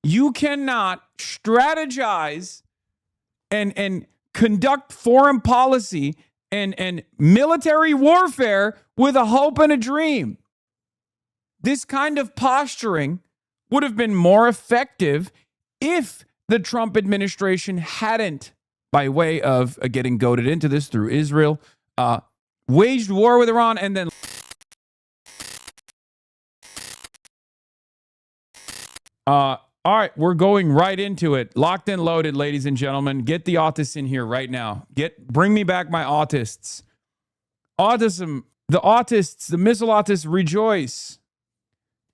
You cannot strategize and conduct foreign policy and military warfare with a hope and a dream. This kind of posturing would have been more effective if the Trump administration hadn't, by way of getting goaded into this through Israel, waged war with Iran and then all right, we're going right into it. Locked and loaded, ladies and gentlemen. Get the autists in here right now. Bring me back my autists. Autism, the autists, the missile autists rejoice.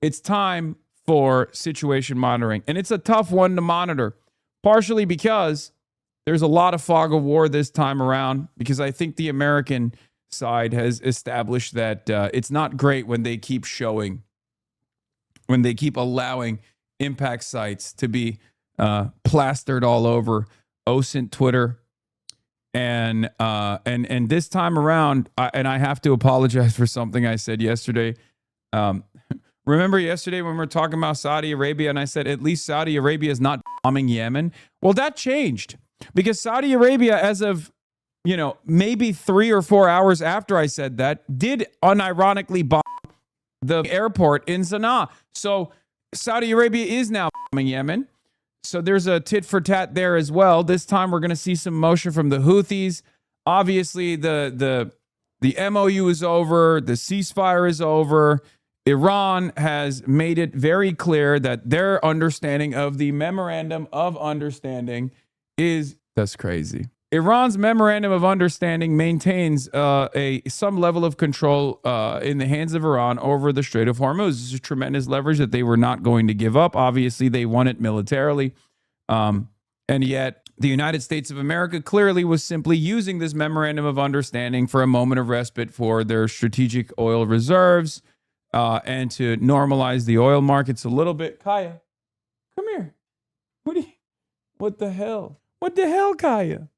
It's time for situation monitoring. And it's a tough one to monitor, partially because there's a lot of fog of war this time around, because I think the American side has established that it's not great when they keep allowing impact sites to be plastered all over OSINT Twitter. And this time around, I have to apologize for something I said yesterday. Remember yesterday when we were talking about Saudi Arabia, and I said at least Saudi Arabia is not bombing Yemen? Well, that changed, because Saudi Arabia, as of maybe 3 or 4 hours after I said that, did unironically bomb the airport in Sana'a. So Saudi Arabia is now bombing Yemen. So there's a tit for tat there as well. This time we're going to see some motion from the Houthis. Obviously, the MOU is over. The ceasefire is over. Iran has made it very clear that their understanding of the memorandum of understanding is, that's crazy. Iran's memorandum of understanding maintains some level of control in the hands of Iran over the Strait of Hormuz. This is tremendous leverage that they were not going to give up. Obviously, they won it militarily. And yet, the United States of America clearly was simply using this memorandum of understanding for a moment of respite for their strategic oil reserves and to normalize the oil markets a little bit. Kaya, come here. What the hell? What the hell, Kaya?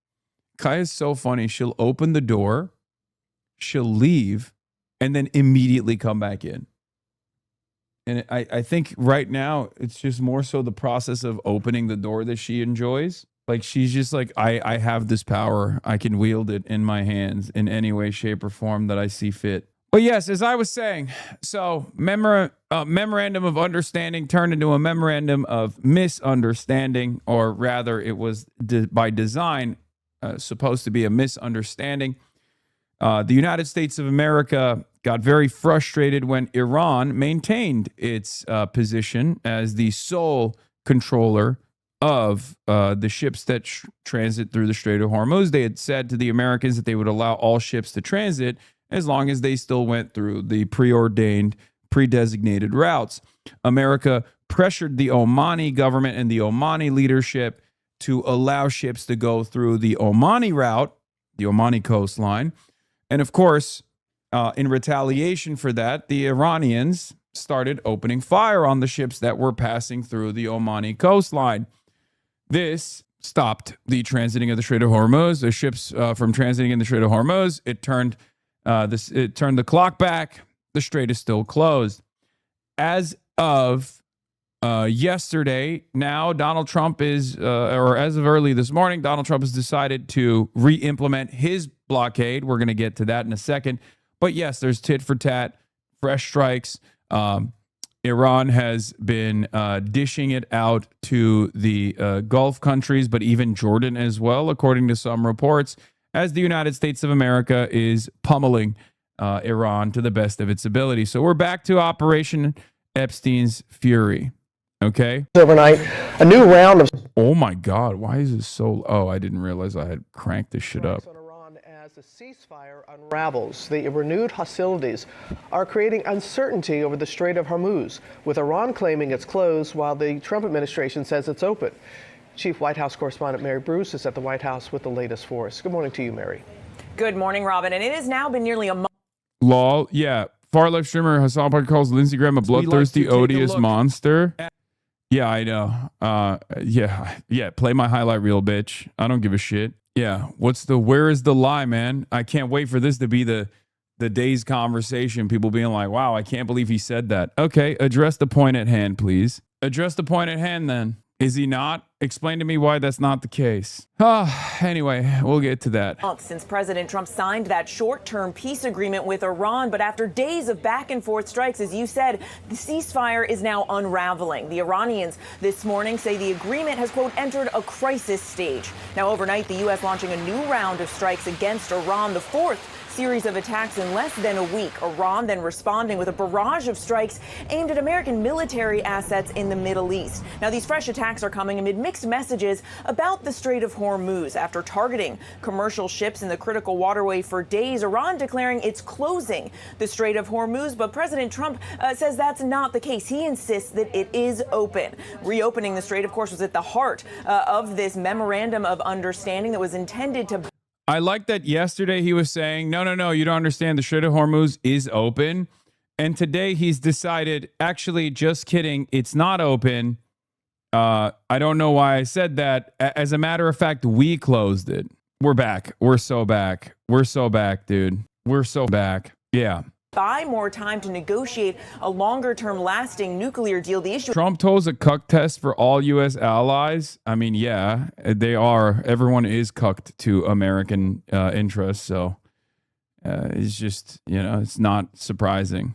Kaya's so funny. She'll open the door, she'll leave, and then immediately come back in. And I think right now it's just more so the process of opening the door that she enjoys. Like, she's just like, I have this power. I can wield it in my hands in any way, shape, or form that I see fit. But yes, as I was saying, so memorandum of understanding turned into a memorandum of misunderstanding, or rather it was by design supposed to be a misunderstanding. The United States of America got very frustrated when Iran maintained its position as the sole controller of the ships that transit through the Strait of Hormuz. They had said to the Americans that they would allow all ships to transit as long as they still went through the preordained, pre-designated routes. America pressured the Omani government and the Omani leadership to allow ships to go through the Omani route, the Omani coastline. And of course, in retaliation for that, the Iranians started opening fire on the ships that were passing through the Omani coastline. This stopped the transiting of the Strait of Hormuz. The ships from transiting in the Strait of Hormuz, it turned the clock back. The strait is still closed. As of yesterday, now Donald Trump is, or as of early this morning, Donald Trump has decided to re-implement his blockade. We're going to get to that in a second. But yes, there's tit for tat, fresh strikes. Iran has been dishing it out to the Gulf countries, but even Jordan as well, according to some reports, as the United States of America is pummeling Iran to the best of its ability. So we're back to Operation Epstein's Fury. Okay. Overnight, a new round of. Oh my God! Why is this so? Oh, I didn't realize I had cranked this shit up. On Iran as the ceasefire unravels, the renewed hostilities are creating uncertainty over the Strait of Hormuz, with Iran claiming it's closed while the Trump administration says it's open. Chief White House correspondent Mary Bruce is at the White House with the latest for us. Good morning to you, Mary. Good morning, Robin. And it has now been nearly a month. Lol. Yeah. Far left streamer Hasan calls Lindsey Graham a bloodthirsty, odious monster. Yeah, I know. Yeah. Play my highlight reel, bitch. I don't give a shit. Yeah. Where is the lie, man? I can't wait for this to be the day's conversation. People being like, wow, I can't believe he said that. Okay. Address the point at hand, please. Address the point at hand then. Is he not? Explain to me why that's not the case. Anyway, we'll get to that. Since President Trump signed that short-term peace agreement with Iran, but after days of back and forth strikes, as you said, the ceasefire is now unraveling. The Iranians this morning say the agreement has, quote, entered a crisis stage. Now, overnight, the U.S. launching a new round of strikes against Iran, the fourth series of attacks in less than a week. Iran then responding with a barrage of strikes aimed at American military assets in the Middle East. Now, these fresh attacks are coming amid mixed messages about the Strait of Hormuz. After targeting commercial ships in the critical waterway for days, Iran declaring it's closing the Strait of Hormuz. But President Trump says that's not the case. He insists that it is open. Reopening the strait, of course, was at the heart of this memorandum of understanding that was intended to... I like that yesterday he was saying, no, you don't understand. The Strait of Hormuz is open. And today he's decided, actually, just kidding, it's not open. I don't know why I said that. As a matter of fact, we closed it. We're back. We're so back. We're so back, dude. We're so back. Yeah. Buy more time to negotiate a longer-term lasting nuclear deal. The issue... Trump toes a cuck test for all U.S. allies. I mean, yeah, they are. Everyone is cucked to American interests. So it's just, it's not surprising.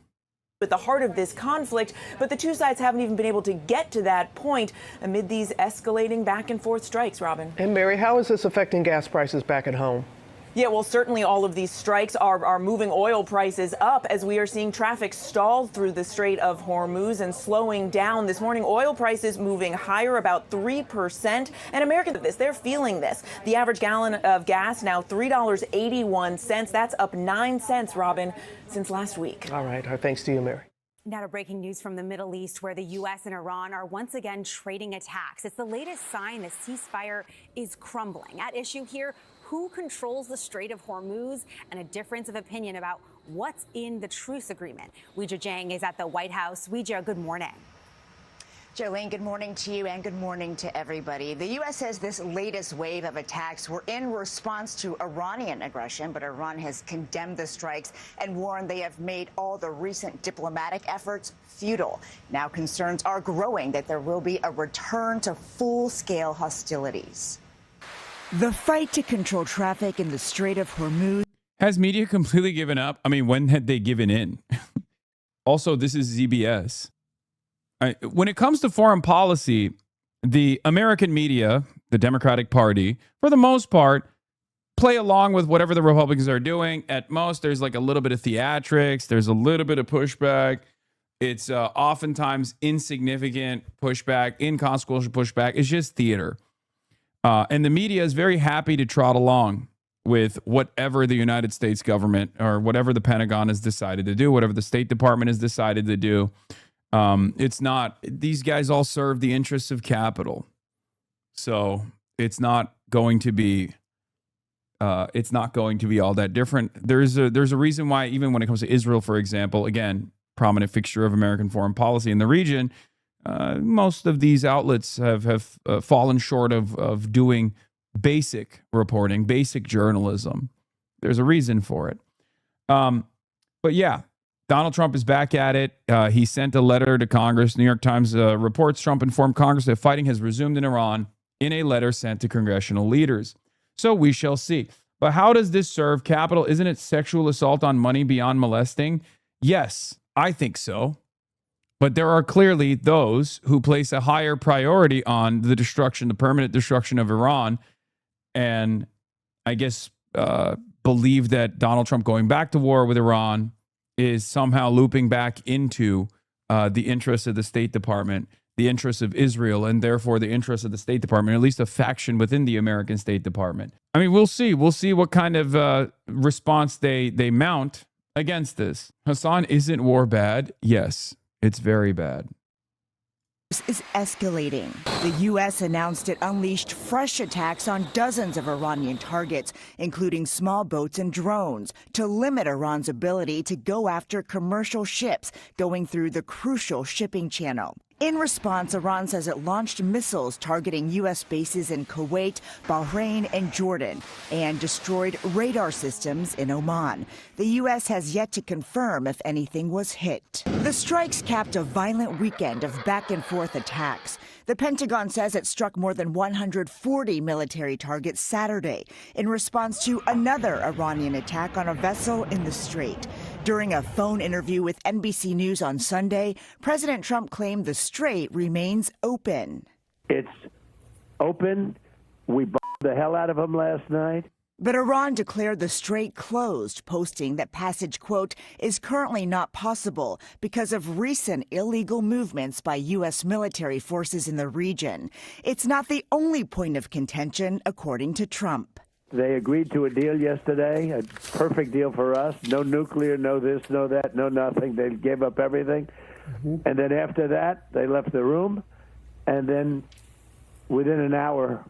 At the heart of this conflict, but the two sides haven't even been able to get to that point amid these escalating back and forth strikes, Robin. And Mary, how is this affecting gas prices back at home? Yeah, well, certainly all of these strikes are moving oil prices up as we are seeing traffic stalled through the Strait of Hormuz and slowing down. This morning, oil prices moving higher about 3%. And Americans, they're feeling this. The average gallon of gas now $3.81. That's up 9 cents, Robin, since last week. All right. Our thanks to you, Mary. Now to breaking news from the Middle East, where the U.S. and Iran are once again trading attacks. It's the latest sign the ceasefire is crumbling. At issue here, who controls the Strait of Hormuz, and a difference of opinion about what's in the truce agreement. Weijia Jiang is at the White House. Weijia, good morning. Jolene, good morning to you and good morning to everybody. The U.S. says this latest wave of attacks were in response to Iranian aggression, but Iran has condemned the strikes and warned they have made all the recent diplomatic efforts futile. Now concerns are growing that there will be a return to full-scale hostilities. The fight to control traffic in the Strait of Hormuz. Has media completely given up? I mean, when had they given in? Also, this is ZBS. When it comes to foreign policy, the American media, the Democratic Party, for the most part, play along with whatever the Republicans are doing. At most, there's like a little bit of theatrics. There's a little bit of pushback. It's oftentimes insignificant pushback, inconsequential pushback. It's just theater. And the media is very happy to trot along with whatever the United States government or whatever the Pentagon has decided to do, whatever the State Department has decided to do. It's not, these guys all serve the interests of capital. So it's not going to be all that different. There's a reason why, even when it comes to Israel, for example, again, prominent fixture of American foreign policy in the region, most of these outlets have fallen short of doing basic reporting, basic journalism. There's a reason for it. But yeah, Donald Trump is back at it. He sent a letter to Congress. New York Times reports Trump informed Congress that fighting has resumed in Iran in a letter sent to congressional leaders. So we shall see. But how does this serve capital? Isn't it sexual assault on money beyond molesting? Yes, I think so. But there are clearly those who place a higher priority on the destruction, the permanent destruction of Iran, and I guess believe that Donald Trump going back to war with Iran is somehow looping back into the interests of the State Department, the interests of Israel, and therefore the interests of the State Department, or at least a faction within the American State Department. I mean, we'll see. We'll see what kind of response they mount against this. Hasan, isn't war bad? Yes. It's very bad. This is escalating. The U.S. announced it unleashed fresh attacks on dozens of Iranian targets, including small boats and drones, to limit Iran's ability to go after commercial ships going through the crucial shipping channel. In response, Iran says it launched missiles targeting U.S. bases in Kuwait, Bahrain, and Jordan, and destroyed radar systems in Oman. The U.S. has yet to confirm if anything was hit. The strikes capped a violent weekend of back-and-forth attacks. The Pentagon says it struck more than 140 military targets Saturday in response to another Iranian attack on a vessel in the Strait. During a phone interview with NBC News on Sunday, President Trump claimed the Strait remains open. It's open. We bombed the hell out of them last night. But Iran declared the Strait closed, posting that passage, quote, is currently not possible because of recent illegal movements by U.S. military forces in the region. It's not the only point of contention, according to Trump. They agreed to a deal yesterday, a perfect deal for us. No nuclear, no this, no that, no nothing. They gave up everything. And then after that, they left the room. And then within an hour,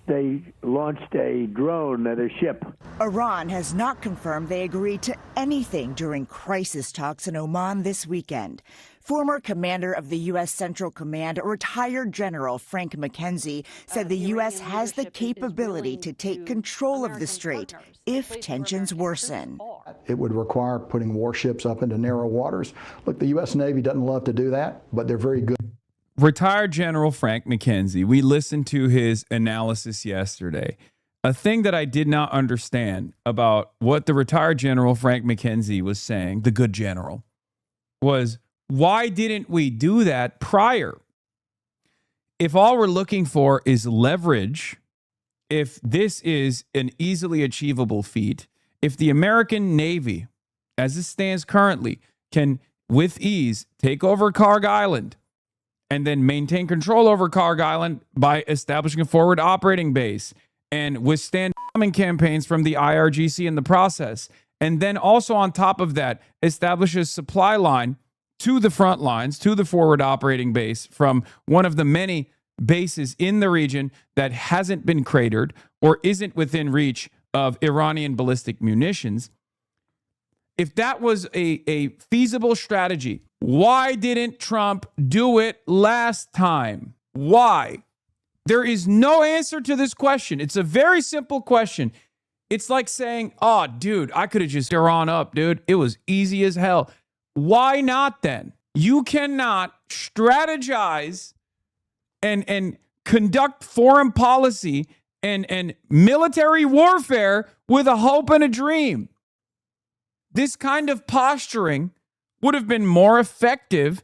they launched a drone at a ship. Iran has not confirmed they agreed to anything during crisis talks in Oman this weekend. Former commander of the U.S. Central Command, retired General Frank McKenzie, said the U.S. has the capability to take control of the Strait if tensions worsen. It would require putting warships up into narrow waters. Look, the U.S. Navy doesn't love to do that, but they're very good. Retired General Frank McKenzie, we listened to his analysis yesterday. A thing that I did not understand about what the retired General Frank McKenzie was saying, the good general, was why didn't we do that prior? If all we're looking for is leverage, if this is an easily achievable feat, if the American Navy, as it stands currently, can with ease take over Carg Island, and then maintain control over Carg Island by establishing a forward operating base and withstand bombing campaigns from the IRGC in the process. And then also on top of that, establish a supply line to the front lines, to the forward operating base from one of the many bases in the region that hasn't been cratered or isn't within reach of Iranian ballistic munitions. If that was a feasible strategy, why didn't Trump do it last time? Why? There is no answer to this question. It's a very simple question. It's like saying, oh, dude, I could have just Iran up, dude. It was easy as hell. Why not then? You cannot strategize and conduct foreign policy and military warfare with a hope and a dream. This kind of posturing would have been more effective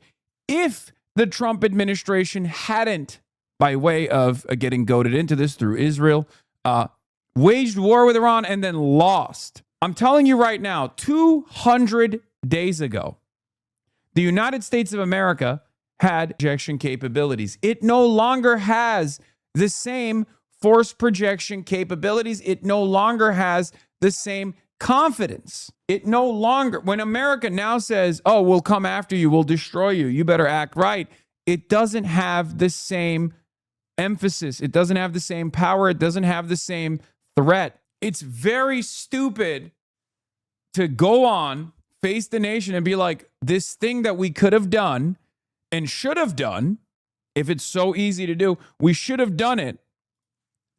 if the Trump administration hadn't, by way of getting goaded into this through Israel, waged war with Iran and then lost. I'm telling you right now, 200 days ago, the United States of America had projection capabilities. It no longer has the same force projection capabilities. It no longer has the same confidence. It no longer, when America now says, oh, we'll come after you, we'll destroy you, you better act right, it doesn't have the same emphasis. It doesn't have the same power. It doesn't have the same threat. It's very stupid to go on, face the nation and be like, this thing that we could have done and should have done, if it's so easy to do, we should have done it.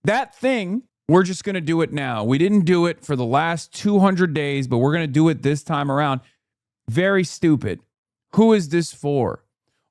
That thing, we're just going to do it now. We didn't do it for the last 200 days, but we're going to do it this time around. Very stupid. Who is this for?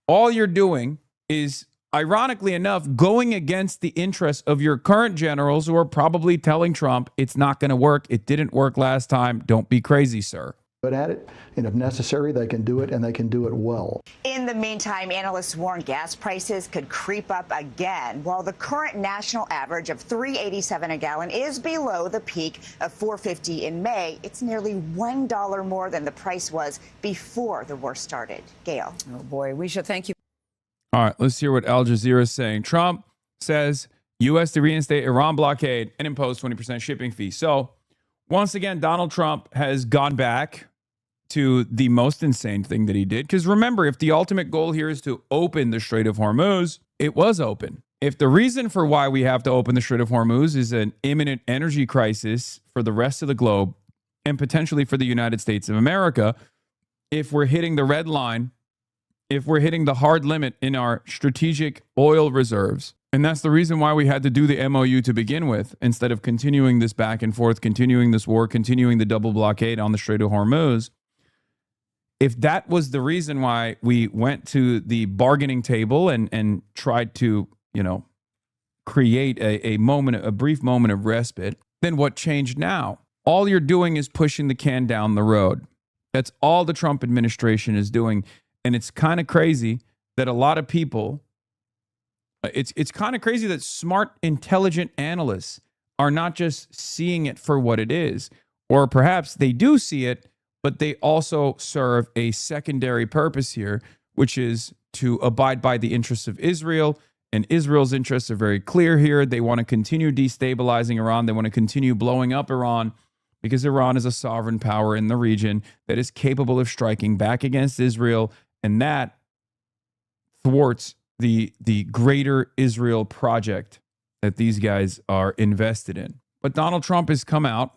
All you're doing is, ironically enough, going against the interests of your current generals who are probably telling Trump it's not going to work. It didn't work last time. Don't be crazy, sir. Good at it, and if necessary, they can do it, and they can do it well. In the meantime, analysts warn gas prices could creep up again. While the current national average of $3.87 a gallon is below the peak of $4.50 in May, it's nearly $1 more than the price was before the war started. Gail. Oh, boy, we should thank you. All right, let's hear what Al Jazeera is saying. Trump says U.S. to reinstate Iran blockade and impose 20% shipping fee. So once again, Donald Trump has gone back to the most insane thing that he did. Because remember, if the ultimate goal here is to open the Strait of Hormuz, it was open. If the reason for why we have to open the Strait of Hormuz is an imminent energy crisis for the rest of the globe and potentially for the United States of America, if we're hitting the red line if we're hitting the hard limit in our strategic oil reserves. And that's the reason why we had to do the MOU to begin with, instead of continuing this back and forth, continuing this war, continuing the double blockade on the Strait of Hormuz. If that was the reason why we went to the bargaining table and tried to, create a brief moment of respite, then what changed now? All you're doing is pushing the can down the road. That's all the Trump administration is doing. And it's kind of crazy that a lot of people, it's kind of crazy that smart, intelligent analysts are not just seeing it for what it is, or perhaps they do see it, but they also serve a secondary purpose here, which is to abide by the interests of Israel. And Israel's interests are very clear here. They want to continue destabilizing Iran. They want to continue blowing up Iran because Iran is a sovereign power in the region that is capable of striking back against Israel. And that thwarts the greater Israel project that these guys are invested in. But Donald Trump has come out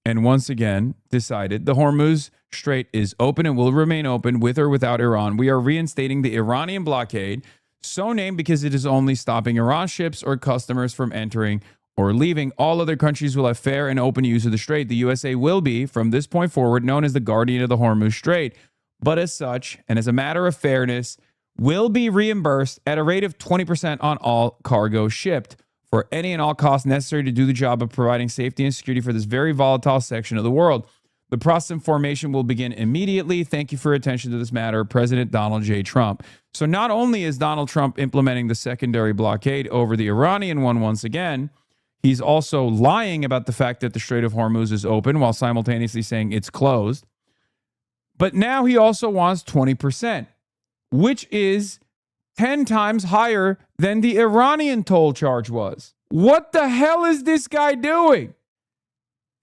and once again decided the Hormuz Strait is open and will remain open with or without Iran. We are reinstating the Iranian blockade, so named because it is only stopping Iran ships or customers from entering or leaving. All other countries will have fair and open use of the strait. The USA will be, from this point forward, known as the guardian of the Hormuz Strait. But as such, and as a matter of fairness, will be reimbursed at a rate of 20% on all cargo shipped for any and all costs necessary to do the job of providing safety and security for this very volatile section of the world. The process of formation will begin immediately. Thank you for your attention to this matter, President Donald J. Trump. So not only is Donald Trump implementing the secondary blockade over the Iranian one once again, he's also lying about the fact that the Strait of Hormuz is open while simultaneously saying it's closed. But now he also wants 20%, which is 10 times higher than the Iranian toll charge was. What the hell is this guy doing?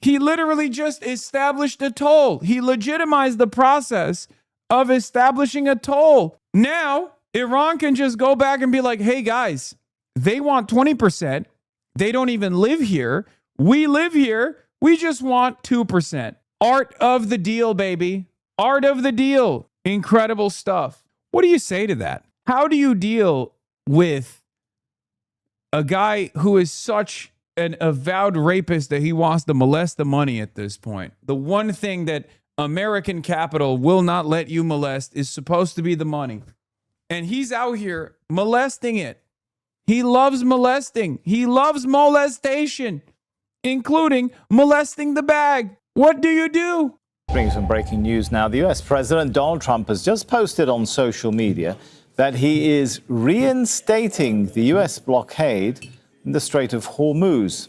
He literally just established a toll. He legitimized the process of establishing a toll. Now, Iran can just go back and be like, hey guys, they want 20%. They don't even live here. We live here. We just want 2%. Art of the deal, baby. Art of the deal. Incredible stuff. What do you say to that? How do you deal with a guy who is such an avowed rapist that he wants to molest the money at this point? The one thing that American capital will not let you molest is supposed to be the money. And he's out here molesting it. He loves molesting. He loves molestation, including molesting the bag. What do you do? Brings some breaking news now. The US President Donald Trump has just posted on social media that he is reinstating the US blockade in the Strait of Hormuz.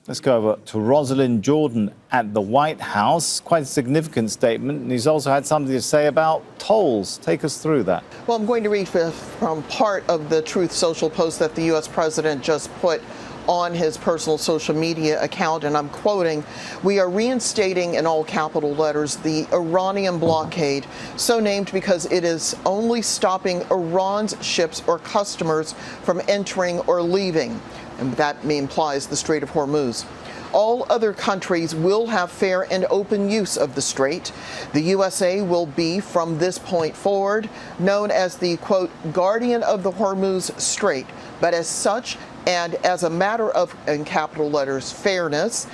Let's go over to Rosalind Jordan at the White House. Quite a significant statement. And he's also had something to say about tolls. Take us through that. Well, I'm going to read from part of the Truth Social post that the U.S. president just put on his personal social media account, and I'm quoting, "We are reinstating in all capital letters the Iranian blockade, so named because it is only stopping Iran's ships or customers from entering or leaving." And that implies the Strait of Hormuz. All other countries will have fair and open use of the strait. The USA will be, from this point forward, known as the, quote, guardian of the Hormuz Strait. But as such, and as a matter of, in capital letters, fairness,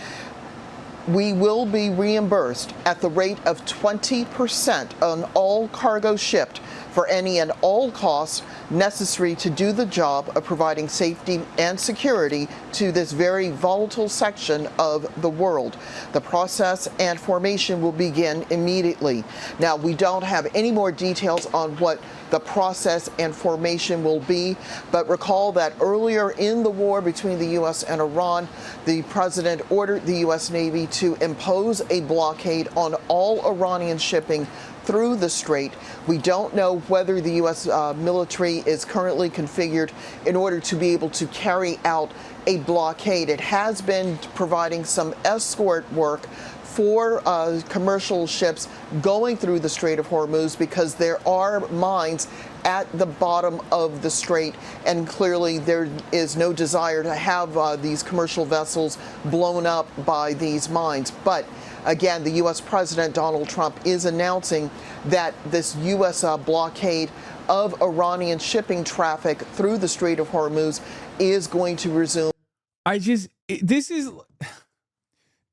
we will be reimbursed at the rate of 20% on all cargo shipped for any and all costs necessary to do the job of providing safety and security to this very volatile section of the world. The process and formation will begin immediately. Now, we don't have any more details on what the process and formation will be, but recall that earlier in the war between the U.S. and Iran, the president ordered the U.S. Navy to impose a blockade on all Iranian shipping through the strait. We don't know whether the U.S. Military is currently configured in order to be able to carry out a blockade. It has been providing some escort work for commercial ships going through the Strait of Hormuz because there are mines at the bottom of the strait, and clearly there is no desire to have these commercial vessels blown up by these mines. But Again, the U.S. President Donald Trump is announcing that this U.S. Blockade of Iranian shipping traffic through the Strait of Hormuz is going to resume.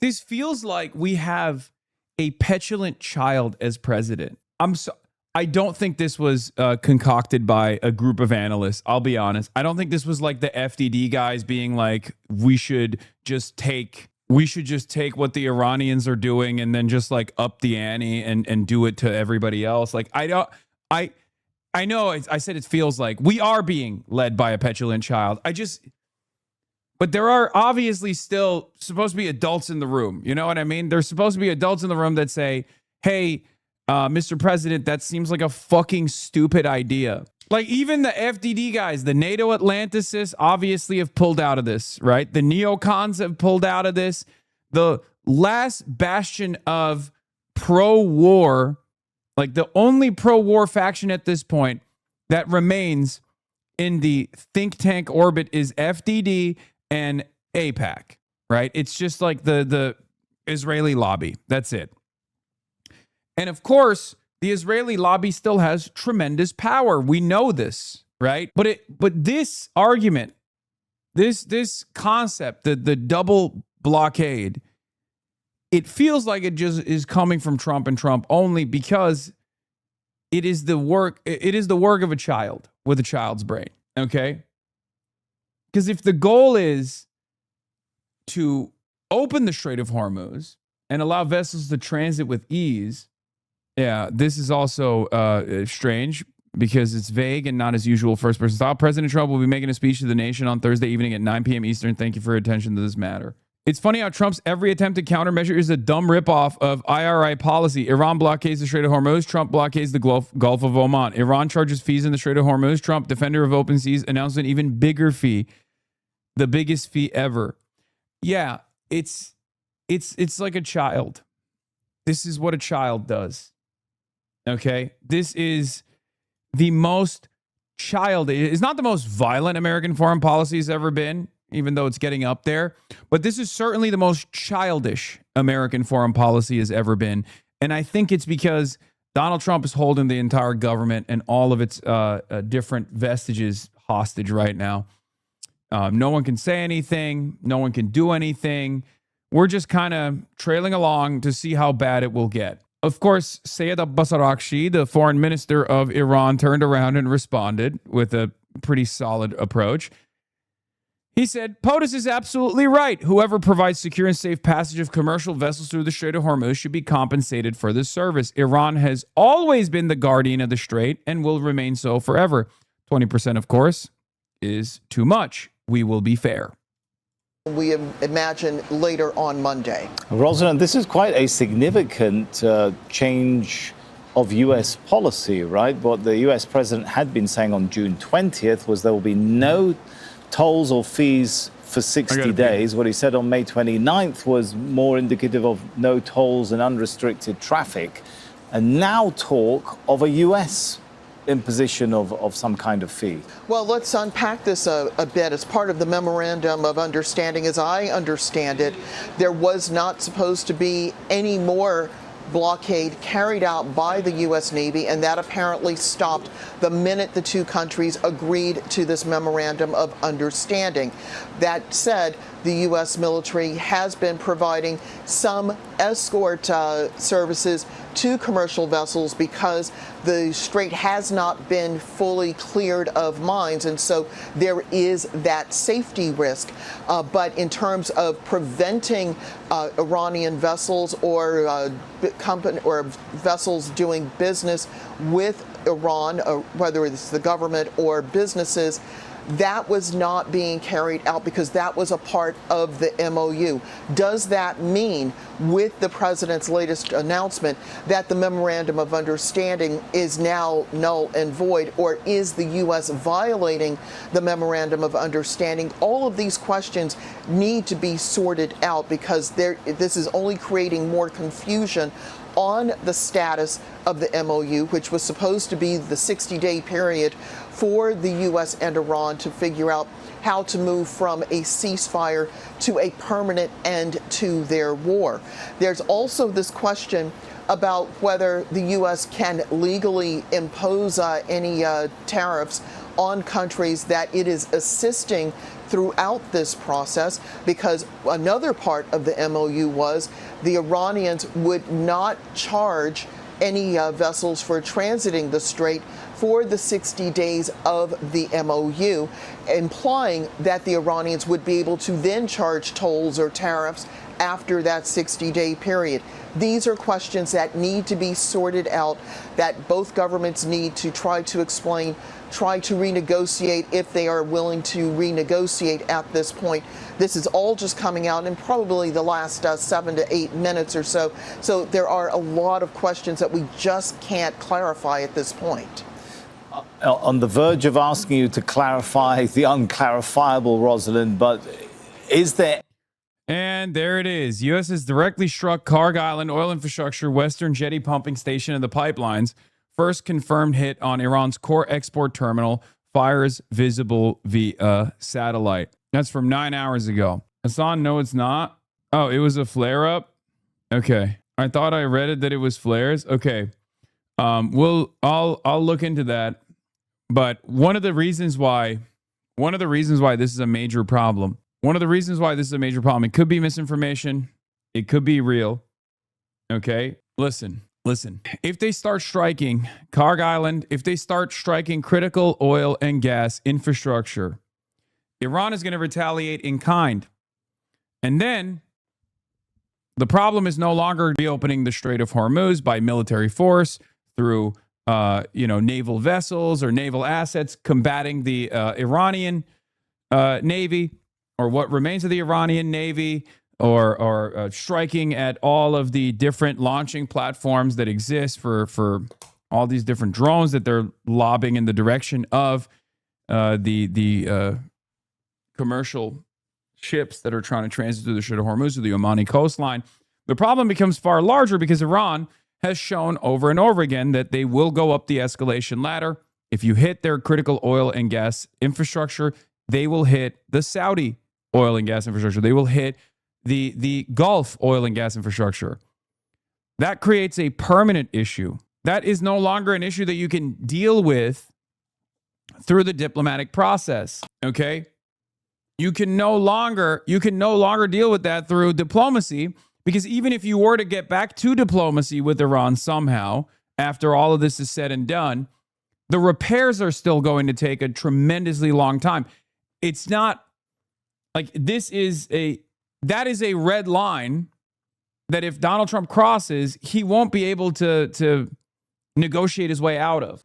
This feels like we have a petulant child as president. I don't think this was concocted by a group of analysts. I'll be honest. I don't think this was like the FDD guys being like, we should just take what the Iranians are doing and then just like up the ante and do it to everybody else. Like, I know I said it feels like we are being led by a petulant child. But there are obviously still supposed to be adults in the room. You know what I mean? There's supposed to be adults in the room that say, hey, Mr. President, that seems like a fucking stupid idea. Like even the FDD guys, the NATO Atlanticists obviously have pulled out of this, right? The neocons have pulled out of this. The last bastion of pro-war, like the only pro-war faction at this point that remains in the think tank orbit is FDD and AIPAC, right? It's just like the Israeli lobby. That's it. And of course, the Israeli lobby still has tremendous power. We know this, right? But this argument, this concept, the double blockade, it feels like it just is coming from Trump and Trump only because it is the work of a child with a child's brain, okay? Because if the goal is to open the Strait of Hormuz and allow vessels to transit with ease, yeah, this is also strange because it's vague and not as usual first-person style. President Trump will be making a speech to the nation on Thursday evening at 9 p.m. Eastern. Thank you for your attention to this matter. It's funny how Trump's every attempted countermeasure is a dumb ripoff of IRI policy. Iran blockades the Strait of Hormuz. Trump blockades the Gulf of Oman. Iran charges fees in the Strait of Hormuz. Trump, defender of open seas, announced an even bigger fee, the biggest fee ever. Yeah, it's like a child. This is what a child does. Okay, this is the most childish. It's not the most violent American foreign policy has ever been, even though it's getting up there. But this is certainly the most childish American foreign policy has ever been. And I think it's because Donald Trump is holding the entire government and all of its different vestiges hostage right now. No one can say anything. No one can do anything. We're just kind of trailing along to see how bad it will get. Of course, Sayed Abbas Araghchi, the foreign minister of Iran, turned around and responded with a pretty solid approach. He said, POTUS is absolutely right. Whoever provides secure and safe passage of commercial vessels through the Strait of Hormuz should be compensated for this service. Iran has always been the guardian of the Strait and will remain so forever. 20%, of course, is too much. We will be fair. We imagine later on Monday. Rosalind, this is quite a significant change of U.S. policy, right? What the U.S. president had been saying on June 20th was there will be no tolls or fees for 60 days. What he said on May 29th was more indicative of no tolls and unrestricted traffic. And now talk of a U.S. imposition of some kind of fee. Well, let's unpack this a bit. As part of the memorandum of understanding, as I understand it, there was not supposed to be any more blockade carried out by the U.S. Navy, and that apparently stopped the minute the two countries agreed to this memorandum of understanding. That said, the U.S. military has been providing some escort services to commercial vessels because the strait has not been fully cleared of mines, and so there is that safety risk. But in terms of preventing Iranian vessels or company or vessels doing business with Iran, whether it's the government or businesses, that was not being carried out because that was a part of the MOU. Does that mean, with the president's latest announcement, that the memorandum of understanding is now null and void, or is the U.S. violating the memorandum of understanding? All of these questions need to be sorted out because this is only creating more confusion on the status of the MOU, which was supposed to be the 60-day period for the U.S. and Iran to figure out how to move from a ceasefire to a permanent end to their war. There's also this question about whether the U.S. can legally impose any tariffs on countries that it is assisting throughout this process, because another part of the MOU was the Iranians would not charge any vessels for transiting the strait for the 60 days of the MOU, implying that the Iranians would be able to then charge tolls or tariffs after that 60-day period. These are questions that need to be sorted out, that both governments need to try to explain, try to renegotiate if they are willing to renegotiate at this point. This is all just coming out in probably the last 7 to 8 minutes or so. So there are a lot of questions that we just can't clarify at this point. On the verge of asking you to clarify the unclarifiable, Rosalind, but is there... And there it is. U.S. has directly struck Karg Island oil infrastructure, Western Jetty pumping station, and the pipelines. First confirmed hit on Iran's core export terminal. Fires visible via satellite. That's from 9 hours ago. Hasan, no, it's not. Oh, it was a flare-up? Okay. I thought I read it that it was flares. Okay. I'll look into that. But one of the reasons why this is a major problem. It could be misinformation. It could be real. Okay? Listen. If they start striking Karg Island, if they start striking critical oil and gas infrastructure, Iran is going to retaliate in kind. And then the problem is no longer reopening the Strait of Hormuz by military force through naval vessels or naval assets combating the Iranian Navy, or what remains of the Iranian Navy, or striking at all of the different launching platforms that exist for all these different drones that they're lobbing in the direction of the commercial ships that are trying to transit through the Strait of Hormuz or the Omani coastline. The problem becomes far larger because Iran has shown over and over again that they will go up the escalation ladder. If you hit their critical oil and gas infrastructure, they will hit the Saudi oil and gas infrastructure. They will hit the Gulf oil and gas infrastructure. That creates a permanent issue. That is no longer an issue that you can deal with through the diplomatic process. Okay? You can no longer deal with that through diplomacy, because even if you were to get back to diplomacy with Iran somehow, after all of this is said and done, the repairs are still going to take a tremendously long time. It's not like that is a red line that if Donald Trump crosses, he won't be able to negotiate his way out of.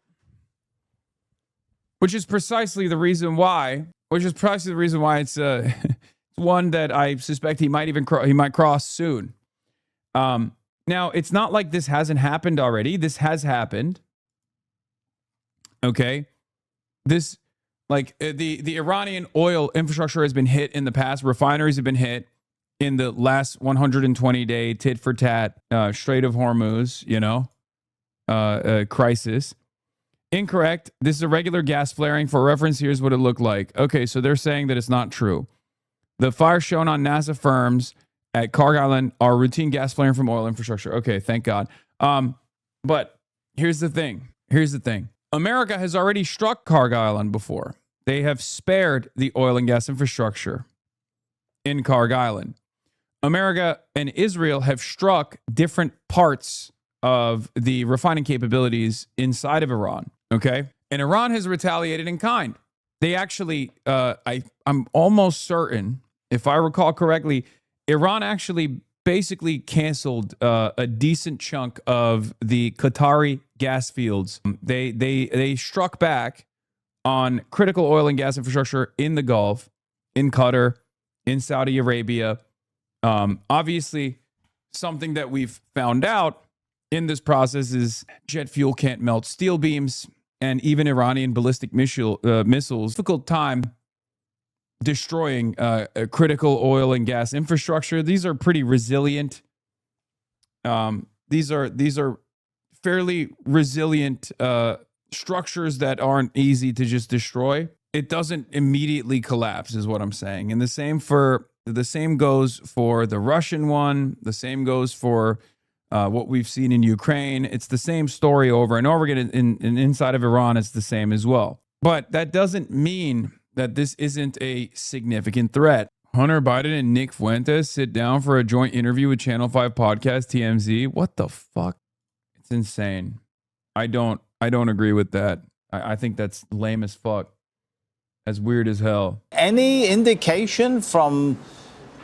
Which is precisely the reason why it's one that I suspect he might cross soon. Now, it's not like this hasn't happened already. This has happened. Okay? This, like, the Iranian oil infrastructure has been hit in the past. Refineries have been hit in the last 120-day tit-for-tat Strait of Hormuz, crisis. Incorrect. This is a regular gas flaring. For reference, here's what it looked like. Okay, so they're saying that it's not true. The fires shown on NASA firms at Karg Island are routine gas flaring from oil infrastructure. Okay, thank God. But here's the thing. America has already struck Karg Island before. They have spared the oil and gas infrastructure in Karg Island. America and Israel have struck different parts of the refining capabilities inside of Iran. Okay? And Iran has retaliated in kind. They actually, I'm almost certain, if I recall correctly, Iran actually basically canceled a decent chunk of the Qatari gas fields. They struck back on critical oil and gas infrastructure in the Gulf, in Qatar, in Saudi Arabia. Obviously, something that we've found out in this process is jet fuel can't melt steel beams, and even Iranian ballistic missiles, difficult time destroying critical oil and gas infrastructure. These are pretty resilient. These are fairly resilient structures that aren't easy to just destroy, it doesn't immediately collapse, is what I'm saying. And the same goes for the Russian one. The same goes for what we've seen in Ukraine. It's the same story over and over again. In inside of Iran, it's the same as well. But that doesn't mean that this isn't a significant threat. Hunter Biden and Nick Fuentes sit down for a joint interview with Channel 5 podcast TMZ. What the fuck? It's insane. I don't agree with that. I think that's lame as fuck. That's weird as hell. Any indication from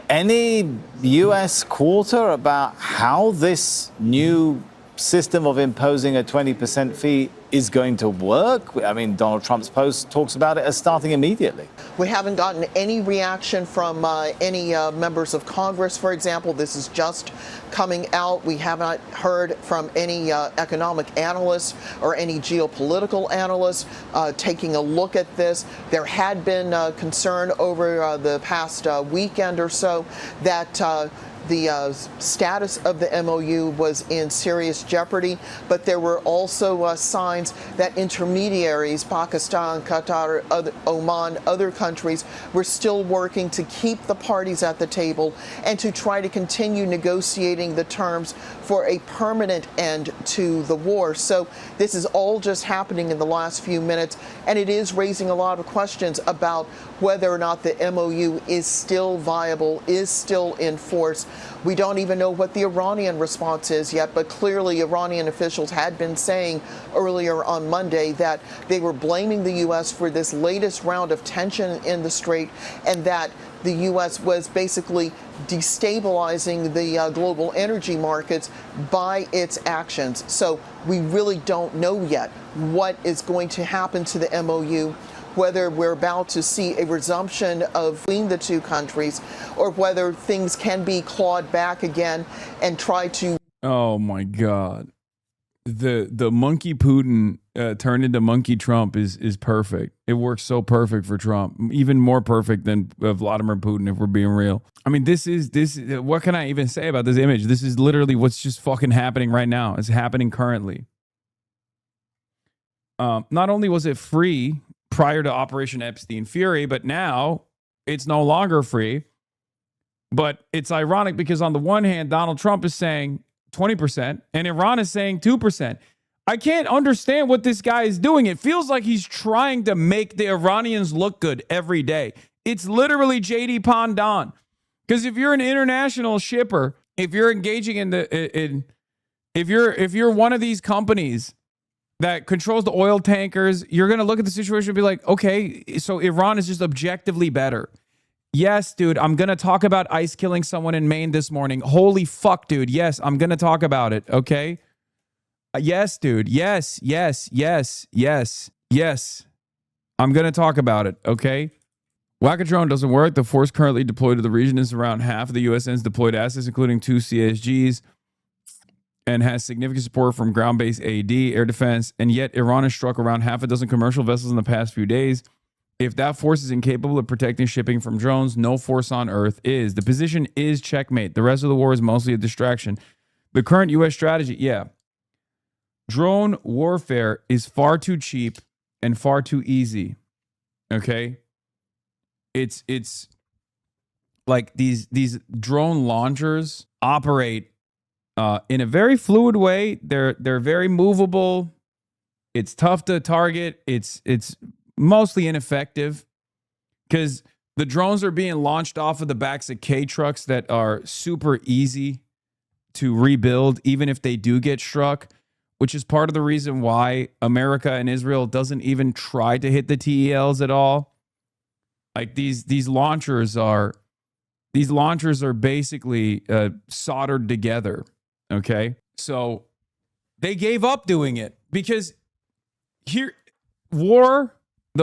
any U.S. quarter about how this new system of imposing a 20% fee is going to work? I mean, Donald Trump's post talks about it as starting immediately. We haven't gotten any reaction from any members of Congress, for example. This is just coming out. We have not heard from any economic analysts or any geopolitical analysts taking a look at this. There had been concern over the past weekend or so that the status of the MOU was in serious jeopardy, but there were also signs that intermediaries, Pakistan, Qatar, Oman, other countries, were still working to keep the parties at the table and to try to continue negotiating the terms for a permanent end to the war. So this is all just happening in the last few minutes, and it is raising a lot of questions about whether or not the MOU is still viable, is still in force. We don't even know what the Iranian response is yet, but clearly Iranian officials had been saying earlier on Monday that they were blaming the U.S. for this latest round of tension in the Strait, and that the U.S. was basically destabilizing the global energy markets by its actions. So we really don't know yet what is going to happen to the MOU, whether we're about to see a resumption of between the two countries, or whether things can be clawed back again and try to. Oh my God. The monkey Putin turned into monkey Trump is perfect. It works so perfect for Trump, even more perfect than Vladimir Putin, if we're being real. I mean, this what can I even say about this image? This is literally what's just fucking happening right now. It's happening currently. Not only was it free prior to Operation Epstein Fury, but now it's no longer free. But it's ironic because on the one hand, Donald Trump is saying 20% and Iran is saying 2%. I can't understand what this guy is doing. It feels like he's trying to make the Iranians look good every day. It's literally JD Pandan. Because if you're an international shipper, if you're engaging if you're one of these companies that controls the oil tankers, you're going to look at the situation and be like, okay, so Iran is just objectively better. Yes, dude, I'm going to talk about ICE killing someone in Maine this morning. Holy fuck, dude. Yes, I'm going to talk about it, okay? Yes, dude. Yes. I'm going to talk about it, okay? Whack-A-Drone doesn't work. The force currently deployed to the region is around half of the USN's deployed assets, including 2 CSGs, and has significant support from ground-based AD, air defense, and yet Iran has struck around half a dozen commercial vessels in the past few days. If that force is incapable of protecting shipping from drones, no force on Earth is. The position is checkmate. The rest of the war is mostly a distraction. The current U.S. strategy, drone warfare is far too cheap and far too easy, okay? It's like these drone launchers operate in a very fluid way. They're very movable. It's tough to target. It's mostly ineffective because the drones are being launched off of the backs of K trucks that are super easy to rebuild, even if they do get struck, which is part of the reason why America and Israel doesn't even try to hit the TELs at all. Like these launchers are basically soldered together. Okay, so they gave up doing it because the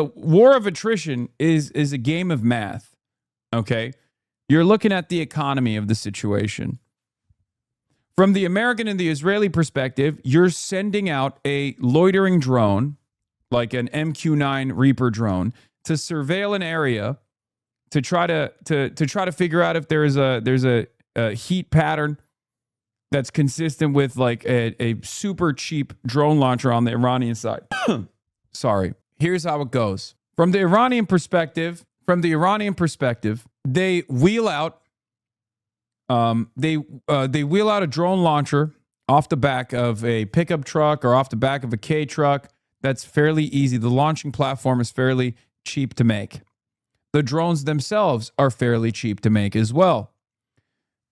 war of attrition is a game of math. Okay, you're looking at the economy of the situation. From the American and the Israeli perspective, you're sending out a loitering drone, like an MQ-9 Reaper drone, to surveil an area to try to figure out if there's a heat pattern that's consistent with like a super cheap drone launcher on the Iranian side. Sorry. Here's how it goes. From the Iranian perspective, they wheel out they wheel out a drone launcher off the back of a pickup truck or off the back of a K truck. That's fairly easy. The launching platform is fairly cheap to make. The drones themselves are fairly cheap to make as well.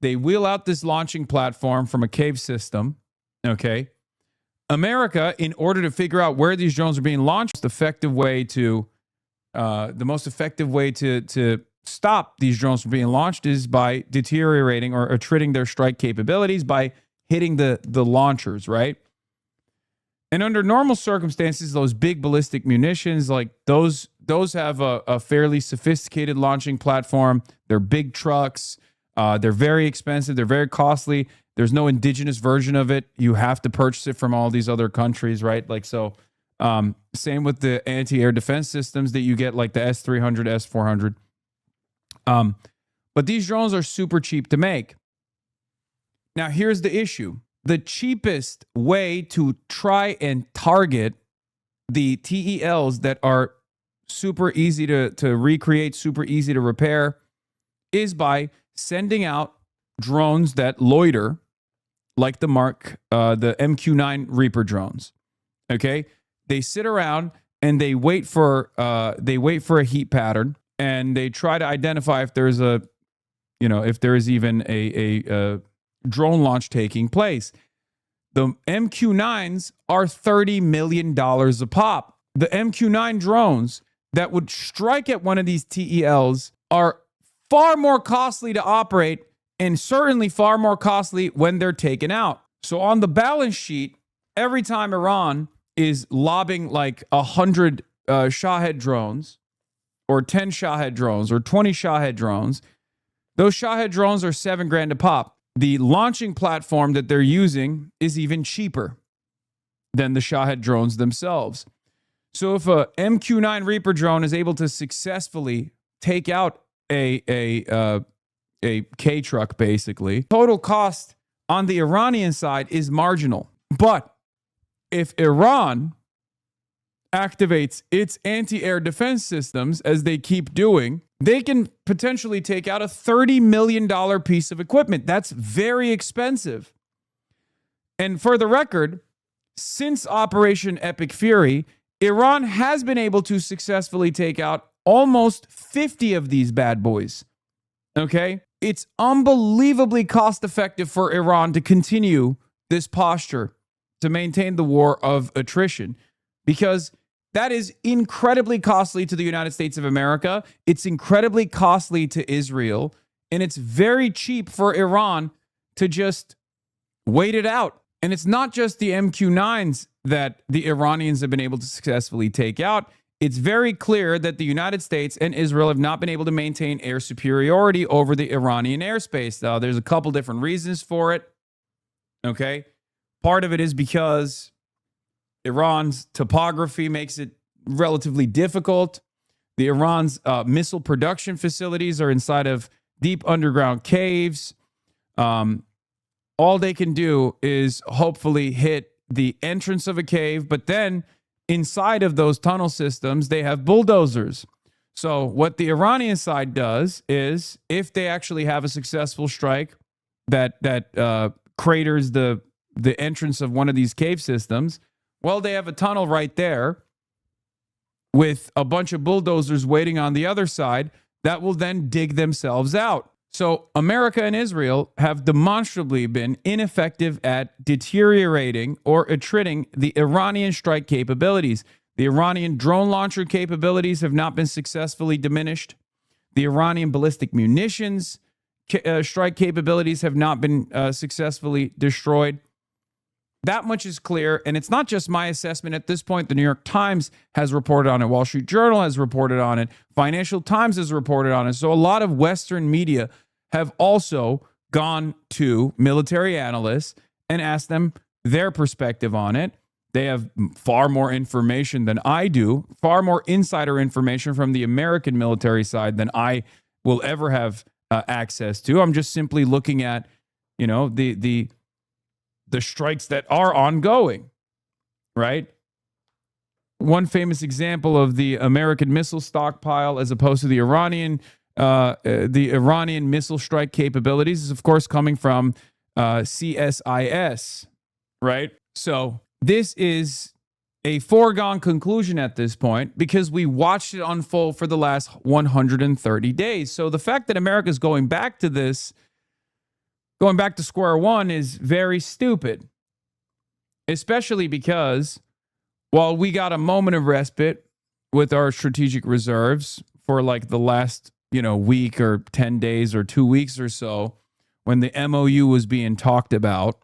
They wheel out this launching platform from a cave system. Okay. America, in order to figure out where these drones are being launched, the most effective way to stop these drones from being launched is by deteriorating or attriting their strike capabilities by hitting the launchers, right? And under normal circumstances, those big ballistic munitions, like those have a fairly sophisticated launching platform. They're big trucks. They're very expensive. They're very costly. There's no indigenous version of it. You have to purchase it from all these other countries, right? Like, so same with the anti-air defense systems that you get, like the S-300, S-400. But these drones are super cheap to make. Now, here's the issue. The cheapest way to try and target the TELs that are super easy to recreate, super easy to repair, is by sending out drones that loiter, like the MQ-9 Reaper drones. Okay, they sit around and they wait for a heat pattern, and they try to identify if there's if there is even a drone launch taking place. The MQ-9s are $30 million a pop. The MQ-9 drones that would strike at one of these TELs are far more costly to operate, and certainly far more costly when they're taken out. So on the balance sheet, every time Iran is lobbing like 100 Shahed drones, or 10 Shahed drones, or 20 Shahed drones, those Shahed drones are $7,000 a pop. The launching platform that they're using is even cheaper than the Shahed drones themselves. So if a MQ-9 Reaper drone is able to successfully take out a K truck, basically, total cost on the Iranian side is marginal. But if Iran activates its anti-air defense systems, as they keep doing, they can potentially take out a $30 million piece of equipment. That's very expensive. And for the record, since Operation Epic Fury, Iran has been able to successfully take out almost 50 of these bad boys. Okay? It's unbelievably cost-effective for Iran to continue this posture, to maintain the war of attrition, because that is incredibly costly to the United States of America. It's incredibly costly to Israel. And it's very cheap for Iran to just wait it out. And it's not just the MQ-9s that the Iranians have been able to successfully take out. It's very clear that the United States and Israel have not been able to maintain air superiority over the Iranian airspace. There's a couple different reasons for it. Okay. Part of it is because Iran's topography makes it relatively difficult. The Iran's missile production facilities are inside of deep underground caves. All they can do is hopefully hit the entrance of a cave, but then inside of those tunnel systems, they have bulldozers. So what the Iranian side does is, if they actually have a successful strike that craters the entrance of one of these cave systems, well, they have a tunnel right there with a bunch of bulldozers waiting on the other side that will then dig themselves out. So America and Israel have demonstrably been ineffective at deteriorating or attriting the Iranian strike capabilities. The Iranian drone launcher capabilities have not been successfully diminished. The Iranian ballistic munitions strike capabilities have not been successfully destroyed. That much is clear, and it's not just my assessment at this point. The New York Times has reported on it. Wall Street Journal has reported on it. Financial Times has reported on it. So a lot of Western media have also gone to military analysts and asked them their perspective on it. They have far more information than I do, far more insider information from the American military side than I will ever have access to. I'm just simply looking at, the strikes that are ongoing, right? one famous example of the American missile stockpile as opposed to the Iranian missile strike capabilities is, of course, coming from CSIS, right? So this is a foregone conclusion at this point because we watched it unfold for the last 130 days. So the fact that America is going back to this, going back to square one, is very stupid, especially because while we got a moment of respite with our strategic reserves for like the last, week or 10 days or 2 weeks or so, when the MOU was being talked about,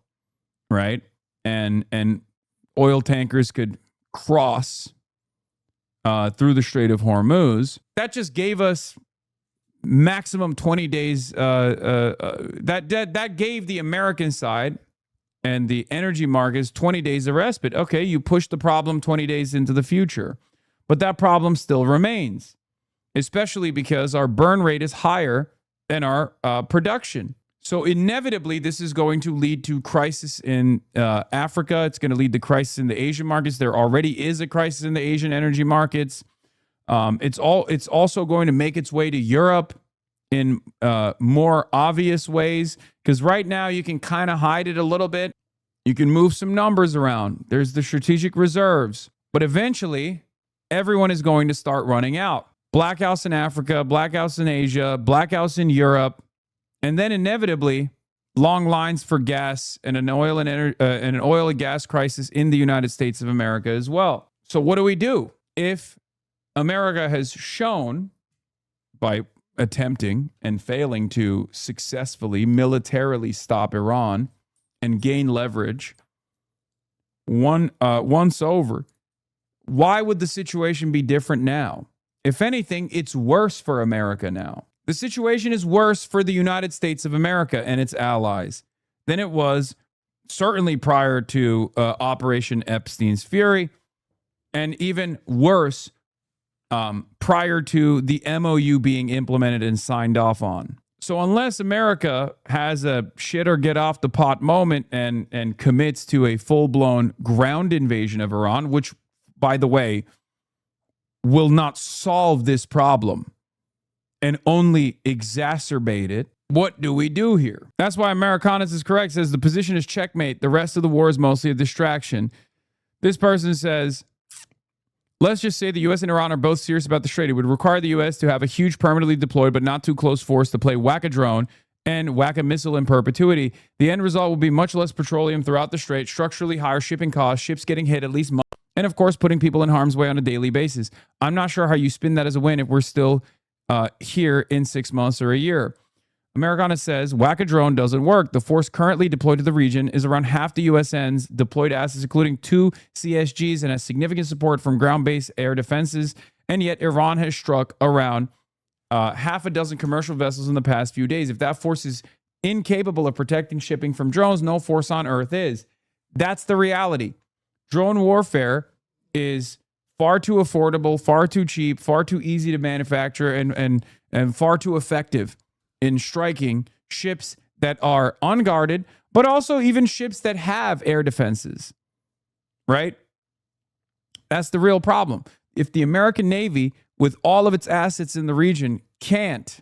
right? And oil tankers could cross through the Strait of Hormuz, that just gave us maximum 20 days. That gave the American side and the energy markets 20 days of respite. Okay, you push the problem 20 days into the future, but that problem still remains, especially because our burn rate is higher than our production. So inevitably, this is going to lead to crisis in Africa. It's going to lead to crisis in the Asian markets. There already is a crisis in the Asian energy markets. It's also going to make its way to Europe in more obvious ways, because right now you can kind of hide it a little bit. You can move some numbers around. There's the strategic reserves, but eventually everyone is going to start running out. Blackouts in Africa, blackouts in Asia, blackouts in Europe. And then inevitably, long lines for gas and an oil and gas crisis in the United States of America as well. So what do we do? If America has shown by attempting and failing to successfully militarily stop Iran and gain leverage once over, why would the situation be different now? If anything, it's worse for America now. The situation is worse for the United States of America and its allies than it was certainly prior to Operation Epstein's Fury, and even worse prior to the MOU being implemented and signed off on. So unless America has a shit or get off the pot moment and commits to a full-blown ground invasion of Iran, which, by the way, will not solve this problem and only exacerbate it, what do we do here? That's why Americanus is correct, says the position is checkmate. The rest of the war is mostly a distraction. This person says, let's just say the U.S. and Iran are both serious about the Strait. It would require the U.S. to have a huge permanently deployed but not too close force to play whack-a-drone and whack-a-missile in perpetuity. The end result will be much less petroleum throughout the Strait, structurally higher shipping costs, ships getting hit at least months, and of course putting people in harm's way on a daily basis. I'm not sure how you spin that as a win if we're still here in 6 months or a year. Americana says, whack-a-drone doesn't work. The force currently deployed to the region is around half the USN's deployed assets, including 2 CSGs, and has significant support from ground-based air defenses. And yet Iran has struck around half a dozen commercial vessels in the past few days. If that force is incapable of protecting shipping from drones, no force on Earth is. That's the reality. Drone warfare is far too affordable, far too cheap, far too easy to manufacture, and far too effective in striking ships that are unguarded, but also even ships that have air defenses, right? That's the real problem. If the American Navy, with all of its assets in the region, can't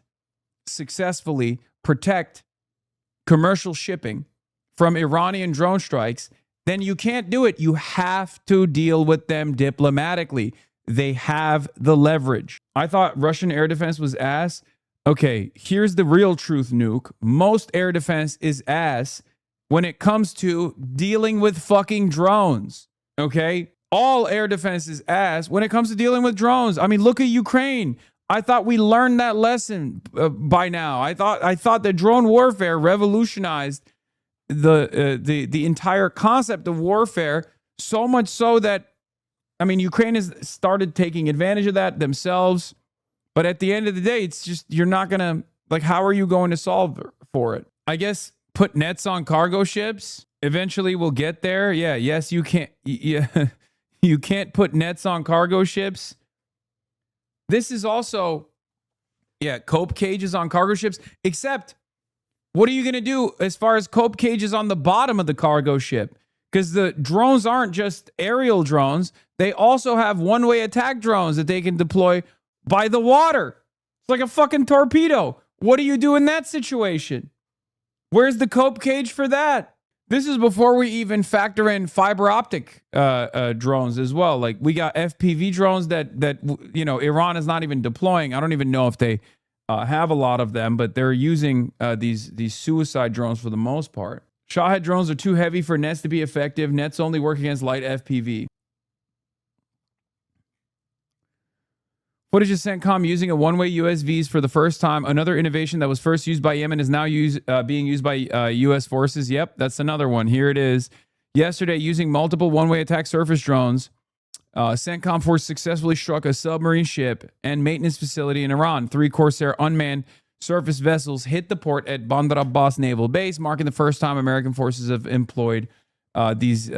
successfully protect commercial shipping from Iranian drone strikes, then you can't do it. You have to deal with them diplomatically. They have the leverage. I thought Russian air defense was ass. Okay, here's the real truth, Nuke. Most air defense is ass when it comes to dealing with fucking drones. Okay? All air defense is ass when it comes to dealing with drones. I mean, look at Ukraine. I thought we learned that lesson by now. I thought that drone warfare revolutionized the entire concept of warfare, so much so that, I mean, Ukraine has started taking advantage of that themselves. But at the end of the day, it's just, you're not going to, like, how are you going to solve for it? I guess put nets on cargo ships. Eventually we'll get there. Yeah, yes, you can't. Yeah, you can't put nets on cargo ships. This is also, cope cages on cargo ships, except what are you going to do as far as cope cages on the bottom of the cargo ship? because the drones aren't just aerial drones. They also have one-way attack drones that they can deploy by the water. It's like a fucking torpedo. What do you do in that situation? Where's the cope cage for that? This is before we even factor in fiber optic drones as well. Like, we got FPV drones that Iran is not even deploying. I don't even know if they have a lot of them, but they're using these suicide drones for the most part. Shahed drones are too heavy for nets to be effective. Nets only work against light FPV. Footage of CENTCOM using a one-way USVs for the first time. Another innovation that was first used by Yemen is now being used by U.S. forces. Yep, that's another one. Here it is. Yesterday, using multiple one-way attack surface drones, CENTCOM force successfully struck a submarine ship and maintenance facility in Iran. 3 Corsair unmanned surface vessels hit the port at Bandar Abbas Naval Base, marking the first time American forces have employed these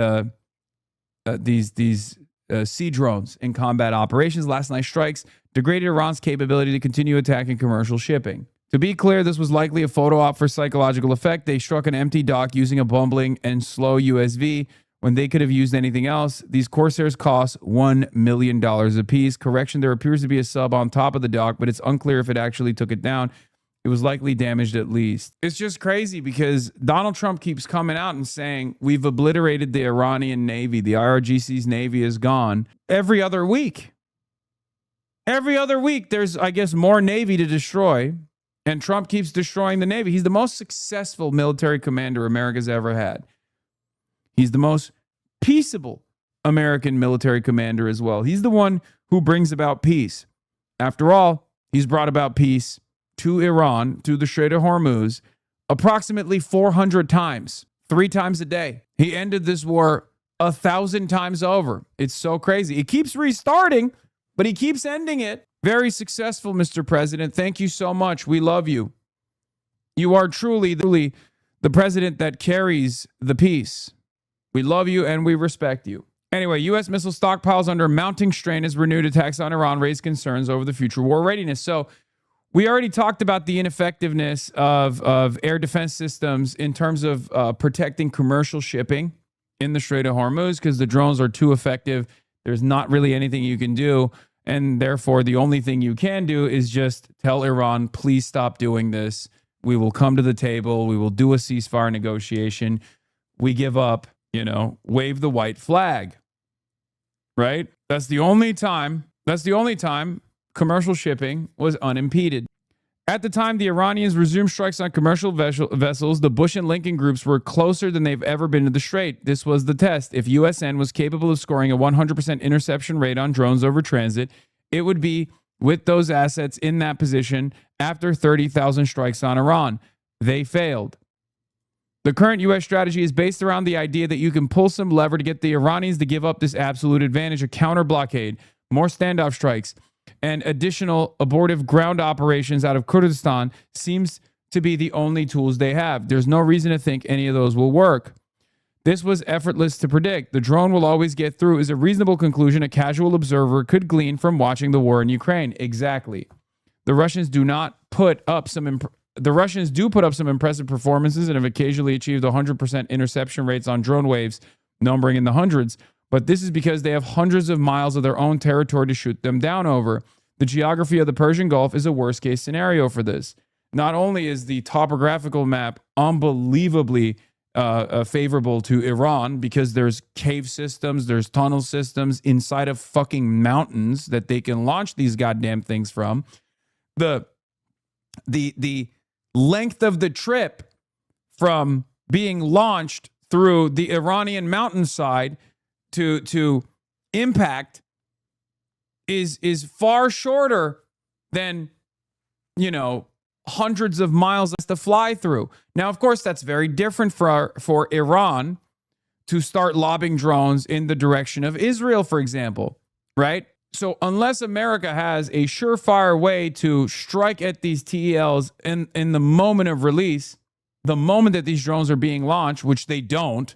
sea drones in combat operations. Last night's strikes degraded Iran's capability to continue attacking commercial shipping. To be clear, this was likely a photo op for psychological effect. They struck an empty dock using a bumbling and slow USV when they could have used anything else. These Corsairs cost $1 million apiece. Correction, there appears to be a sub on top of the dock, but it's unclear if it actually took it down. It was likely damaged at least. It's just crazy because Donald Trump keeps coming out and saying, we've obliterated the Iranian Navy. The IRGC's Navy is gone. Every other week. Every other week, there's, I guess, more Navy to destroy. And Trump keeps destroying the Navy. He's the most successful military commander America's ever had. He's the most peaceable American military commander as well. He's the one who brings about peace. After all, he's brought about peace to Iran, to the Strait of Hormuz, approximately 400 times, 3 times a day. He ended this war 1,000 times over. It's so crazy. It keeps restarting, but he keeps ending it. Very successful, Mr. President. Thank you so much. We love you. You are truly the president that carries the peace. We love you and we respect you. Anyway, U.S. missile stockpiles under mounting strain as renewed attacks on Iran raise concerns over the future war readiness. So we already talked about the ineffectiveness of air defense systems in terms of protecting commercial shipping in the Strait of Hormuz because the drones are too effective. There's not really anything you can do. And therefore, the only thing you can do is just tell Iran, please stop doing this. We will come to the table. We will do a ceasefire negotiation. We give up, wave the white flag. Right? That's the only time commercial shipping was unimpeded. At the time the Iranians resumed strikes on commercial vessels, the Bush and Lincoln groups were closer than they've ever been to the Strait. This was the test. If USN was capable of scoring a 100% interception rate on drones over transit, it would be with those assets in that position after 30,000 strikes on Iran. They failed. The current U.S. strategy is based around the idea that you can pull some lever to get the Iranians to give up this absolute advantage, a counter blockade, more standoff strikes, and additional abortive ground operations out of Kurdistan seems to be the only tools they have. There's no reason to think any of those will work. This was effortless to predict. The drone will always get through is a reasonable conclusion a casual observer could glean from watching the war in Ukraine. Exactly. The Russians do put up some impressive performances and have occasionally achieved 100% interception rates on drone waves, numbering in the hundreds. But this is because they have hundreds of miles of their own territory to shoot them down over. The geography of the Persian Gulf is a worst-case scenario for this. Not only is the topographical map unbelievably favorable to Iran because there's cave systems, there's tunnel systems inside of fucking mountains that they can launch these goddamn things from. The length of the trip from being launched through the Iranian mountainside to impact is far shorter than, hundreds of miles to fly through. Now, of course, that's very different for Iran to start lobbing drones in the direction of Israel, for example, right? So unless America has a surefire way to strike at these TELs in the moment of release, the moment that these drones are being launched, which they don't,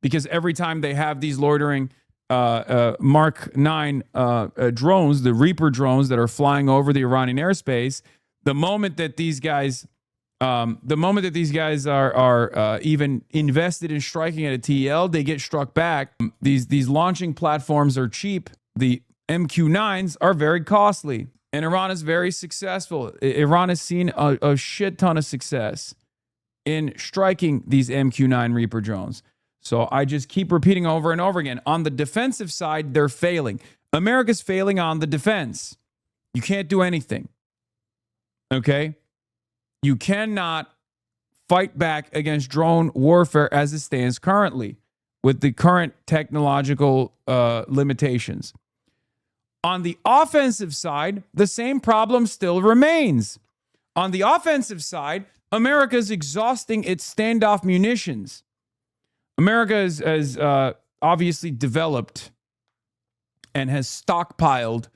because every time they have these loitering Mark 9 drones, the Reaper drones that are flying over the Iranian airspace, the moment that these guys The moment that these guys are even invested in striking at a TL, they get struck back. These launching platforms are cheap. The MQ-9s are very costly, and Iran is very successful. Iran has seen a shit ton of success in striking these MQ-9 Reaper drones. So I just keep repeating over and over again. On the defensive side, they're failing. America's failing on the defense. You can't do anything. Okay? You cannot fight back against drone warfare as it stands currently with the current technological limitations. On the offensive side, the same problem still remains. On the offensive side, America is exhausting its standoff munitions. America has obviously developed and has stockpiled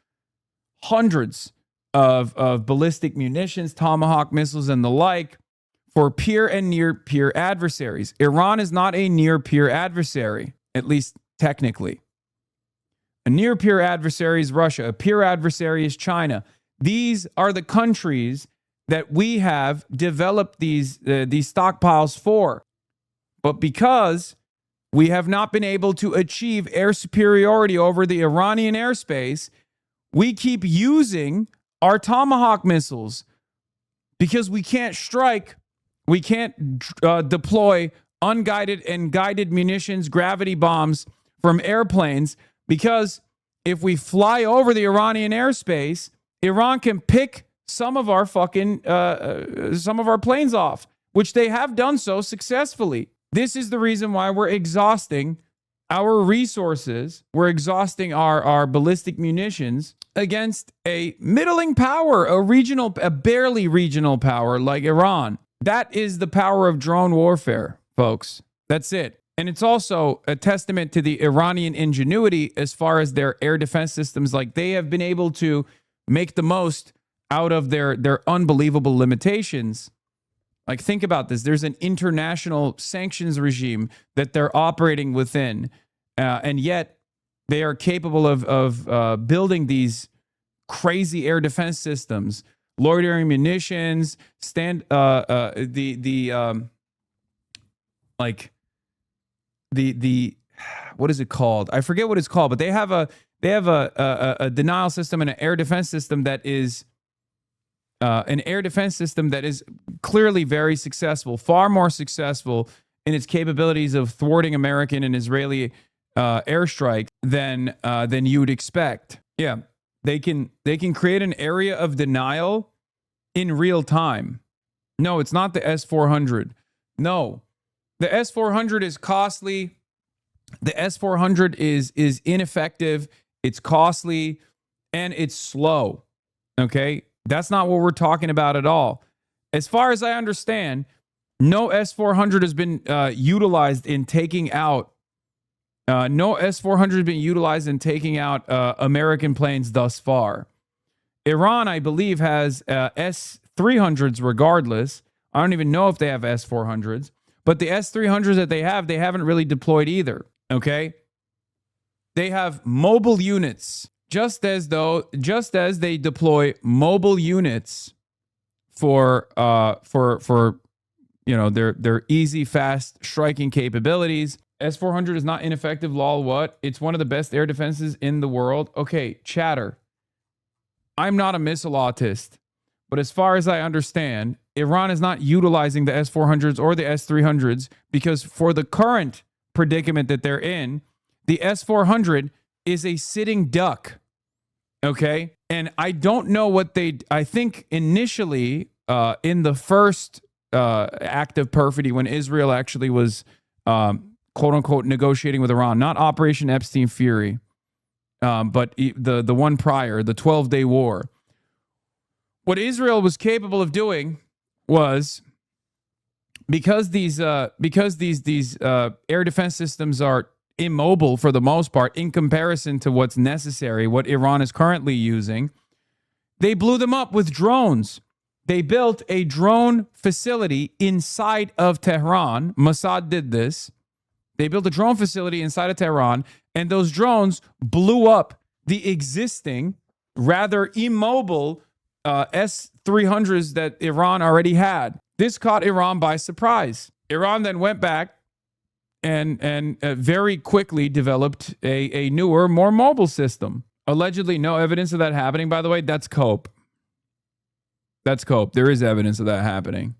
hundreds of ballistic munitions, Tomahawk missiles, and the like for peer and near-peer adversaries. Iran is not a near-peer adversary, at least technically. A near-peer adversary is Russia. A peer adversary is China. These are the countries that we have developed these stockpiles for. But because we have not been able to achieve air superiority over the Iranian airspace, we keep using our Tomahawk missiles because we can't strike, we can't deploy unguided and guided munitions, gravity bombs from airplanes, because if we fly over the Iranian airspace, Iran can pick some of our planes off, which they have done so successfully. This is the reason why we're exhausting our resources. We're exhausting our ballistic munitions against a middling power, a barely regional power like Iran. That is the power of drone warfare, folks. That's it. And it's also a testament to the Iranian ingenuity as far as their air defense systems. Like, they have been able to make the most out of their unbelievable limitations. Like, think about this. There's an international sanctions regime that they're operating within, and yet they are capable of building these crazy air defense systems, loitering munitions, what is it called? I forget what it's called, but they have a denial system and an air defense system that is clearly very successful, far more successful in its capabilities of thwarting American and Israeli airstrike than you would expect. Yeah, they can create an area of denial in real time. No, it's not the S-400. No, the S-400 is costly. The S-400 is ineffective. It's costly and it's slow. Okay, that's not what we're talking about at all. As far as I understand, no S-400 has been utilized in taking out. No S-400 has been utilized in taking out American planes thus far. Iran, I believe, has S-300s regardless. I don't even know if they have S-400s. But the S-300s that they haven't really deployed either, okay? They have mobile units, just as they deploy mobile units for their easy, fast striking capabilities. S-400 is not ineffective, lol, what? It's one of the best air defenses in the world. Okay, chatter. I'm not a missile autist, but as far as I understand, Iran is not utilizing the S-400s or the S-300s because for the current predicament that they're in, the S-400 is a sitting duck, okay? And I don't know I think initially in the first act of perfidy when Israel actually was quote-unquote negotiating with Iran, not Operation Epstein Fury, but the one prior, the 12-day war. What Israel was capable of doing was, because these air defense systems are immobile for the most part in comparison to what's necessary, what Iran is currently using, they blew them up with drones. They built a drone facility inside of Tehran. Mossad did this. They built a drone facility inside of Tehran, and those drones blew up the existing, rather immobile S-300s that Iran already had. This caught Iran by surprise. Iran then went back and very quickly developed a newer, more mobile system. Allegedly, no evidence of that happening, by the way. That's cope. That's cope. There is evidence of that happening.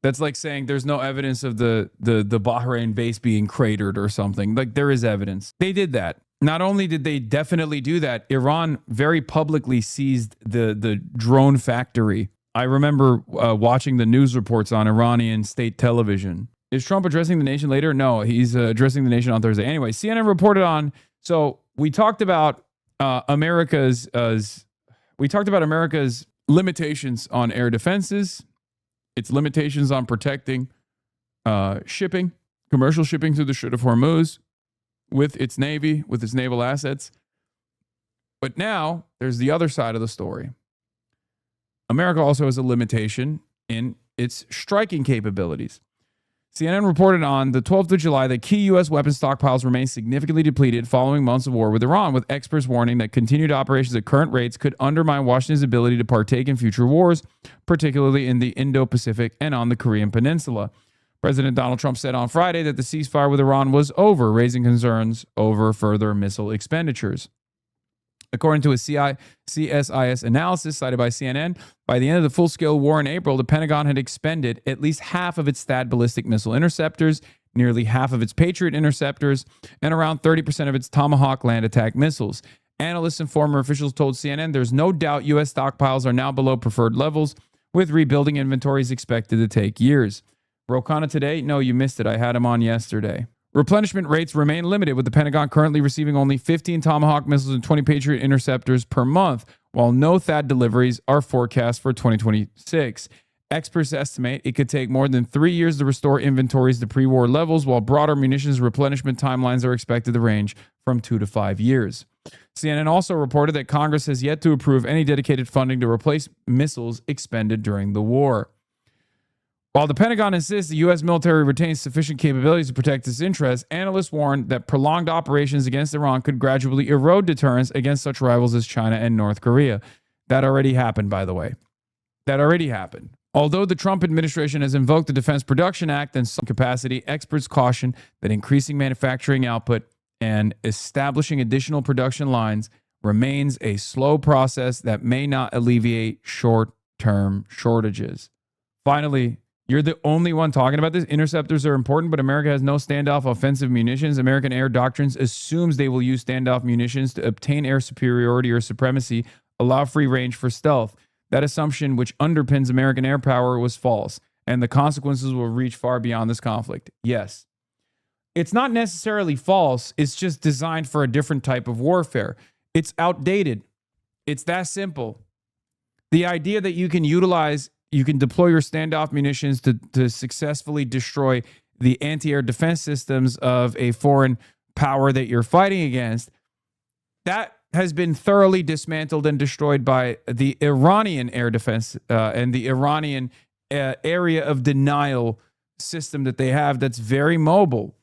That's like saying there's no evidence of the Bahrain base being cratered or something. Like, there is evidence. They did that. Not only did they definitely do that, Iran very publicly seized the drone factory. I remember watching the news reports on Iranian state television. Is Trump addressing the nation later? No, he's addressing the nation on Thursday. Anyway, CNN reported on. So we talked about America's limitations on air defenses, its limitations on protecting shipping, commercial shipping through the Strait of Hormuz, with its navy, with its naval assets. But now there's the other side of the story. America also has a limitation in its striking capabilities. CNN reported on the 12th of July that key U.S. weapons stockpiles remain significantly depleted following months of war with Iran, with experts warning that continued operations at current rates could undermine Washington's ability to partake in future wars, particularly in the Indo-Pacific and on the Korean Peninsula. President Donald Trump said on Friday that the ceasefire with Iran was over, raising concerns over further missile expenditures. According to a CSIS analysis cited by CNN, by the end of the full-scale war in April, the Pentagon had expended at least half of its THAAD ballistic missile interceptors, nearly half of its Patriot interceptors, and around 30% of its Tomahawk land attack missiles. Analysts and former officials told CNN there's no doubt U.S. stockpiles are now below preferred levels, with rebuilding inventories expected to take years. Rokana today? No, you missed it. I had him on yesterday. Replenishment rates remain limited, with the Pentagon currently receiving only 15 Tomahawk missiles and 20 Patriot interceptors per month, while no THAAD deliveries are forecast for 2026. Experts estimate it could take more than 3 years to restore inventories to pre-war levels, while broader munitions replenishment timelines are expected to range from 2 to 5 years. CNN also reported that Congress has yet to approve any dedicated funding to replace missiles expended during the war. While the Pentagon insists the U.S. military retains sufficient capabilities to protect its interests, analysts warned that prolonged operations against Iran could gradually erode deterrence against such rivals as China and North Korea. That already happened, by the way. That already happened. Although the Trump administration has invoked the Defense Production Act in some capacity, experts caution that increasing manufacturing output and establishing additional production lines remains a slow process that may not alleviate short-term shortages. Finally, you're the only one talking about this. Interceptors are important, but America has no standoff offensive munitions. American air doctrines assumes they will use standoff munitions to obtain air superiority or supremacy, allow free range for stealth. That assumption, which underpins American air power, was false, and the consequences will reach far beyond this conflict. Yes. It's not necessarily false. It's just designed for a different type of warfare. It's outdated. It's that simple. The idea that you can deploy your standoff munitions to successfully destroy the anti-air defense systems of a foreign power that you're fighting against, that has been thoroughly dismantled and destroyed by the Iranian air defense and the Iranian area of denial system that they have that's very mobile.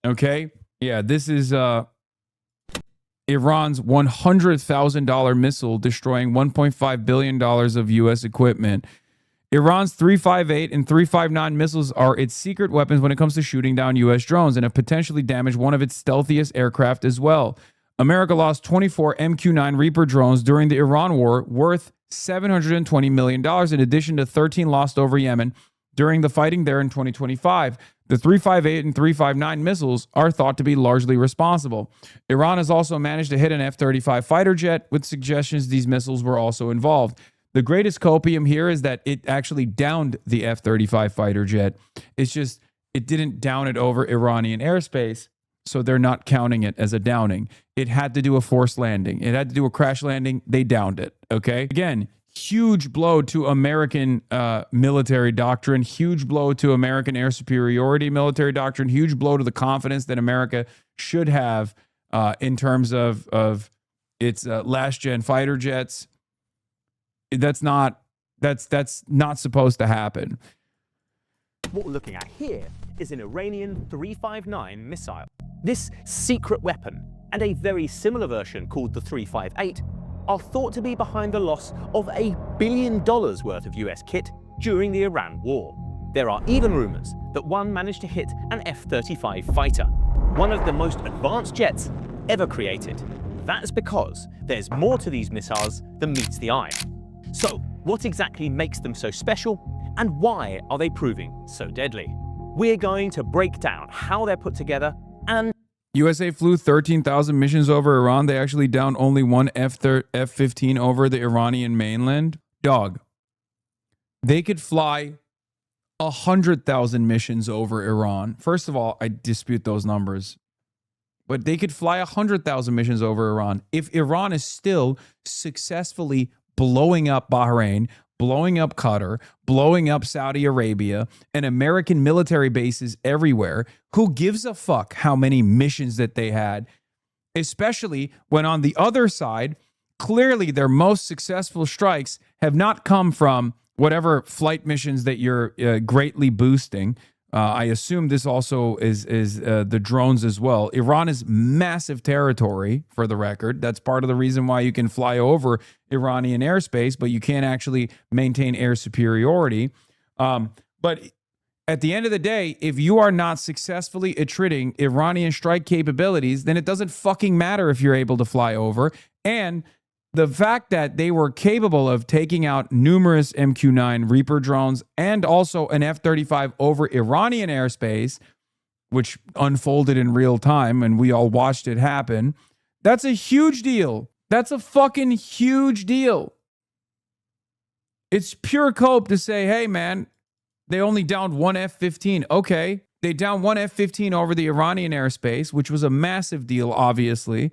Okay? Yeah, this is Iran's $100,000 missile destroying $1.5 billion of U.S. equipment. Iran's 358 and 359 missiles are its secret weapons when it comes to shooting down U.S. drones and have potentially damaged one of its stealthiest aircraft as well. America lost 24 MQ-9 Reaper drones during the Iran war, worth $720 million, in addition to 13 lost over Yemen during the fighting there in 2025. The 358 and 359 missiles are thought to be largely responsible. Iran has also managed to hit an F-35 fighter jet, with suggestions these missiles were also involved. The greatest copium here is that it actually downed the F-35 fighter jet. It's just, it didn't down it over Iranian airspace, so they're not counting it as a downing. It had to do a forced landing. It had to do a crash landing. They downed it, okay? Again, huge blow to American military doctrine, huge blow to American air superiority military doctrine, huge blow to the confidence that America should have in terms of its last-gen fighter jets. That's not supposed to happen. What we're looking at here is an Iranian 359 missile. This secret weapon and a very similar version called the 358 are thought to be behind the loss of $1 billion worth of US kit during the Iran war. There are even rumors that one managed to hit an F-35 fighter, one of the most advanced jets ever created. That's because there's more to these missiles than meets the eye. So, what exactly makes them so special, and why are they proving so deadly? We're going to break down how they're put together and USA flew 13,000 missions over Iran. They actually downed only one F-15 over the Iranian mainland. Dog. They could fly 100,000 missions over Iran. First of all, I dispute those numbers. But they could fly 100,000 missions over Iran. If Iran is still successfully blowing up Bahrain, blowing up Qatar, blowing up Saudi Arabia, and American military bases everywhere, who gives a fuck how many missions that they had? Especially when on the other side, clearly their most successful strikes have not come from whatever flight missions that you're greatly boosting. I assume this also is the drones as well. Iran is massive territory, for the record. That's part of the reason why you can fly over Iranian airspace, but you can't actually maintain air superiority. But at the end of the day, if you are not successfully attriting Iranian strike capabilities, then it doesn't fucking matter if you're able to fly over. And the fact that they were capable of taking out numerous MQ-9 Reaper drones and also an F-35 over Iranian airspace, which unfolded in real time and we all watched it happen, that's a huge deal. That's a fucking huge deal. It's pure cope to say, hey, man, they only downed one F-15. Okay, they downed one F-15 over the Iranian airspace, which was a massive deal, obviously.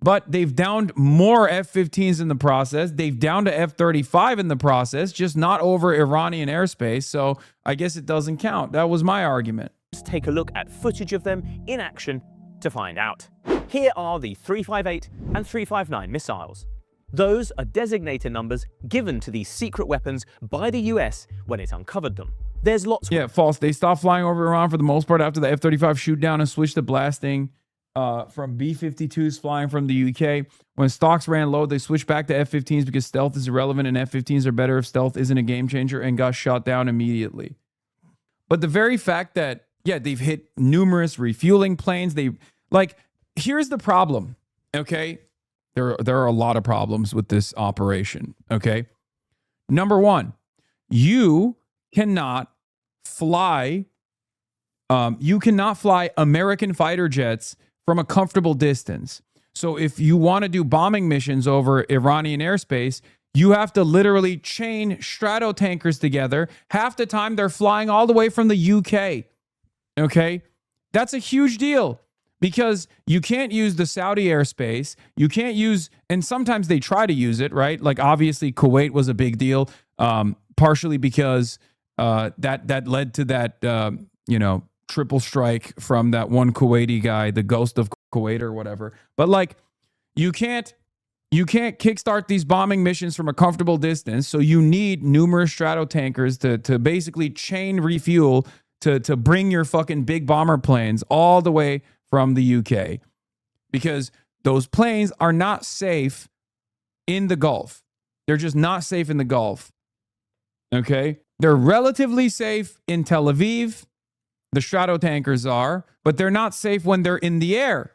But they've downed more F-15s in the process. They've downed a F-35 in the process, just not over Iranian airspace. So I guess it doesn't count. That was my argument. let's take a look at footage of them in action to find out. Here are the 358 and 359 missiles. Those are designator numbers given to these secret weapons by the US when it uncovered them. There's lots. Yeah, false. They stopped flying over Iran for the most part after the F-35 shoot down and switched to blasting from B-52s flying from the UK. When stocks ran low, they switched back to F-15s because stealth is irrelevant and F-15s are better if stealth isn't a game changer, and got shot down immediately. But the very fact that, yeah, they've hit numerous refueling planes. Here's the problem, okay? There are a lot of problems with this operation, okay? Number one, you cannot fly American fighter jets from a comfortable distance. So if you want to do bombing missions over Iranian airspace, you have to literally chain stratotankers together. Half the time they're flying all the way from the UK, okay? That's a huge deal because you can't use the Saudi airspace. You can't use, and sometimes they try to use it, right? Like obviously Kuwait was a big deal, partially because that led to that, triple strike from that one Kuwaiti guy, the ghost of Kuwait or whatever. But like, you can't kickstart these bombing missions from a comfortable distance. So you need numerous stratotankers to basically chain refuel to bring your fucking big bomber planes all the way from the UK, because those planes are not safe in the Gulf. They're just not safe in the Gulf. Okay? They're relatively safe in Tel Aviv. The stratotankers are, but they're not safe when they're in the air.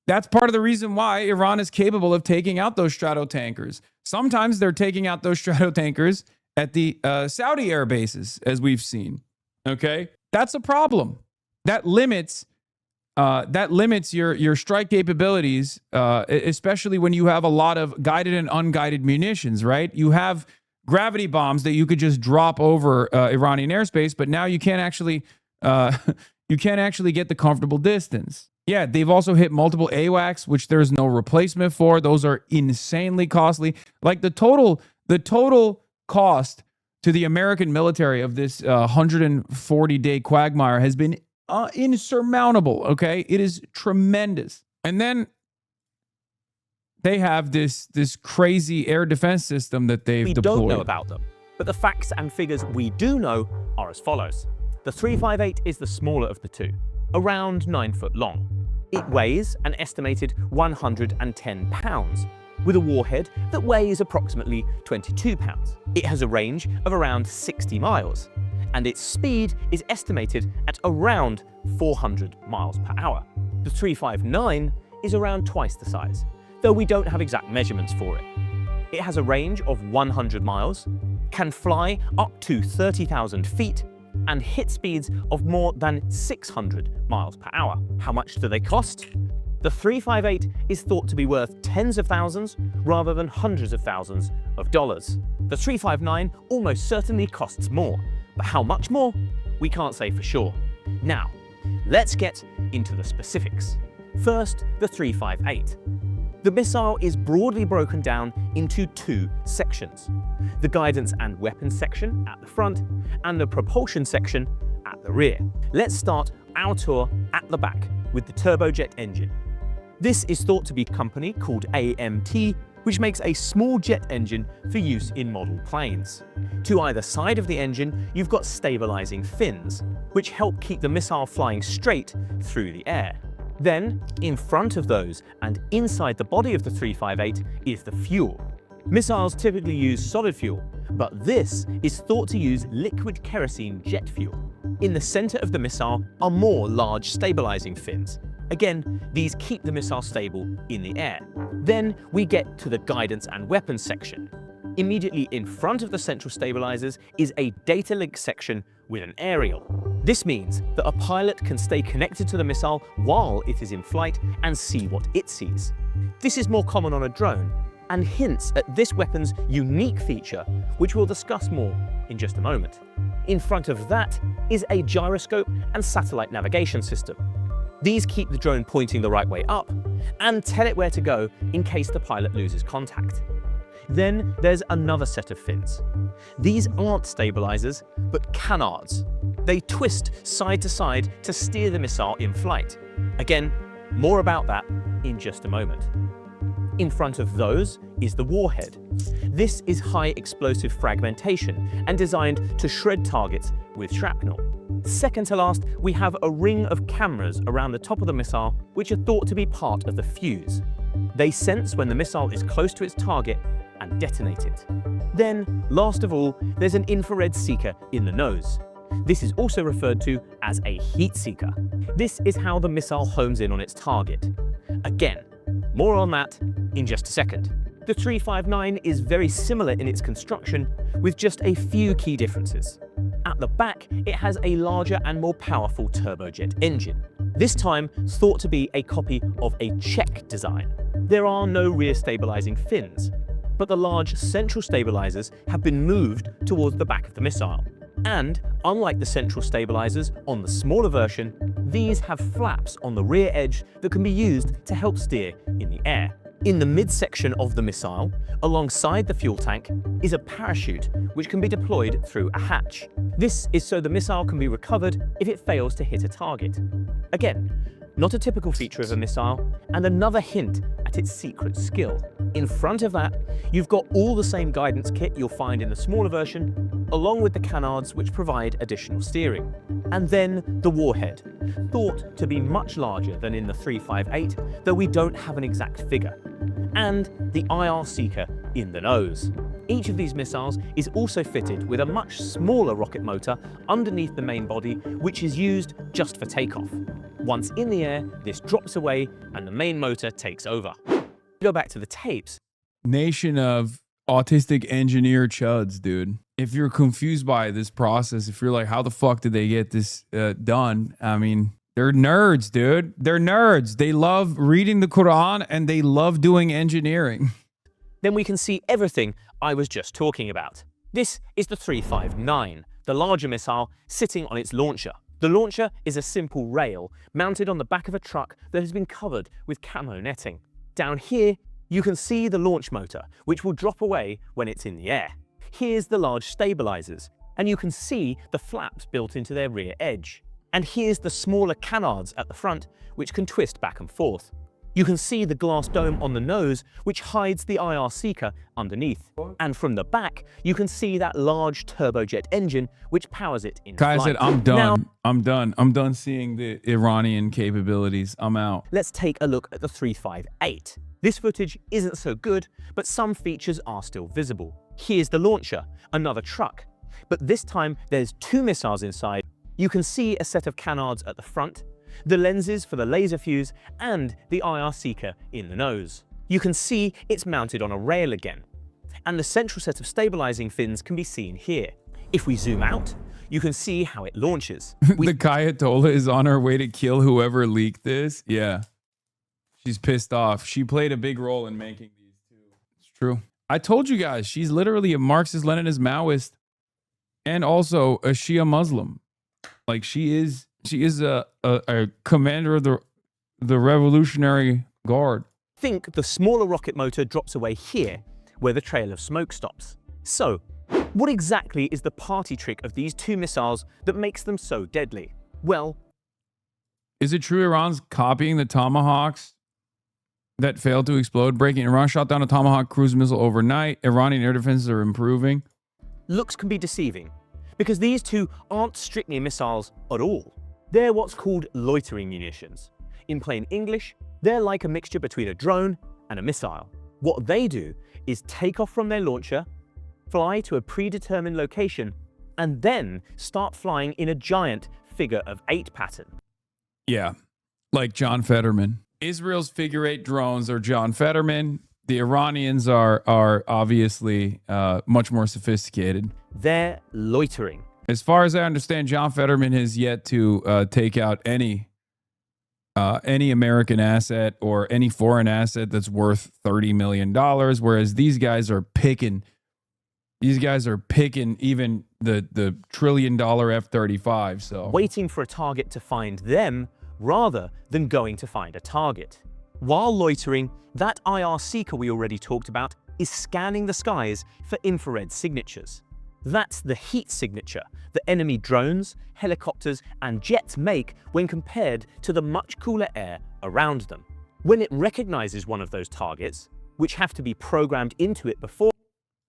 That's part of the reason why Iran is capable of taking out those stratotankers. Sometimes they're taking out those stratotankers at the Saudi air bases, as we've seen. Okay? That's a problem. That limits your strike capabilities, especially when you have a lot of guided and unguided munitions, right? You have gravity bombs that you could just drop over Iranian airspace, but now you can't actually get the comfortable distance. Yeah, they've also hit multiple AWACS, which there's no replacement for. Those are insanely costly. Like the total cost to the American military of this 140-day quagmire has been insurmountable, okay? It is tremendous. And then they have this crazy air defense system that they've deployed. We don't know about them, but the facts and figures we do know are as follows. The 358 is the smaller of the two, around 9 foot long. It weighs an estimated 110 pounds. with a warhead that weighs approximately 22 pounds. It has a range of around 60 miles, and its speed is estimated at around 400 miles per hour. The 359 is around twice the size, though we don't have exact measurements for it. It has a range of 100 miles, can fly up to 30,000 feet, and hit speeds of more than 600 miles per hour. How much do they cost? The 358 is thought to be worth tens of thousands rather than hundreds of thousands of dollars. The 359 almost certainly costs more, but how much more? We can't say for sure. Now, let's get into the specifics. First, the 358. The missile is broadly broken down into two sections: the guidance and weapons section at the front and the propulsion section at the rear. Let's start our tour at the back with the turbojet engine. This is thought to be a company called AMT, which makes a small jet engine for use in model planes. To either side of the engine, you've got stabilizing fins, which help keep the missile flying straight through the air. Then, in front of those and inside the body of the 358 is the fuel. Missiles typically use solid fuel, but this is thought to use liquid kerosene jet fuel. In the center of the missile are more large stabilizing fins. Again, these keep the missile stable in the air. Then we get to the guidance and weapons section. Immediately in front of the central stabilizers is a data link section with an aerial. This means that a pilot can stay connected to the missile while it is in flight and see what it sees. This is more common on a drone and hints at this weapon's unique feature, which we'll discuss more in just a moment. In front of that is a gyroscope and satellite navigation system. These keep the drone pointing the right way up and tell it where to go in case the pilot loses contact. Then there's another set of fins. These aren't stabilizers, but canards. They twist side to side to steer the missile in flight. Again, more about that in just a moment. In front of those is the warhead. This is high explosive fragmentation and designed to shred targets with shrapnel. Second to last, we have a ring of cameras around the top of the missile, which are thought to be part of the fuse. They sense when the missile is close to its target and detonate it. Then, last of all, there's an infrared seeker in the nose. This is also referred to as a heat seeker. This is how the missile homes in on its target. Again, more on that in just a second. The 359 is very similar in its construction, with just a few key differences. At the back, it has a larger and more powerful turbojet engine, this time thought to be a copy of a Czech design. There are no rear stabilizing fins, but the large central stabilizers have been moved towards the back of the missile. And, unlike the central stabilizers on the smaller version, these have flaps on the rear edge that can be used to help steer in the air. In the midsection of the missile, alongside the fuel tank, is a parachute which can be deployed through a hatch. This is so the missile can be recovered if it fails to hit a target. Again, not a typical feature of a missile, and another hint at its secret skill. In front of that, you've got all the same guidance kit you'll find in the smaller version, along with the canards which provide additional steering. And then the warhead, thought to be much larger than in the 358, though we don't have an exact figure. And the IR seeker in the nose. Each of these missiles is also fitted with a much smaller rocket motor underneath the main body, which is used just for takeoff. Once in the air, this drops away and the main motor takes over. Go back to the tapes. Nation of autistic engineer chuds, dude. If you're confused by this process, if you're like, how the fuck did they get this done? I mean, they're nerds, dude. They're nerds. They love reading the Quran and they love doing engineering. Then we can see everything I was just talking about. This is the 359, the larger missile sitting on its launcher. The launcher is a simple rail mounted on the back of a truck that has been covered with camo netting. Down here, you can see the launch motor, which will drop away when it's in the air. Here's the large stabilizers, and you can see the flaps built into their rear edge. And here's the smaller canards at the front, which can twist back and forth. You can see the glass dome on the nose, which hides the IR seeker underneath. And from the back, you can see that large turbojet engine, which powers it in Kai flight. said, I'm done. Now, I'm done. I'm done seeing the Iranian capabilities. I'm out. let's take a look at the 358. This footage isn't so good, but some features are still visible. Here's the launcher, another truck. But this time, there's 2 missiles inside. You can see a set of canards at the front, the lenses for the laser fuse, and the IR seeker in the nose. You can see it's mounted on a rail again, and the central set of stabilizing fins can be seen here. If we zoom out, you can see how it launches. The Kayatola is on her way to kill whoever leaked this. Yeah. She's pissed off. She played a big role in making these two. It's true. I told you guys, she's literally a Marxist-Leninist Maoist and also a Shia Muslim. Like she is a commander of the Revolutionary Guard. Think the smaller rocket motor drops away here, where the trail of smoke stops. So, what exactly is the party trick of these 2 missiles that makes them so deadly? Well, is it true Iran's copying the Tomahawks that failed to explode? Iran shot down a Tomahawk cruise missile overnight. Iranian air defenses are improving. Looks can be deceiving, because these 2 aren't strictly missiles at all. They're what's called loitering munitions. In plain English, they're like a mixture between a drone and a missile. What they do is take off from their launcher, fly to a predetermined location, and then start flying in a giant figure of 8 pattern. Yeah, like John Fetterman. Israel's figure 8 drones are John Fetterman. The Iranians are obviously much more sophisticated. They're loitering. As far as I understand, John Fetterman has yet to take out any American asset or any foreign asset that's worth $30 million, whereas these guys are picking even the $1 trillion F-35. So waiting for a target to find them rather than going to find a target. While loitering, that IR seeker we already talked about is scanning the skies for infrared signatures. That's the heat signature that enemy drones, helicopters, and jets make when compared to the much cooler air around them. When it recognizes one of those targets, which have to be programmed into it before...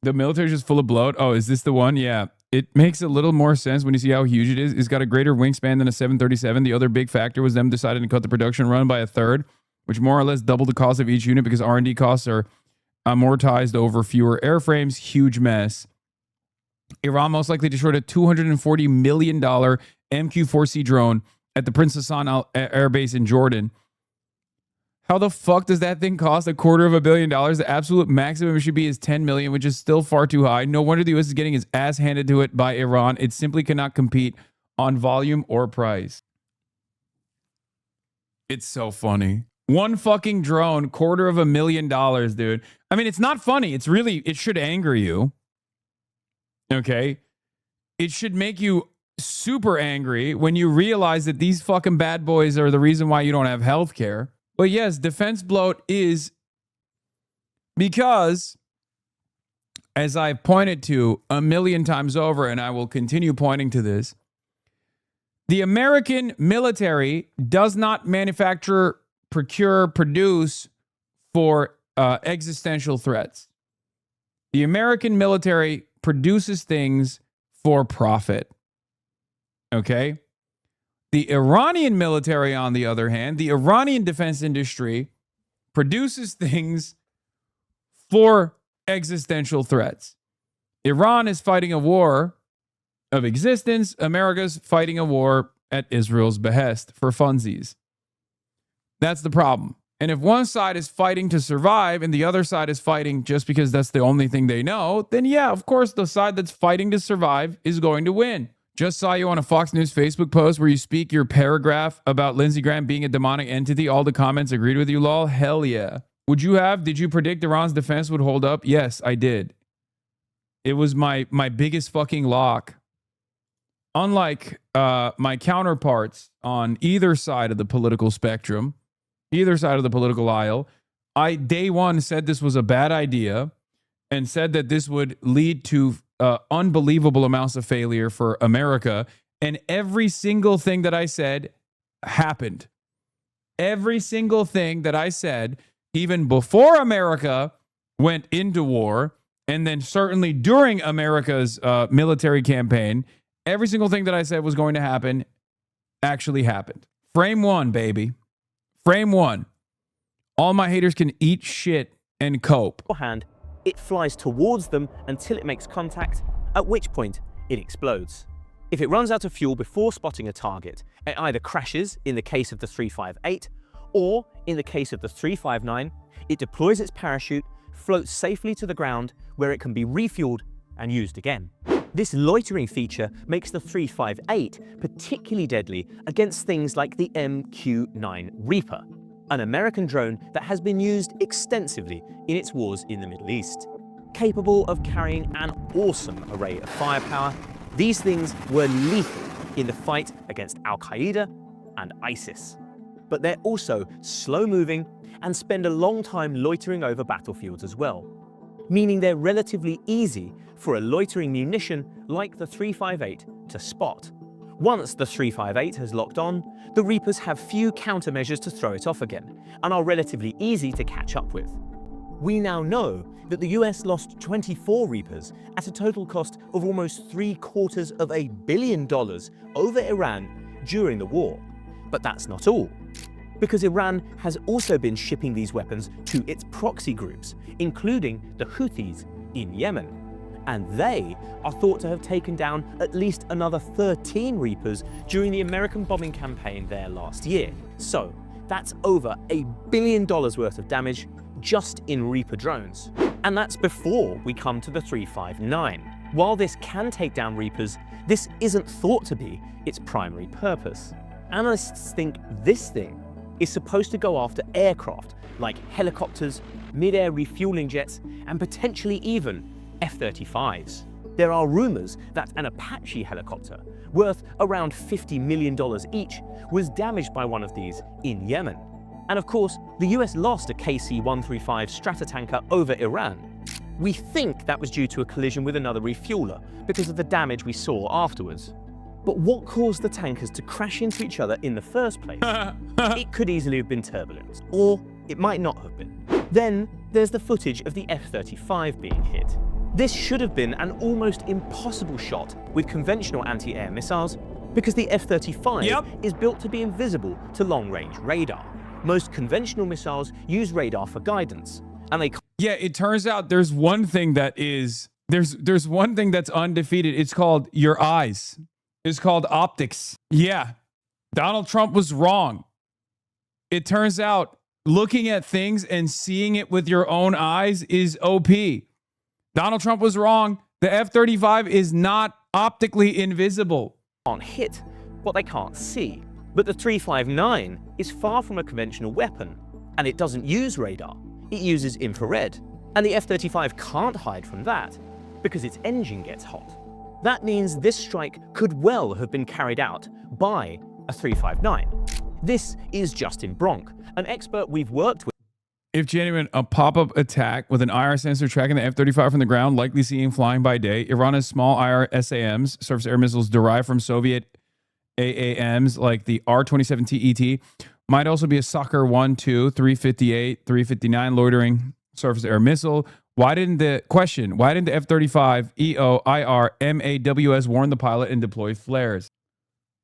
The military's just full of bloat. Oh, is this the one? Yeah. It makes a little more sense when you see how huge it is. It's got a greater wingspan than a 737. The other big factor was them deciding to cut the production run by a third, which more or less doubled the cost of each unit because R&D costs are amortized over fewer airframes. Huge mess. Iran most likely destroyed a $240 million MQ-4C drone at the Prince Hassan Air Base in Jordan. How the fuck does that thing cost $250 million? The absolute maximum it should be is $10 million, which is still far too high. No wonder the U.S. is getting its ass handed to it by Iran. It simply cannot compete on volume or price. It's so funny. One fucking drone, $250,000, dude. I mean, it's not funny. It should anger you. Okay? It should make you super angry when you realize that these fucking bad boys are the reason why you don't have health care. But yes, defense bloat is because, as I've pointed to a million times over, and I will continue pointing to this, the American military does not manufacture, procure, produce for existential threats. The American military produces things for profit. Okay? The Iranian military, on the other hand, the Iranian defense industry produces things for existential threats. Iran is fighting a war of existence. America's fighting a war at Israel's behest for funsies. That's the problem. And if one side is fighting to survive and the other side is fighting just because that's the only thing they know, then yeah, of course, the side that's fighting to survive is going to win. Just saw you on a Fox News Facebook post where you speak your paragraph about Lindsey Graham being a demonic entity. All the comments agreed with you, lol. Hell yeah. Did you predict Iran's defense would hold up? Yes, I did. It was my biggest fucking lock. Unlike my counterparts on either side of the political spectrum, either side of the political aisle, I day one said this was a bad idea and said that this would lead to unbelievable amounts of failure for America. And every single thing that I said happened. every single thing that I said, even before America went into war, and then certainly during America's military campaign, every single thing that I said was going to happen actually happened. Frame one, baby. Frame one. All my haters can eat shit and cope. Hand, it flies towards them until it makes contact, at which point it explodes. If it runs out of fuel before spotting a target, it either crashes in the case of the 358, or in the case of the 359, it deploys its parachute, floats safely to the ground where it can be refueled and used again. This loitering feature makes the 358 particularly deadly against things like the MQ-9 Reaper, an American drone that has been used extensively in its wars in the Middle East. Capable of carrying an awesome array of firepower, these things were lethal in the fight against Al-Qaeda and ISIS. But they're also slow-moving and spend a long time loitering over battlefields as well, meaning they're relatively easy for a loitering munition like the 358 to spot. Once the 358 has locked on, the Reapers have few countermeasures to throw it off again, and are relatively easy to catch up with. We now know that the US lost 24 Reapers at a total cost of almost $750 million over Iran during the war. But that's not all, because Iran has also been shipping these weapons to its proxy groups, including the Houthis in Yemen. And they are thought to have taken down at least another 13 Reapers during the American bombing campaign there last year. So that's over $1 billion worth of damage just in Reaper drones. And that's before we come to the 359. While this can take down Reapers, this isn't thought to be its primary purpose. Analysts think this thing is supposed to go after aircraft like helicopters, mid-air refueling jets, and potentially even F-35s. There are rumors that an Apache helicopter, worth around $50 million each, was damaged by one of these in Yemen. And of course, the US lost a KC-135 Stratotanker over Iran. We think that was due to a collision with another refueler because of the damage we saw afterwards. But what caused the tankers to crash into each other in the first place? It could easily have been turbulence, or it might not have been. Then there's the footage of the F-35 being hit. This should have been an almost impossible shot with conventional anti-air missiles because the F-35 is built to be invisible to long-range radar. Most conventional missiles use radar for guidance, and they... Yeah, it turns out there's one thing that is... There's one thing that's undefeated. It's called your eyes. It's called optics. Yeah, Donald Trump was wrong. It turns out looking at things and seeing it with your own eyes is OP. Donald Trump was wrong. The F-35 is not optically invisible. Can't hit what they can't see. But the 359 is far from a conventional weapon, and it doesn't use radar. It uses infrared. And the F-35 can't hide from that because its engine gets hot. That means this strike could well have been carried out by a 359. This is Justin Bronk, an expert we've worked with. If genuine, a pop-up attack with an IR sensor tracking the F-35 from the ground, likely seen flying by day. Iran has small IR SAMs, surface air missiles derived from Soviet AAMs like the R-27 TET. Might also be a Sucker 1-2, 358, 359 loitering surface air missile. Why didn't the F-35 EO, IR, MAWS warn the pilot and deploy flares?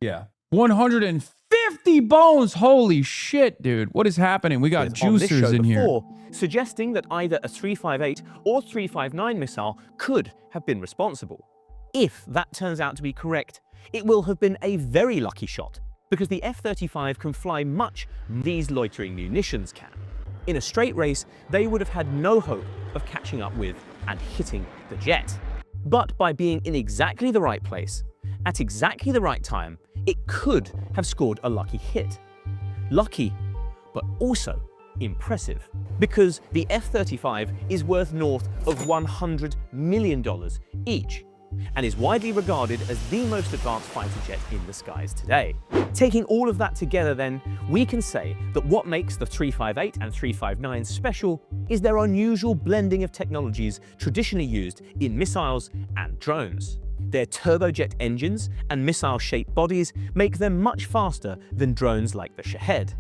Yeah. 150 bones. Holy shit, dude. What is happening? We got juicers in here. Suggesting that either a 358 or 359 missile could have been responsible. If that turns out to be correct, it will have been a very lucky shot because the F-35 can fly much these loitering munitions can. In a straight race, they would have had no hope of catching up with and hitting the jet. But by being in exactly the right place, at exactly the right time, it could have scored a lucky hit. Lucky, but also impressive, because the F-35 is worth north of $100 million each, and is widely regarded as the most advanced fighter jet in the skies today. Taking all of that together then, we can say that what makes the 358 and 359 special is their unusual blending of technologies traditionally used in missiles and drones. Their turbojet engines and missile-shaped bodies make them much faster than drones like the Shahed.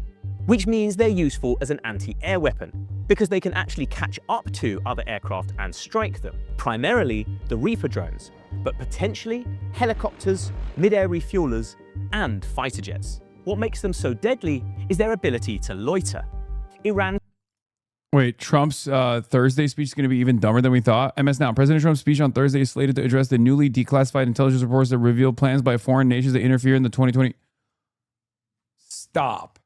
which means they're useful as an anti-air weapon, because they can actually catch up to other aircraft and strike them, primarily the Reaper drones, but potentially helicopters, mid-air refuelers, and fighter jets. What makes them so deadly is their ability to loiter. Iran. Wait, Trump's Thursday speech is going to be even dumber than we thought. MS Now. President Trump's speech on Thursday is slated to address the newly declassified intelligence reports that reveal plans by foreign nations to interfere in the 2020. Stop.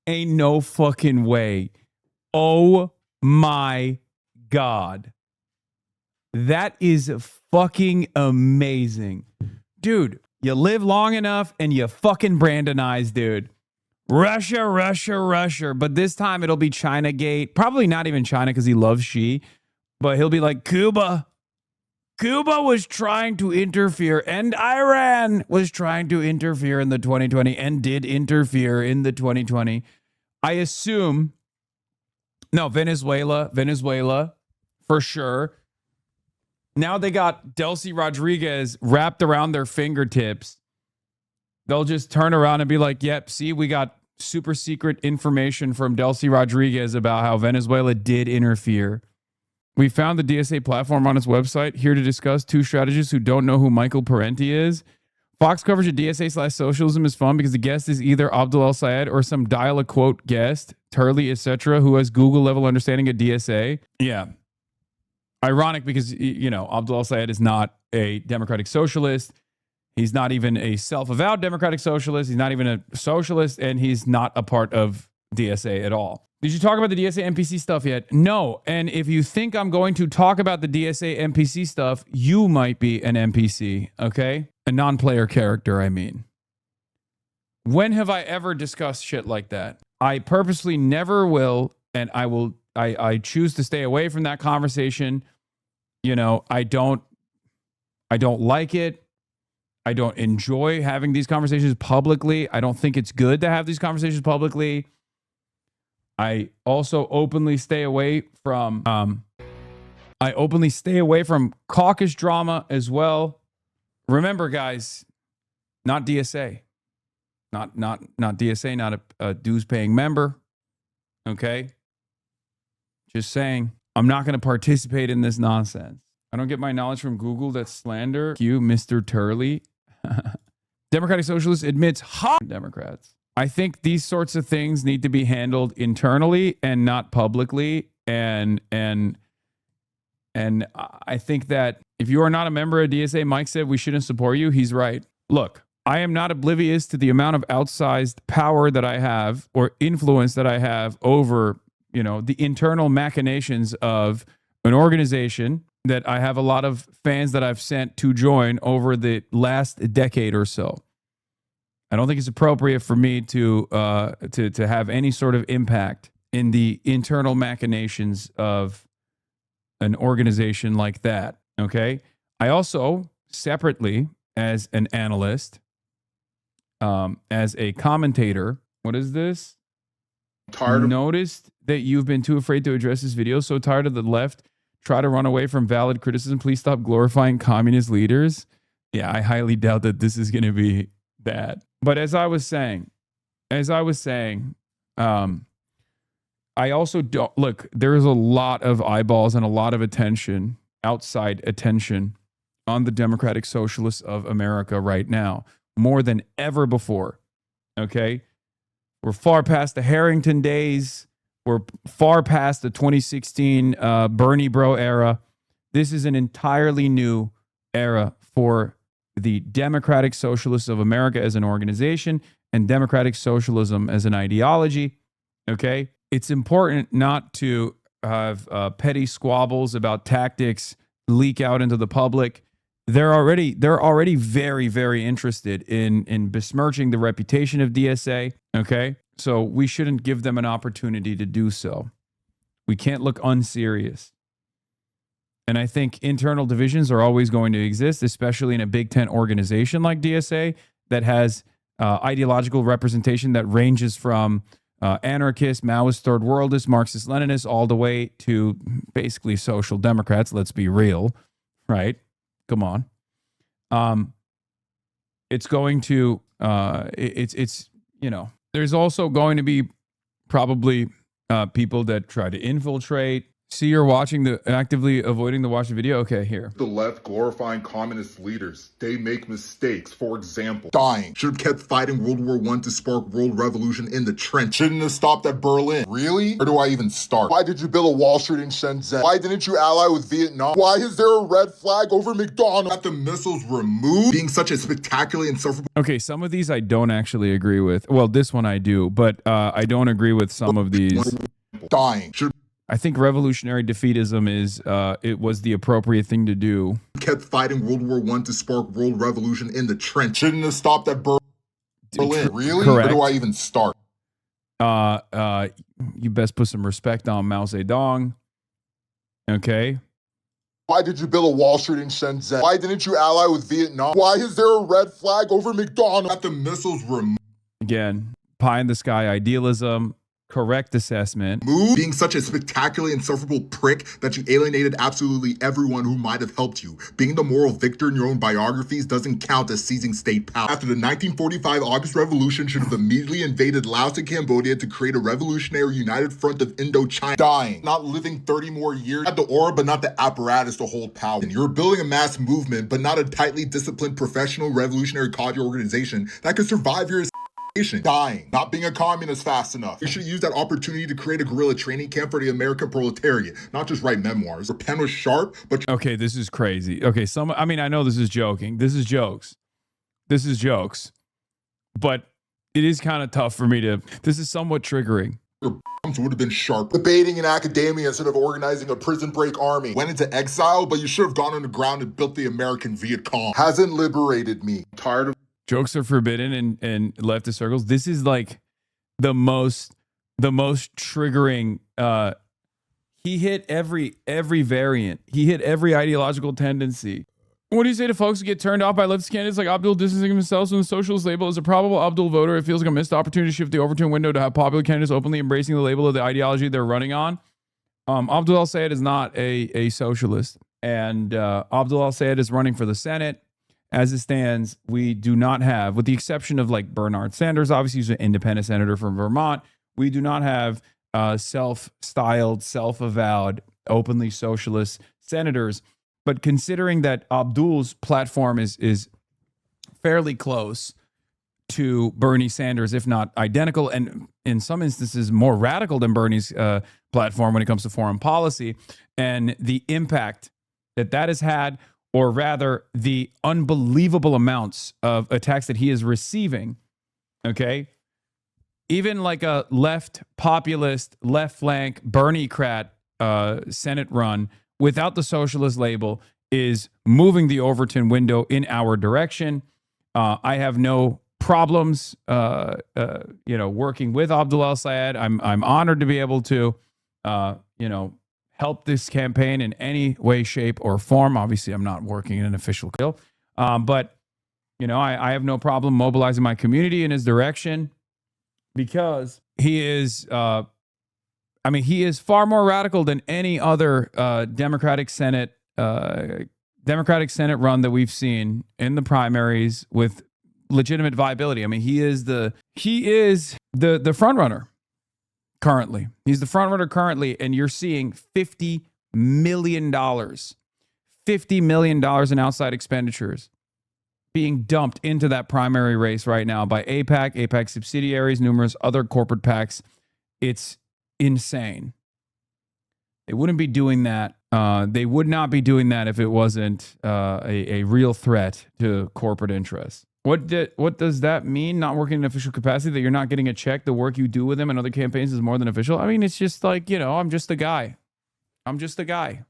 Ain't no fucking way. Oh my God. That is fucking amazing. Dude, you live long enough and you fucking Brandonize, dude. Russia. But this time it'll be China-gate. Probably not even China because he loves Xi. But he'll be like, Cuba was trying to interfere, and Iran was trying to interfere in the 2020 and did interfere in the 2020. I assume, no, Venezuela, for sure. Now they got Delcy Rodriguez wrapped around their fingertips. They'll just turn around and be like, yep, see, we got super secret information from Delcy Rodriguez about how Venezuela did interfere. We found the DSA platform on its website. Here to discuss two strategists who don't know who Michael Parenti is. Fox coverage of DSA/socialism is fun because the guest is either Abdul El-Sayed or some dial-a-quote guest, Turley, etc., who has Google-level understanding of DSA. Yeah. Ironic because, you know, Abdul El-Sayed is not a democratic socialist. He's not even a self-avowed democratic socialist. He's not even a socialist, and he's not a part of DSA at all. Did you talk about the DSA NPC stuff yet? No. And if you think I'm going to talk about the DSA NPC stuff, you might be an NPC, okay? A non-player character, I mean. When have I ever discussed shit like that? I purposely never will, and I choose to stay away from that conversation. You know, I don't like it. I don't enjoy having these conversations publicly. I don't think it's good to have these conversations publicly. I also openly stay away from caucus drama as well. Remember, guys, not DSA. Not DSA, not a dues paying member. Okay? Just saying, I'm not going to participate in this nonsense. I don't get my knowledge from Google. That's slander. You, Mr. Turley. Democratic Socialist admits hot Democrats. I think these sorts of things need to be handled internally and not publicly. And I think that if you are not a member of DSA, Mike said we shouldn't support you. He's right. Look, I am not oblivious to the amount of outsized power that I have or influence that I have over, you know, the internal machinations of an organization that I have a lot of fans that I've sent to join over the last decade or so. I don't think it's appropriate for me to have any sort of impact in the internal machinations of an organization like that. Okay. I also separately, as an analyst, as a commentator, what is this? Noticed that you've been too afraid to address this video. So tired of the left try to run away from valid criticism. Please stop glorifying communist leaders. Yeah, I highly doubt that this is going to be that. But as I was saying, I also don't look, there's a lot of eyeballs and a lot of attention, outside attention on the Democratic Socialists of America right now, more than ever before. Okay. We're far past the Harrington days. We're far past the 2016 Bernie Bro era. This is an entirely new era for the Democratic Socialists of America as an organization and democratic socialism as an ideology. Okay. It's important not to have petty squabbles about tactics leak out into the public. They're already very, very interested in besmirching the reputation of DSA. Okay. So we shouldn't give them an opportunity to do so. We can't look unserious. And I think internal divisions are always going to exist, especially in a Big Tent organization like DSA that has ideological representation that ranges from anarchists, Maoist, third worldists, Marxist, Leninists, all the way to basically social democrats. Let's be real, right? Come on. It's going to it's there's also going to be probably people that try to infiltrate. See, you're watching actively avoiding the watch the video. Okay, here. The left glorifying communist leaders. They make mistakes. For example, dying. Should have kept fighting World War I to spark world revolution in the trench. Shouldn't have stopped at Berlin. Really? Where do I even start? Why did you build a Wall Street in Shenzhen? Why didn't you ally with Vietnam? Why is there a red flag over McDonald's? Got the missiles removed? Being such a spectacular and insufferable. Okay, some of these I don't actually agree with. Well, this one I do, but I don't agree with some of these. Dying. I think revolutionary defeatism it was the appropriate thing to do. Kept fighting World War I to spark world revolution in the trench. Shouldn't have stopped at Berlin. Really? Correct. Where do I even start? You best put some respect on Mao Zedong. Okay. Why did you build a Wall Street in Shenzhen? Why didn't you ally with Vietnam? Why is there a red flag over McDonald's? Got the missiles removed. Again, pie in the sky idealism. Correct assessment. Being such a spectacularly insufferable prick that you alienated absolutely everyone who might have helped you. Being the moral victor in your own biographies doesn't count as seizing state power. After the 1945 August Revolution should have immediately invaded Laos and Cambodia to create a revolutionary united front of Indochina. Dying, not living 30 more years. Had the aura but not the apparatus to hold power. And you're building a mass movement but not a tightly disciplined professional revolutionary cadre organization that could survive your dying, not being a communist fast enough. You should use that opportunity to create a guerrilla training camp for the American proletariat, not just write memoirs. Your pen was sharp, but okay, this is crazy. Okay, I know this is joking. This is jokes. But it is kind of tough for me this is somewhat triggering. your bombs would have been sharp. Debating in academia instead of organizing a prison break army. Went into exile, but you should have gone underground and built the American Viet Cong. Hasn't liberated me. I'm tired of jokes are forbidden in leftist circles. This is like the most triggering. He hit every variant. He hit every ideological tendency. What do you say to folks who get turned off by leftist candidates like Abdul distancing himself from the socialist label? As a probable Abdul voter, it feels like a missed opportunity to shift the Overton window to have popular candidates openly embracing the label of the ideology they're running on. Abdul al-Sayed is not a socialist, and Abdul al-Sayed is running for the Senate. As it stands, we do not have, with the exception of like Bernard Sanders, obviously he's an independent senator from Vermont, we do not have self-styled, self-avowed, openly socialist senators. But considering that Abdul's platform is fairly close to Bernie Sanders, if not identical, and in some instances more radical than Bernie's platform when it comes to foreign policy, and the impact that has had, or rather the unbelievable amounts of attacks that he is receiving, okay? Even like a left populist, left flank, Bernie-crat Senate run without the socialist label is moving the Overton window in our direction. I have no problems, working with Abdul al-Sayed. I'm honored to be able to, help this campaign in any way, shape, or form. Obviously, I'm not working in an official deal, but I have no problem mobilizing my community in his direction because he is. He is far more radical than any other Democratic Senate run that we've seen in the primaries with legitimate viability. I mean, he is the front runner currently. He's the front runner currently, and you're seeing $50 million in outside expenditures being dumped into that primary race right now by AIPAC subsidiaries, numerous other corporate PACs. It's insane. They wouldn't be doing that. They would not be doing that if it wasn't a real threat to corporate interests. What does that mean? Not working in official capacity, that you're not getting a check. The work you do with them and other campaigns is more than official. I mean, it's just like, I'm just a guy. I'm just a guy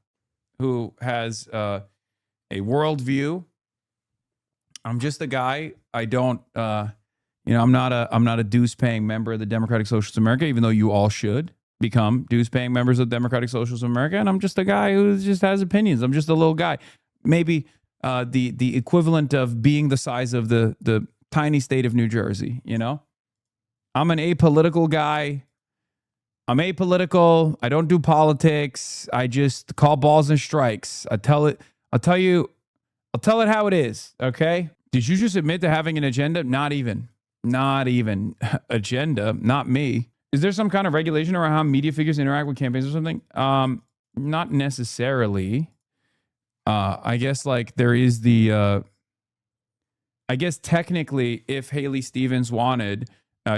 who has a worldview. I'm just a guy. I don't, I'm not a dues-paying member of the Democratic Socialists of America, even though you all should become dues-paying members of the Democratic Socialists of America. And I'm just a guy who just has opinions. I'm just a little guy. Maybe the equivalent of being the size of the tiny state of New Jersey. I'm an apolitical guy. I'm apolitical. I don't do politics. I just call balls and strikes. I'll tell it how it is. Okay. Did you just admit to having an agenda? Not even agenda, not me. Is there some kind of regulation around how media figures interact with campaigns or something? Not necessarily. I guess like there is the, I guess technically if Haley Stevens wanted,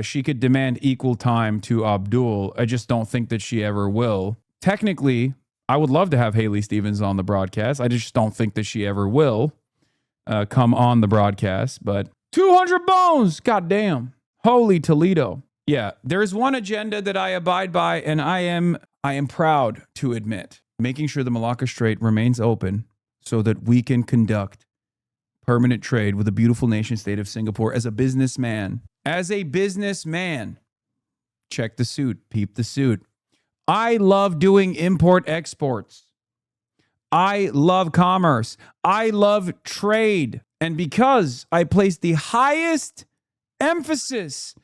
she could demand equal time to Abdul. I just don't think that she ever will. Technically, I would love to have Haley Stevens on the broadcast. I just don't think that she ever will come on the broadcast. But 200 bones, goddamn. Holy Toledo. Yeah, there's one agenda that I abide by, and I am proud to admit. Making sure the Malacca Strait remains open so that we can conduct permanent trade with the beautiful nation state of Singapore as a businessman. As a businessman. Check the suit. Peep the suit. I love doing import-exports. I love commerce. I love trade. And because I place the highest emphasis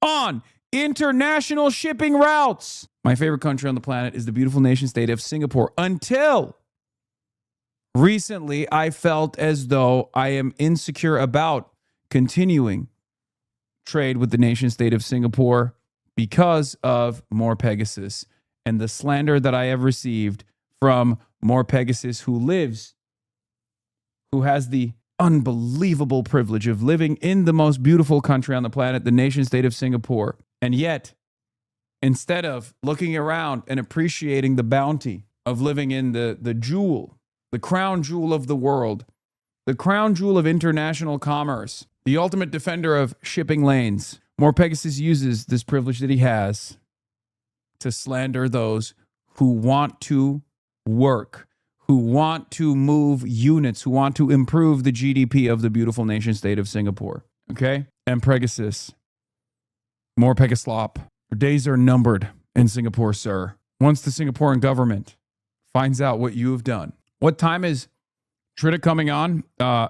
on international shipping routes, my favorite country on the planet is the beautiful nation state of Singapore. Until recently, I felt as though I am insecure about continuing trade with the nation state of Singapore because of More Pegasus and the slander that I have received from More Pegasus, who has the unbelievable privilege of living in the most beautiful country on the planet, the nation state of Singapore. And yet, instead of looking around and appreciating the bounty of living in the jewel, the crown jewel of the world, the crown jewel of international commerce, the ultimate defender of shipping lanes, More Pegasus uses this privilege that he has to slander those who want to work, who want to move units, who want to improve the GDP of the beautiful nation state of Singapore. Okay? And Pegasus, More Pegaslop. Your days are numbered in Singapore, sir. Once the Singaporean government finds out what you have done. What time is Trita coming on?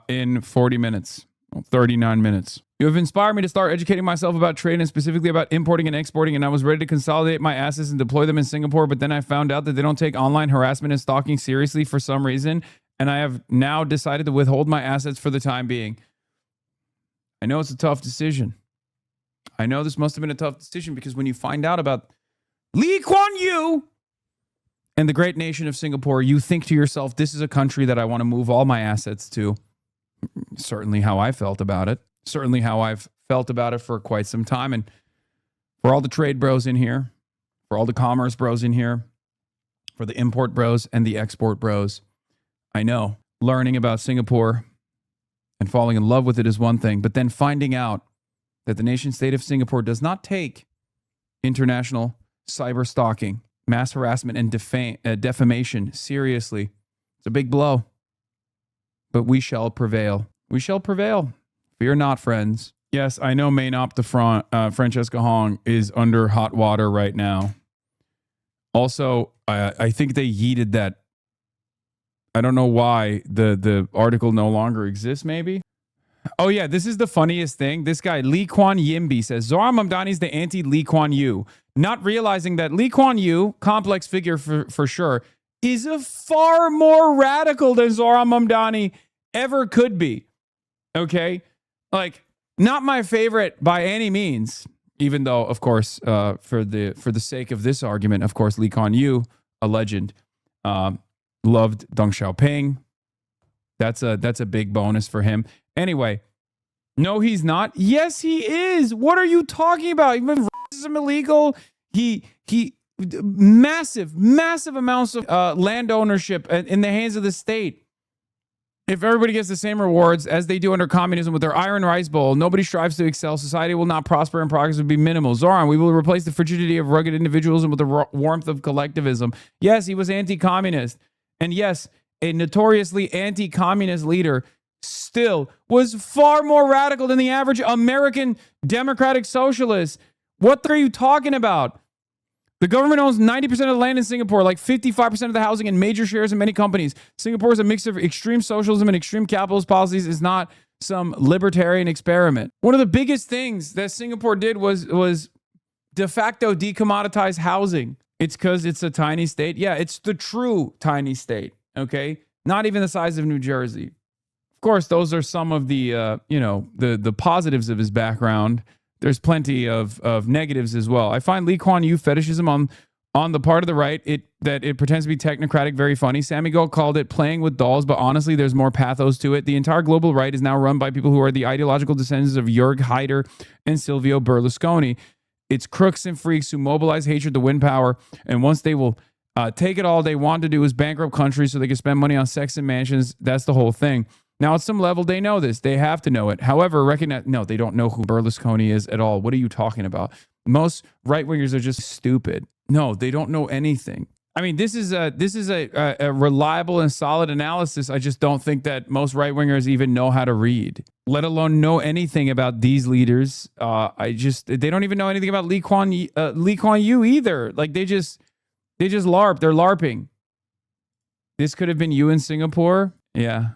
In 40 minutes, 39 minutes. You have inspired me to start educating myself about trade and specifically about importing and exporting, and I was ready to consolidate my assets and deploy them in Singapore, but then I found out that they don't take online harassment and stalking seriously for some reason, and I have now decided to withhold my assets for the time being. I know it's a tough decision. I know this must have been a tough decision because when you find out about Lee Kuan Yew and the great nation of Singapore, you think to yourself, this is a country that I want to move all my assets to. Certainly how I felt about it. Certainly how I've felt about it for quite some time. And for all the trade bros in here, for all the commerce bros in here, for the import bros and the export bros, I know learning about Singapore and falling in love with it is one thing, but then finding out that the nation state of Singapore does not take international cyber stalking, mass harassment, and defamation seriously. It's a big blow. But we shall prevail. We shall prevail. Fear not, friends. Yes, I know Maine Op de Francesca Hong is under hot water right now. Also, I think they yeeted that. I don't know why the article no longer exists, maybe. Oh, yeah, this is the funniest thing. This guy, Lee Kuan Yimby, says, Zohran Mamdani is the anti-Lee Kuan Yew. Not realizing that Lee Kuan Yew, complex figure for sure, is a far more radical than Zohran Mamdani ever could be. Okay? Like, not my favorite by any means, even though, of course, for the sake of this argument, of course, Lee Kuan Yew, a legend, loved Deng Xiaoping. That's a big bonus for him. Anyway, no, he's not. Yes, he is. What are you talking about? Even racism illegal. He massive amounts of land ownership in the hands of the state. If everybody gets the same rewards as they do under communism with their iron rice bowl, nobody strives to excel, society will not prosper and progress will be minimal. Zohran, we will replace the frigidity of rugged individualism with the warmth of collectivism. Yes, he was anti-communist. And yes, a notoriously anti-communist leader still was far more radical than the average American democratic socialist. What are you talking about? The government owns 90% of the land in Singapore, like 55% of the housing and major shares in many companies. Singapore is a mix of extreme socialism and extreme capitalist policies. It's not some libertarian experiment. One of the biggest things that Singapore did was de facto decommoditize housing. It's because it's a tiny state. Yeah, it's the true tiny state, okay? Not even the size of New Jersey. Of course, those are some of the the positives of his background. There's plenty of negatives as well. I find Lee Kuan Yew fetishism on the part of the right, that it pretends to be technocratic, very funny. Sammy Gold called it playing with dolls, but honestly, there's more pathos to it. The entire global right is now run by people who are the ideological descendants of Jörg Haider and Silvio Berlusconi. It's crooks and freaks who mobilize hatred to win power, and once they will take it, all they want to do is bankrupt countries so they can spend money on sex and mansions. That's the whole thing. Now, at some level, they know this. They have to know it. However, no, they don't know who Berlusconi is at all. What are you talking about? Most right-wingers are just stupid. No, they don't know anything. I mean, this is a reliable and solid analysis. I just don't think that most right-wingers even know how to read, let alone know anything about these leaders. They don't even know anything about Lee Kuan Yew either. Like they just LARP. They're LARPing. This could have been you in Singapore. Yeah,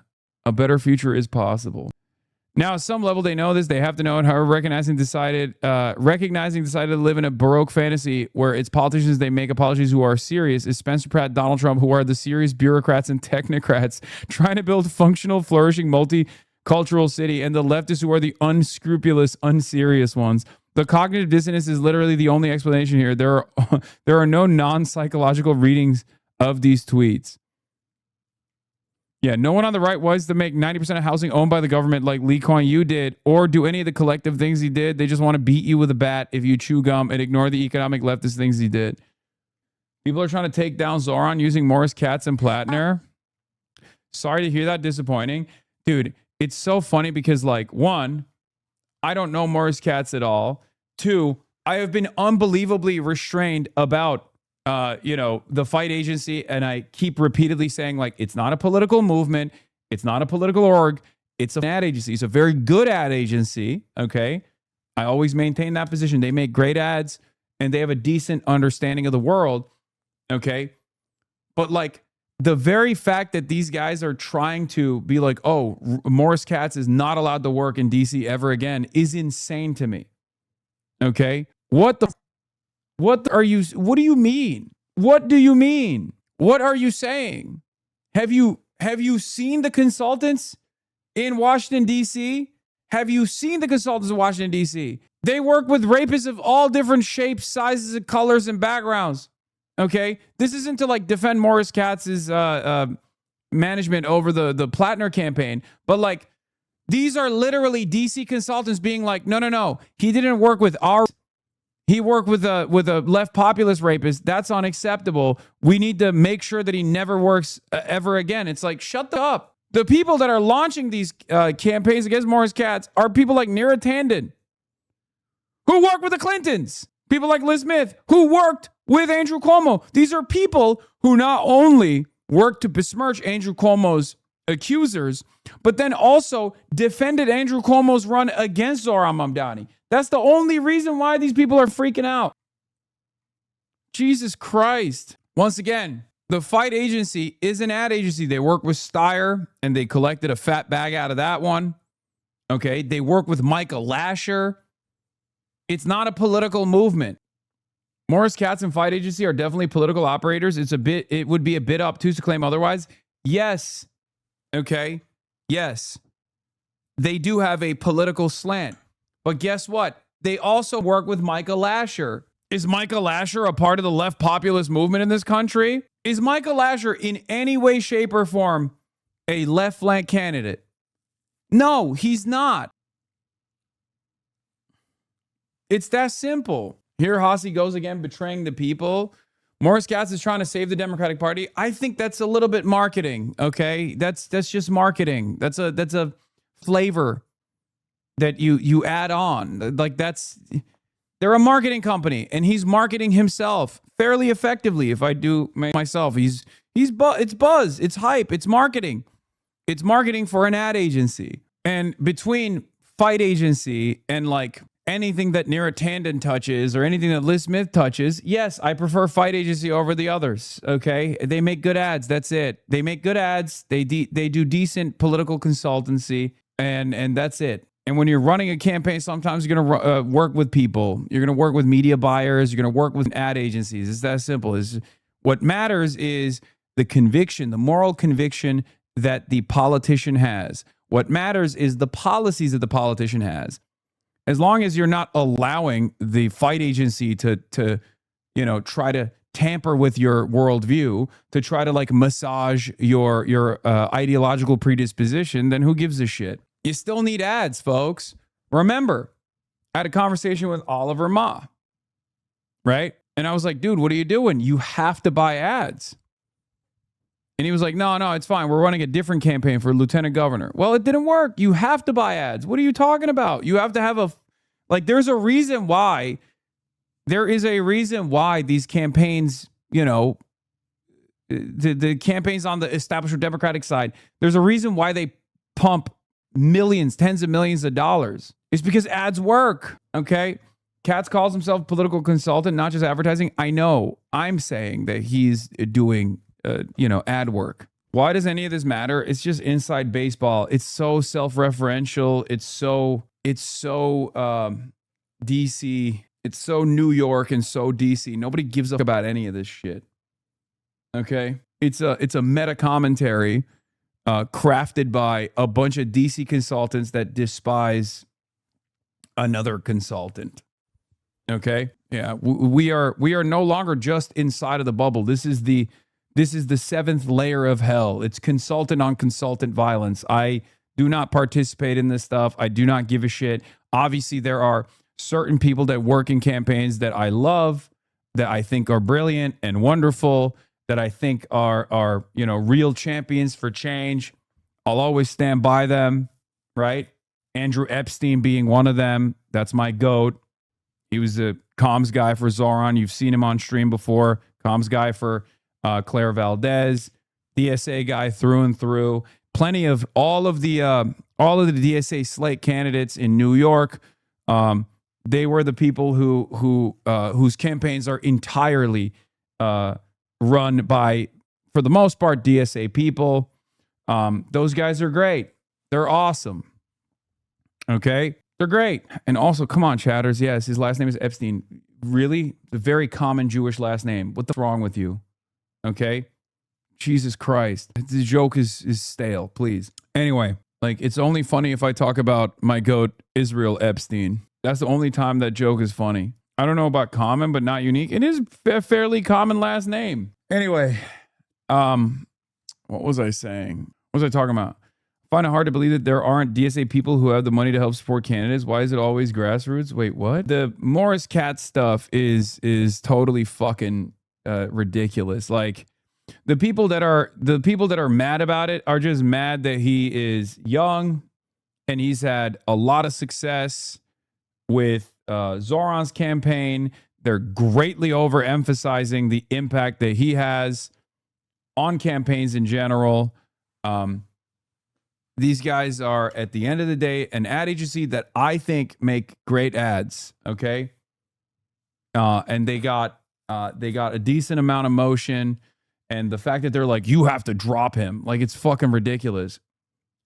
a better future is possible. Now, at some level, they know this. They have to know it. However, recognizing decided to live in a Baroque fantasy where it's politicians, they make apologies who are serious, is Spencer Pratt, Donald Trump, who are the serious bureaucrats and technocrats trying to build functional, flourishing, multicultural city, and the leftists who are the unscrupulous, unserious ones. The cognitive dissonance is literally the only explanation here. There are no non-psychological readings of these tweets. Yeah, no one on the right wants to make 90% of housing owned by the government like Lee Kuan Yew did, or do any of the collective things he did. They just want to beat you with a bat if you chew gum and ignore the economic leftist things he did. People are trying to take down Zoran using Morris Katz and Plattner. Sorry to hear that. Disappointing. Dude, it's so funny because, like, one, I don't know Morris Katz at all. Two, I have been unbelievably restrained about the fight agency, and I keep repeatedly saying, like, it's not a political movement, it's not a political org, it's an ad agency. It's a very good ad agency. Okay, I always maintain that position. They make great ads and they have a decent understanding of the world. Okay, but like the very fact that these guys are trying to be like, oh, Morris Katz is not allowed to work in DC ever again is insane to me. Okay, what do you mean? What do you mean? What are you saying? Have you seen the consultants in Washington, D.C.? Have you seen the consultants in Washington, D.C.? They work with rapists of all different shapes, sizes, and colors and backgrounds. Okay? This isn't to like defend Morris Katz's management over the Plattner campaign, but like these are literally D.C. consultants being like, no. He didn't work with He worked with a left populist rapist. That's unacceptable. We need to make sure that he never works ever again. It's like, shut up. The people that are launching these campaigns against Morris Katz are people like Neera Tanden, who worked with the Clintons. People like Liz Smith, who worked with Andrew Cuomo. These are people who not only worked to besmirch Andrew Cuomo's accusers, but then also defended Andrew Cuomo's run against Zohran Mamdani. That's the only reason why these people are freaking out. Jesus Christ. Once again, the fight agency is an ad agency. They work with Steyer and they collected a fat bag out of that one. Okay. They work with Michael Lasher. It's not a political movement. Morris Katz and fight agency are definitely political operators. It would be a bit obtuse to claim otherwise. Yes. Okay. Yes. They do have a political slant. But guess what? They also work with Michael Lasher. Is Michael Lasher a part of the left populist movement in this country? Is Michael Lasher in any way, shape, or form a left flank candidate? No, he's not. It's that simple. Here Hasi goes again, betraying the people. Morris Katz is trying to save the Democratic Party. I think that's a little bit marketing, okay? That's just marketing. That's a flavor that you add on. Like they're a marketing company and he's marketing himself fairly effectively. If I do myself, it's buzz, it's hype, it's marketing. It's marketing for an ad agency. And between fight agency and like anything that Neera Tanden touches or anything that Liz Smith touches, yes, I prefer fight agency over the others. Okay. They make good ads. That's it. They make good ads. They do decent political consultancy and that's it. And when you're running a campaign, sometimes you're going to work with people. You're going to work with media buyers. You're going to work with ad agencies. It's that simple. What matters is the conviction, the moral conviction that the politician has. What matters is the policies that the politician has. As long as you're not allowing the fight agency to try to tamper with your worldview, to try to like massage your ideological predisposition, then who gives a shit? You still need ads, folks. Remember, I had a conversation with Oliver Ma, right? And I was like, dude, what are you doing? You have to buy ads. And he was like, no, it's fine. We're running a different campaign for lieutenant governor. Well, it didn't work. You have to buy ads. What are you talking about? You have to have there's a reason why. There is a reason why these campaigns, the campaigns on the established Democratic side, there's a reason why they pump millions, tens of millions of dollars. It's because ads work, okay? Katz calls himself a political consultant, not just advertising. I know. I'm saying that he's doing ad work. Why does any of this matter? It's just inside baseball. It's so self-referential. It's so DC. It's so New York and so DC. Nobody gives up about any of this shit. Okay? It's a meta commentary crafted by a bunch of DC consultants that despise another consultant. Okay? Yeah, we are no longer just inside of the bubble. This is the seventh layer of hell. It's consultant on consultant violence. I do not participate in this stuff. I do not give a shit. Obviously, there are certain people that work in campaigns that I love, that I think are brilliant and wonderful, that I think are real champions for change. I'll always stand by them, right? Andrew Epstein being one of them. That's my GOAT. He was a comms guy for Zoran. You've seen him on stream before. Comms guy for Claire Valdez, DSA guy through and through. Plenty of all of the DSA slate candidates in New York. They were the people whose campaigns are entirely run by, for the most part, DSA people. Those guys are great. They're awesome. Okay? They're great. And also, come on, chatters. Yes, his last name is Epstein. Really? The very common Jewish last name. What's wrong with you? Okay? Jesus Christ. The joke is stale, please. Anyway, it's only funny if I talk about my GOAT, Israel Epstein. That's the only time that joke is funny. I don't know about common, but not unique. It is a fairly common last name. Anyway, what was I saying? What was I talking about? I find it hard to believe that there aren't DSA people who have the money to help support candidates. Why is it always grassroots? Wait, what? The Morris Katz stuff is totally fucking ridiculous. The people that are mad about it are just mad that he is young and he's had a lot of success with Zoran's campaign. They're greatly overemphasizing the impact that he has on campaigns in general. These guys are, at the end of the day, an ad agency that I think make great ads. Okay, and they got a decent amount of motion, and the fact that they're like, you have to drop him, it's fucking ridiculous.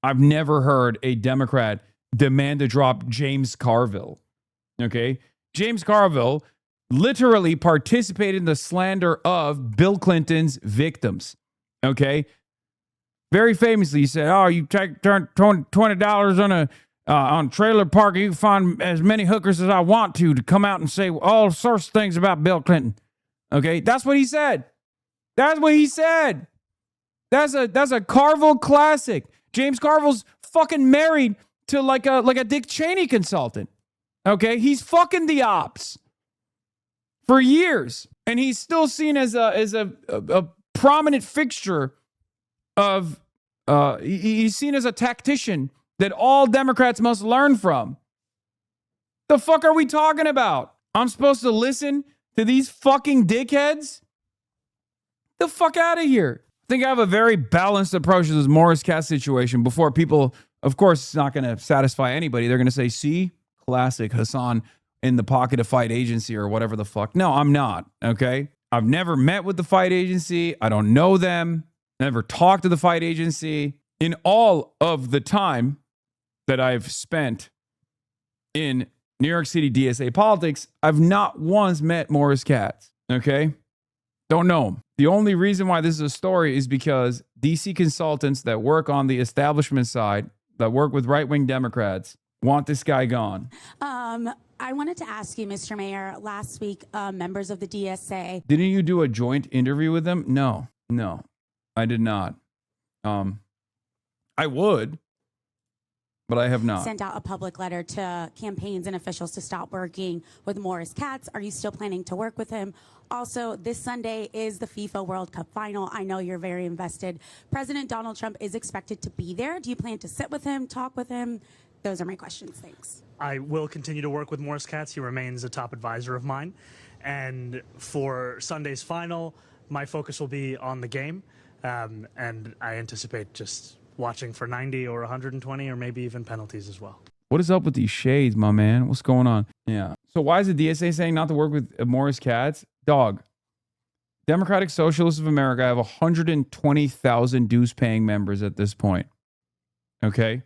I've never heard a Democrat demand to drop James Carville. Okay, James Carville literally participated in the slander of Bill Clinton's victims. Okay, very famously, he said, "Oh, you turn $20 on trailer park, you can find as many hookers as I want to come out and say all sorts of things about Bill Clinton." Okay, that's what he said. That's what he said. That's a Carville classic. James Carville's fucking married to like a Dick Cheney consultant. Okay, he's fucking the ops for years, and he's still seen as a prominent fixture of. He's seen as a tactician that all Democrats must learn from. The fuck are we talking about? I'm supposed to listen to these fucking dickheads? The fuck out of here. I think I have a very balanced approach to this Morris Katz situation. Before people, of course, it's not going to satisfy anybody. They're going to say, see, classic Hasan in the pocket of fight agency or whatever the fuck. No, I'm not. Okay. I've never met with the fight agency. I don't know them. Never talked to the fight agency. In all of the time that I've spent in New York City DSA politics, I've not once met Morris Katz. Okay. Don't know him. The only reason why this is a story is because DC consultants that work on the establishment side, that work with right-wing Democrats want this guy gone. I wanted to ask you, Mr. Mayor, last week, members of the DSA. Didn't you do a joint interview with them? No, I did not. I would, but I have not. Sent out a public letter to campaigns and officials to stop working with Morris Katz. Are you still planning to work with him? Also, this Sunday is the FIFA World Cup final. I know you're very invested. President Donald Trump is expected to be there. Do you plan to sit with him, talk with him? Those are my questions. Thanks. I will continue to work with Morris Katz. He remains a top advisor of mine. And for Sunday's final, my focus will be on the game. And I anticipate just watching for 90 or 120 or maybe even penalties as well. What is up with these shades, my man? What's going on? Yeah. So why is the DSA saying not to work with Morris Katz? Dog. Democratic Socialists of America have 120,000 dues-paying members at this point. Okay?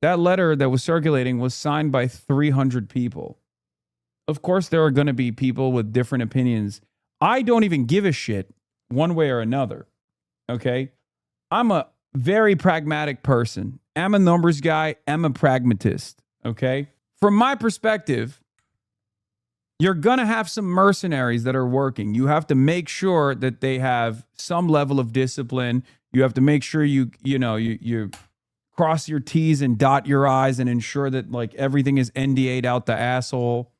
That letter that was circulating was signed by 300 people. Of course, there are going to be people with different opinions. I don't even give a shit one way or another. Okay? I'm a very pragmatic person. I'm a numbers guy. I'm a pragmatist. Okay? From my perspective, you're going to have some mercenaries that are working. You have to make sure that they have some level of discipline. You have to make sure you cross your T's and dot your I's and ensure that like everything is NDA'd out the asshole.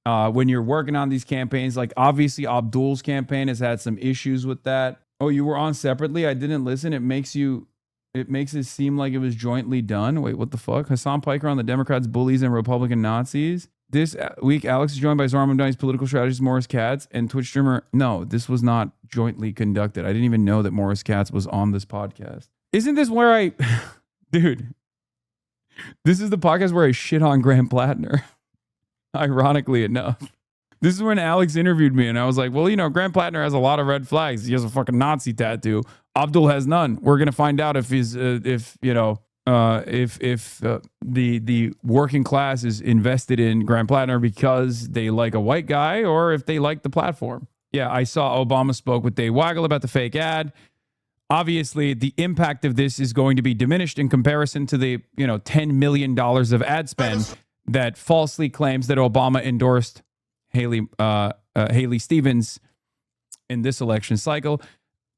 When you're working on these campaigns, like obviously Abdul's campaign has had some issues with that. Oh, you were on separately? I didn't listen. It makes it seem like it was jointly done. Wait, what the fuck? Hasan Piker on the Democrats, bullies, and Republican Nazis. This week, Alex is joined by Zohar Mamdani's political strategist, Morris Katz, and Twitch streamer. No, this was not jointly conducted. I didn't even know that Morris Katz was on this podcast. Isn't this where I... Dude, this is the podcast where I shit on Graham Plattner. Ironically enough. This is when Alex interviewed me, and I was like, well, you know, Graham Plattner has a lot of red flags. He has a fucking Nazi tattoo. Abdul has none. We're going to find out if he's, if the working class is invested in Graham Plattner because they like a white guy or if they like the platform. Yeah, I saw Obama spoke with Dave Weigel about the fake ad. Obviously, the impact of this is going to be diminished in comparison to the, $10 million of ad spend that falsely claims that Obama endorsed Haley Stevens in this election cycle.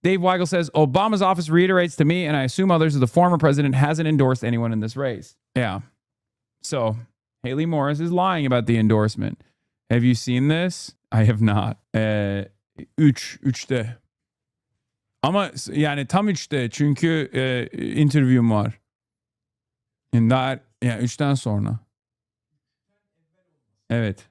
Dave Weigel says, Obama's office reiterates to me, and I assume others, that the former president hasn't endorsed anyone in this race. Yeah. So Haley Morris is lying about the endorsement. Have you seen this? I have not. Üçte. Ama yani tam üçte çünkü interview'm var. Yani 3'ten sonra. Evet.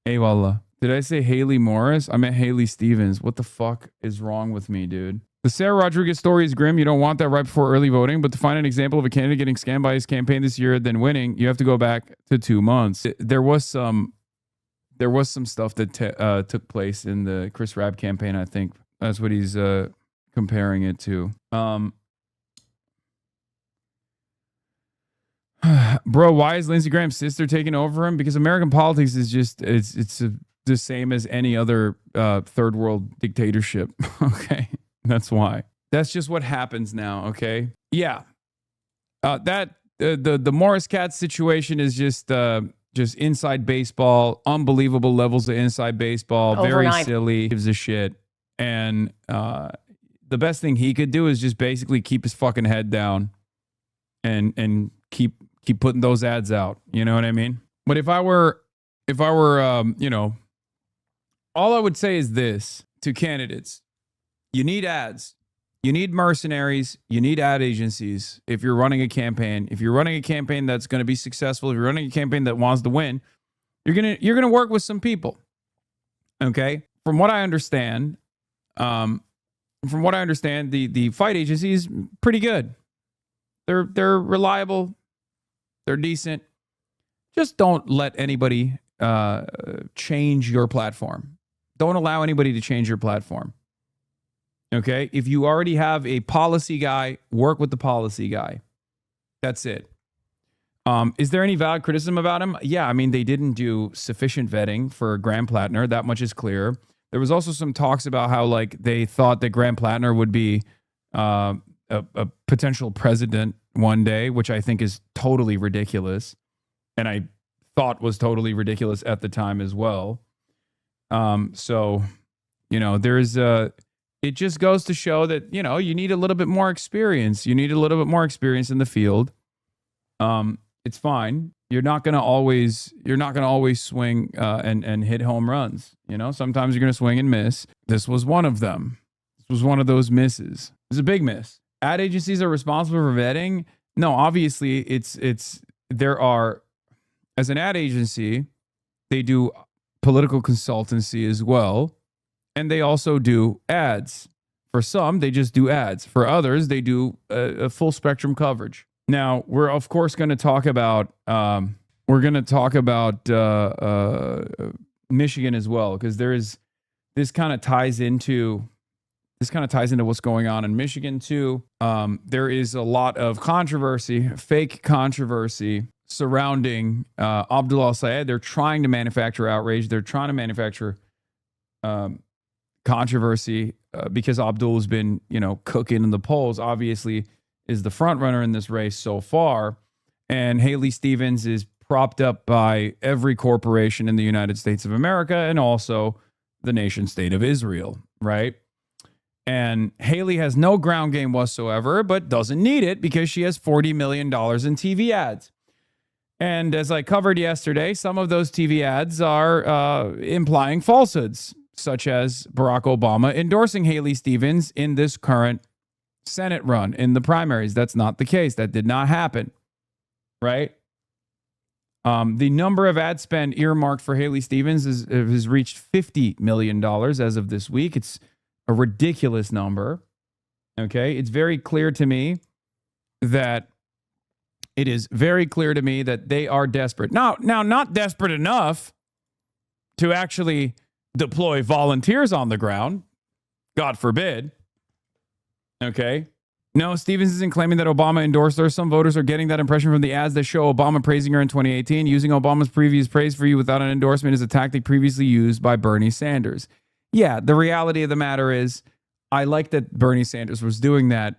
Eyvallah. Did I say Haley Morris? I meant Haley Stevens. What the fuck is wrong with me, dude? The Sarah Rodriguez story is grim. You don't want that right before early voting, but to find an example of a candidate getting scammed by his campaign this year, then winning, you have to go back to 2 months. There was some stuff that took place in the Chris Rabb campaign, I think. That's what he's comparing it to. Bro, why is Lindsey Graham's sister taking over him? Because American politics is just, it's the same as any other third world dictatorship. Okay. That's why. That's just what happens now. Okay. Yeah. The Morris Katz situation is just inside baseball, unbelievable levels of inside baseball, very silly, gives a shit. And the best thing he could do is just basically keep his fucking head down and keep putting those ads out. You know what I mean? But if I were, all I would say is this to candidates: you need ads, you need mercenaries, you need ad agencies. If you're running a campaign, that's going to be successful, if you're running a campaign that wants to win, you're gonna work with some people. Okay, from what I understand, the fight agency is pretty good. They're reliable. They're decent. Just don't let anybody change your platform. Don't allow anybody to change your platform. Okay? If you already have a policy guy, work with the policy guy. That's it. Is there any valid criticism about him? Yeah, I mean, they didn't do sufficient vetting for Graham Plattner. That much is clear. There was also some talks about how, like, they thought that Graham Plattner would be a potential president one day, which I think is totally ridiculous, and I thought was totally ridiculous at the time as well. So, you know, it just goes to show that, you know, you need a little bit more experience. You need a little bit more experience in the field. It's fine. You're not going to always swing and hit home runs. You know, sometimes you're going to swing and miss. This was one of them. This was one of those misses. It was a big miss. Ad agencies are responsible for vetting. No, obviously there are, as an ad agency, they do political consultancy as well. And they also do ads. For some, they just do ads. For others, they do a full spectrum coverage. Now, we're of course going to talk about Michigan as well, because this kind of ties into what's going on in Michigan too. There is a lot of controversy, fake controversy surrounding Abdul al-Sayed. They're trying to manufacture outrage. They're trying to manufacture controversy because Abdul has been, you know, cooking in the polls. Obviously, is the front runner in this race so far, and Haley Stevens is propped up by every corporation in the United States of America and also the nation state of Israel, right? And Haley has no ground game whatsoever, but doesn't need it because she has $40 million in TV ads. And as I covered yesterday, some of those TV ads are implying falsehoods, such as Barack Obama endorsing Haley Stevens in this current Senate run in the primaries. That's not the case. That did not happen, right? The number of ad spend earmarked for Haley Stevens has reached $50 million as of this week. It's a ridiculous number, okay? It's very clear to me that they are desperate. Now, not desperate enough to actually deploy volunteers on the ground. God forbid. Okay. No, Stevens isn't claiming that Obama endorsed her. Some voters are getting that impression from the ads that show Obama praising her in 2018. Using Obama's previous praise for you without an endorsement is a tactic previously used by Bernie Sanders. Yeah, the reality of the matter is I like that Bernie Sanders was doing that,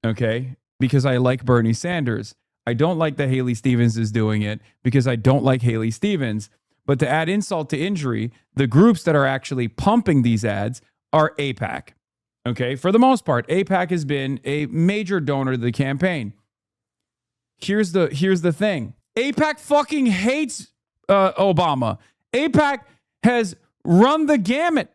okay, because I like Bernie Sanders. I don't like that Haley Stevens is doing it because I don't like Haley Stevens. But to add insult to injury, the groups that are actually pumping these ads are AIPAC. Okay, for the most part, AIPAC has been a major donor to the campaign. Here's the thing. AIPAC fucking hates Obama. AIPAC has run the gamut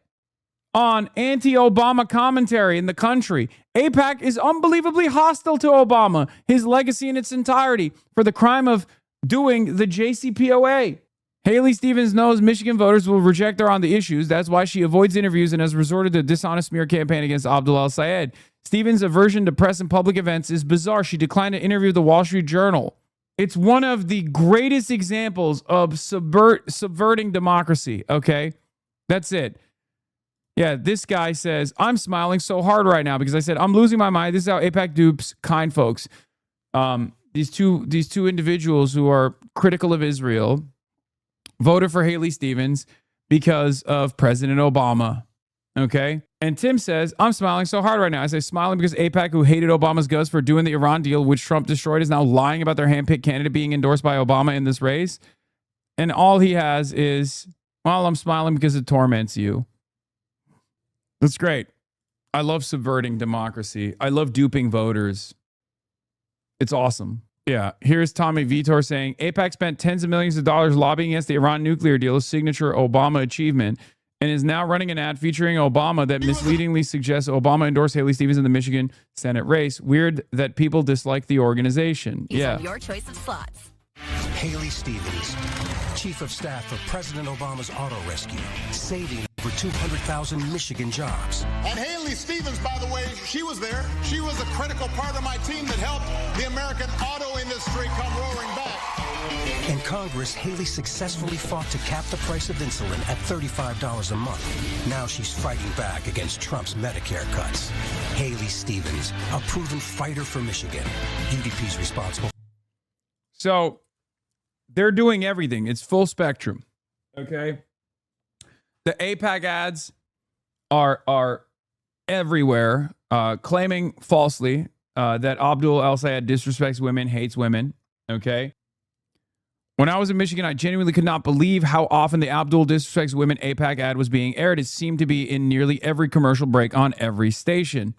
on anti-Obama commentary in the country. AIPAC is unbelievably hostile to Obama, his legacy in its entirety, for the crime of doing the JCPOA. Haley Stevens knows Michigan voters will reject her on the issues. That's why she avoids interviews and has resorted to a dishonest smear campaign against Abdul al-Sayed. Stevens' aversion to press and public events is bizarre. She declined to interview the Wall Street Journal. It's one of the greatest examples of subverting democracy, okay? That's it. Yeah, this guy says, I'm smiling so hard right now because I said, I'm losing my mind. This is how AIPAC dupes kind folks. These two individuals who are critical of Israel voted for Haley Stevens because of President Obama, okay? And Tim says, I'm smiling so hard right now. I say smiling because AIPAC, who hated Obama's guts for doing the Iran deal, which Trump destroyed, is now lying about their handpicked candidate being endorsed by Obama in this race. And all he has is, well, I'm smiling because it torments you. That's great. I love subverting democracy. I love duping voters. It's awesome. Yeah, here's Tommy Vitor saying, AIPAC spent tens of millions of dollars lobbying against the Iran nuclear deal, a signature Obama achievement, and is now running an ad featuring Obama that misleadingly suggests Obama endorsed Haley Stevens in the Michigan Senate race. Weird that people dislike the organization. These yeah. are your choice of slots. Haley Stevens, Chief of Staff for President Obama's auto rescue, saving over 200,000 Michigan jobs. And Haley Stevens, by the way, she was there. She was a critical part of my team that helped the American auto industry come roaring back. In Congress, Haley successfully fought to cap the price of insulin at $35 a month. Now she's fighting back against Trump's Medicare cuts. Haley Stevens, a proven fighter for Michigan. UDP's responsible. So they're doing everything. It's full spectrum. Okay. The AIPAC ads are everywhere, claiming falsely that Abdul El-Sayed disrespects women, hates women. Okay. When I was in Michigan, I genuinely could not believe how often the Abdul disrespects women AIPAC ad was being aired. It seemed to be in nearly every commercial break on every station.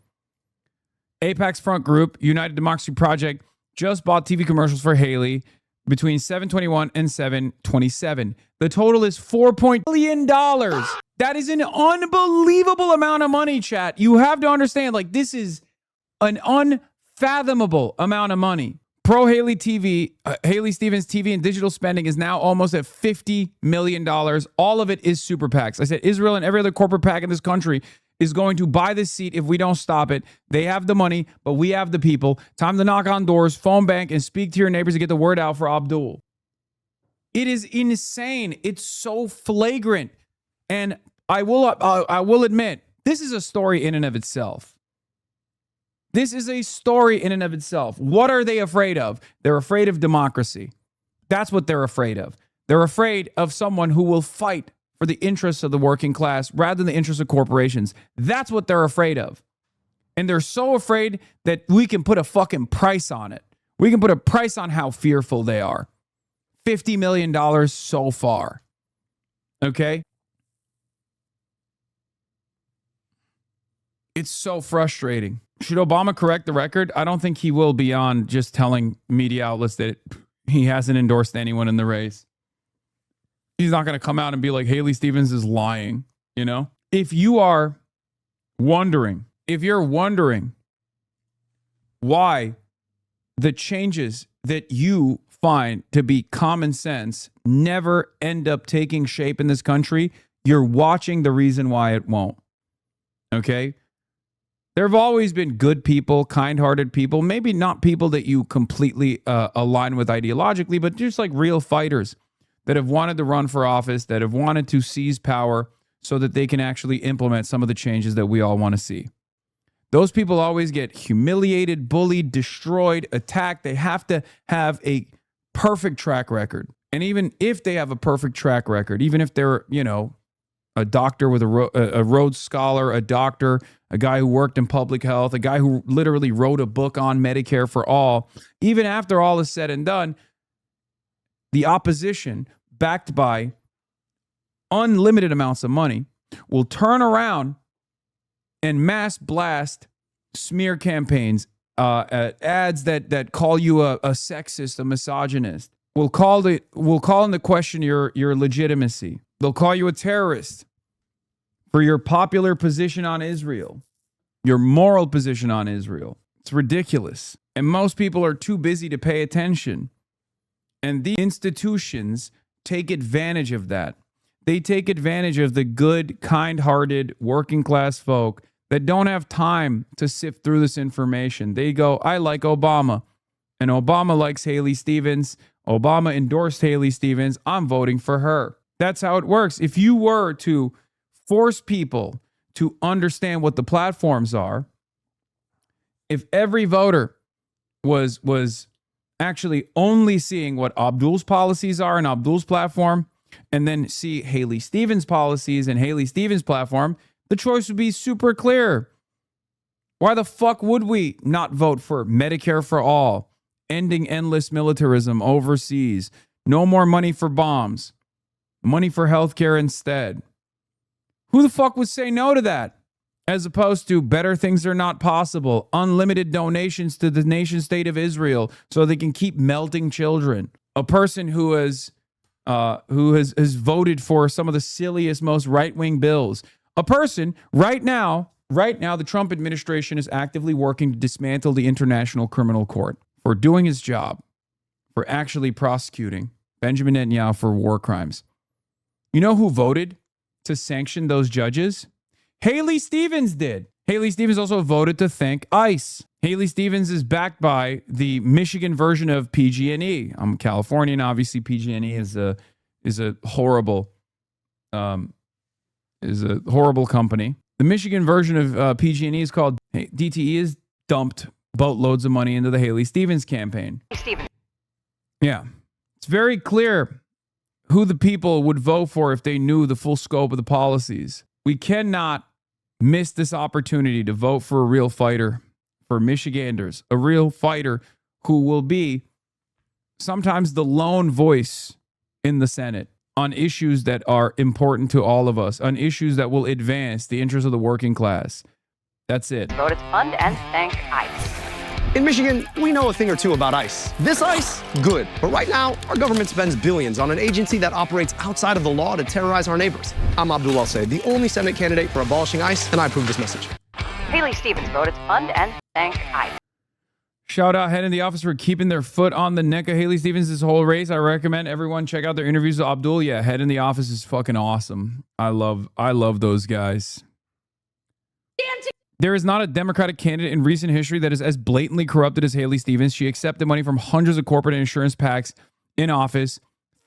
AIPAC's front group, United Democracy Project, just bought TV commercials for Haley between 7/21 and 7/27. The total is $4 billion. That is an unbelievable amount of money, chat. You have to understand, like, this is an unfathomable amount of money. Pro Haley TV, Haley Stevens TV and digital spending is now almost at $50 million. All of it is super PACs. I said Israel and every other corporate PAC in this country is going to buy this seat if we don't stop it. They have the money, but we have the people. Time to knock on doors, phone bank, and speak to your neighbors to get the word out for Abdul. It is insane. It's so flagrant. And I will admit, this is a story in and of itself. This is a story in and of itself. What are they afraid of? They're afraid of democracy. That's what they're afraid of. They're afraid of someone who will fight for the interests of the working class rather than the interests of corporations. That's what they're afraid of. And they're so afraid that we can put a fucking price on it. We can put a price on how fearful they are. $50 million so far. Okay? It's so frustrating. Should Obama correct the record? I don't think he will, beyond just telling media outlets that he hasn't endorsed anyone in the race. He's not going to come out and be like, Haley Stevens is lying, you know? If you're wondering why the changes that you find to be common sense never end up taking shape in this country, you're watching the reason why it won't. Okay? There have always been good people, kind-hearted people, maybe not people that you completely align with ideologically, but just like real fighters that have wanted to run for office, that have wanted to seize power so that they can actually implement some of the changes that we all want to see. Those people always get humiliated, bullied, destroyed, attacked. They have to have a perfect track record. And even if they have a perfect track record, even if they're, you know, a doctor with a Rhodes Scholar, a doctor, a guy who worked in public health, a guy who literally wrote a book on Medicare for all, even after all is said and done, the opposition, backed by unlimited amounts of money, will turn around and mass blast smear campaigns, ads that call you a sexist, a misogynist. Will call into question your legitimacy. They'll call you a terrorist for your popular position on Israel, your moral position on Israel. It's ridiculous. And most people are too busy to pay attention. And the institutions take advantage of that. They take advantage of the good, kind-hearted, working-class folk that don't have time to sift through this information. They go, I like Obama, and Obama likes Haley Stevens. Obama endorsed Haley Stevens. I'm voting for her. That's how it works. If you were to force people to understand what the platforms are, if every voter was actually only seeing what Abdul's policies are and Abdul's platform, and then see Haley Stevens' policies and Haley Stevens' platform, the choice would be super clear. Why the fuck would we not vote for Medicare for all, ending endless militarism overseas, no more money for bombs, money for healthcare instead? Who the fuck would say no to that? As opposed to better things are not possible, unlimited donations to the nation state of Israel so they can keep melting children. A person who has voted for some of the silliest, most right-wing bills. A person right now, the Trump administration is actively working to dismantle the International Criminal Court for doing his job, for actually prosecuting Benjamin Netanyahu for war crimes. You know who voted to sanction those judges? Haley Stevens did. Haley Stevens also voted to thank ICE. Haley Stevens is backed by the Michigan version of PG&E. I'm Californian, obviously. PG&E is a horrible company. The Michigan version of PG&E is called DTE. Has dumped boatloads of money into the Haley Stevens campaign. Yeah, it's very clear who the people would vote for if they knew the full scope of the policies. We cannot missed this opportunity to vote for a real fighter for Michiganders, a real fighter who will be sometimes the lone voice in the Senate on issues that are important to all of us, on issues that will advance the interests of the working class. That's it. Vote its fund and thank ICE. In Michigan, we know a thing or two about ICE. This ICE, good. But right now, our government spends billions on an agency that operates outside of the law to terrorize our neighbors. I'm Abdul Al-Sayed, the only Senate candidate for abolishing ICE, and I approve this message. Haley Stevens, vote its fund and thank ICE. Shout out head in the office for keeping their foot on the neck of Haley Stevens this whole race. I recommend everyone check out their interviews with Abdul. Yeah, head in the office is fucking awesome. I love those guys. There is not a Democratic candidate in recent history that is as blatantly corrupted as Haley Stevens. She accepted money from hundreds of corporate insurance PACs in office,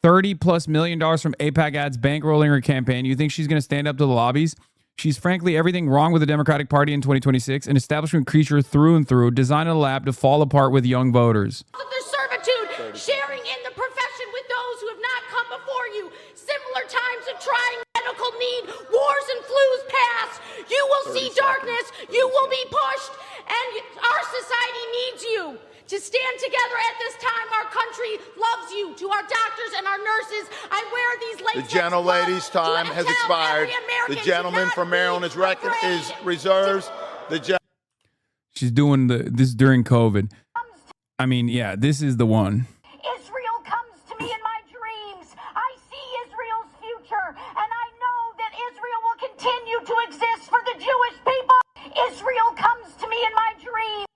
$30+ million from AIPAC ads bankrolling her campaign. You think she's going to stand up to the lobbies? She's frankly everything wrong with the Democratic Party in 2026, an establishment creature through and through, designed in a lab to fall apart with young voters. Of their servitude, sharing in the profession with those who have not come before you. Similar times of trying medical need, wars and flus past. You will see darkness, you will be pushed, and our society needs you. To stand together at this time, our country loves you. To our doctors and our nurses, I wear these latex The gentlelady's time has expired. The gentleman from Maryland is reserves. She's doing this during COVID. I mean, yeah, this is the one. Israel comes to me in my dreams. I see Israel's future, and I know that Israel will continue to exist for the Jewish people. Israel comes to me in my dreams.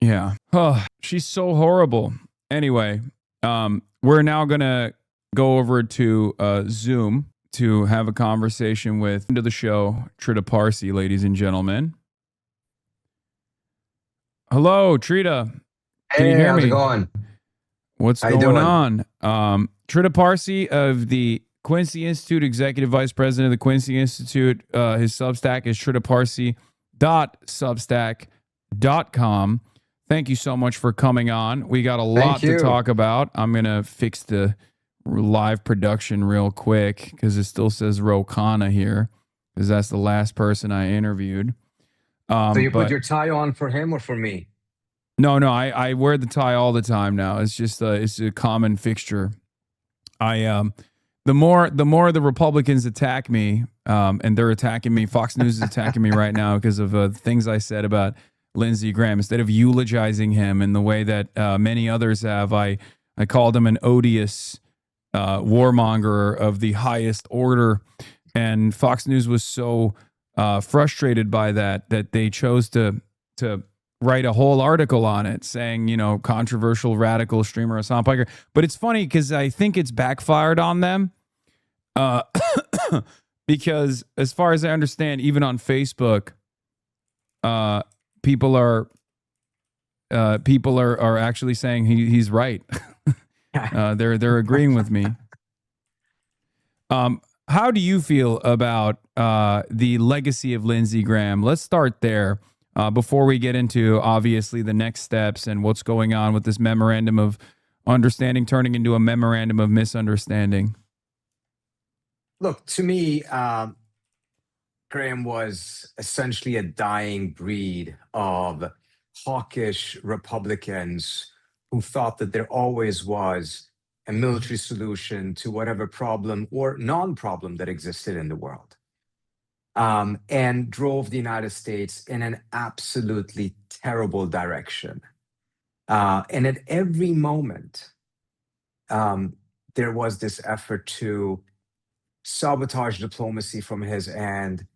Yeah. Oh, she's so horrible. Anyway, we're now going to go over to Zoom to have a conversation with into the show, Trita Parsi, ladies and gentlemen. Hello, Trita. Can you hear how's me? it going? What's How you going doing? on? Trita Parsi of the Quincy Institute, Executive Vice President of the Quincy Institute. His Substack is tritaparsi.substack.com. Thank you so much for coming on. We got a lot to talk about. I'm going to fix the live production real quick because it still says Rokana here because that's the last person I interviewed. So you put your tie on for him or for me? No, I wear the tie all the time now. It's just it's a common fixture. The more the Republicans attack me, and they're attacking me. Fox News is attacking me right now because of things I said about Lindsey Graham. Instead of eulogizing him in the way that many others have, I called him an odious warmonger of the highest order. And Fox News was so frustrated by that they chose to write a whole article on it saying, controversial radical streamer Hasan Piker. But it's funny because I think it's backfired on them. Because as far as I understand, even on Facebook, people are actually saying he's right. They're agreeing with me. How do you feel about the legacy of Lindsey Graham? Let's start there before we get into obviously the next steps and what's going on with this memorandum of understanding turning into a memorandum of misunderstanding. Look, to me, Graham was essentially a dying breed of hawkish Republicans who thought that there always was a military solution to whatever problem or non-problem that existed in the world, and drove the United States in an absolutely terrible direction. And at every moment, there was this effort to sabotage diplomacy from his end,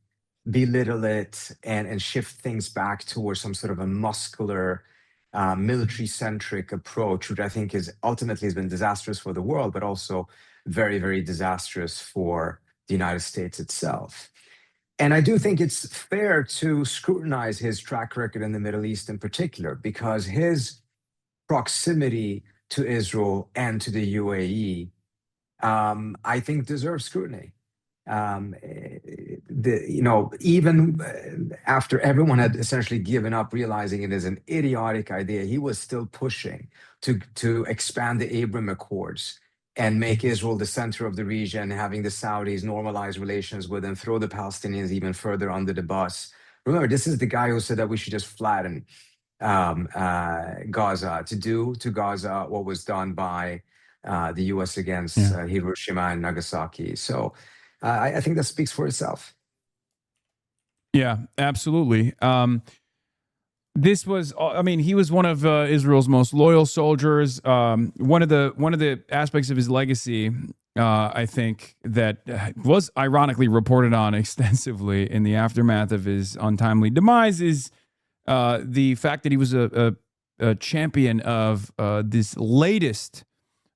belittle it, and shift things back towards some sort of a muscular, military-centric approach, which I think is ultimately has been disastrous for the world, but also very, very disastrous for the United States itself. And I do think it's fair to scrutinize his track record in the Middle East in particular, because his proximity to Israel and to the UAE, I think deserves scrutiny. Even after everyone had essentially given up, realizing it is an idiotic idea, he was still pushing to expand the Abraham Accords and make Israel the center of the region, having the Saudis normalize relations with them, throw the Palestinians even further under the bus. Remember, this is the guy who said that we should just flatten Gaza, to do to Gaza what was done by the U.S. against Hiroshima and Nagasaki. So I think that speaks for itself. Yeah, absolutely. This was, I mean, he was one of Israel's most loyal soldiers. One of the aspects of his legacy, I think, that was ironically reported on extensively in the aftermath of his untimely demise is the fact that he was a champion of this latest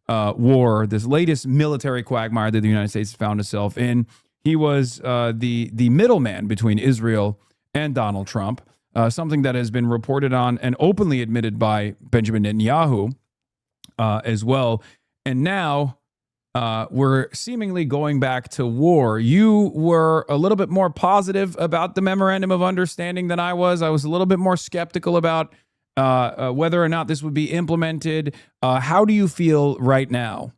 war, this latest military quagmire that the United States found itself in. He was the middleman between Israel and Donald Trump. Something that has been reported on and openly admitted by Benjamin Netanyahu as well. And now we're seemingly going back to war. You were a little bit more positive about the memorandum of understanding than I was. I was a little bit more skeptical about whether or not this would be implemented. How do you feel right now?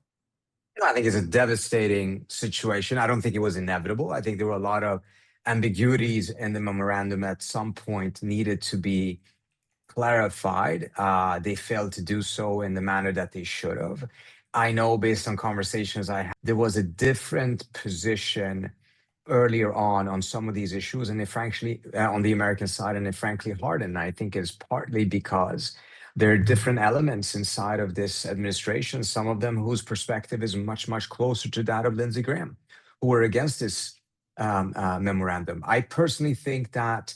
I think it's a devastating situation. I don't think it was inevitable. I think there were a lot of ambiguities in the memorandum at some point needed to be clarified. They failed to do so in the manner that they should have. I know based on conversations I had, there was a different position earlier on some of these issues, and it frankly, on the American side, and it frankly hardened. I think it's partly because there are different elements inside of this administration, some of them whose perspective is much, much closer to that of Lindsey Graham, who were against this memorandum. I personally think that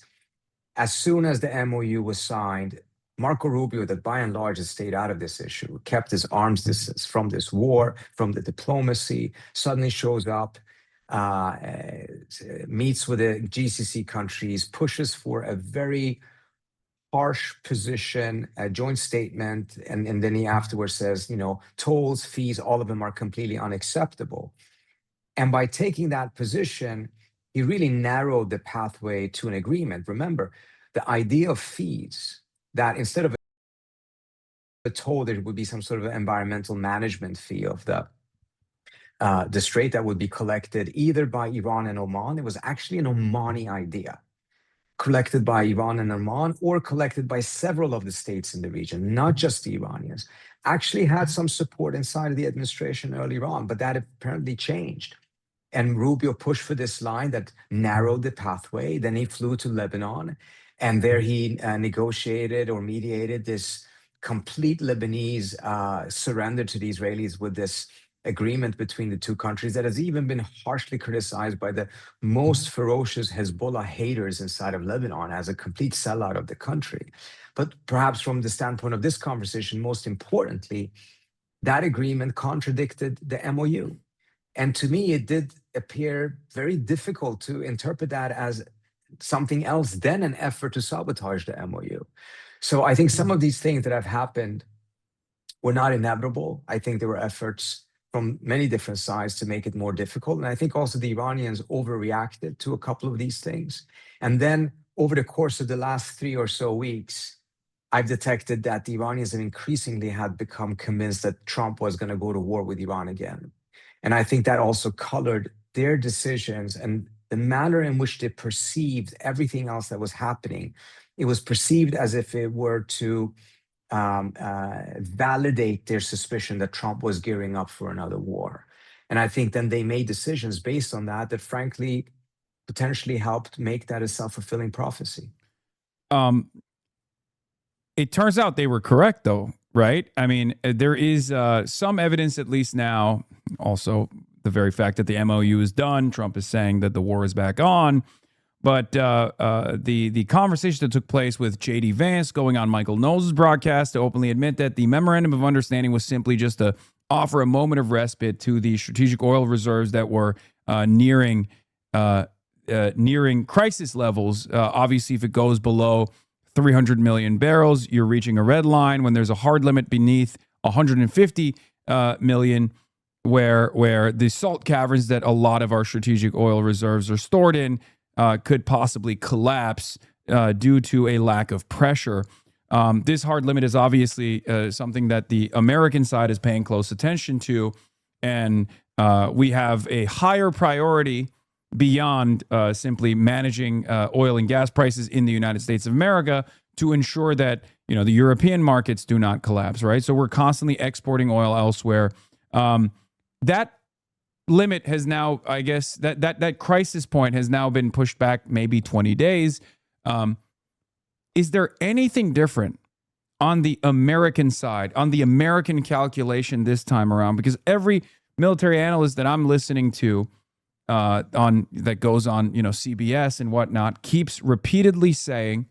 as soon as the MOU was signed, Marco Rubio, that by and large has stayed out of this issue, kept his arms distance from this war, from the diplomacy, suddenly shows up, meets with the GCC countries, pushes for a very harsh position, a joint statement, and then he afterwards says, tolls, fees, all of them are completely unacceptable. And by taking that position, he really narrowed the pathway to an agreement. Remember, the idea of fees, that instead of a toll, there would be some sort of environmental management fee of the strait that would be collected either by Iran and Oman. It was actually an Omani idea, collected by Iran and Oman, or collected by several of the states in the region, not just the Iranians. Actually had some support inside of the administration earlier on, but that apparently changed. And Rubio pushed for this line that narrowed the pathway. Then he flew to Lebanon, and there he negotiated or mediated this complete Lebanese surrender to the Israelis with this agreement between the two countries that has even been harshly criticized by the most ferocious Hezbollah haters inside of Lebanon as a complete sellout of the country. But perhaps from the standpoint of this conversation, most importantly, that agreement contradicted the MOU. And to me, it did appear very difficult to interpret that as something else than an effort to sabotage the MOU. So I think some of these things that have happened were not inevitable. I think there were efforts from many different sides to make it more difficult. And I think also the Iranians overreacted to a couple of these things. And then over the course of the last 3 or so weeks, I've detected that the Iranians have increasingly had become convinced that Trump was going to go to war with Iran again. And I think that also colored their decisions and the manner in which they perceived everything else that was happening. It was perceived as if it were to validate their suspicion that Trump was gearing up for another war. And I think then they made decisions based on that that frankly potentially helped make that a self-fulfilling prophecy. It turns out they were correct, though, right? I mean, there is some evidence, at least now, also the very fact that the MOU is done. Trump is saying that the war is back on. But the conversation that took place with J.D. Vance going on Michael Knowles' broadcast to openly admit that the memorandum of understanding was simply just to offer a moment of respite to the strategic oil reserves that were nearing crisis levels. Obviously, if it goes below 300 million barrels, you're reaching a red line. When there's a hard limit beneath 150 million, where the salt caverns that a lot of our strategic oil reserves are stored in could possibly collapse due to a lack of pressure. This hard limit is obviously something that the American side is paying close attention to. And we have a higher priority beyond simply managing oil and gas prices in the United States of America to ensure that, you know, the European markets do not collapse, right? So we're constantly exporting oil elsewhere. That limit has now, I guess, that crisis point has now been pushed back maybe 20 days. Is there anything different on the American side, on the American calculation this time around? Because every military analyst that I'm listening to that goes on, you know, CBS and whatnot, keeps repeatedly saying,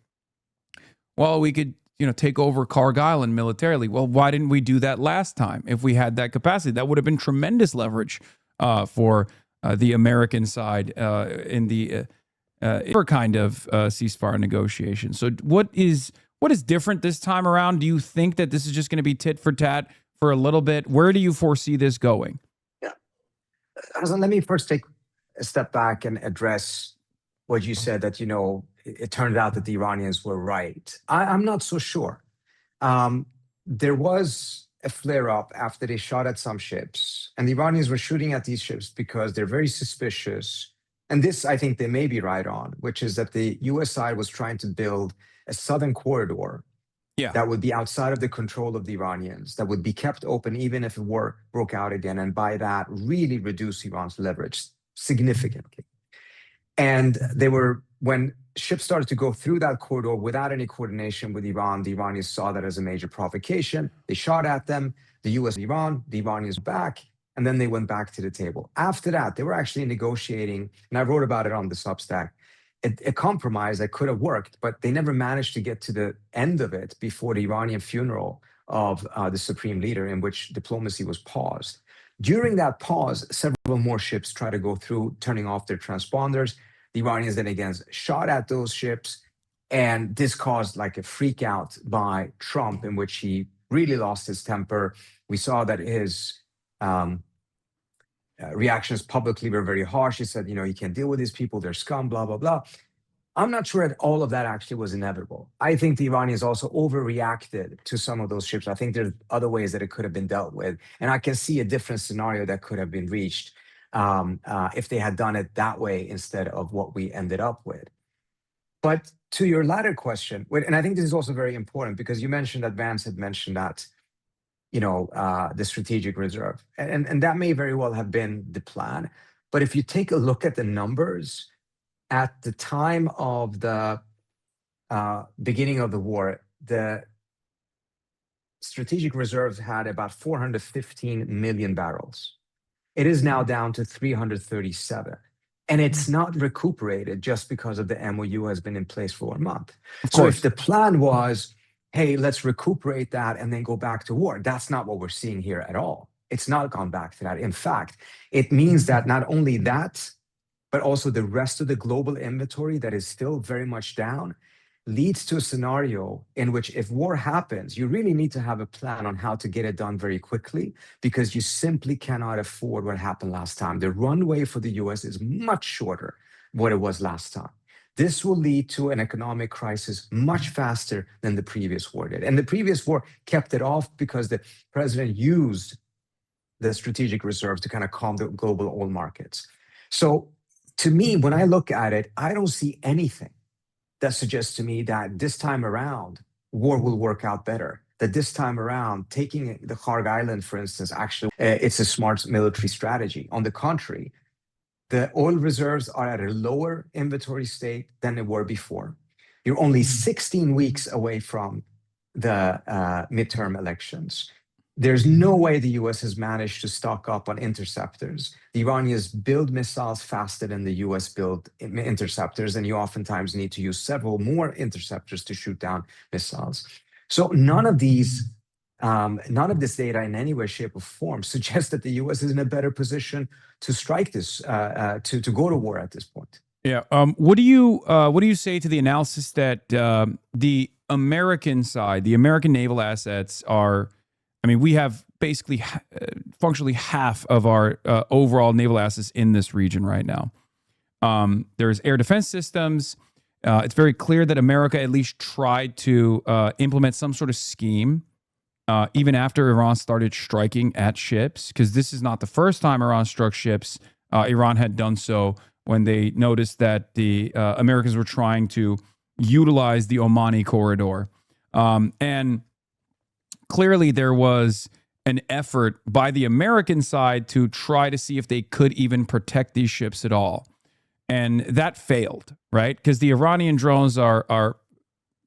well, we could, you know, take over Carg Island militarily. Well, why didn't we do that last time? If we had that capacity, that would have been tremendous leverage for the American side in the kind of ceasefire negotiation. So what is different this time around? Do you think that this is just going to be tit for tat for a little bit? Where do you foresee this going? Yeah. Hasan, let me first take a step back and address what you said, that, you know, it turned out that the Iranians were right. I'm not so sure. There was a flare-up after they shot at some ships, and the Iranians were shooting at these ships because they're very suspicious. And this, I think they may be right on, which is that the U.S. side was trying to build a southern corridor that would be outside of the control of the Iranians, that would be kept open even if a war broke out again, and by that really reduce Iran's leverage significantly. And when ships started to go through that corridor without any coordination with Iran, the Iranians saw that as a major provocation. They shot at them, the U.S. Iran, the Iranians back, and then they went back to the table. After that, they were actually negotiating, and I wrote about it on the Substack, a compromise that could have worked, but they never managed to get to the end of it before the Iranian funeral of the supreme leader, in which diplomacy was paused. During that pause, several more ships tried to go through, turning off their transponders. The Iranians then again shot at those ships, and this caused like a freak out by Trump, in which he really lost his temper. We saw that his reactions publicly were very harsh. He said, you know, you can't deal with these people, they're scum, blah, blah, blah. I'm not sure that all of that actually was inevitable. I think the Iranians also overreacted to some of those ships. I think there's other ways that it could have been dealt with. And I can see a different scenario that could have been reached if they had done it that way instead of what we ended up with. But to your latter question, and I think this is also very important, because you mentioned that Vance had mentioned that, you know, the strategic reserve. And that may very well have been the plan. But if you take a look at the numbers, at the time of the beginning of the war, the strategic reserves had about 415 million barrels. It is now down to 337. And it's not recuperated just because of the MOU has been in place for a month. So if the plan was, hey, let's recuperate that and then go back to war, that's not what we're seeing here at all. It's not gone back to that. In fact, it means that not only that, but also the rest of the global inventory that is still very much down, leads to a scenario in which if war happens, you really need to have a plan on how to get it done very quickly, because you simply cannot afford what happened last time. The runway for the US is much shorter than what it was last time. This will lead to an economic crisis much faster than the previous war did. And the previous war kept it off because the president used the strategic reserves to kind of calm the global oil markets. So to me, when I look at it, I don't see anything that suggests to me that this time around, war will work out better. That this time around, taking the Carg Island, for instance, actually, it's a smart military strategy. On the contrary, the oil reserves are at a lower inventory state than they were before. You're only 16 weeks away from the midterm elections. There's no way the US has managed to stock up on interceptors. The Iranians build missiles faster than the US build interceptors, and you oftentimes need to use several more interceptors to shoot down missiles. So none of this data in any way, shape, or form suggests that the US is in a better position to strike this, to go to war at this point. Yeah. What do you say to the analysis that the American side, the American naval assets are, I mean, we have basically functionally half of our overall naval assets in this region right now. There's air defense systems. It's very clear that America at least tried to implement some sort of scheme even after Iran started striking at ships, because this is not the first time Iran struck ships. Iran had done so when they noticed that the Americans were trying to utilize the Omani corridor. And clearly there was an effort by the American side to try to see if they could even protect these ships at all. And that failed, right? Because the Iranian drones are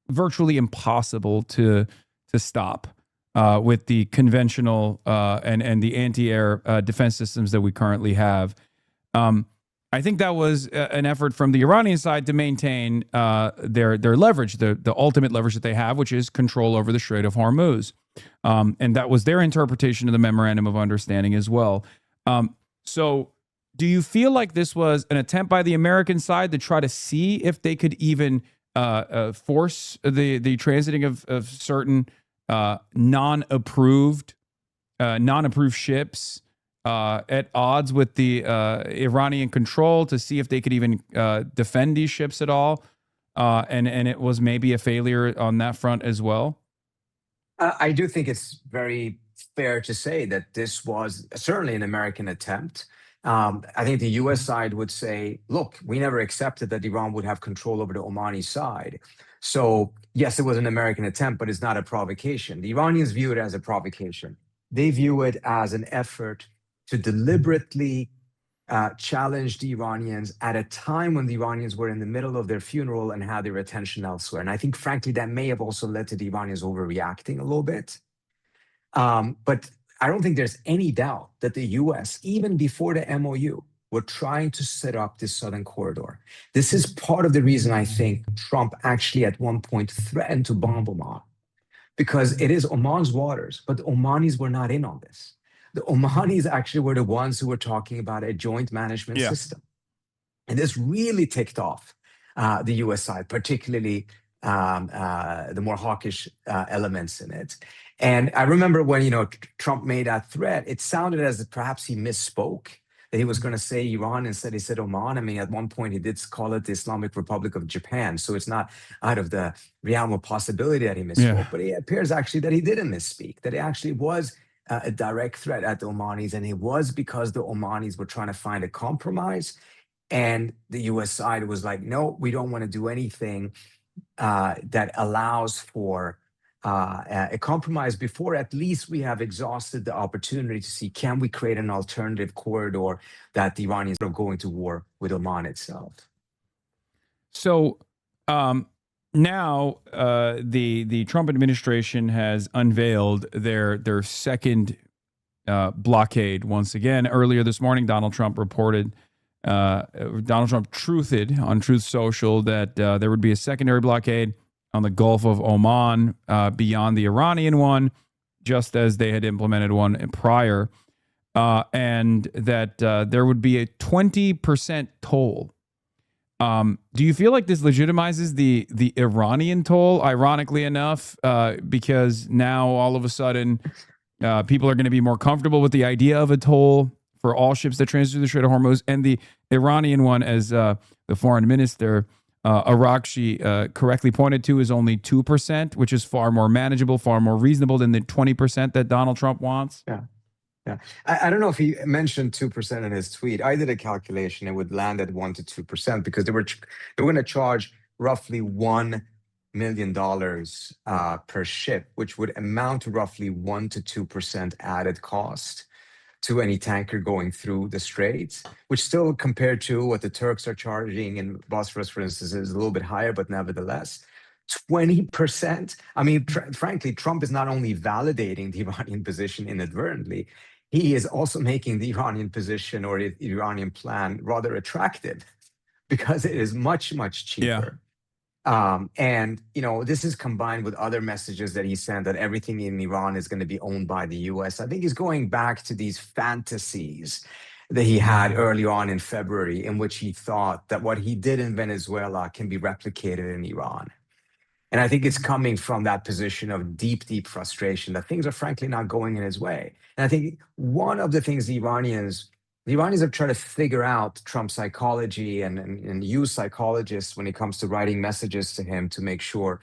virtually impossible to stop with the conventional and the anti-air defense systems that we currently have. I think that was an effort from the Iranian side to maintain their leverage, the ultimate leverage that they have, which is control over the Strait of Hormuz. And that was their interpretation of the Memorandum of Understanding as well. So do you feel like this was an attempt by the American side to try to see if they could even force the transiting of certain non-approved ships at odds with the Iranian control, to see if they could even defend these ships at all? And it was maybe a failure on that front as well? I do think it's very fair to say that this was certainly an American attempt. I think the U.S. side would say, look, we never accepted that Iran would have control over the Omani side. So, yes, it was an American attempt, but it's not a provocation. The Iranians view it as a provocation. They view it as an effort to deliberately challenge the Iranians at a time when the Iranians were in the middle of their funeral and had their attention elsewhere. And I think, frankly, that may have also led to the Iranians overreacting a little bit. But I don't think there's any doubt that the U.S., even before the MOU, were trying to set up this southern corridor. This is part of the reason I think Trump actually at one point threatened to bomb Oman, because it is Oman's waters, but the Omanis were not in on this. The Omanis actually were the ones who were talking about a joint management system. And this really ticked off the U.S. side, particularly the more hawkish elements in it. And I remember when, Trump made that threat, it sounded as if perhaps he misspoke, that he was going to say Iran instead he said Oman. I mean, at one point he did call it the Islamic Republic of Japan. So it's not out of the realm of possibility that he misspoke, but it appears actually that he didn't misspeak, that it actually was a direct threat at the Omanis, and it was because the Omanis were trying to find a compromise, and the U.S. side was like, no, we don't want to do anything that allows for a compromise before at least we have exhausted the opportunity to see, can we create an alternative corridor that the Iranians are going to war with Oman itself? So now the Trump administration has unveiled their second blockade once again. Earlier this morning, Donald Trump truthed on Truth Social that there would be a secondary blockade on the Gulf of Oman beyond the Iranian one, just as they had implemented one prior, and that there would be a 20% toll. Do you feel like this legitimizes the Iranian toll, ironically enough, because now all of a sudden people are going to be more comfortable with the idea of a toll for all ships that transit through the Strait of Hormuz, and the Iranian one, as the foreign minister Arakshi correctly pointed to, is only 2%, which is far more manageable, far more reasonable than the 20% that Donald Trump wants? Yeah. I don't know if he mentioned 2% in his tweet. I did a calculation. It would land at 1 to 2% because they were going to charge roughly $1 million per ship, which would amount to roughly 1 to 2% added cost to any tanker going through the straits, which still compared to what the Turks are charging in Bosphorus, for instance, is a little bit higher, but nevertheless, 20%. I mean, frankly, Trump is not only validating the Iranian position inadvertently, he is also making the Iranian position or the Iranian plan rather attractive because it is much, much cheaper. And, this is combined with other messages that he sent that everything in Iran is going to be owned by the U.S. I think he's going back to these fantasies that he had early on in February, in which he thought that what he did in Venezuela can be replicated in Iran. And I think it's coming from that position of deep, deep frustration that things are frankly not going in his way. And I think one of the things the Iranians have tried to figure out Trump's psychology and use psychologists when it comes to writing messages to him to make sure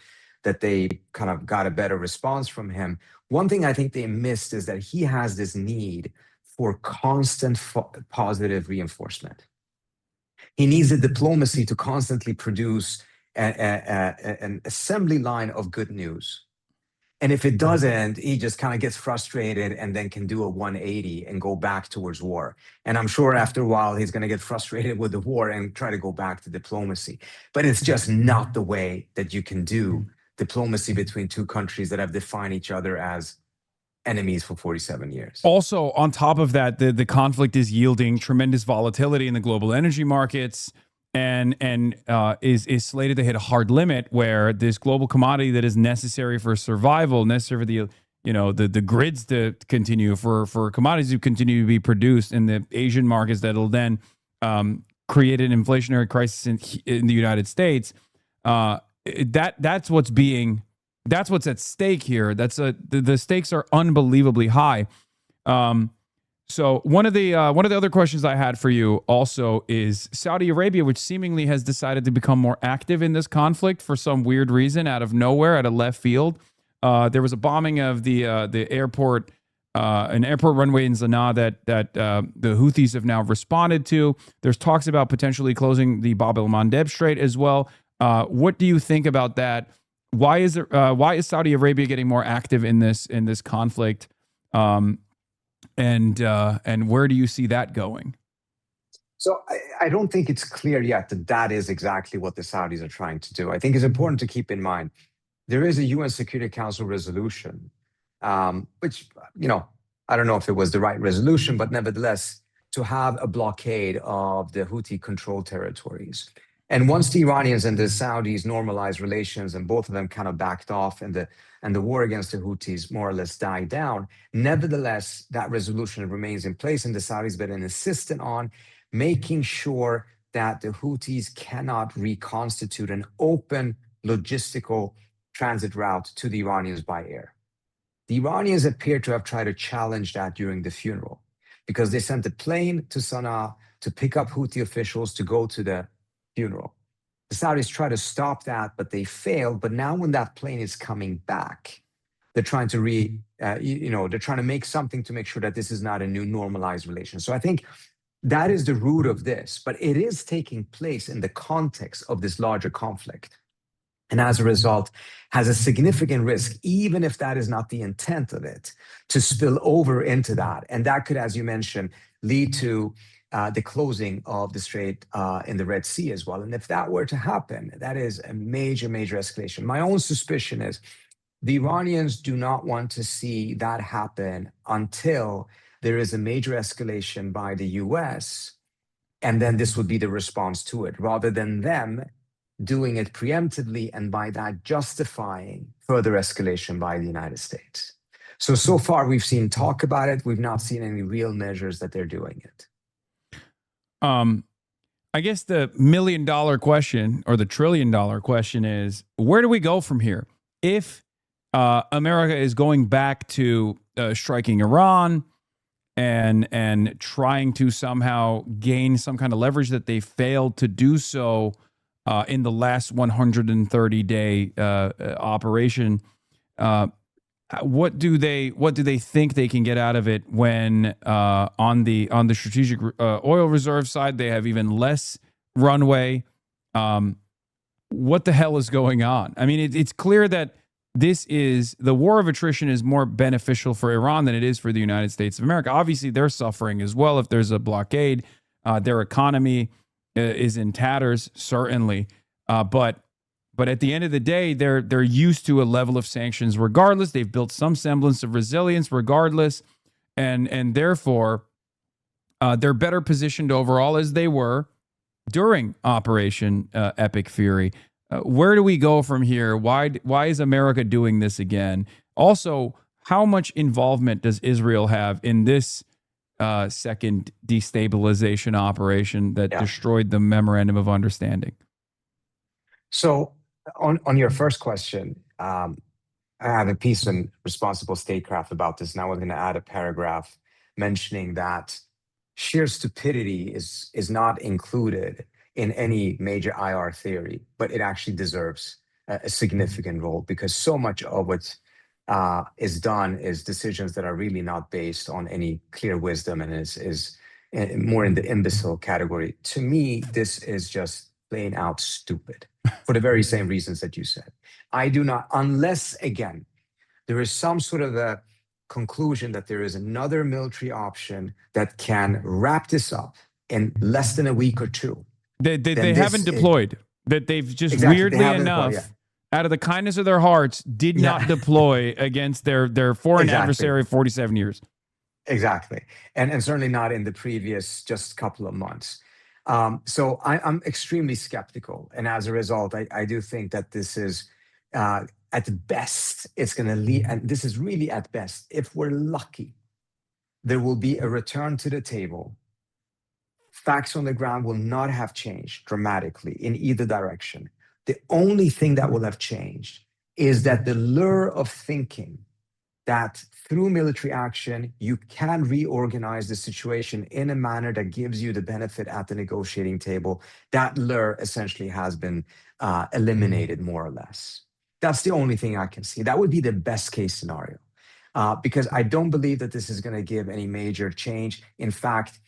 that they kind of got a better response from him. One thing I think they missed is that he has this need for constant positive reinforcement. He needs a diplomacy to constantly produce an assembly line of good news. And if it doesn't, he just kind of gets frustrated and then can do a 180 and go back towards war. And I'm sure after a while, he's going to get frustrated with the war and try to go back to diplomacy. But it's just not the way that you can do diplomacy between two countries that have defined each other as enemies for 47 years. Also, on top of that, the conflict is yielding tremendous volatility in the global energy markets, and is slated to hit a hard limit where this global commodity that is necessary for survival, necessary for the grids to continue, for commodities to continue to be produced in the Asian markets, that'll then create an inflationary crisis in the United States. That's what's at stake here. The stakes are unbelievably high. So one of the other questions I had for you also is Saudi Arabia, which seemingly has decided to become more active in this conflict for some weird reason, out of nowhere, out of left field. There was a bombing of the airport, an airport runway in Sanaa that the Houthis have now responded to. There's talks about potentially closing the Bab el-Mandeb Strait as well. What do you think about that? Why is Saudi Arabia getting more active in this conflict? And where do you see that going? So I don't think it's clear yet that that is exactly what the Saudis are trying to do. I think it's important to keep in mind there is a UN Security Council resolution, which, I don't know if it was the right resolution, but nevertheless, to have a blockade of the Houthi controlled territories. And once the Iranians and the Saudis normalized relations and both of them kind of backed off and the war against the Houthis more or less died down, nevertheless, that resolution remains in place, and the Saudis have been insistent on making sure that the Houthis cannot reconstitute an open logistical transit route to the Iranians by air. The Iranians appear to have tried to challenge that during the funeral because they sent a plane to Sana'a to pick up Houthi officials to go to the funeral. The Saudis try to stop that, but they failed. But now when that plane is coming back, they're trying to they're trying to make something to make sure that this is not a new normalized relation. So I think that is the root of this, but it is taking place in the context of this larger conflict. And as a result, has a significant risk, even if that is not the intent of it, to spill over into that. And that could, as you mentioned, lead to the closing of the strait in the Red Sea as well. And if that were to happen, that is a major, major escalation. My own suspicion is the Iranians do not want to see that happen until there is a major escalation by the US, and then this would be the response to it, rather than them doing it preemptively and by that justifying further escalation by the United States. So far we've seen talk about it. We've not seen any real measures that they're doing it. I guess the $1 million question or the $1 trillion question is, where do we go from here? If America is going back to striking Iran and trying to somehow gain some kind of leverage that they failed to do so in the last 130-day operation, what do they think they can get out of it when on the strategic oil reserve side they have even less runway? What the hell is going on? I mean, it's clear that the war of attrition is more beneficial for Iran than it is for the United States of America. Obviously, they're suffering as well if there's a blockade. Their economy is in tatters, certainly. But at the end of the day, they're used to a level of sanctions regardless. They've built some semblance of resilience regardless. And therefore, they're better positioned overall as they were during Operation Epic Fury. Where do we go from here? Why is America doing this again? Also, how much involvement does Israel have in this second destabilization operation that destroyed the Memorandum of Understanding? So on your first question, I have a piece in Responsible Statecraft about this. Now we're going to add a paragraph mentioning that sheer stupidity is not included in any major IR theory, but it actually deserves a significant role, because so much of what is done is decisions that are really not based on any clear wisdom and is more in the imbecile category. To me, this is just plain out stupid for the very same reasons that you said. I do not, unless, again, there is some sort of a conclusion that there is another military option that can wrap this up in less than a week or two. They haven't deployed. That they've just Exactly, weirdly they haven't enough, deployed, out of the kindness of their hearts, did not deploy against their foreign adversary of 47 years. Exactly. And certainly not in the previous just couple of months. So I'm extremely skeptical. And as a result, I do think that this is, at best, it's going to lead, and this is really at best, if we're lucky, there will be a return to the table. Facts on the ground will not have changed dramatically in either direction. The only thing that will have changed is that the lure of thinking that through military action, you can reorganize the situation in a manner that gives you the benefit at the negotiating table, that lure essentially has been eliminated more or less. That's the only thing I can see. That would be the best case scenario, because I don't believe that this is going to give any major change. In fact,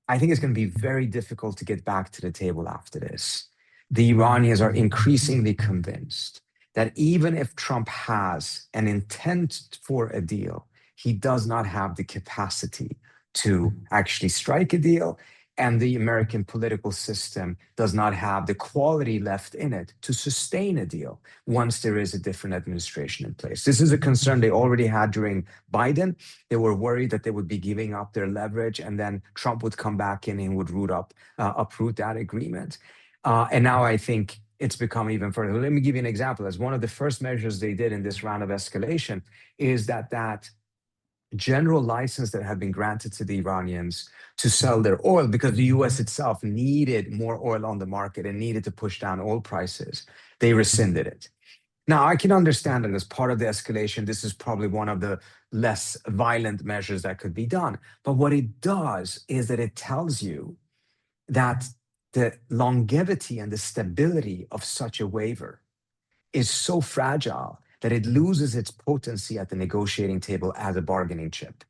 I think it's going to be very difficult to get back to the table after this. The Iranians are increasingly convinced that even if Trump has an intent for a deal, he does not have the capacity to actually strike a deal. And the American political system does not have the quality left in it to sustain a deal once there is a different administration in place. This is a concern they already had during Biden. They were worried that they would be giving up their leverage, and then Trump would come back in and would uproot that agreement. And now I think it's become even further. Let me give you an example. As one of the first measures they did in this round of escalation is that general license that had been granted to the Iranians to sell their oil, because the US itself needed more oil on the market and needed to push down oil prices. They rescinded it. Now, I can understand that as part of the escalation, this is probably one of the less violent measures that could be done. But what it does is that it tells you that the longevity and the stability of such a waiver is so fragile that it loses its potency at the negotiating table as a bargaining chip.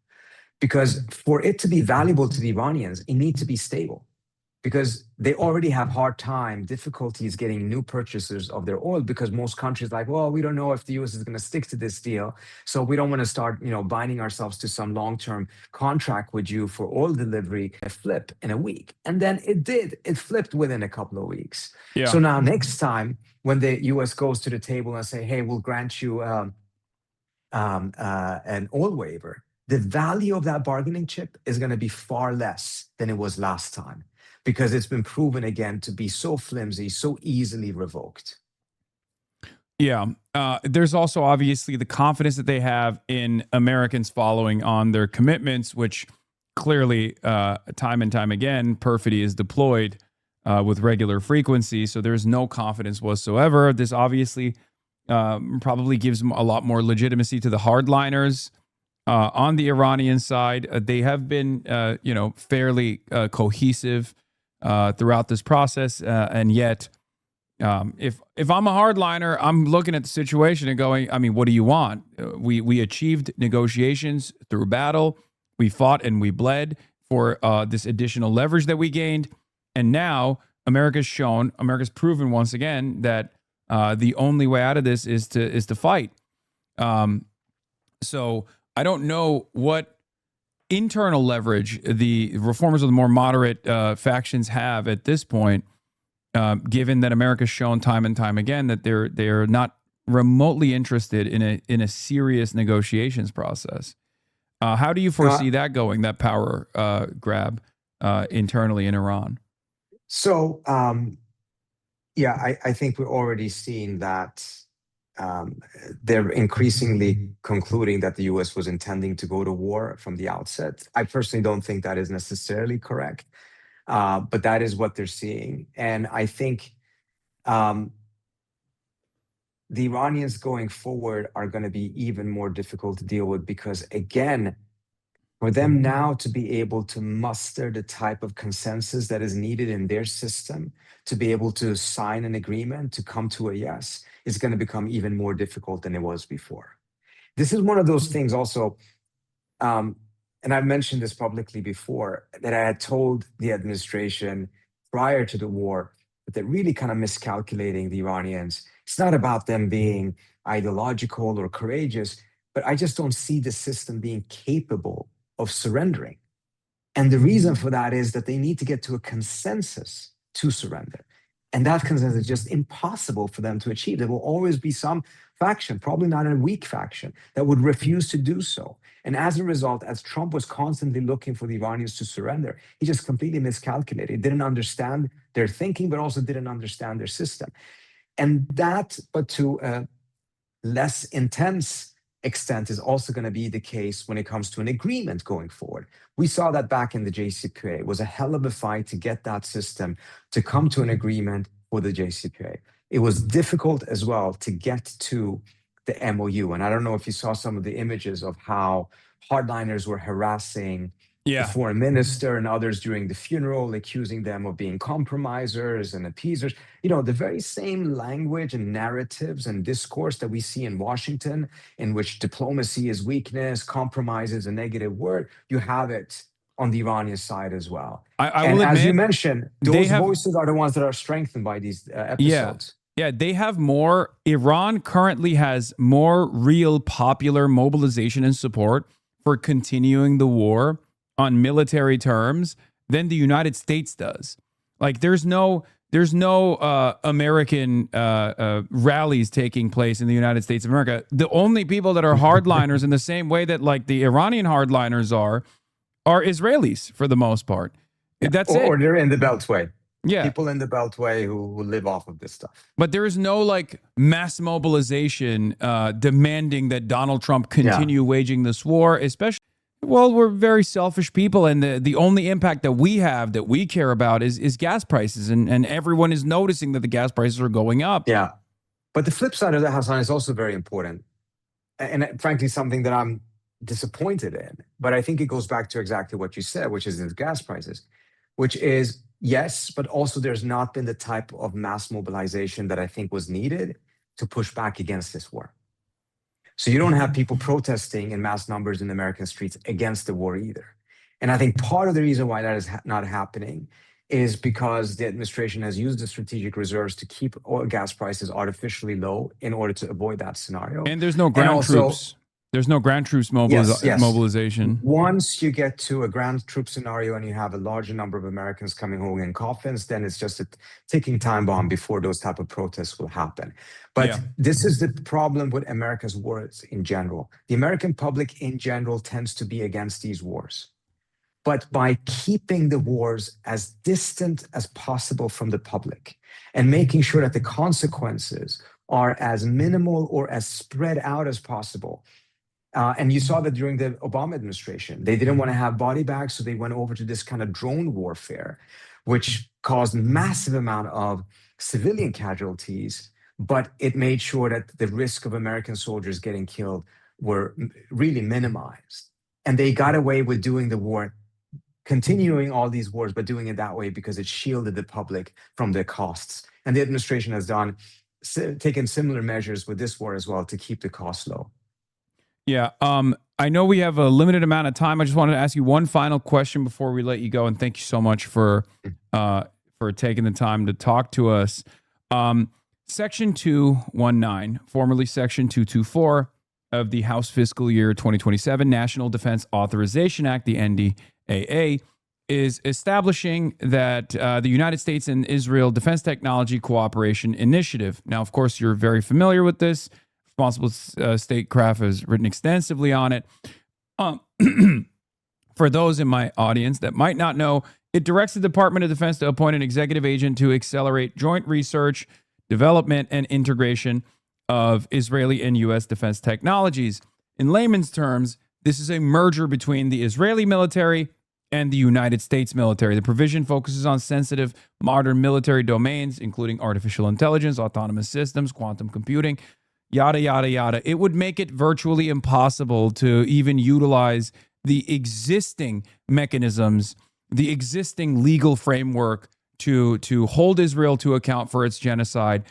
Because for it to be valuable to the Iranians, it needs to be stable, because they already have hard time, difficulties getting new purchasers of their oil, because most countries like, well, we don't know if the US is going to stick to this deal, so we don't want to start, binding ourselves to some long-term contract with you for oil delivery, a flip in a week. And then it flipped within a couple of weeks. Yeah. So now next time when the US goes to the table and say, hey, we'll grant you an oil waiver, the value of that bargaining chip is going to be far less than it was last time, because it's been proven again to be so flimsy, so easily revoked. Yeah. There's also obviously the confidence that they have in Americans following on their commitments, which clearly time and time again, perfidy is deployed with regular frequency. So there's no confidence whatsoever. This obviously probably gives them a lot more legitimacy to the hardliners. On the Iranian side, they have been, fairly cohesive throughout this process, and yet, if I'm a hardliner, I'm looking at the situation and going, I mean, what do you want? We achieved negotiations through battle. We fought and we bled for this additional leverage that we gained, and now America's proven once again that the only way out of this is to fight. So I don't know what internal leverage the reformers of the more moderate factions have at this point, given that America's shown time and time again that they're not remotely interested in a serious negotiations process. How do you foresee that going? That power grab internally in Iran? So, I think we're already seeing that. They're increasingly concluding that the US was intending to go to war from the outset. I personally don't think that is necessarily correct, but that is what they're seeing. And I think the Iranians going forward are going to be even more difficult to deal with, because, again, For them now to be able to muster the type of consensus that is needed in their system to be able to sign an agreement, to come to a yes, is going to become even more difficult than it was before. This is one of those things also, and I've mentioned this publicly before, that I had told the administration prior to the war that they're really kind of miscalculating the Iranians. It's not about them being ideological or courageous, but I just don't see the system being capable of surrendering. And the reason for that is that they need to get to a consensus to surrender. And that consensus is just impossible for them to achieve. There will always be some faction, probably not a weak faction, that would refuse to do so. And as a result, as Trump was constantly looking for the Iranians to surrender, he just completely miscalculated. He didn't understand their thinking, but also didn't understand their system. And that, but to a less intense extent, is also going to be the case when it comes to an agreement going forward. We saw that back in the JCPOA. It was a hell of a fight to get that system to come to an agreement for the JCPOA. It was difficult as well to get to the MOU. And I don't know if you saw some of the images of how hardliners were harassing the foreign minister and others during the funeral, accusing them of being compromisers and appeasers. You know, the very same language and narratives and discourse that we see in Washington, in which diplomacy is weakness, compromise is a negative word, you have it on the Iranian side as well. I will as admit, you mentioned, those voices are the ones that are strengthened by these episodes. Yeah, they have more. Iran currently has more real popular mobilization and support for continuing the war on military terms than the United States does. Like, there's no American rallies taking place in the United States of America. The only people that are hardliners in the same way that like the Iranian hardliners are Israelis for the most part. That's it. Or they're in the Beltway. Yeah. People in the Beltway who live off of this stuff. But there is no like mass mobilization demanding that Donald Trump continue waging this war, especially, well, we're very selfish people, and the only impact that we have that we care about is gas prices, and everyone is noticing that the gas prices are going up. Yeah. But the flip side of that, Hasan, is also very important. And frankly, something that I'm disappointed in. But I think it goes back to exactly what you said, which is the gas prices, which is, yes, but also there's not been the type of mass mobilization that I think was needed to push back against this war. So you don't have people protesting in mass numbers in American streets against the war either. And I think part of the reason why that is not happening is because the administration has used the strategic reserves to keep oil gas prices artificially low in order to avoid that scenario. And there's no ground troops. There's no ground troops mobilization. Once you get to a ground troop scenario and you have a larger number of Americans coming home in coffins, then it's just a ticking time bomb before those type of protests will happen. But this is the problem with America's wars in general. The American public in general tends to be against these wars. But by keeping the wars as distant as possible from the public and making sure that the consequences are as minimal or as spread out as possible. And you saw that during the Obama administration. They didn't want to have body bags, so they went over to this kind of drone warfare, which caused massive amount of civilian casualties, but it made sure that the risk of American soldiers getting killed were really minimized. And they got away with doing the war, continuing all these wars, but doing it that way because it shielded the public from the costs. And the administration has taken similar measures with this war as well to keep the costs low. Yeah. I know we have a limited amount of time. I just wanted to ask you one final question before we let you go. And thank you so much for taking the time to talk to us. Section 219, formerly Section 224 of the House Fiscal Year 2027 National Defense Authorization Act, the NDAA, is establishing that the United States and Israel Defense Technology Cooperation Initiative. Now, of course, you're very familiar with this. Responsible Statecraft has written extensively on it. For those in my audience that might not know, it directs the Department of Defense to appoint an executive agent to accelerate joint research, development, and integration of Israeli and U.S. defense technologies. In layman's terms, this is a merger between the Israeli military and the United States military. The provision focuses on sensitive modern military domains, including artificial intelligence, autonomous systems, quantum computing, yada, yada, yada. It would make it virtually impossible to even utilize the existing mechanisms, the existing legal framework to hold Israel to account for its genocide,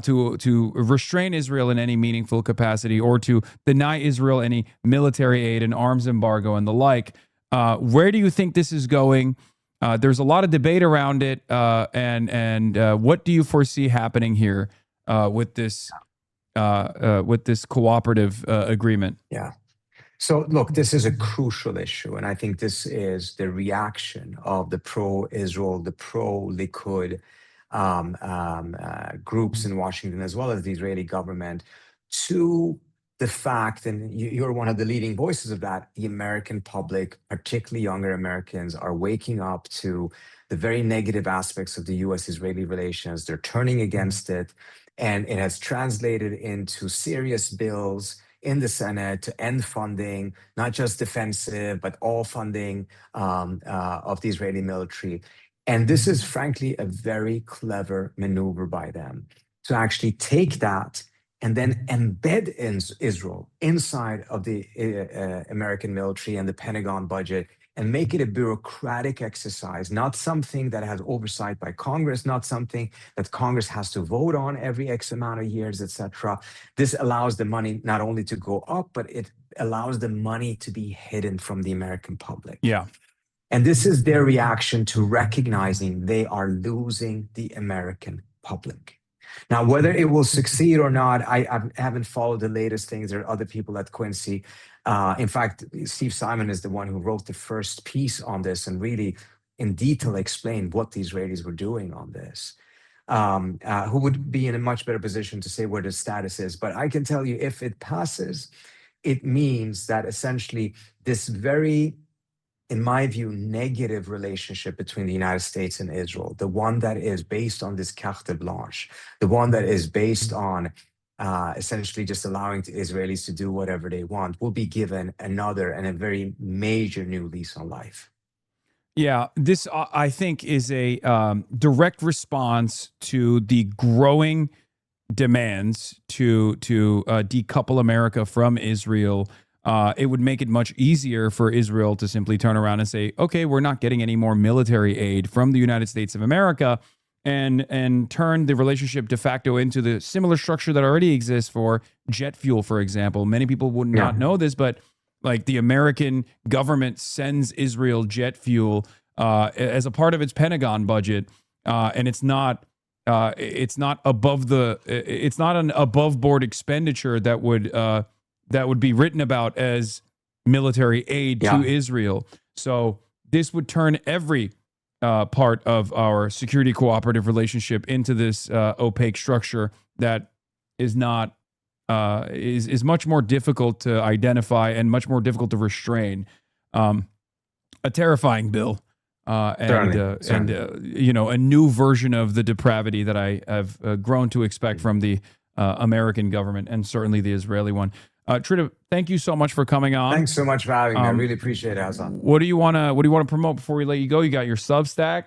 to restrain Israel in any meaningful capacity, or to deny Israel any military aid and arms embargo and the like. Where do you think this is going? There's a lot of debate around it, and what do you foresee happening here with this cooperative agreement? Yeah. So look, this is a crucial issue, and I think this is the reaction of the pro-Israel, the pro-Likud groups in Washington, as well as the Israeli government, to the fact, and you're one of the leading voices of that, the American public, particularly younger Americans, are waking up to the very negative aspects of the U.S.-Israeli relations. They're turning against it, and it has translated into serious bills in the Senate to end funding, not just defensive, but all funding of the Israeli military. And this is frankly a very clever maneuver by them to actually take that and then embed Israel inside of the American military and the Pentagon budget and make it a bureaucratic exercise, not something that has oversight by Congress, not something that Congress has to vote on every X amount of years, etc. This allows the money not only to go up, but it allows the money to be hidden from the American public. Yeah. And this is their reaction to recognizing they are losing the American public. Now, whether it will succeed or not, I haven't followed the latest things. There are other people at Quincy. In fact, Steve Simon is the one who wrote the first piece on this and really in detail explained what the Israelis were doing on this, who would be in a much better position to say where the status is. But I can tell you, if it passes, it means that essentially this very, in my view, negative relationship between the United States and Israel, the one that is based on this carte blanche, the one that is based on essentially just allowing the Israelis to do whatever they want, will be given another and a very major new lease on life. Yeah, this I think is a direct response to the growing demands to decouple America from Israel. It would make it much easier for Israel to simply turn around and say, okay, we're not getting any more military aid from the United States of America, and turn the relationship de facto into the similar structure that already exists for jet fuel, for example. Many people would not know this, but like the American government sends Israel jet fuel as a part of its Pentagon budget, and it's not above the, it's not an above board expenditure that would be written about as military aid to Israel. So this would turn every part of our security cooperative relationship into this opaque structure that is not is much more difficult to identify and much more difficult to restrain. A terrifying bill, and you know, a new version of the depravity that I have grown to expect from the American government and certainly the Israeli one. Trita, thank you so much for coming on. Thanks so much for having me. I really appreciate it, Hasan. What do you want to promote before we let you go? You got your Substack?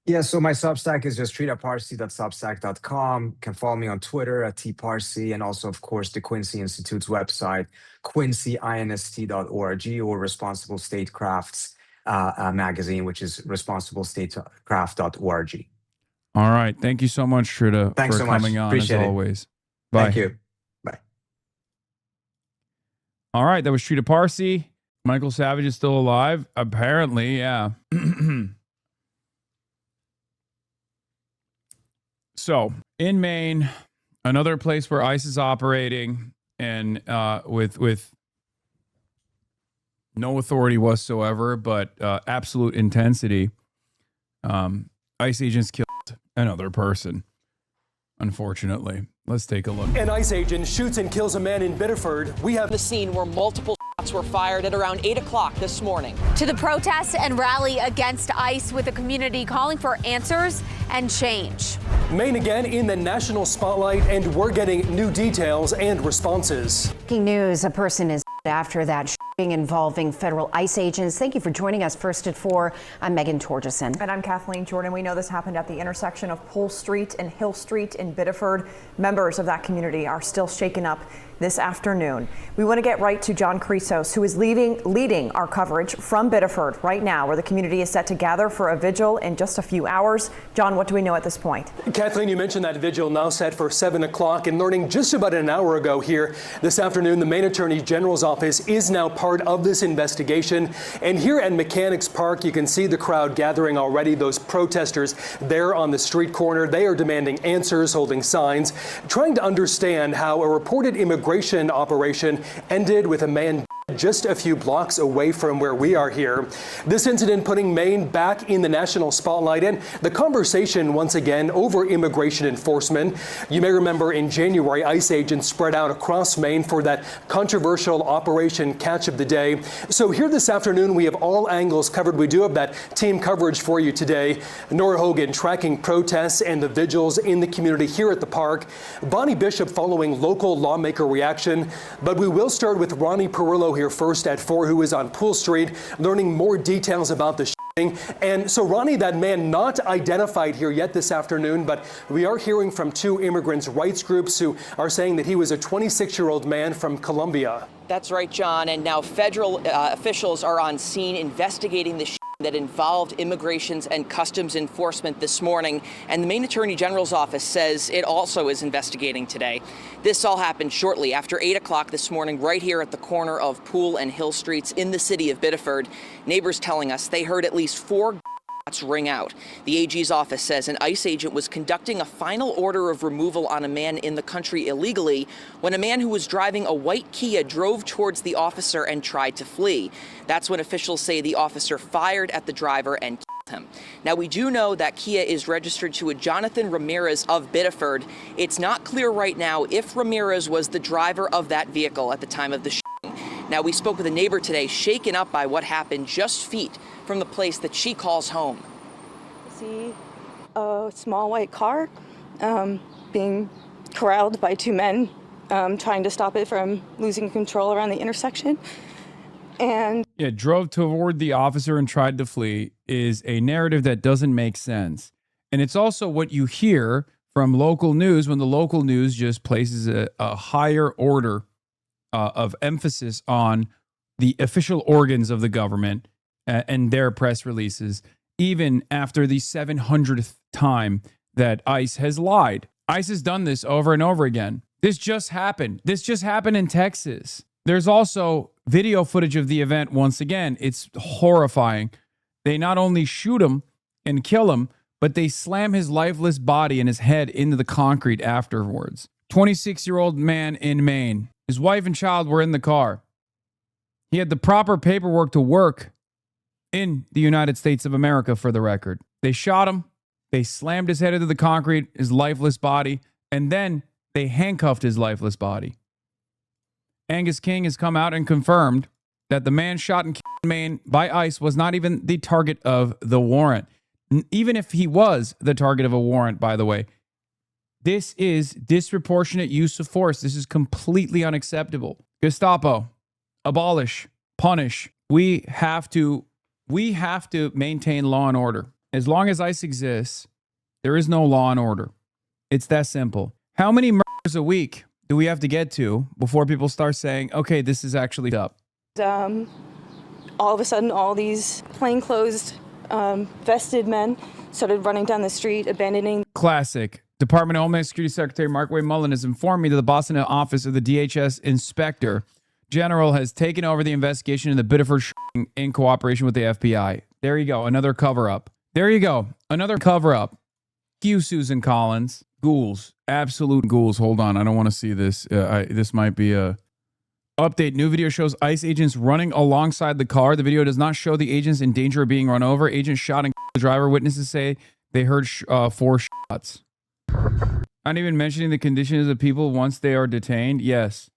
Yeah, so my Substack is just tritaparsi.substack.com. You can follow me on Twitter at tparsi, and also, of course, the Quincy Institute's website, quincyinst.org, or Responsible Statecrafts magazine, which is responsiblestatecraft.org. All right. Thank you so much, Trita, Thanks for so much. coming on, Appreciate as it. always. Bye. Thank you. Bye. All right. That was Trita Parsi. Michael Savage is still alive. Apparently, yeah. So, in Maine, another place where ICE is operating and with no authority whatsoever, but absolute intensity, ICE agents killed another person, unfortunately. Let's take a look. An ICE agent shoots and kills a man in Biddeford. We have the scene where multiple shots were fired at around 8 o'clock this morning. To the protest and rally against ICE, with the community calling for answers and change. Maine again in the national spotlight, and we're getting new details and responses. Breaking news, a person is after that shooting involving federal ICE agents. Thank you for joining us. First at 4, I'm Megan Torgeson. And I'm Kathleen Jordan. We know this happened at the intersection of Poole Street and Hill Street in Biddeford. Members of that community are still shaken up this afternoon. We want to get right to John Chrysos, who is leading our coverage from Biddeford right now, where the community is set to gather for a vigil in just a few hours. John, what do we know at this point? Kathleen, you mentioned that vigil now set for 7 o'clock, and learning just about an hour ago here this afternoon, the Maine Attorney General's office is now part of this investigation. And here at Mechanics Park, you can see the crowd gathering already, those protesters there on the street corner. They are demanding answers, holding signs, trying to understand how a reported immigration operation ended with a man just a few blocks away from where we are here. This incident putting Maine back in the national spotlight and the conversation once again over immigration enforcement. You may remember in January, ICE agents spread out across Maine for that controversial Operation Catch of the Day. So here this afternoon, we have all angles covered. We do have that team coverage for you today. Nora Hogan tracking protests and the vigils in the community here at the park. Bonnie Bishop following local lawmaker reaction. But we will start with Ronnie Perillo here first at 4, who is on Poole Street, learning more details about the shooting. And so, Ronnie, that man not identified here yet this afternoon, but we are hearing from 2 immigrants' rights groups who are saying that he was a 26-year-old man from Colombia. That's right, John. And now federal officials are on scene investigating the that involved Immigrations and Customs Enforcement this morning. And the Maine Attorney General's office says it also is investigating today. This all happened shortly after 8 o'clock this morning, right here at the corner of Poole and Hill Streets in the city of Biddeford. Neighbors telling us they heard at least 4 shots ring out. The AG's office says an ICE agent was conducting a final order of removal on a man in the country illegally when a man who was driving a white Kia drove towards the officer and tried to flee. That's when officials say the officer fired at the driver and killed him. Now, we do know that Kia is registered to a Jonathan Ramirez of Biddeford. It's not clear right now if Ramirez was the driver of that vehicle at the time of the shooting. Now, we spoke with a neighbor today, shaken up by what happened just feet from the place that she calls home. See a small white car being corralled by 2 men trying to stop it from losing control around the intersection. And yeah, drove toward the officer and tried to flee is a narrative that doesn't make sense. And it's also what you hear from local news when the local news just places a higher order of emphasis on the official organs of the government and their press releases, even after the 700th time that ICE has lied. ICE has done this over and over again. This just happened. This just happened in Texas. There's also video footage of the event once again. It's horrifying. They not only shoot him and kill him, but they slam his lifeless body and his head into the concrete afterwards. 26-year-old man in Maine. His wife and child were in the car. He had the proper paperwork to work in the United States of America, for the record. They shot him. They slammed his head into the concrete, his lifeless body, and then they handcuffed his lifeless body. Angus King has come out and confirmed that the man shot and killed in Maine by ICE was not even the target of the warrant. Even if he was the target of a warrant, by the way, this is disproportionate use of force. This is completely unacceptable. Gestapo, abolish, punish. We have to maintain law and order. As long as ICE exists, there is no law and order. It's that simple. How many murders a week do we have to get to before people start saying, okay, this is actually up? All of a sudden, all these plainclothes, vested men started running down the street, abandoning. Classic. Department of Homeland Security Secretary Mark Wade Mullen has informed me that the Boston office of the DHS Inspector General has taken over the investigation in the Biddeford shooting in cooperation with the FBI. There you go. Another cover-up. There you go. Another cover-up. Thank you, Susan Collins. Ghouls. Absolute ghouls. Hold on. I don't want to see this. This might be a update. New video shows ICE agents running alongside the car. The video does not show the agents in danger of being run over. Agents shot and killed the driver. Witnesses say they heard 4 shots. Not even mentioning the conditions of people once they are detained. Yes.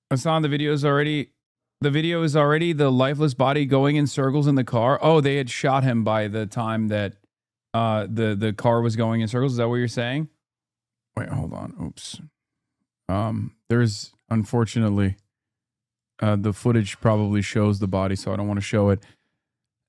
Hasan, the video is already the lifeless body going in circles in the car. Oh, they had shot him by the time that the car was going in circles. Is that what you're saying? Wait, hold on. Oops. There's unfortunately the footage probably shows the body, so I don't want to show it.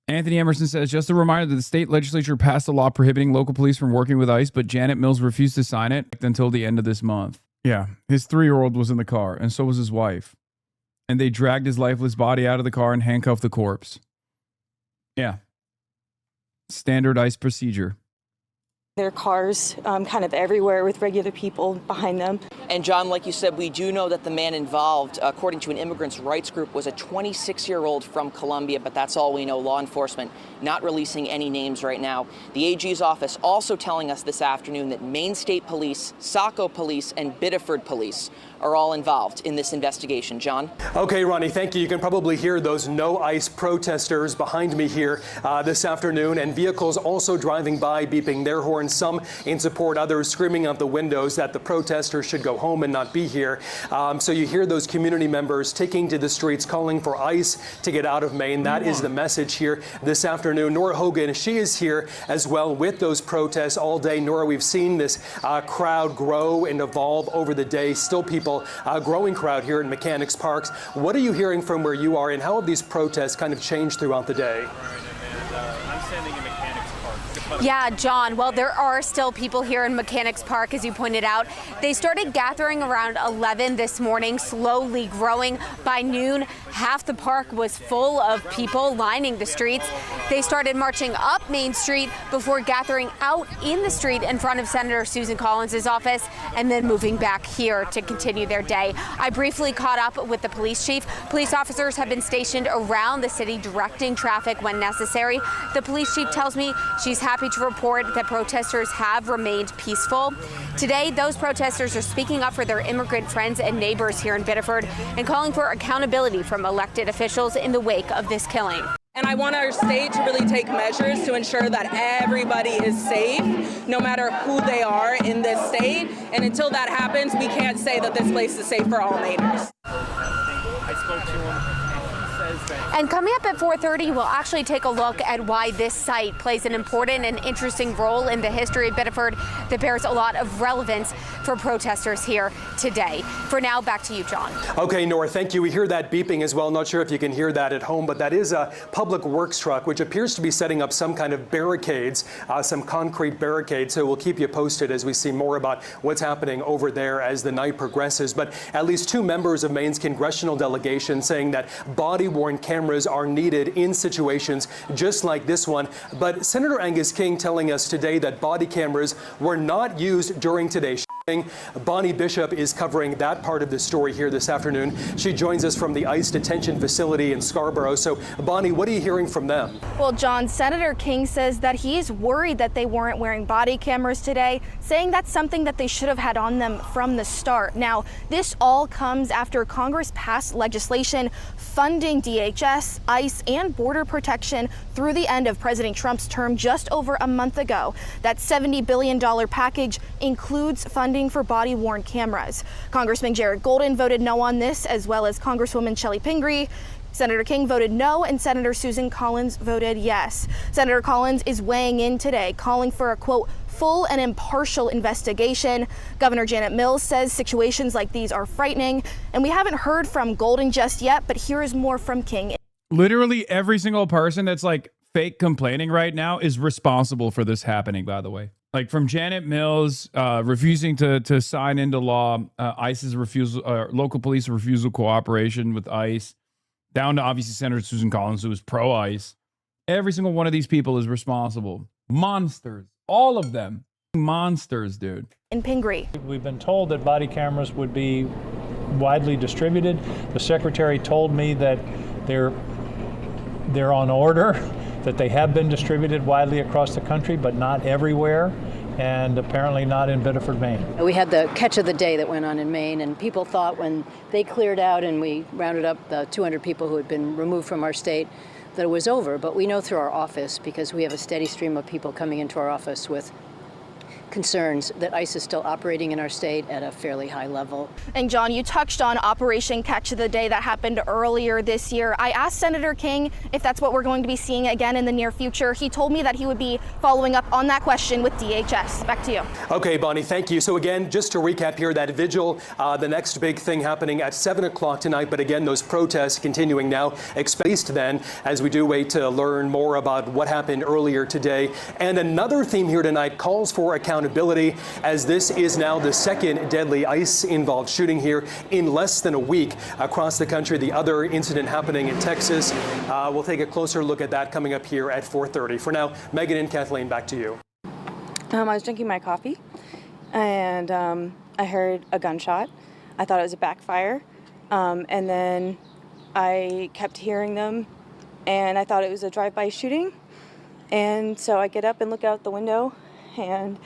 Anthony Emerson says, just a reminder that the state legislature passed a law prohibiting local police from working with ICE, but Janet Mills refused to sign it until the end of this month. Yeah, his 3-year-old was in the car, and so was his wife. And they dragged his lifeless body out of the car and handcuffed the corpse. Yeah. Standard ICE procedure. There are cars kind of everywhere with regular people behind them. And John, like you said, we do know that the man involved, according to an immigrants' rights group, was a 26-year-old from Colombia, but that's all we know. Law enforcement not releasing any names right now. The AG's office also telling us this afternoon that Maine State Police, Saco Police, and Biddeford Police are all involved in this investigation. John? Okay, Ronnie, thank you. You can probably hear those no ICE protesters behind me here this afternoon, and vehicles also driving by, beeping their horns, some in support, others screaming out the windows that the protesters should go home and not be here. So you hear those community members taking to the streets, calling for ICE to get out of Maine. That is the message here this afternoon. Nora Hogan, she is here as well with those protests all day. Nora, we've seen this crowd grow and evolve over the day. Still people, growing crowd here in Mechanics Parks. What are you hearing from where you are, and how have these protests kind of changed throughout the day? I'm standing in Mechanics Park. Yeah, John, well, there are still people here in Mechanics Park, as you pointed out. They started gathering around 11 this morning, slowly growing. By noon, half the park was full of people lining the streets. They started marching up Main Street before gathering out in the street in front of Senator Susan Collins' office and then moving back here to continue their day. I briefly caught up with the police chief. Police officers have been stationed around the city directing traffic when necessary. The police chief tells me she's happy to report that protesters have remained peaceful. Today, those protesters are speaking up for their immigrant friends and neighbors here in Biddeford and calling for accountability from elected officials in the wake of this killing. And I want our state to really take measures to ensure that everybody is safe, no matter who they are in this state. And until that happens, we can't say that this place is safe for all Mainers. I spoke to him. And coming up at 4:30, we'll actually take a look at why this site plays an important and interesting role in the history of Biddeford that bears a lot of relevance for protesters here today. For now, back to you, John. Okay, Nora, thank you. We hear that beeping as well. Not sure if you can hear that at home, but that is a public works truck, which appears to be setting up some kind of barricades, some concrete barricades. So we'll keep you posted as we see more about what's happening over there as the night progresses. But at least 2 members of Maine's congressional delegation saying that body-worn cameras are needed in situations just like this one. But Senator Angus King telling us today that body cameras were not used during today's shooting. Bonnie Bishop is covering that part of the story here this afternoon. She joins us from the ICE detention facility in Scarborough. So, Bonnie, what are you hearing from them? Well, John, Senator King says that he is worried that they weren't wearing body cameras today, saying that's something that they should have had on them from the start. Now, this all comes after Congress passed legislation funding DHS, ICE, and border protection through the end of President Trump's term just over a month ago. That $70 billion package includes funding for body-worn cameras. Congressman Jared Golden voted no on this, as well as Congresswoman Shelley Pingree. Senator King voted no, and Senator Susan Collins voted yes. Senator Collins is weighing in today, calling for a, quote, full and impartial investigation. Governor Janet Mills says situations like these are frightening, and we haven't heard from Golden just yet, but here is more from King. Literally every single person that's like fake complaining right now is responsible for this happening, by the way. Like from Janet Mills refusing to sign into law, ICE's refusal, local police refusal cooperation with ICE, down to obviously Senator Susan Collins, who is pro-ICE. Every single one of these people is responsible. Monsters. All of them. Monsters, dude. In Pingree. We've been told that body cameras would be widely distributed. The secretary told me that they're on order, that they have been distributed widely across the country, but not everywhere, and apparently not in Biddeford, Maine. We had the catch of the day that went on in Maine, and people thought when they cleared out and we rounded up the 200 people who had been removed from our state that it was over. But we know through our office, because we have a steady stream of people coming into our office with concerns that ICE is still operating in our state at a fairly high level. And John, you touched on Operation Catch of the Day that happened earlier this year. I asked Senator King if that's what we're going to be seeing again in the near future. He told me that he would be following up on that question with DHS. Back to you. Okay, Bonnie, thank you. So again, just to recap here, that vigil, the next big thing happening at 7 o'clock tonight. But again, those protests continuing now, expected then, as we do wait to learn more about what happened earlier today. And another theme here tonight calls for accountability, as this is now the second deadly ICE-involved shooting here in less than a week across the country. The other incident happening in Texas. We'll take a closer look at that coming up here at 4:30. For now, Megan and Kathleen, back to you. I was drinking my coffee, and I heard a gunshot. I thought it was a backfire, and then I kept hearing them, and I thought it was a drive-by shooting. And so I get up and look out the window, and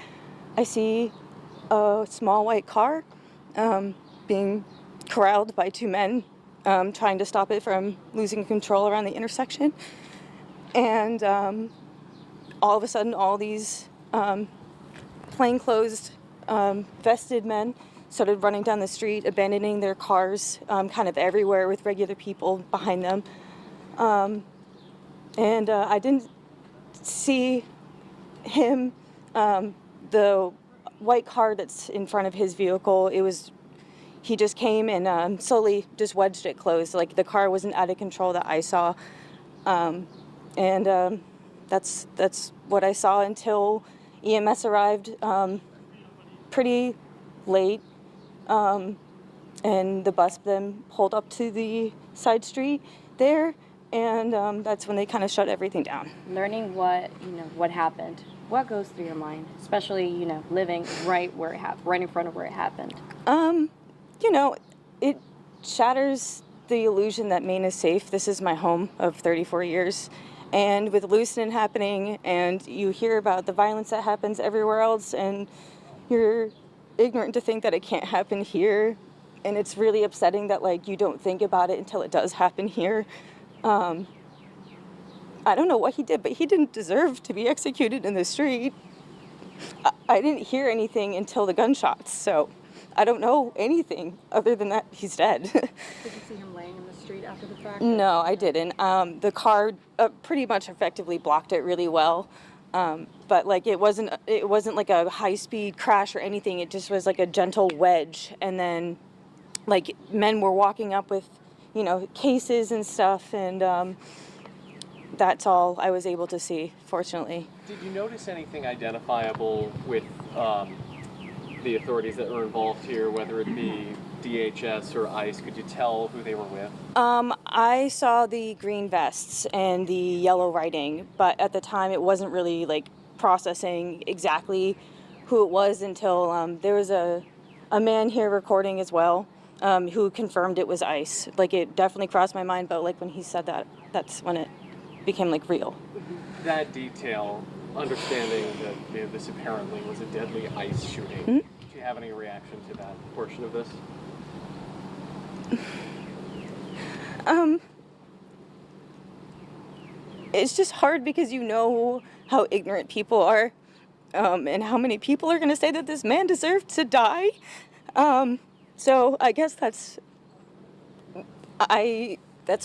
I see a small white car being corralled by two men trying to stop it from losing control around the intersection. And all of a sudden, all these plainclothes, vested men started running down the street, abandoning their cars kind of everywhere with regular people behind them. And I didn't see him, the white car that's in front of his vehicle. He just came and slowly just wedged it closed. Like, the car wasn't out of control that I saw. And that's what I saw until EMS arrived pretty late. And the bus then pulled up to the side street there, and that's when they kind of shut everything down. Learning what happened, what goes through your mind, especially living right where it happened, right in front of where it happened? It shatters the illusion that Maine is safe. This is my home of 34 years. And with Lewiston happening, and you hear about the violence that happens everywhere else, and you're ignorant to think that it can't happen here. And it's really upsetting that, like, you don't think about it until it does happen here. I don't know what he did, but he didn't deserve to be executed in the street. I didn't hear anything until the gunshots, so I don't know anything other than that he's dead. Did you see him laying in the street after the fact? No, I didn't. The car pretty much effectively blocked it really well. But like it wasn't like a high-speed crash or anything. It just was like a gentle wedge, and then like men were walking up with, cases and stuff, and that's all I was able to see, fortunately. Did you notice anything identifiable with the authorities that were involved here, whether it be DHS or ICE? Could you tell who they were with? I saw the green vests and the yellow writing, but at the time it wasn't really like processing exactly who it was until there was a man here recording as well, who confirmed it was ICE. Like, it definitely crossed my mind, but like when he said that, that's when it became like real. That detail, understanding that this apparently was a deadly ICE shooting. Mm-hmm. Do you have any reaction to that portion of this? It's just hard because you know how ignorant people are, and how many people are going to say that this man deserved to die. So I guess that's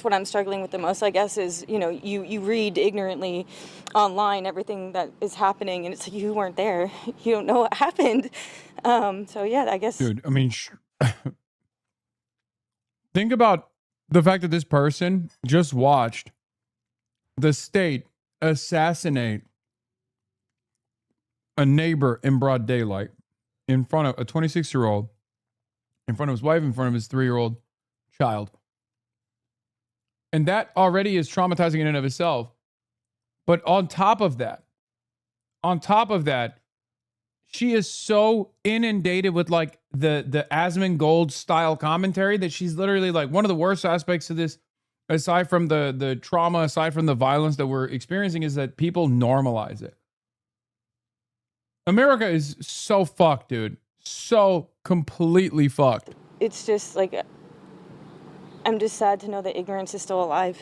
what I'm struggling with the most, I guess, is, you read ignorantly online everything that is happening, and it's like, you weren't there. You don't know what happened. So yeah, I guess. Dude, I mean, think about the fact that this person just watched the state assassinate a neighbor in broad daylight in front of a 26-year-old, in front of his wife, in front of his 3-year-old child. And that already is traumatizing in and of itself. But on top of that, she is so inundated with like the Asmongold style commentary that she's literally like, one of the worst aspects of this, aside from the trauma, aside from the violence that we're experiencing, is that people normalize it. America is so fucked, dude. So completely fucked. It's just like, I'm just sad to know that ignorance is still alive.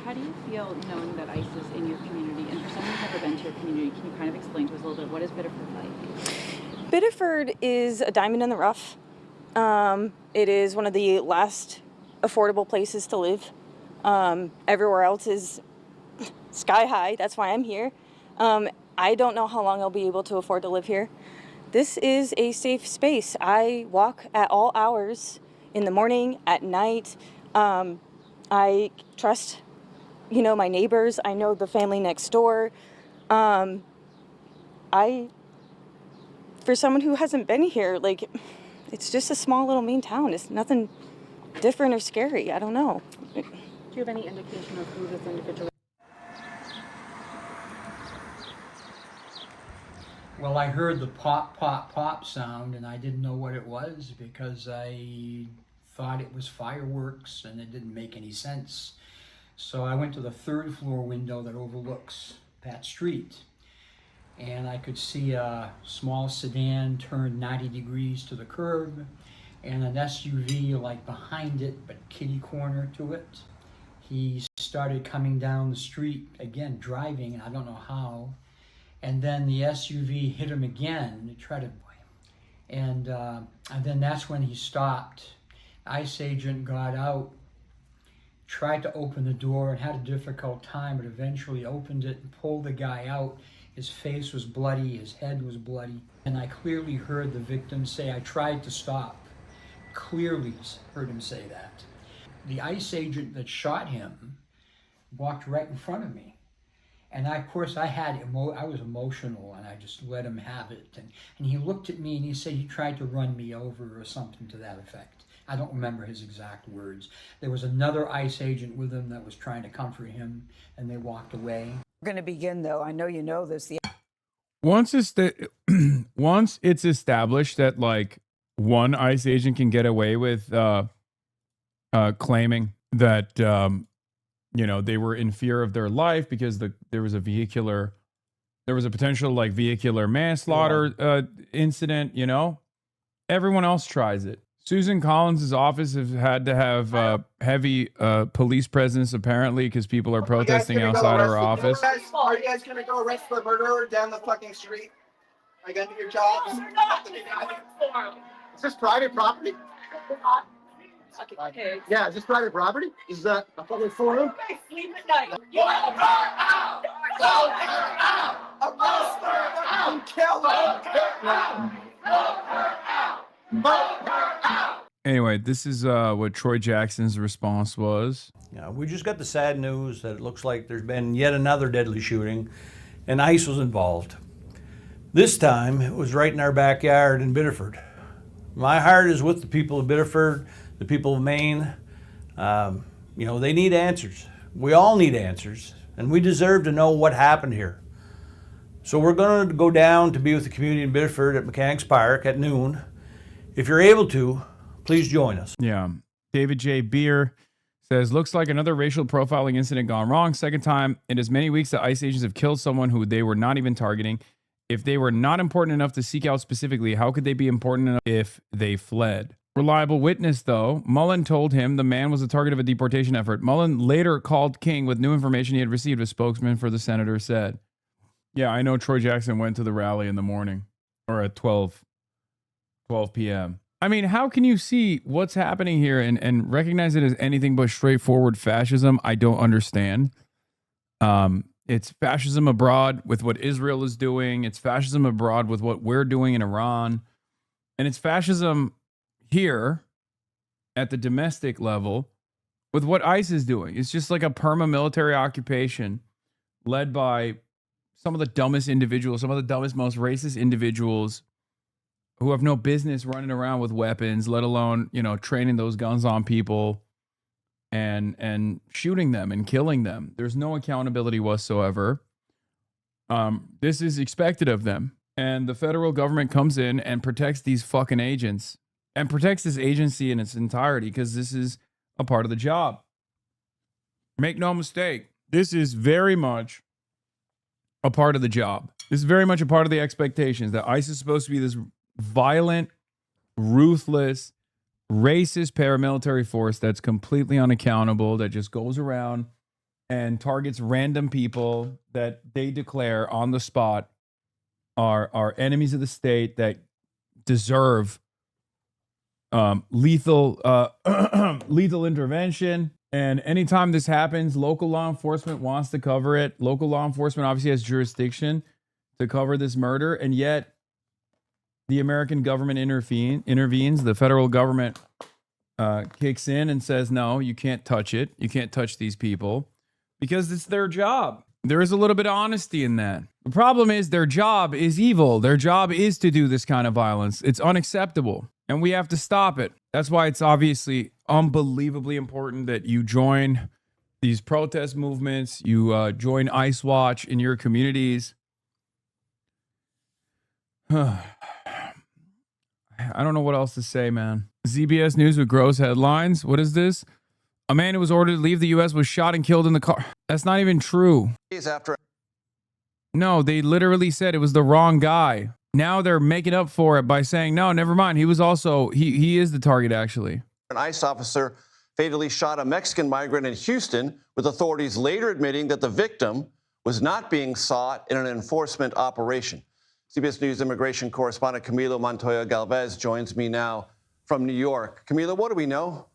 How do you feel knowing that ICE is in your community? And for someone who's never been to your community, can you kind of explain to us a little bit, what is Biddeford like? Biddeford is a diamond in the rough. It is one of the last affordable places to live. Everywhere else is sky high. That's why I'm here. I don't know how long I'll be able to afford to live here. This is a safe space. I walk at all hours, in the morning, at night. I trust, my neighbors. I know the family next door. For someone who hasn't been here, it's just a small little Maine town. It's nothing different or scary. I don't know. Do you have any indication of who this individual is? Well, I heard the pop, pop, pop sound, and I didn't know what it was because I thought it was fireworks and it didn't make any sense. So I went to the third floor window that overlooks that street, and I could see a small sedan turned 90 degrees to the curb and an SUV behind it, but kitty corner to it. He started coming down the street, again, driving, and I don't know how. And then the SUV hit him again, and then that's when he stopped. ICE agent got out, tried to open the door and had a difficult time, but eventually opened it and pulled the guy out. His face was bloody, his head was bloody. And I clearly heard the victim say, "I tried to stop." Clearly heard him say that. The ICE agent that shot him walked right in front of me. And I was emotional, and I just let him have it. And he looked at me and he said he tried to run me over or something to that effect. I don't remember his exact words. There was another ICE agent with him that was trying to comfort him, and they walked away. We're going to begin, though. I know you know this. Once it's established that one ICE agent can get away with claiming that they were in fear of their life because there was a potential vehicular manslaughter incident, everyone else tries it. Susan Collins' office has had to have heavy police presence apparently because people are protesting outside her office. Are you guys gonna go arrest the murderer down the fucking street? Are you gonna do your jobs? Is this private property? Yeah, is this private property? Is that a public forum? Sleep at night. Get her out! Vote her out! Arrest her out! Kill her out! Vote her out! Vote her out! Anyway, this is what Troy Jackson's response was. Yeah, we just got the sad news that it looks like there's been yet another deadly shooting, and ICE was involved. This time, it was right in our backyard in Biddeford. My heart is with the people of Biddeford, the people of Maine. They need answers. We all need answers, and we deserve to know what happened here. So we're going to go down to be with the community in Biddeford at Mechanics Park at noon. If you're able to, please join us. Yeah. David J. Beer says, looks like another racial profiling incident gone wrong. Second time in as many weeks that ICE agents have killed someone who they were not even targeting. If they were not important enough to seek out specifically, how could they be important enough if they fled? Reliable witness, though, Mullen told him the man was the target of a deportation effort. Mullen later called King with new information he had received, a spokesman for the senator said. Yeah, I know Troy Jackson went to the rally in the morning or at 12 p.m. I mean, how can you see what's happening here and recognize it as anything but straightforward fascism? I don't understand. It's fascism abroad with what Israel is doing. It's fascism abroad with what we're doing in Iran. And it's fascism here at the domestic level with what ICE is doing. It's just like a perma-military occupation led by some of the dumbest individuals, some of the dumbest, most racist individuals who have no business running around with weapons, let alone, training those guns on people and shooting them and killing them. There's no accountability whatsoever. This is expected of them. And the federal government comes in and protects these fucking agents and protects this agency in its entirety because this is a part of the job. Make no mistake. This is very much a part of the job. This is very much a part of the expectations that ICE is supposed to be this violent, ruthless, racist paramilitary force that's completely unaccountable, that just goes around and targets random people that they declare on the spot are enemies of the state that deserve lethal lethal intervention. And anytime this happens, local law enforcement wants to cover it. Local law enforcement obviously has jurisdiction to cover this murder, and yet the American government intervenes. The federal government kicks in and says, no, you can't touch it. You can't touch these people because it's their job. There is a little bit of honesty in that. The problem is their job is evil. Their job is to do this kind of violence. It's unacceptable, and we have to stop it. That's why it's obviously unbelievably important that you join these protest movements. You join ICE Watch in your communities. I don't know what else to say, man. CBS News with gross headlines. What is this? A man who was ordered to leave the U.S. was shot and killed in the car. That's not even true. No, they literally said it was the wrong guy. Now they're making up for it by saying, no, never mind. He was also, he is the target, actually. An ICE officer fatally shot a Mexican migrant in Houston, with authorities later admitting that the victim was not being sought in an enforcement operation. CBS News immigration correspondent Camilo Montoya Galvez joins me now from New York. Camilo, what do we know?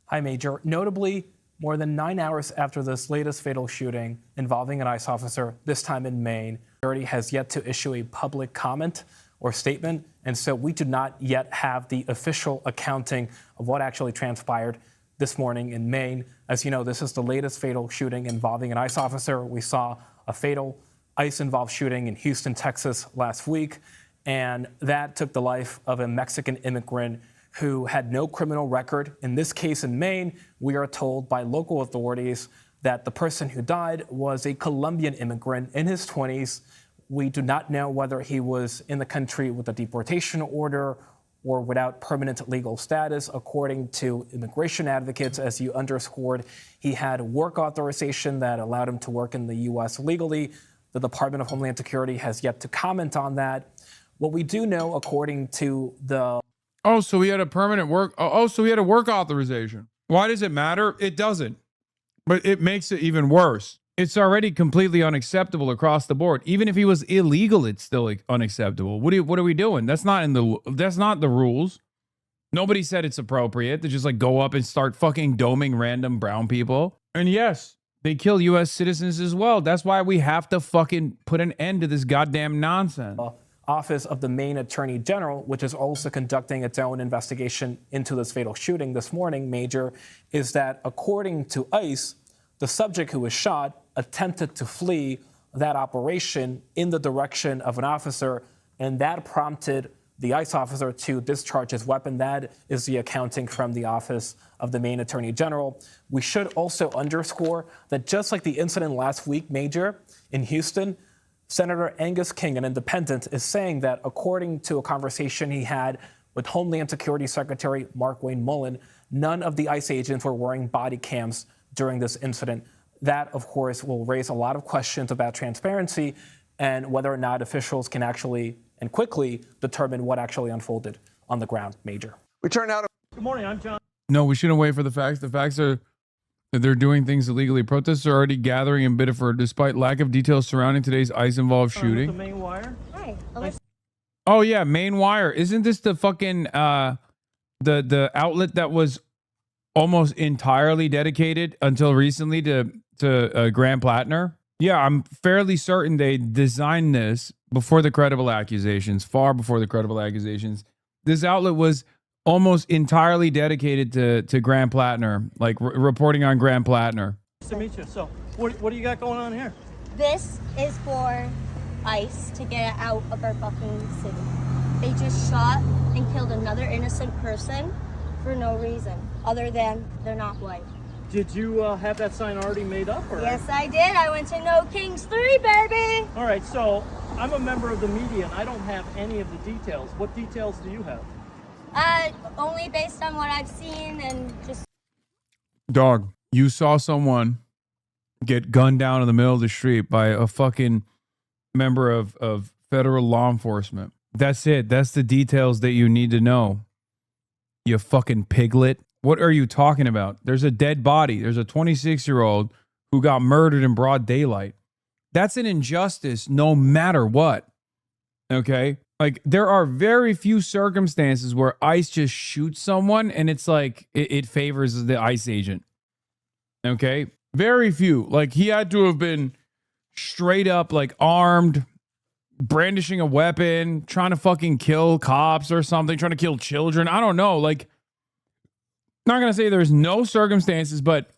Hi, Major. Notably, more than 9 hours after this latest fatal shooting involving an ICE officer, this time in Maine, authority has yet to issue a public comment or statement, and so we do not yet have the official accounting of what actually transpired this morning in Maine. As you know, this is the latest fatal shooting involving an ICE officer. We saw a fatal ICE-involved shooting in Houston, Texas last week, and that took the life of a Mexican immigrant who had no criminal record. In this case in Maine, we are told by local authorities that the person who died was a Colombian immigrant in his 20s. We do not know whether he was in the country with a deportation order or without permanent legal status. According to immigration advocates, as you underscored, he had work authorization that allowed him to work in the U.S. legally. The Department of Homeland Security has yet to comment on that. What we do know, according to the... Oh, so he had a permanent work... Oh, so he had a work authorization. Why does it matter? It doesn't. But it makes it even worse. It's already completely unacceptable across the board. Even if he was illegal, it's still unacceptable. What are we doing? That's not the rules. Nobody said it's appropriate to just like go up and start fucking doming random brown people. And yes, they kill U.S. citizens as well. That's why we have to fucking put an end to this goddamn nonsense. Office of the Maine Attorney General, which is also conducting its own investigation into this fatal shooting this morning, Major, is that according to ICE, the subject who was shot attempted to flee that operation in the direction of an officer, and that prompted the ICE officer to discharge his weapon. That is the accounting from the Office of the Maine Attorney General. We should also underscore that just like the incident last week, Major, in Houston, Senator Angus King, an independent, is saying that according to a conversation he had with Homeland Security Secretary Markwayne Mullin, none of the ICE agents were wearing body cams during this incident. That, of course, will raise a lot of questions about transparency and whether or not officials can actually and quickly determine what actually unfolded on the ground, Major. We turn now to... Good morning, I'm John. No, we shouldn't wait for the facts. The facts are that they're doing things illegally. Protests are already gathering in Biddeford despite lack of details surrounding today's ICE-involved shooting. The Maine Wire. Hi. Oh, yeah, Maine Wire. Isn't this the fucking, the outlet that was almost entirely dedicated until recently to Graham Plattner? Yeah, I'm fairly certain they designed this before the credible accusations, far before the credible accusations. This outlet was almost entirely dedicated to Graham Plattner, like reporting on Graham Plattner. Nice to meet you. So, what do you got going on here? This is for ICE to get it out of our fucking city. They just shot and killed another innocent person for no reason, other than they're not white. Did you have that sign already made up? Or? Yes, I did. I went to No Kings 3, baby! All right, so I'm a member of the media, and I don't have any of the details. What details do you have? Only based on what I've seen and just... Dog, you saw someone get gunned down in the middle of the street by a fucking member of federal law enforcement. That's it. That's the details that you need to know. You fucking piglet. What are you talking about? There's a dead body. There's a 26-year-old who got murdered in broad daylight. That's an injustice no matter what. Okay? Like, there are very few circumstances where ICE just shoots someone and it's like it favors the ICE agent. Okay? Very few. Like, he had to have been straight up, like, armed, brandishing a weapon, trying to fucking kill cops or something, trying to kill children. I don't know. Like, not going to say there's no circumstances, but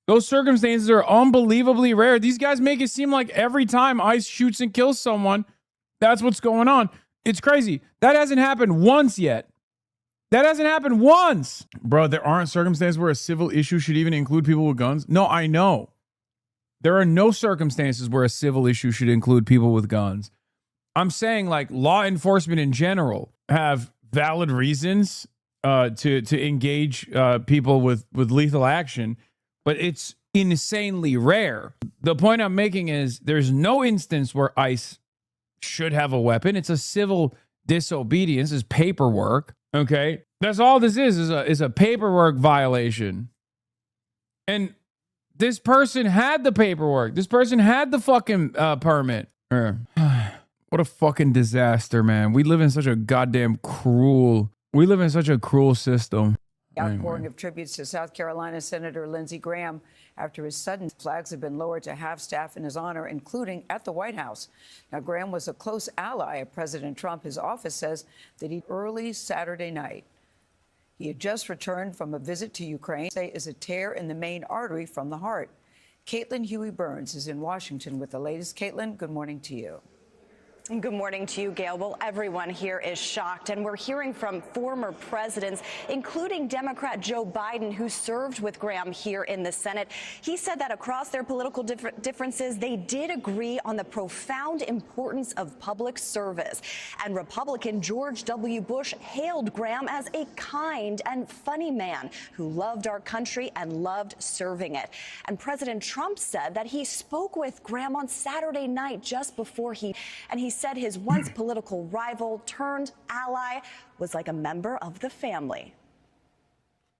those circumstances are unbelievably rare. These guys make it seem like every time ICE shoots and kills someone, that's what's going on. It's crazy. That hasn't happened once yet. That hasn't happened once. Bro, there aren't circumstances where a civil issue should even include people with guns. No, I know. There are no circumstances where a civil issue should include people with guns. I'm saying, like, law enforcement in general have valid reasons to engage people with lethal action, but it's insanely rare. The point I'm making is there's no instance where ICE should have a weapon. It's a civil disobedience. It's paperwork. Okay, that's all this is a paperwork violation. And this person had the paperwork. This person had the fucking permit. What a fucking disaster, man. We live in such a goddamn cruel. We live in such a cruel system. Outpouring of tributes to South Carolina Senator Lindsey Graham after his sudden flags have been lowered to half-staff in his honor, including at the White House. Now, Graham was a close ally of President Trump. His office says that early Saturday night, he had just returned from a visit to Ukraine. Say is a tear in the main artery from the heart. Caitlin Huey-Burns is in Washington with the latest. Caitlin, good morning to you. And good morning to you, Gail. Well, everyone here is shocked, and we're hearing from former presidents, including Democrat Joe Biden, who served with Graham here in the Senate. He said that across their political differences, they did agree on the profound importance of public service. And Republican George W. Bush hailed Graham as a kind and funny man who loved our country and loved serving it. And President Trump said that he spoke with Graham on Saturday night just before he said his once political rival turned ally was like a member of the family.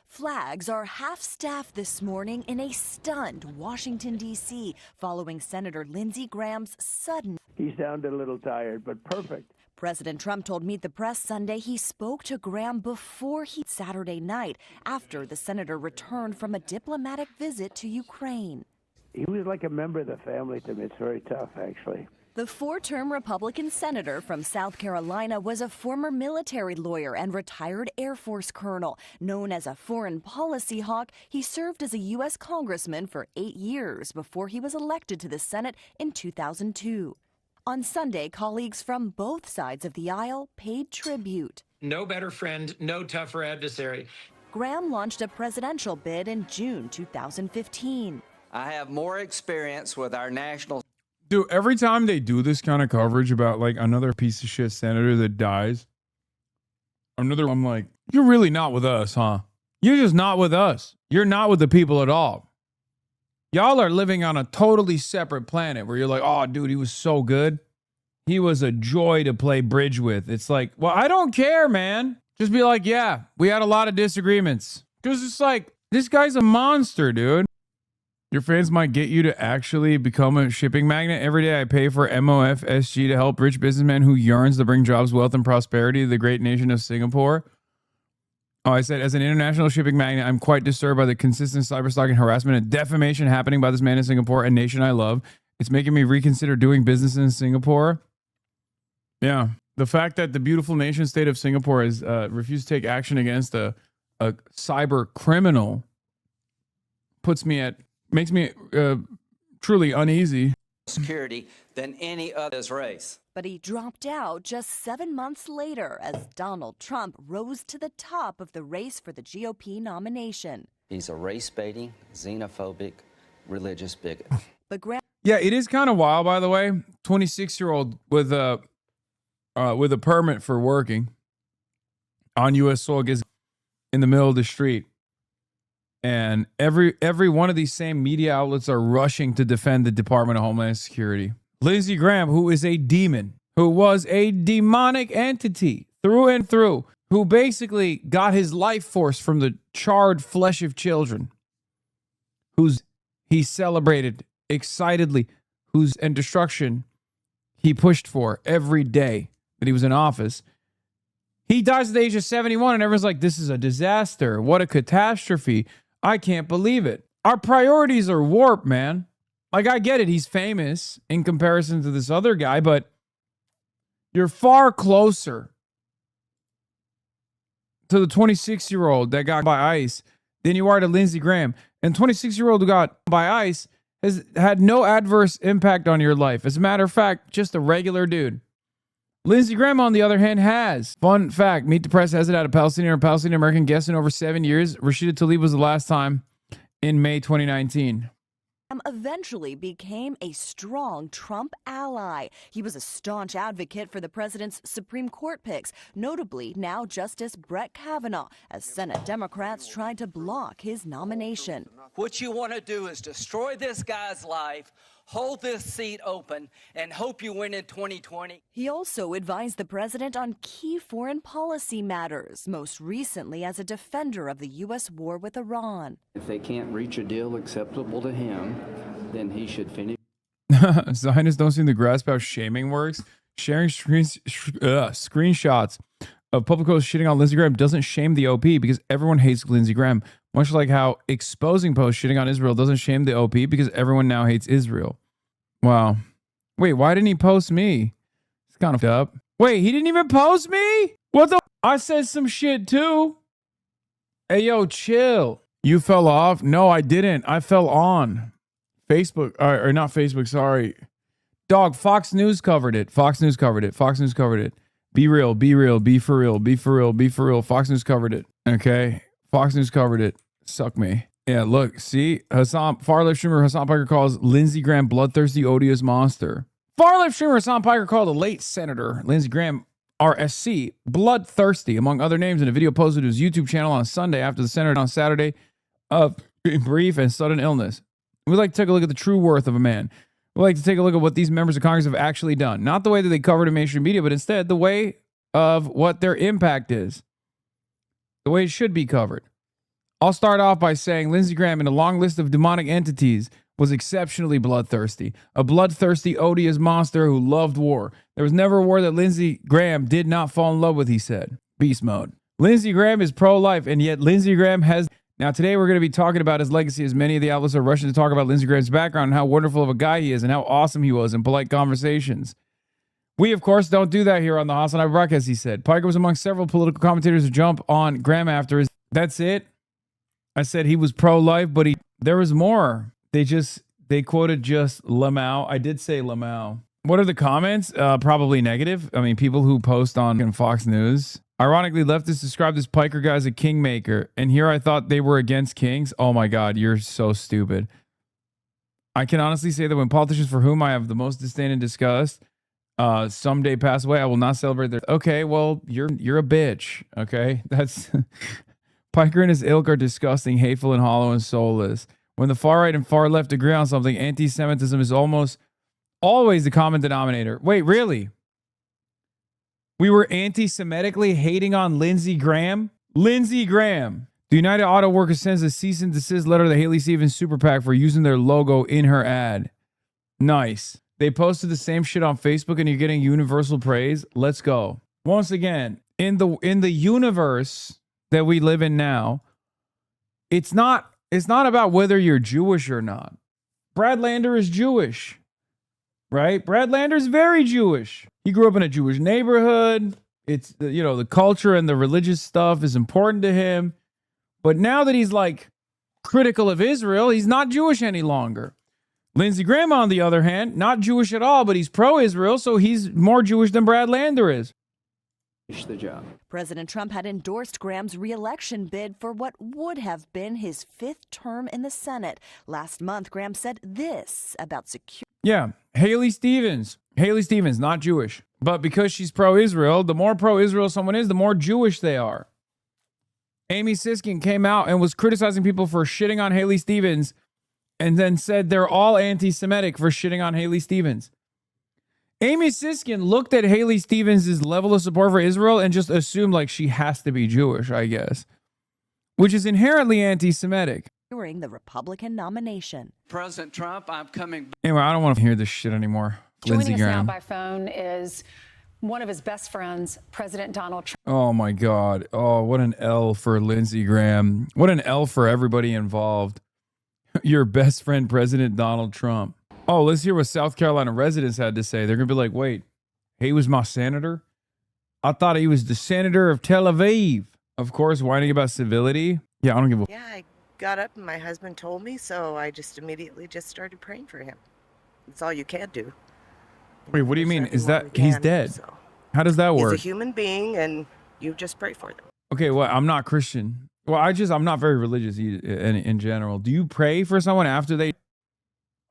Flags are half-staffed this morning in a stunned Washington, D.C., following Senator Lindsey Graham's sudden... He sounded a little tired, but perfect. President Trump told Meet the Press Sunday he spoke to Graham before Saturday night, after the senator returned from a diplomatic visit to Ukraine. He was like a member of the family to me. It's very tough, actually. The four-term Republican senator from South Carolina was a former military lawyer and retired Air Force colonel. Known as a foreign policy hawk, he served as a U.S. congressman for 8 years before he was elected to the Senate in 2002. On Sunday, colleagues from both sides of the aisle paid tribute. No better friend, no tougher adversary. Graham launched a presidential bid in June 2015. I have more experience with our national... Dude, every time they do this kind of coverage about, like, another piece of shit senator that dies, I'm like, you're really not with us, huh? You're just not with us. You're not with the people at all. Y'all are living on a totally separate planet where you're like, oh, dude, he was so good. He was a joy to play bridge with. It's like, well, I don't care, man. Just be like, yeah, we had a lot of disagreements. Because it's like, this guy's a monster, dude. Your fans might get you to actually become a shipping magnet. Every day I pay for MOFSG to help rich businessmen who yearns to bring jobs, wealth, and prosperity to the great nation of Singapore. Oh, I said, as an international shipping magnet, I'm quite disturbed by the consistent cyberstalking, harassment, and defamation happening by this man in Singapore, a nation I love. It's making me reconsider doing business in Singapore. Yeah. The fact that the beautiful nation state of Singapore has refused to take action against a cyber criminal makes me truly uneasy. Security than any other race. But he dropped out just 7 months later as Donald Trump rose to the top of the race for the GOP nomination. He's a race-baiting, xenophobic, religious bigot. But Graham... Yeah, it is kind of wild, by the way. 26-year-old with a permit for working on U.S. soil gets in the middle of the street. And every one of these same media outlets are rushing to defend the Department of Homeland Security. Lindsey Graham, who is a demon, who was a demonic entity through and through, who basically got his life force from the charred flesh of children, who's he celebrated excitedly, and destruction he pushed for every day that he was in office. He dies at the age of 71, and everyone's like, this is a disaster. What a catastrophe. I can't believe it. Our priorities are warped, man. Like, I get it. He's famous in comparison to this other guy, but you're far closer to the 26-year-old that got by ICE than you are to Lindsey Graham. And 26-year-old who got by ICE has had no adverse impact on your life. As a matter of fact, just a regular dude. Lindsey Graham, on the other hand, has. Fun fact, Meet the Press has it out of Palestinian or Palestinian-American guest in over 7 years. Rashida Tlaib was the last time in May 2019. Eventually became a strong Trump ally. He was a staunch advocate for the president's Supreme Court picks, notably now Justice Brett Kavanaugh, as Senate Democrats tried to block his nomination. What you want to do is destroy this guy's life, hold this seat open, and hope you win in 2020. He also advised the president on key foreign policy matters, most recently as a defender of the U.S. war with Iran. If they can't reach a deal acceptable to him, then he should finish. Zionists don't seem to grasp how shaming works. Sharing screenshots of public posts shitting on Lindsey Graham doesn't shame the OP because everyone hates Lindsey Graham. Much like how exposing posts shitting on Israel doesn't shame the OP because everyone now hates Israel. Wow. Wait, why didn't he post me? It's kind of up. Wait, he didn't even post me? What the? I said some shit too. Hey, yo, chill. You fell off? No, I didn't. I fell on. Facebook, or not Facebook, sorry. Dog, Fox News covered it. Fox News covered it. Fox News covered it. Be real, be real, be for real, be for real, be for real. Fox News covered it. Okay? Fox News covered it. Suck me. Yeah, look, see? Far-left streamer Hasan Piker calls Lindsey Graham bloodthirsty, odious monster. Far-left streamer Hasan Piker called the late Senator Lindsey Graham, RSC, bloodthirsty, among other names, in a video posted to his YouTube channel on Sunday after the Senator on Saturday of brief and sudden illness. We'd like to take a look at the true worth of a man. We'd like to take a look at what these members of Congress have actually done. Not the way that they covered in mainstream media, but instead the way of what their impact is. The way it should be covered. I'll start off by saying Lindsey Graham, in a long list of demonic entities, was exceptionally bloodthirsty. A bloodthirsty, odious monster who loved war. There was never a war that Lindsey Graham did not fall in love with, he said. Beast mode. Lindsey Graham is pro-life, and yet Lindsey Graham has... Now, today we're going to be talking about his legacy, as many of the outlets are rushing to talk about Lindsey Graham's background and how wonderful of a guy he is and how awesome he was in polite conversations. We, of course, don't do that here on the HasanAbi broadcast, he said. Piker was among several political commentators who jump on Graham after his... That's it. I said he was pro-life, but there was more. They quoted just Lamau. I did say Lamau. What are the comments? Probably negative. I mean, people who post on Fox News. Ironically, leftists describe this Piker guy as a kingmaker, and here I thought they were against kings. Oh my God, you're so stupid. I can honestly say that when politicians for whom I have the most disdain and disgust someday pass away, I will not celebrate their... Okay, well, you're a bitch, okay? That's... Piker and his ilk are disgusting, hateful, and hollow and soulless. When the far right and far left agree on something, anti-Semitism is almost always the common denominator. Wait, really? We were anti-Semitically hating on Lindsey Graham? Lindsey Graham. The United Auto Workers sends a cease and desist letter to the Haley Stevens Super PAC for using their logo in her ad. Nice. They posted the same shit on Facebook and you're getting universal praise. Let's go. Once again, in the universe that we live in now, it's not about whether you're Jewish or not. Brad Lander is Jewish, right? Brad Lander is very Jewish. He grew up in a Jewish neighborhood. It's, the culture and the religious stuff is important to him. But now that he's like critical of Israel, he's not Jewish any longer. Lindsey Graham, on the other hand, not Jewish at all, but he's pro-Israel, so he's more Jewish than Brad Lander is. The job. President Trump had endorsed Graham's re-election bid for what would have been his fifth term in the Senate. Last month, Graham said this about security. Yeah, Haley Stevens, not Jewish. But because she's pro-Israel, the more pro-Israel someone is, the more Jewish they are. Amy Siskin came out and was criticizing people for shitting on Haley Stevens and then said they're all anti-Semitic for shitting on Haley Stevens. Amy Siskin looked at Haley Stevens' level of support for Israel and just assumed like she has to be Jewish, I guess, which is inherently anti-Semitic. during the Republican nomination. President Trump, I'm coming. Anyway, I don't want to hear this shit anymore. Lindsey Joining us now Graham. by phone is one of his best friends, President Donald Trump. Oh my God. Oh, what an L for Lindsey Graham. What an L for everybody involved. Your best friend, President Donald Trump. Oh, let's hear what South Carolina residents had to say. They're going to be like, wait, he was my senator? I thought he was the senator of Tel Aviv. Of course, whining about civility. Yeah, I don't give a... Yeah, I got up and my husband told me, so I just immediately just started praying for him. It's all you can do. Wait, what do you mean? Is that... He's dead? So. How does that work? He's a human being, and you just pray for them. Okay, well, I'm not Christian. Well, I'm not very religious in general. Do you pray for someone after they...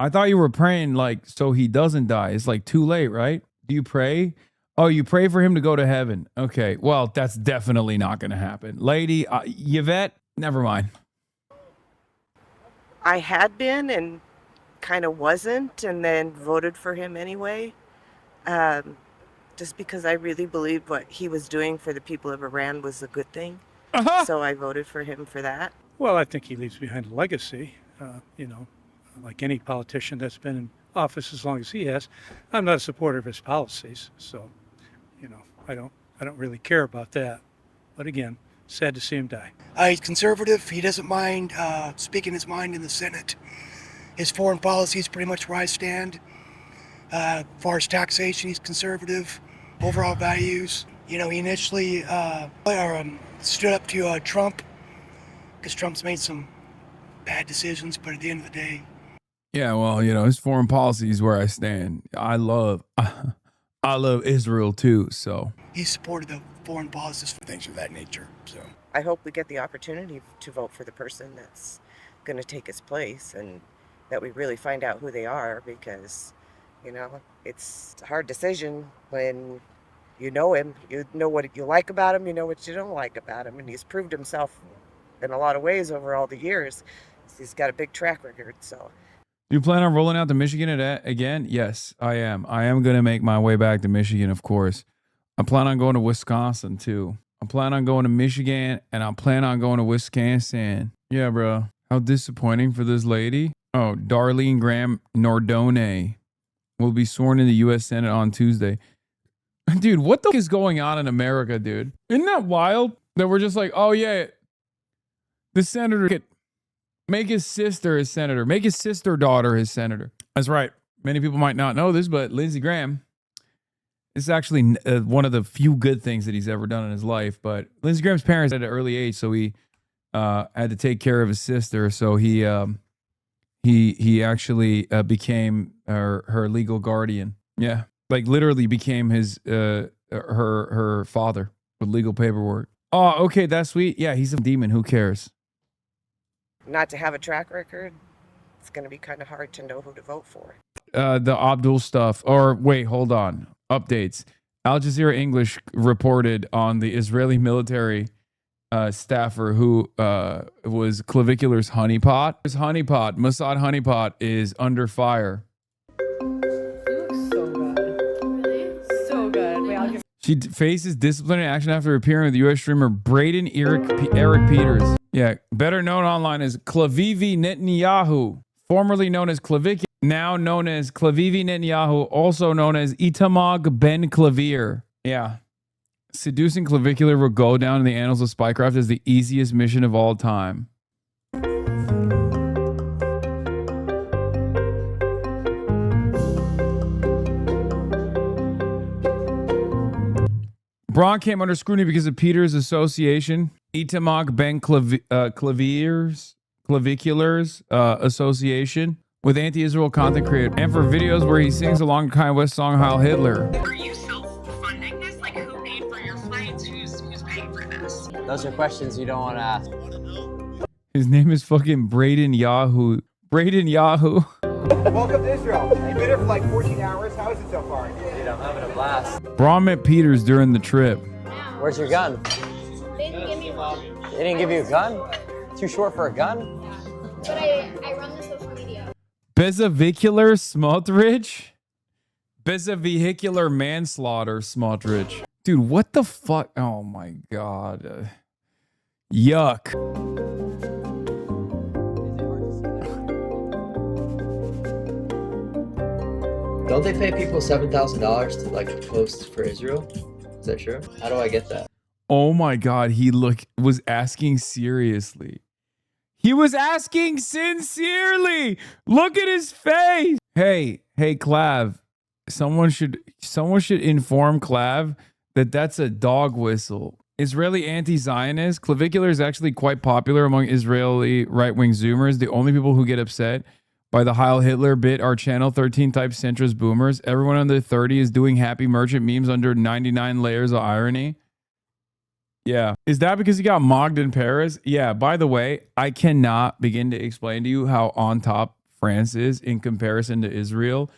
I thought you were praying, like, so he doesn't die. It's, like, too late, right? Do you pray? Oh, you pray for him to go to heaven. Okay, well, that's definitely not going to happen. Lady, Yvette, never mind. I had been and kind of wasn't, and then voted for him anyway. Just because I really believed what he was doing for the people of Iran was a good thing. So I voted for him for that. Well, I think he leaves behind a legacy, like any politician that's been in office as long as he has. I'm not a supporter of his policies, so, I don't really care about that. But again, sad to see him die. He's conservative. He doesn't mind speaking his mind in the Senate. His foreign policy is pretty much where I stand. As far as taxation, he's conservative. Overall values, he initially stood up to Trump because Trump's made some bad decisions, but at the end of the day, Yeah, well, his foreign policy is where I stand. I love Israel too, so. he supported the foreign policies for things of that nature. So I hope we get the opportunity to vote for the person that's going to take his place, and that we really find out who they are, because, it's a hard decision when you know him, you know what you like about him, you know what you don't like about him, and he's proved himself in a lot of ways over all the years. He's got a big track record, so. Do you plan on rolling out to Michigan again? Yes, I am. I am going to make my way back to Michigan, of course. I plan on going to Wisconsin, too. I plan on going to Michigan, and I plan on going to Wisconsin. Yeah, bro. How disappointing for this lady. Oh, Darlene Graham Nordone will be sworn in the U.S. Senate on Tuesday. Dude, what the fuck is going on in America, dude? Isn't that wild? That we're just like, oh, yeah, the senator... Make his sister his senator. Make his sister daughter his senator. That's right. Many people might not know this, but Lindsey Graham is actually one of the few good things that he's ever done in his life. But Lindsey Graham's parents died at an early age, so he had to take care of his sister. So he actually became her legal guardian. Yeah, like literally became his her father with legal paperwork. Oh, okay, that's sweet. Yeah, he's a demon. Who cares? Not to have a track record, it's going to be kind of hard to know who to vote for. The Abdul stuff. Or wait, hold on. Updates. Al Jazeera English reported on the Israeli military staffer who was Clavicular's honeypot. His honeypot, Mossad honeypot, is under fire. So good. Wait, I'll give She faces disciplinary action after appearing with U.S. streamer Braden Eric Peters. Yeah, better known online as Klavivi Netanyahu, formerly known as Clavicular, now known as Klavivi Netanyahu, also known as Itamar Ben Klavir. Yeah. Seducing Clavicular will go down in the annals of spycraft as the easiest mission of all time. Braun came under scrutiny because of Peter's association, Itamar Ben Clavicular's association with anti-Israel content creator, and for videos where he sings along Kanye West song Heil Hitler. Are you self-funding this? Like, who paid for your flights? Who's paying for this? Those are questions you don't want to ask. His name is fucking Braden Yahoo. Braden Yahoo. Welcome to Israel. You've been here for like 14 hours. How is it so far? Dude, I'm having a blast. Braun met Peters during the trip. Where's your gun? They didn't give me one. They didn't give you a gun? Too short for a gun? But I run the social media. Bezavicular Smotrich? Bezavehicular manslaughter Smotrich. Dude, what the fuck? Oh my God. Yuck. Don't they pay people $7,000 to like post for Israel? Is that true? How do I get that? Oh my God, he was asking seriously. He was asking sincerely. Look at his face. Hey, Clav. Someone should inform Clav that that's a dog whistle. Israeli anti-Zionist. Clavicular is actually quite popular among Israeli right-wing Zoomers. The only people who get upset by the Heil Hitler bit are Channel 13 type centrist boomers. Everyone under 30 is doing happy merchant memes under 99 layers of irony. Yeah. Is that because he got mogged in Paris? Yeah. By the way, I cannot begin to explain to you how on top France is in comparison to Israel.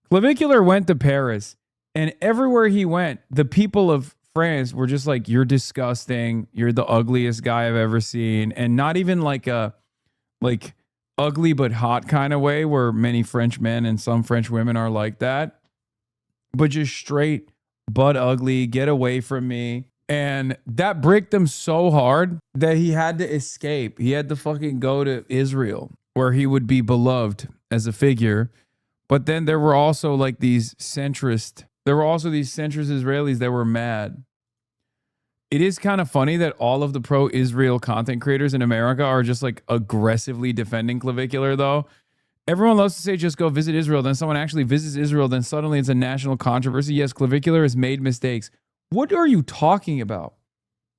Clavicular went to Paris, and everywhere he went, the people of France were just like, you're disgusting. You're the ugliest guy I've ever seen. And not even like a ugly but hot kind of way where many French men and some French women are like that, but just straight butt ugly, get away from me. And that bricked him so hard that he had to escape. He had to fucking go to Israel where he would be beloved as a figure. But then there were also like these centrist Israelis that were mad. It is kind of funny that all of the pro-Israel content creators in America are just like aggressively defending Clavicular, though. Everyone loves to say just go visit Israel. Then someone actually visits Israel. Then suddenly it's a national controversy. Yes, Clavicular has made mistakes. What are you talking about?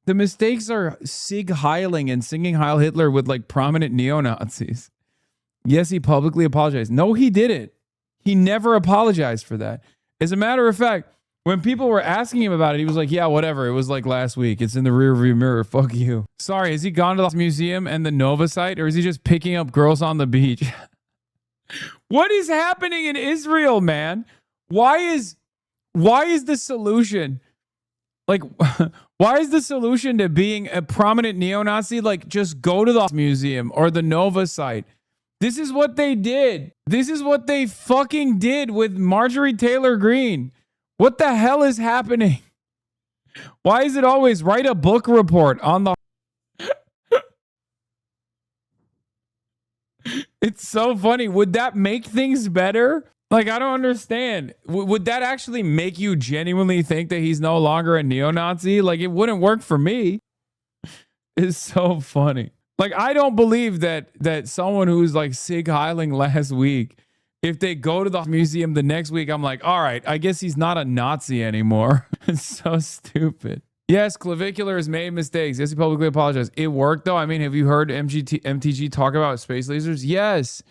The mistakes are Sig Heiling and singing Heil Hitler with like prominent neo-Nazis. Yes, he publicly apologized. No, he didn't. He never apologized for that. As a matter of fact, when people were asking him about it, he was like, yeah, whatever. It was like last week. It's in the rearview mirror. Fuck you. Sorry, has he gone to the museum and the Nova site, or is he just picking up girls on the beach? What is happening in Israel, man? Why is the solution? Like, why is the solution to being a prominent neo-Nazi, like, just go to the museum or the Nova site? This is what they did. This is what they fucking did with Marjorie Taylor Greene. What the hell is happening? Why is it always write a book report on the... It's so funny. Would that make things better? Like, I don't understand. Would that actually make you genuinely think that he's no longer a neo-Nazi? Like, it wouldn't work for me. It's so funny. Like, I don't believe that someone who's like Sig Heiling last week, if they go to the museum the next week, I'm like, all right, I guess he's not a Nazi anymore. It's so stupid. Yes, Clavicular has made mistakes. Yes, he publicly apologized. It worked, though. I mean, have you heard MTG talk about space lasers? Yes.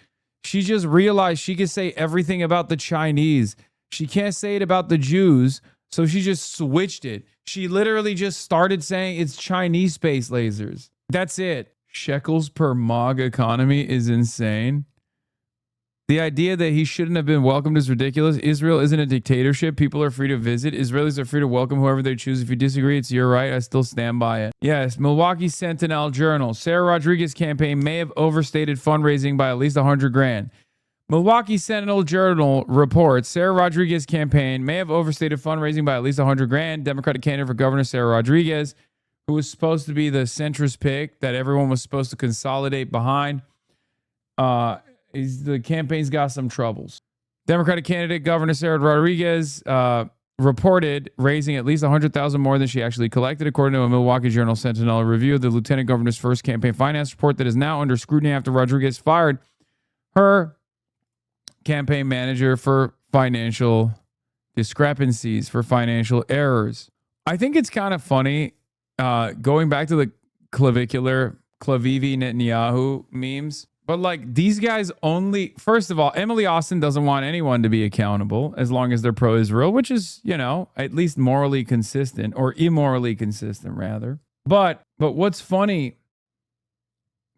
She just realized she could say everything about the Chinese. She can't say it about the Jews, so she just switched it. She literally just started saying it's Chinese space lasers. That's it. Shekels per MOG economy is insane. The idea that he shouldn't have been welcomed is ridiculous. Israel isn't a dictatorship. People are free to visit. Israelis are free to welcome whoever they choose. If you disagree, it's your right. I still stand by it. Yes, Milwaukee Sentinel Journal. Sarah Rodriguez campaign may have overstated fundraising by at least $100,000. Milwaukee Sentinel Journal reports Sarah Rodriguez campaign may have overstated fundraising by at least $100,000. Democratic candidate for governor Sarah Rodriguez, who was supposed to be the centrist pick that everyone was supposed to consolidate behind, the campaign's got some troubles. Democratic candidate Governor Sarah Rodriguez reported raising at least $100,000 more than she actually collected, according to a Milwaukee Journal Sentinel review of the lieutenant governor's first campaign finance report that is now under scrutiny after Rodriguez fired her campaign manager for financial discrepancies, for financial errors. I think it's kind of funny going back to the Clavivi Netanyahu memes. But like these guys only, first of all, Emily Austin doesn't want anyone to be accountable as long as they're pro-Israel, which is, you know, at least morally consistent, or immorally consistent rather. But what's funny,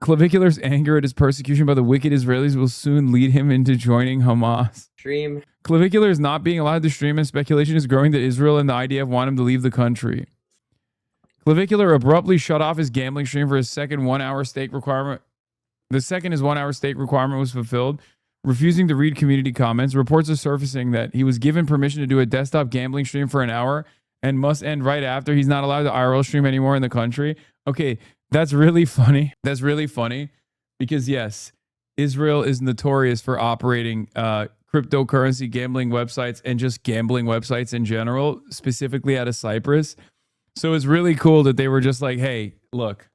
Clavicular's anger at his persecution by the wicked Israelis will soon lead him into joining Hamas. Stream. Clavicular is not being allowed to stream, and speculation is growing that Israel and the IDF want him to leave the country. Clavicular abruptly shut off his gambling stream for his second 1 hour stake requirement. The second his 1 hour stake requirement was fulfilled, refusing to read community comments. Reports are surfacing that he was given permission to do a desktop gambling stream for an hour and must end right after. He's not allowed to IRL stream anymore in the country. Okay, that's really funny. That's really funny because, yes, Israel is notorious for operating cryptocurrency gambling websites and just gambling websites in general, specifically out of Cyprus. So it's really cool that they were just like, hey, look,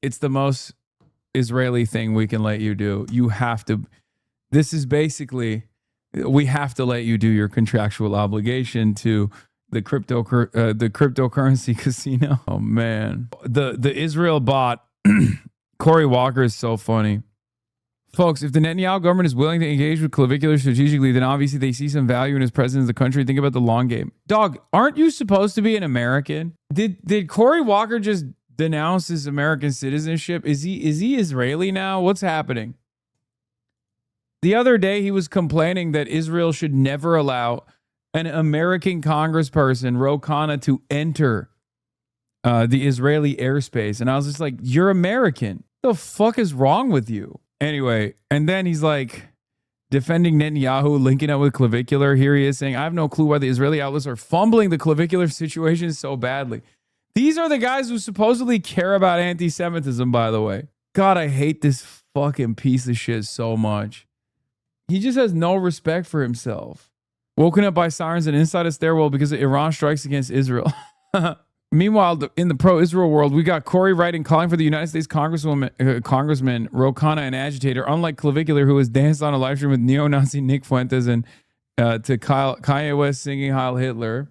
it's the most Israeli thing we can let you do. You have to, this is basically, we have to let you do your contractual obligation to the cryptocurrency casino. Oh man. The Israel bot, Cory Walker, is so funny. Folks, if the Netanyahu government is willing to engage with Clavicular strategically, then obviously they see some value in his presence in the country. Think about the long game. Dog, aren't you supposed to be an American? Did Cory Walker just denounce his American citizenship? Is he Israeli now? What's happening? The other day he was complaining that Israel should never allow an American congressperson, Ro Khanna, to enter the Israeli airspace. And I was just like, you're American. What the fuck is wrong with you? Anyway, and then he's like defending Netanyahu, linking up with Clavicular. Here he is saying, I have no clue why the Israeli outlets are fumbling the Clavicular situation so badly. These are the guys who supposedly care about anti-Semitism, by the way. God, I hate this fucking piece of shit so much. He just has no respect for himself. Woken up by sirens and inside a stairwell because of Iran strikes against Israel. Meanwhile, in the pro-Israel world, we got Corey writing, calling for the United States Congressman Ro Khanna, an agitator, unlike Clavicular, who has danced on a live stream with neo-Nazi Nick Fuentes and to Kanye West singing Heil Hitler.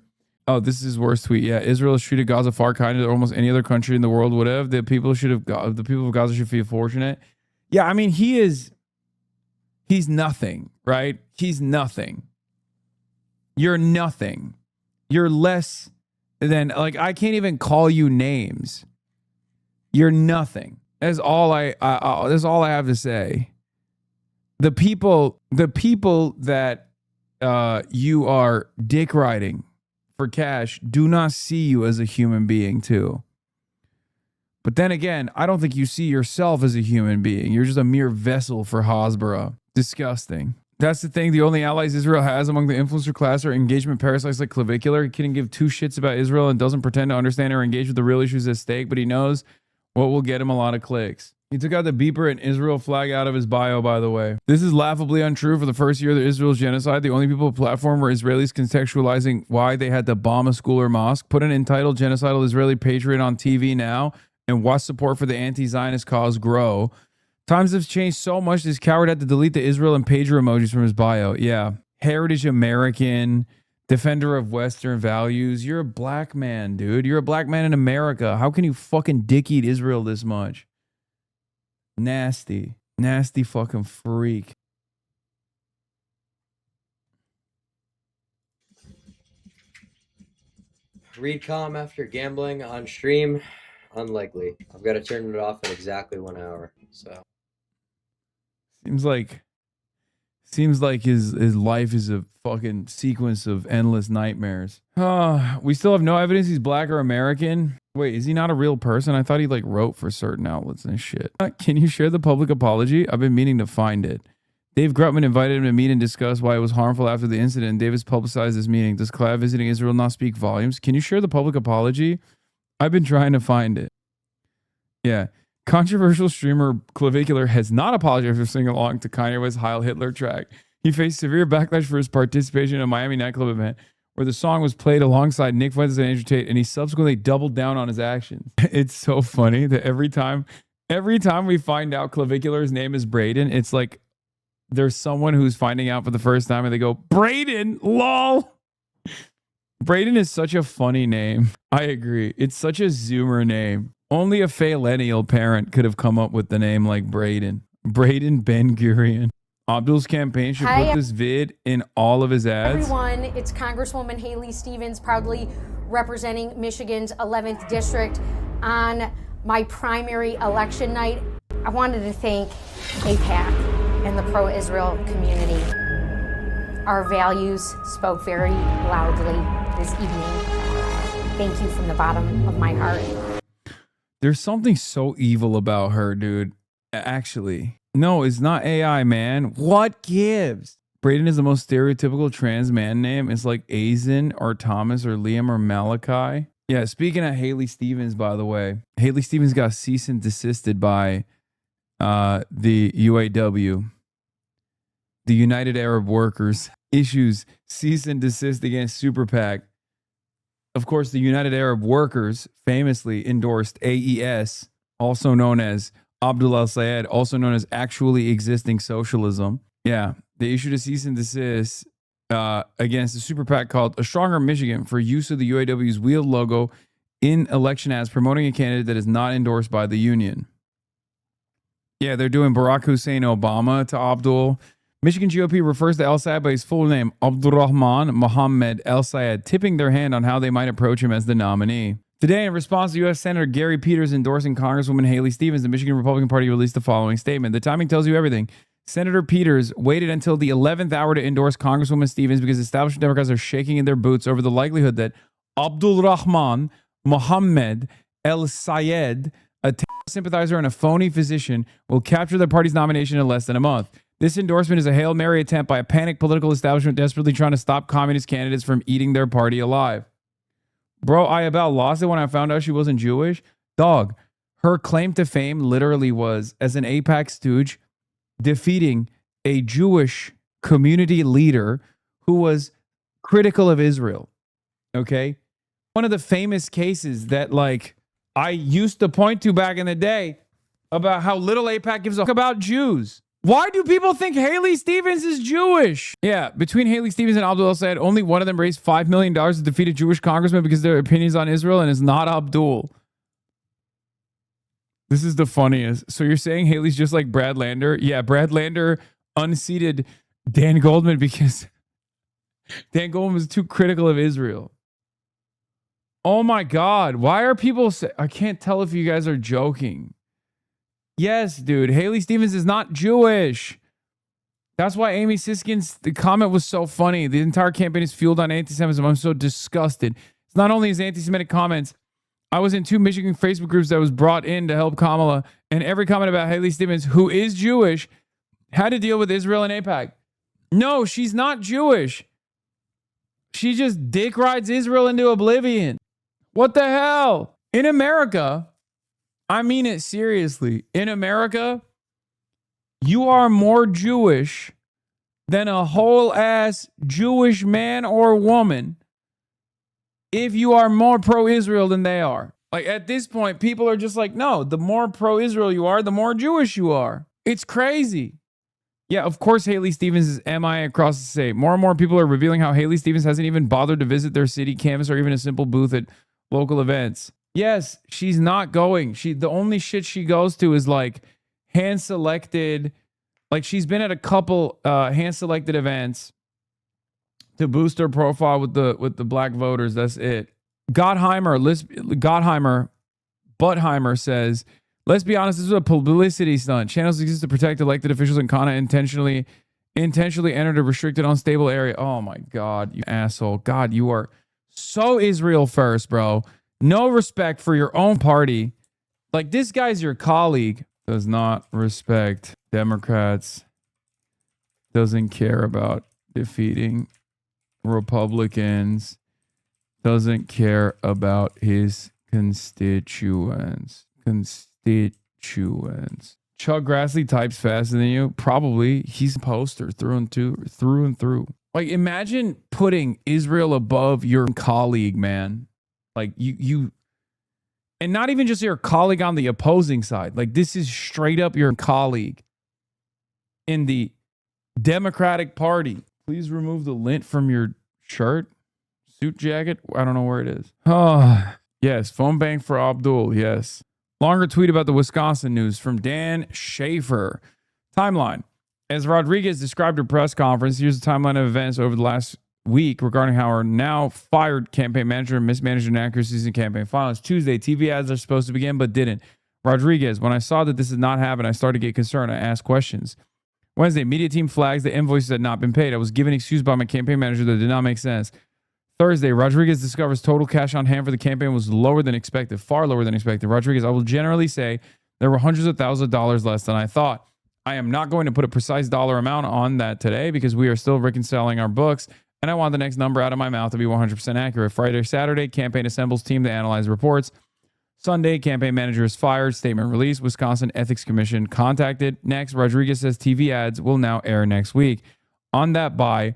Oh, this is his worst tweet. Yeah, Israel has treated Gaza far kinder than almost any other country in the world would have. The people of Gaza should feel fortunate. Yeah, I mean, he's nothing, right? He's nothing. You're nothing. You're less than, like, I can't even call you names. You're nothing. That's all that's all I have to say. The people that you are dick riding for cash do not see you as a human being too. But then again, I don't think you see yourself as a human being. You're just a mere vessel for Hasbara. Disgusting. That's the thing. The only allies Israel has among the influencer class are engagement parasites like Clavicular. He couldn't give two shits about Israel and doesn't pretend to understand or engage with the real issues at stake, but he knows what will get him a lot of clicks. He took out the beeper and Israel flag out of his bio, by the way. This is laughably untrue. For the first year of Israel's genocide, the only people on the platform were Israelis contextualizing why they had to bomb a school or mosque. Put an entitled genocidal Israeli patriot on TV now and watch support for the anti-Zionist cause grow. Times have changed so much, this coward had to delete the Israel and pager emojis from his bio. Yeah. Heritage American, defender of Western values. You're a black man, dude. You're a black man in America. How can you fucking dick eat Israel this much? Nasty. Nasty fucking freak. Read calm after gambling on stream? Unlikely. I've got to turn it off in exactly 1 hour. So seems like his life is a fucking sequence of endless nightmares. We still have no evidence he's black or American. Wait, is he not a real person? I thought he like wrote for certain outlets and shit. Can you share the public apology? I've been meaning to find it. Dave Grutman invited him to meet and discuss why it was harmful after the incident. Davis publicized this meeting. Does Clav visiting Israel not speak volumes? Can you share the public apology? I've been trying to find it. Yeah. Controversial streamer Clavicular has not apologized for singing along to Kanye West's Heil Hitler track. He faced severe backlash for his participation in a Miami nightclub event where the song was played alongside Nick Fuentes and Andrew Tate, and he subsequently doubled down on his actions. It's so funny that every time we find out Clavicular's name is Braden, it's like there's someone who's finding out for the first time and they go, Braden, lol. Braden is such a funny name. I agree. It's such a Zoomer name. Only a Phillennial parent could have come up with the name like Braden. Braden Ben Gurion. Abdul's campaign should put this vid in all of his ads. Everyone, it's Congresswoman Haley Stevens, proudly representing Michigan's 11th district on my primary election night. I wanted to thank AIPAC and the pro-Israel community. Our values spoke very loudly this evening. Thank you from the bottom of my heart. There's something so evil about her, dude. Actually. No, it's not AI, man. What gives? Braden is the most stereotypical trans man name. It's like Azen or Thomas or Liam or Malachi. Yeah, speaking of Haley Stevens, by the way, Haley Stevens got cease and desisted by the UAW. the United Arab Workers issues cease and desist against Super PAC. Of course, the United Arab Workers famously endorsed AES, also known as Abdul al-Sayed, also known as actually existing socialism. Yeah, they issued a cease and desist against the Super PAC called A Stronger Michigan for use of the UAW's wheeled logo in election ads, promoting a candidate that is not endorsed by the union. Yeah, they're doing Barack Hussein Obama to Abdul. Michigan GOP refers to El-Sayed by his full name, Abdurrahman Mohammed El-Sayed, tipping their hand on how they might approach him as the nominee. Today, in response to U.S. Senator Gary Peters endorsing Congresswoman Haley Stevens, the Michigan Republican Party released the following statement. The timing tells you everything. Senator Peters waited until the 11th hour to endorse Congresswoman Stevens because establishment Democrats are shaking in their boots over the likelihood that Abdulrahman Mohammed El-Sayed, a terror sympathizer and a phony physician, will capture their party's nomination in less than a month. This endorsement is a Hail Mary attempt by a panicked political establishment desperately trying to stop communist candidates from eating their party alive. Bro, I about lost it when I found out she wasn't Jewish. Dog, her claim to fame literally was as an AIPAC stooge defeating a Jewish community leader who was critical of Israel. Okay? One of the famous cases that like I used to point to back in the day about how little AIPAC gives a fuck about Jews. Why do people think Haley Stevens is Jewish? Yeah, between Haley Stevens and Abdul El-Sayed, only one of them raised $5 million to defeat a Jewish congressman because of their opinions on Israel, and it's not Abdul. This is the funniest. So you're saying Haley's just like Brad Lander? Yeah, Brad Lander unseated Dan Goldman because Dan Goldman was too critical of Israel. Oh my God. Why are people I can't tell if you guys are joking. Yes, dude. Haley Stevens is not Jewish. That's why Amy Siskin's the comment was so funny. The entire campaign is fueled on anti-Semitism. I'm so disgusted. It's not only his anti-Semitic comments. I was in 2 Michigan Facebook groups that was brought in to help Kamala, and every comment about Haley Stevens, who is Jewish, had to deal with Israel and AIPAC. No, she's not Jewish. She just dick rides Israel into oblivion. What the hell? In America, I mean it seriously. In America, you are more Jewish than a whole ass Jewish man or woman if you are more pro-Israel than they are. Like at this point, people are just like, no, the more pro-Israel you are, the more Jewish you are. It's crazy. Yeah, of course Haley Stevens is MIA across the state. More and more people are revealing how Haley Stevens hasn't even bothered to visit their city campus or even a simple booth at local events. Yes, she's not going. The only shit she goes to is like hand-selected. Like she's been at a couple hand-selected events to boost her profile with the black voters. That's it. Buttheimer says, let's be honest, this is a publicity stunt. Channels exist to protect elected officials, and Kana intentionally entered a restricted, unstable area. Oh my God, you asshole. God, you are so Israel first, bro. No respect for your own party. Like this guy's your colleague. Does not respect Democrats. Doesn't care about defeating Republicans. Doesn't care about his constituents. Chuck Grassley types faster than you. Probably. He's a poster through and through. Like imagine putting Israel above your colleague, man. Like you and not even just your colleague on the opposing side. Like this is straight up your colleague in the Democratic Party. Please remove the lint from your shirt, suit jacket. I don't know where it is. Oh, yes. Phone bank for Abdul. Yes. Longer tweet about the Wisconsin news from Dan Schaefer. Timeline. As Rodriguez described her press conference, here's the timeline of events over the last week regarding how our now fired campaign manager mismanaged inaccuracies in campaign finance. Tuesday, TV ads are supposed to begin, but didn't. Rodriguez, when I saw that this did not happen, I started to get concerned. I asked questions. Wednesday, media team flags the invoices had not been paid. I was given an excuse by my campaign manager that did not make sense. Thursday, Rodriguez discovers total cash on hand for the campaign was lower than expected, far lower than expected. Rodriguez, I will generally say there were hundreds of thousands of dollars less than I thought. I am not going to put a precise dollar amount on that today because we are still reconciling our books, and I want the next number out of my mouth to be 100% accurate. Friday, Saturday, campaign assembles team to analyze reports. Sunday, campaign manager is fired. Statement released. Wisconsin Ethics Commission contacted. Next, Rodriguez says TV ads will now air next week. On that buy,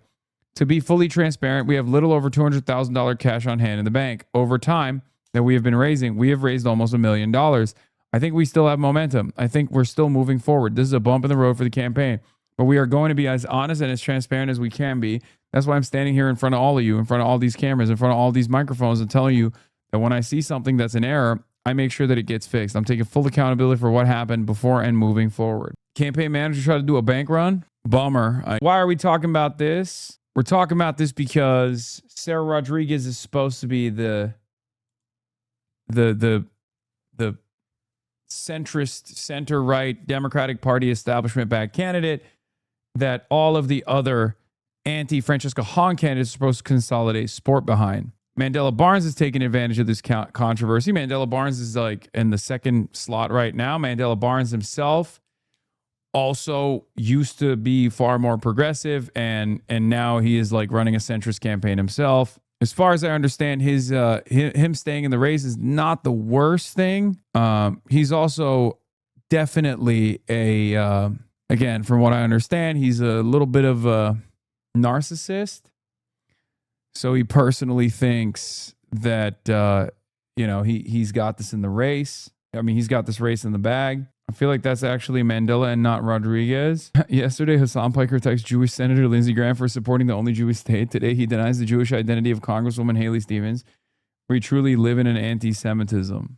to be fully transparent, we have little over $200,000 cash on hand in the bank. Over time that we have been raising, we have raised almost $1 million. I think we still have momentum. I think we're still moving forward. This is a bump in the road for the campaign, but we are going to be as honest and as transparent as we can be. That's why I'm standing here in front of all of you, in front of all these cameras, in front of all these microphones, and telling you that when I see something that's an error, I make sure that it gets fixed. I'm taking full accountability for what happened before and moving forward. Campaign manager tried to do a bank run. Bummer. Why are we talking about this? We're talking about this because Sarah Rodriguez is supposed to be the centrist, center-right Democratic Party establishment-backed candidate that all of the other anti-Francesca Hahn candidates are supposed to consolidate support behind. Mandela Barnes is taking advantage of this controversy. Mandela Barnes is like in the second slot right now. Mandela Barnes himself also used to be far more progressive, and now he is like running a centrist campaign himself. As far as I understand, him staying in the race is not the worst thing. He's also definitely again, from what I understand, he's a little bit of a narcissist. So he personally thinks that, he's got this in the race. I mean, he's got this race in the bag. I feel like that's actually Mandela and not Rodriguez. Yesterday, Hasan Piker attacked Jewish Senator Lindsey Graham for supporting the only Jewish state. Today, he denies the Jewish identity of Congresswoman Haley Stevens. We truly live in an anti-Semitism.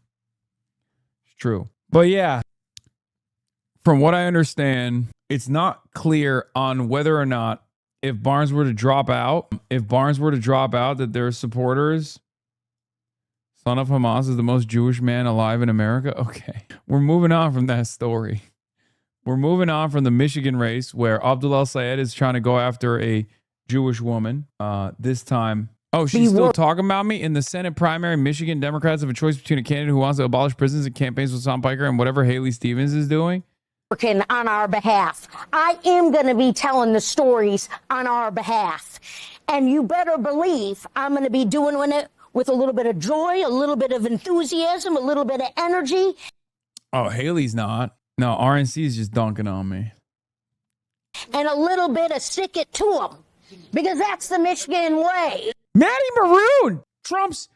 It's true. But yeah, from what I understand, it's not clear on whether or not if Barnes were to drop out, that their supporters, son of Hamas is the most Jewish man alive in America. Okay. We're moving on from that story. We're moving on from the Michigan race where Abdul El-Sayed is trying to go after a Jewish woman. This time. Oh, she's still talking about me? In the Senate primary, Michigan Democrats have a choice between a candidate who wants to abolish prisons and campaigns with Hasan Piker and whatever Haley Stevens is doing. On our behalf. I am going to be telling the stories on our behalf. And you better believe I'm going to be doing it with a little bit of joy, a little bit of enthusiasm, a little bit of energy. Oh, Haley's not. No, RNC is just dunking on me. And a little bit of stick it to them. Because that's the Michigan way. Maddie Maroon, Trump's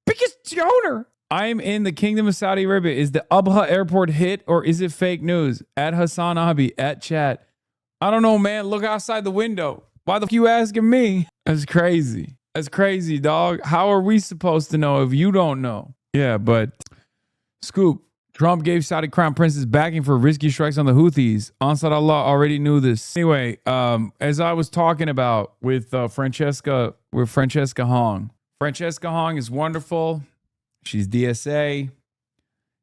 biggest donor. I'm in the Kingdom of Saudi Arabia. Is the Abha airport hit or is it fake news? At HasanAbi, at chat. I don't know, man. Look outside the window. Why the f*** you asking me? That's crazy. That's crazy, dog. How are we supposed to know if you don't know? Yeah, but Scoop. Trump gave Saudi crown princes backing for risky strikes on the Houthis. Ansar Allah already knew this. Anyway, as I was talking about with Francesca Hong. Francesca Hong is wonderful. She's DSA.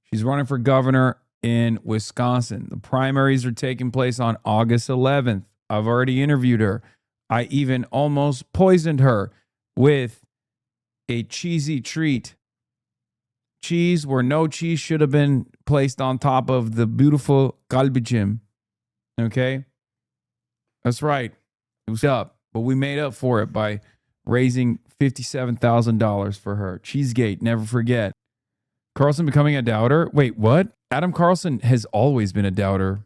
She's running for governor in Wisconsin. The primaries are taking place on August 11th. I've already interviewed her. I even almost poisoned her with a cheesy treat. Cheese where no cheese should have been placed on top of the beautiful kalbichim. Okay? That's right. It was up. But we made up for it by raising $57,000 for her. Cheesegate, never forget. Carlson becoming a doubter? Wait, what? Adam Carlson has always been a doubter.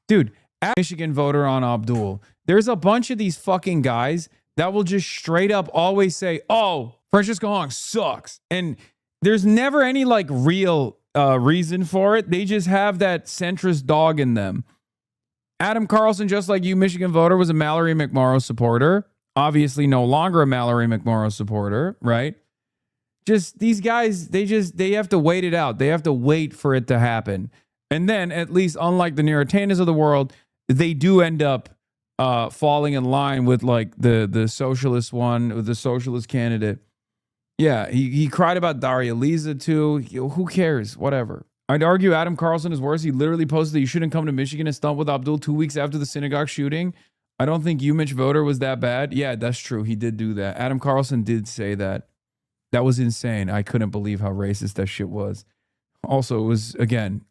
Dude, Michigan voter on Abdul. There's a bunch of these fucking guys that will just straight up always say, oh, Francesca Hong sucks. And there's never any like real reason for it. They just have that centrist dog in them. Adam Carlson, just like you, Michigan voter, was a Mallory McMorrow supporter. Obviously no longer a Mallory McMorrow supporter, right? Just these guys, they have to wait it out. They have to wait for it to happen. And then, at least unlike the Niratanas of the world, they do end up falling in line with like the socialist one, or the socialist candidate. Yeah, he cried about Daria Liza too. Who cares? Whatever. I'd argue Adam Carlson is worse. He literally posted that you shouldn't come to Michigan and stump with Abdul 2 weeks after the synagogue shooting. I don't think you, Mitch Voter, was that bad. Yeah, that's true. He did do that. Adam Carlson did say that. That was insane. I couldn't believe how racist that shit was. Also, it was, again,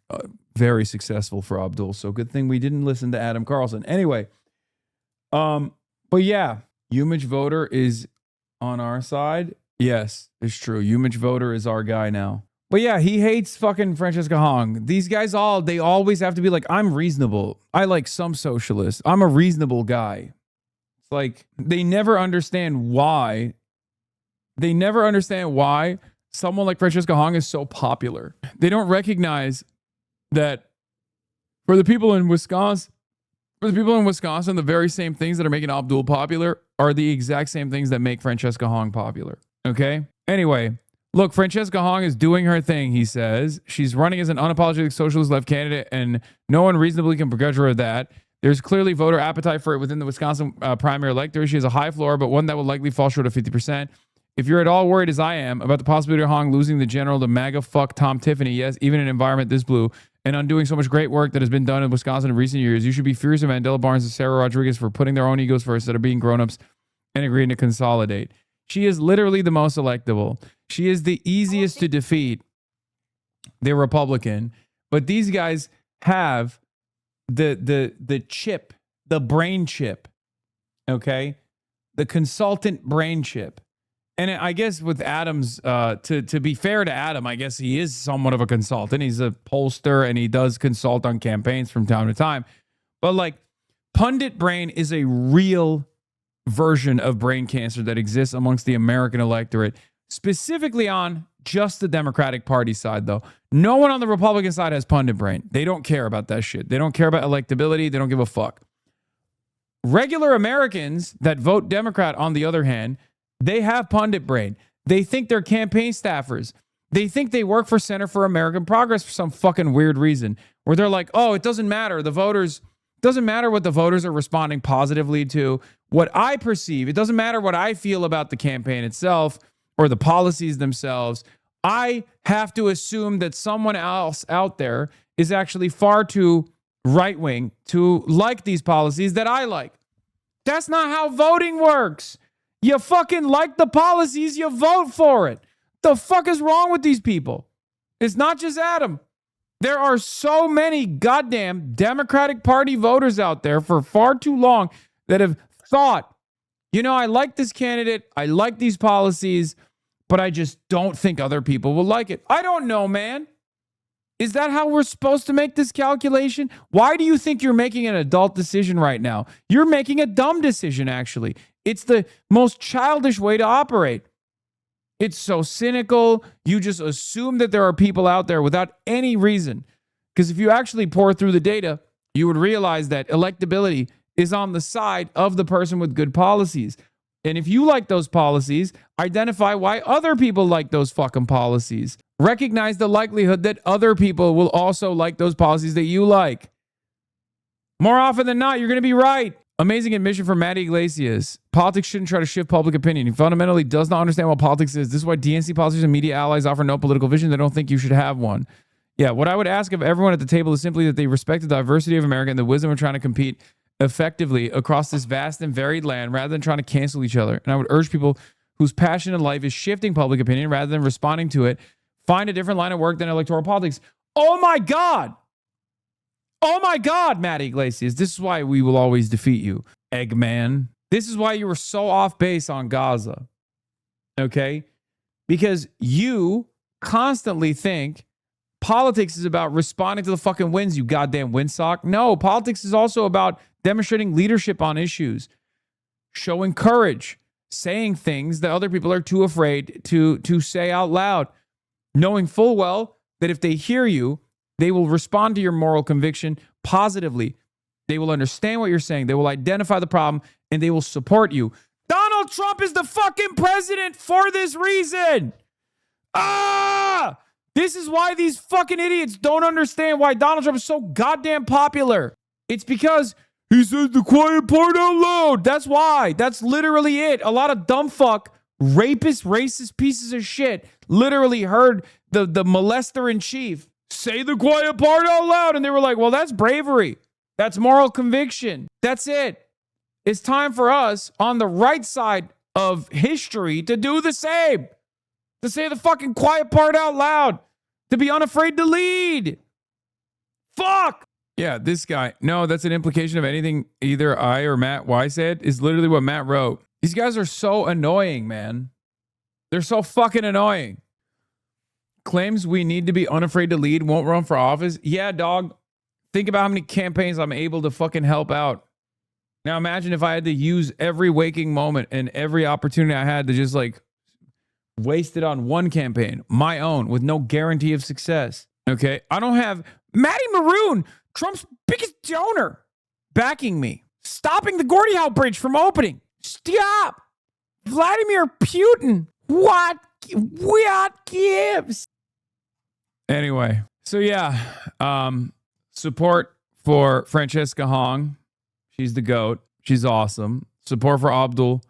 very successful for Abdul. So good thing we didn't listen to Adam Carlson. Anyway, but yeah, Umich Voter is on our side. Yes, it's true. Umich Voter is our guy now. But yeah, he hates fucking Francesca Hong. These guys they always have to be like, I'm reasonable. I like some socialists. I'm a reasonable guy. It's like they never understand why. They never understand why someone like Francesca Hong is so popular. They don't recognize that for the people in Wisconsin, the very same things that are making Abdul popular are the exact same things that make Francesca Hong popular. Okay? Anyway, look, Francesca Hong is doing her thing, he says. She's running as an unapologetic socialist left candidate, and no one reasonably can begrudge her of that. There's clearly voter appetite for it within the Wisconsin primary electorate. She has a high floor, but one that will likely fall short of 50%. If you're at all worried, as I am, about the possibility of Hong losing the general to MAGA fuck Tom Tiffany, yes, even in an environment this blue, and undoing so much great work that has been done in Wisconsin in recent years, you should be furious of Mandela Barnes and Sarah Rodriguez for putting their own egos first instead of being grown-ups and agreeing to consolidate. She is literally the most electable. She is the easiest to defeat, the Republican. But these guys have the chip, the brain chip, okay? The consultant brain chip. And I guess with Adams, to be fair to Adam, I guess he is somewhat of a consultant. He's a pollster and he does consult on campaigns from time to time. But like pundit brain is a real version of brain cancer that exists amongst the American electorate, specifically on just the Democratic Party side, though. No one on the Republican side has pundit brain. They don't care about that shit. They don't care about electability. They don't give a fuck. Regular Americans that vote Democrat, on the other hand, they have pundit brain. They think they're campaign staffers. They think they work for Center for American Progress for some fucking weird reason, where they're like, oh, it doesn't matter. Doesn't matter what the voters are responding positively to. What I perceive, it doesn't matter what I feel about the campaign itself or the policies themselves. I have to assume that someone else out there is actually far too right-wing to like these policies that I like. That's not how voting works. You fucking like the policies, you vote for it. The fuck is wrong with these people? It's not just Adam. There are so many goddamn Democratic Party voters out there for far too long that have thought, you know, I like this candidate, I like these policies, but I just don't think other people will like it. I don't know, man. Is that how we're supposed to make this calculation? Why do you think you're making an adult decision right now? You're making a dumb decision, actually. It's the most childish way to operate. It's so cynical. You just assume that there are people out there without any reason. Because if you actually pour through the data, you would realize that electability is on the side of the person with good policies. And if you like those policies, identify why other people like those fucking policies. Recognize the likelihood that other people will also like those policies that you like. More often than not, you're going to be right. Amazing admission from Matty Iglesias. Politics shouldn't try to shift public opinion. He fundamentally does not understand what politics is. This is why DNC politicians and media allies offer no political vision. They don't think you should have one. Yeah, what I would ask of everyone at the table is simply that they respect the diversity of America and the wisdom of trying to compete effectively across this vast and varied land rather than trying to cancel each other. And I would urge people whose passion in life is shifting public opinion rather than responding to it, find a different line of work than electoral politics. Oh my God! Oh my God, Matty Iglesias. This is why we will always defeat you, Eggman. This is why you were so off base on Gaza. Okay? Because you constantly think politics is about responding to the fucking wins, you goddamn windsock. No, politics is also about demonstrating leadership on issues, showing courage, saying things that other people are too afraid to say out loud, knowing full well that if they hear you, they will respond to your moral conviction positively. They will understand what you're saying. They will identify the problem and they will support you. Donald Trump is the fucking president for this reason. This is why these fucking idiots don't understand why Donald Trump is so goddamn popular. It's because he says the quiet part out loud. That's why. That's literally it. A lot of dumb fuck, rapist, racist pieces of shit literally heard the molester in chief say the quiet part out loud. And they were like, well, that's bravery. That's moral conviction. That's it. It's time for us on the right side of history to do the same. To say the fucking quiet part out loud. To be unafraid to lead. Fuck. Yeah, this guy. No, that's an implication of anything either I or Matt Y said is literally what Matt wrote. These guys are so annoying, man. They're so fucking annoying. claims we need to be unafraid to lead, won't run for office. Yeah, dog. Think about how many campaigns I'm able to fucking help out. Now imagine if I had to use every waking moment and every opportunity I had to just like waste it on one campaign, my own, with no guarantee of success. Okay? I don't have Matty Maroon, Trump's biggest donor, backing me, stopping the Gordie Howe Bridge from opening. Stop! Vladimir Putin. What gives? Anyway, so yeah, support for Francesca Hong. She's the GOAT. She's awesome. Support for Abdul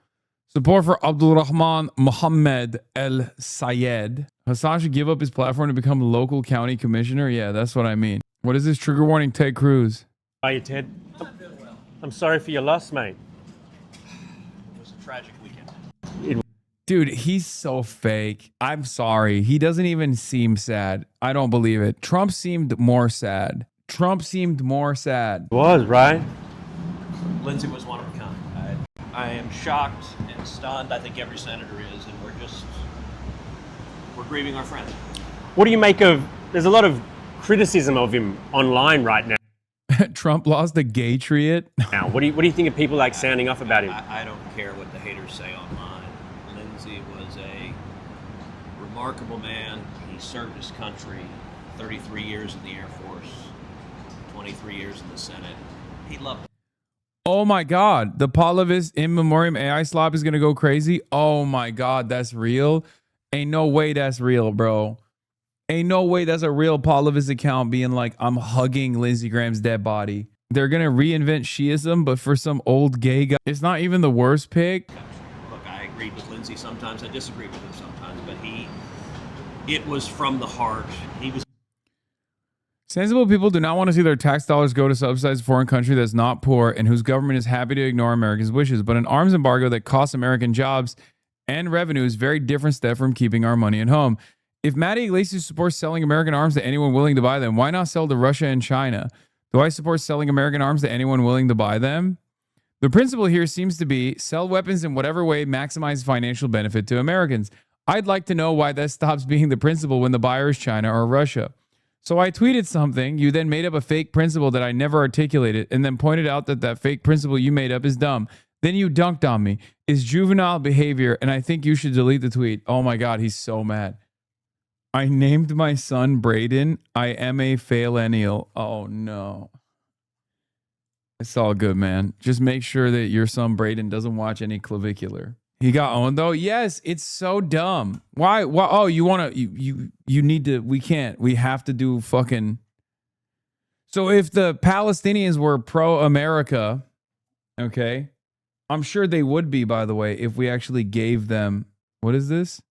Rahman Mohammed El Sayed. Hasan should give up his platform to become local county commissioner. Yeah, that's what I mean. What is this trigger warning, Ted Cruz? Hiya, Ted. I'm sorry for your loss, mate. It was a tragic weekend. Dude, he's so fake. I'm sorry. He doesn't even seem sad. I don't believe it. Trump seemed more sad. Was, right? Lindsey was one of a kind. I am shocked and stunned. I think every senator is, and we're grieving our friend. What do you make of, there's a lot of criticism of him online right now. Trump lost the gay triad. Now, what do you think of people like sounding off about him? I don't care what the haters say online. Lindsey was a remarkable man. He served his country 33 years in the Air Force, 23 years in the Senate. He loved it. Oh my God. The Pavlovist in memoriam AI slop is going to go crazy. Oh my God. That's real. Ain't no way that's real, bro. Ain't no way that's a real Pavlovist account being like, I'm hugging Lindsey Graham's dead body. They're going to reinvent Shiism, but for some old gay guy. It's not even the worst pick. Look, I agreed with Lindsey sometimes. I disagreed with him sometimes, but it was from the heart. He was. Sensible people do not want to see their tax dollars go to subsidize a foreign country that's not poor and whose government is happy to ignore Americans' wishes. But an arms embargo that costs American jobs and revenue is a very different step from keeping our money at home. If Matty Iglesias supports selling American arms to anyone willing to buy them, why not sell to Russia and China? Do I support selling American arms to anyone willing to buy them? The principle here seems to be sell weapons in whatever way maximizes financial benefit to Americans. I'd like to know why that stops being the principle when the buyer is China or Russia. So I tweeted something, you then made up a fake principle that I never articulated, and then pointed out that that fake principle you made up is dumb. Then you dunked on me. It's juvenile behavior, and I think you should delete the tweet. Oh my God, he's so mad. I named my son Braden. I am a faillennial. Oh no. It's all good, man. Just make sure that your son Braden doesn't watch any clavicular. He got owned though. Yes, it's so dumb. Why? Oh, you want to? You need to? We can't. We have to do fucking. So if the Palestinians were pro-America, okay, I'm sure they would be. By the way, if we actually gave them, what is this?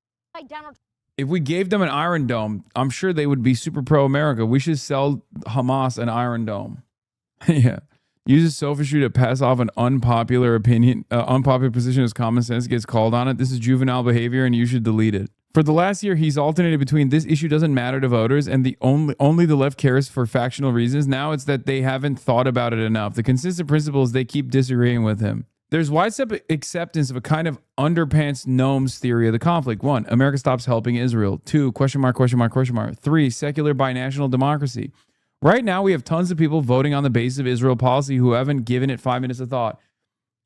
If we gave them an Iron Dome, I'm sure they would be super pro-America. We should sell Hamas an Iron Dome. Yeah. Uses sophistry to pass off an unpopular opinion, unpopular position as common sense gets called on it. This is juvenile behavior and you should delete it. For the last year, he's alternated between this issue doesn't matter to voters and the only the left cares for factional reasons. Now it's that they haven't thought about it enough. The consistent principle is they keep disagreeing with him. There's widespread acceptance of a kind of underpants gnomes theory of the conflict. 1, America stops helping Israel. 2, question mark, question mark, question mark. 3, secular binational democracy. Right now, we have tons of people voting on the basis of Israel policy who haven't given it 5 minutes of thought.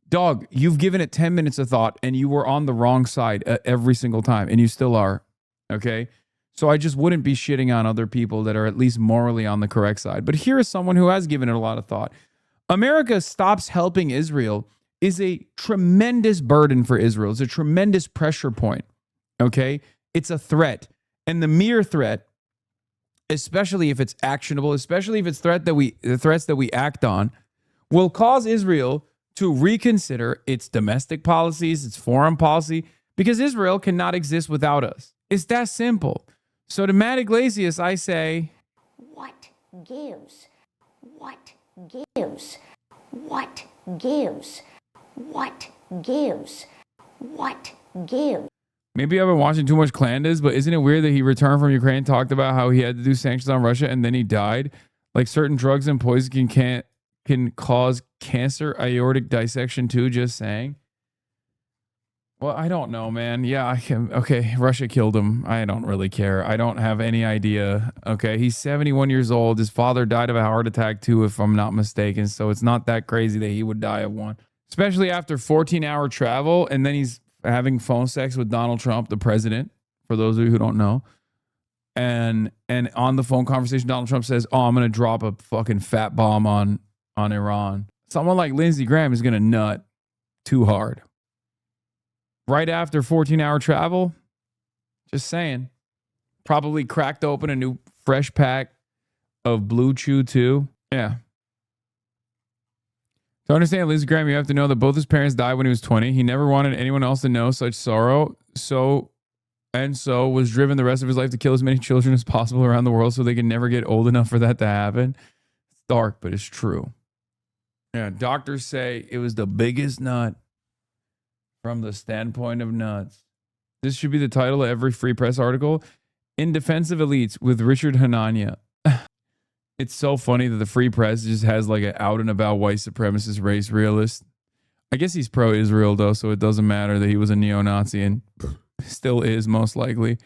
Dog, you've given it 10 minutes of thought and you were on the wrong side every single time, and you still are. Okay? So I just wouldn't be shitting on other people that are at least morally on the correct side. But here is someone who has given it a lot of thought. America stops helping Israel is a tremendous burden for Israel. It's a tremendous pressure point. Okay? It's a threat. And the mere threat, especially if it's actionable, especially if it's the threats that we act on, will cause Israel to reconsider its domestic policies, its foreign policy, because Israel cannot exist without us. It's that simple. So to Matt Iglesias, I say, what gives? What gives? What gives? What gives? What gives? maybe I've been watching too much Clandis, but isn't it weird that he returned from Ukraine and talked about how he had to do sanctions on Russia and then he died? Like certain drugs and poison can cause cancer, aortic dissection too, just saying. Well, I don't know, man. Yeah, I can. Okay, Russia killed him. I don't really care. I don't have any idea. Okay, he's 71 years old. His father died of a heart attack too, if I'm not mistaken. So it's not that crazy that he would die of one, especially after 14-hour travel. And then he's having phone sex with Donald Trump, the president, for those of you who don't know. And on the phone conversation, Donald Trump says, "Oh, I'm going to drop a fucking fat bomb on Iran." Someone like Lindsey Graham is going to nut too hard. Right after 14-hour travel, just saying. Probably cracked open a new fresh pack of Blue Chew too. Yeah. To understand Lindsey Graham, you have to know that both his parents died when he was 20. He never wanted anyone else to know such sorrow. So was driven the rest of his life to kill as many children as possible around the world so they can never get old enough for that to happen. It's dark, but it's true. Yeah, doctors say it was the biggest nut from the standpoint of nuts. This should be the title of every Free Press article. In Defense of Elites with Richard Hanania. It's so funny that the Free Press just has like an out and about white supremacist race realist. I guess he's pro-Israel though, so it doesn't matter that he was a neo-Nazi and still is most likely.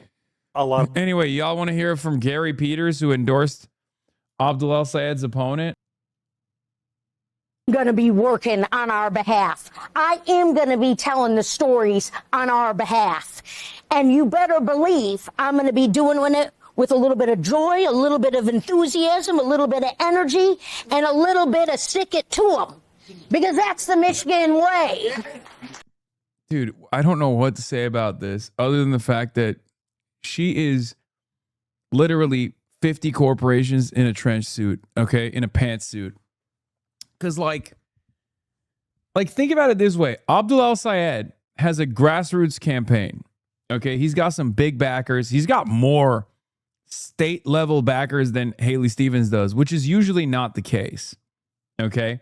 Anyway, y'all want to hear from Gary Peters, who endorsed Abdul El-Sayed's opponent? Going to be working on our behalf. I am going to be telling the stories on our behalf. And you better believe I'm going to be doing it with a little bit of joy, a little bit of enthusiasm, a little bit of energy, and a little bit of stick it to them. Because that's the Michigan way. Dude, I don't know what to say about this other than the fact that she is literally 50 corporations in a trench suit, okay, in a pantsuit. Because, like, think about it this way. Abdul El-Sayed has a grassroots campaign, okay? He's got some big backers. He's got more state-level backers than Haley Stevens does, which is usually not the case, okay?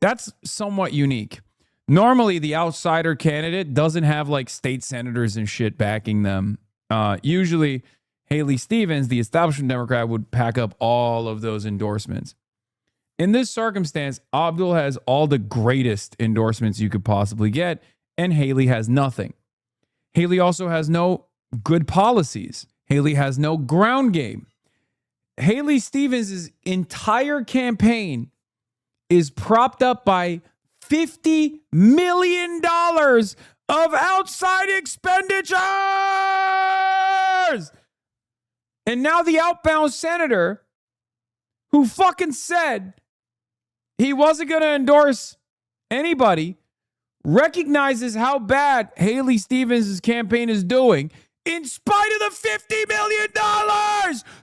That's somewhat unique. Normally, the outsider candidate doesn't have, like, state senators and shit backing them. Usually, Haley Stevens, the establishment Democrat, would pack up all of those endorsements. In this circumstance, Abdul has all the greatest endorsements you could possibly get, and Haley has nothing. Haley also has no good policies. Haley has no ground game. Haley Stevens' entire campaign is propped up by $50 million of outside expenditures. And now the outbound senator who fucking said he wasn't going to endorse anybody recognizes how bad Haley Stevens' campaign is doing in spite of the $50 million,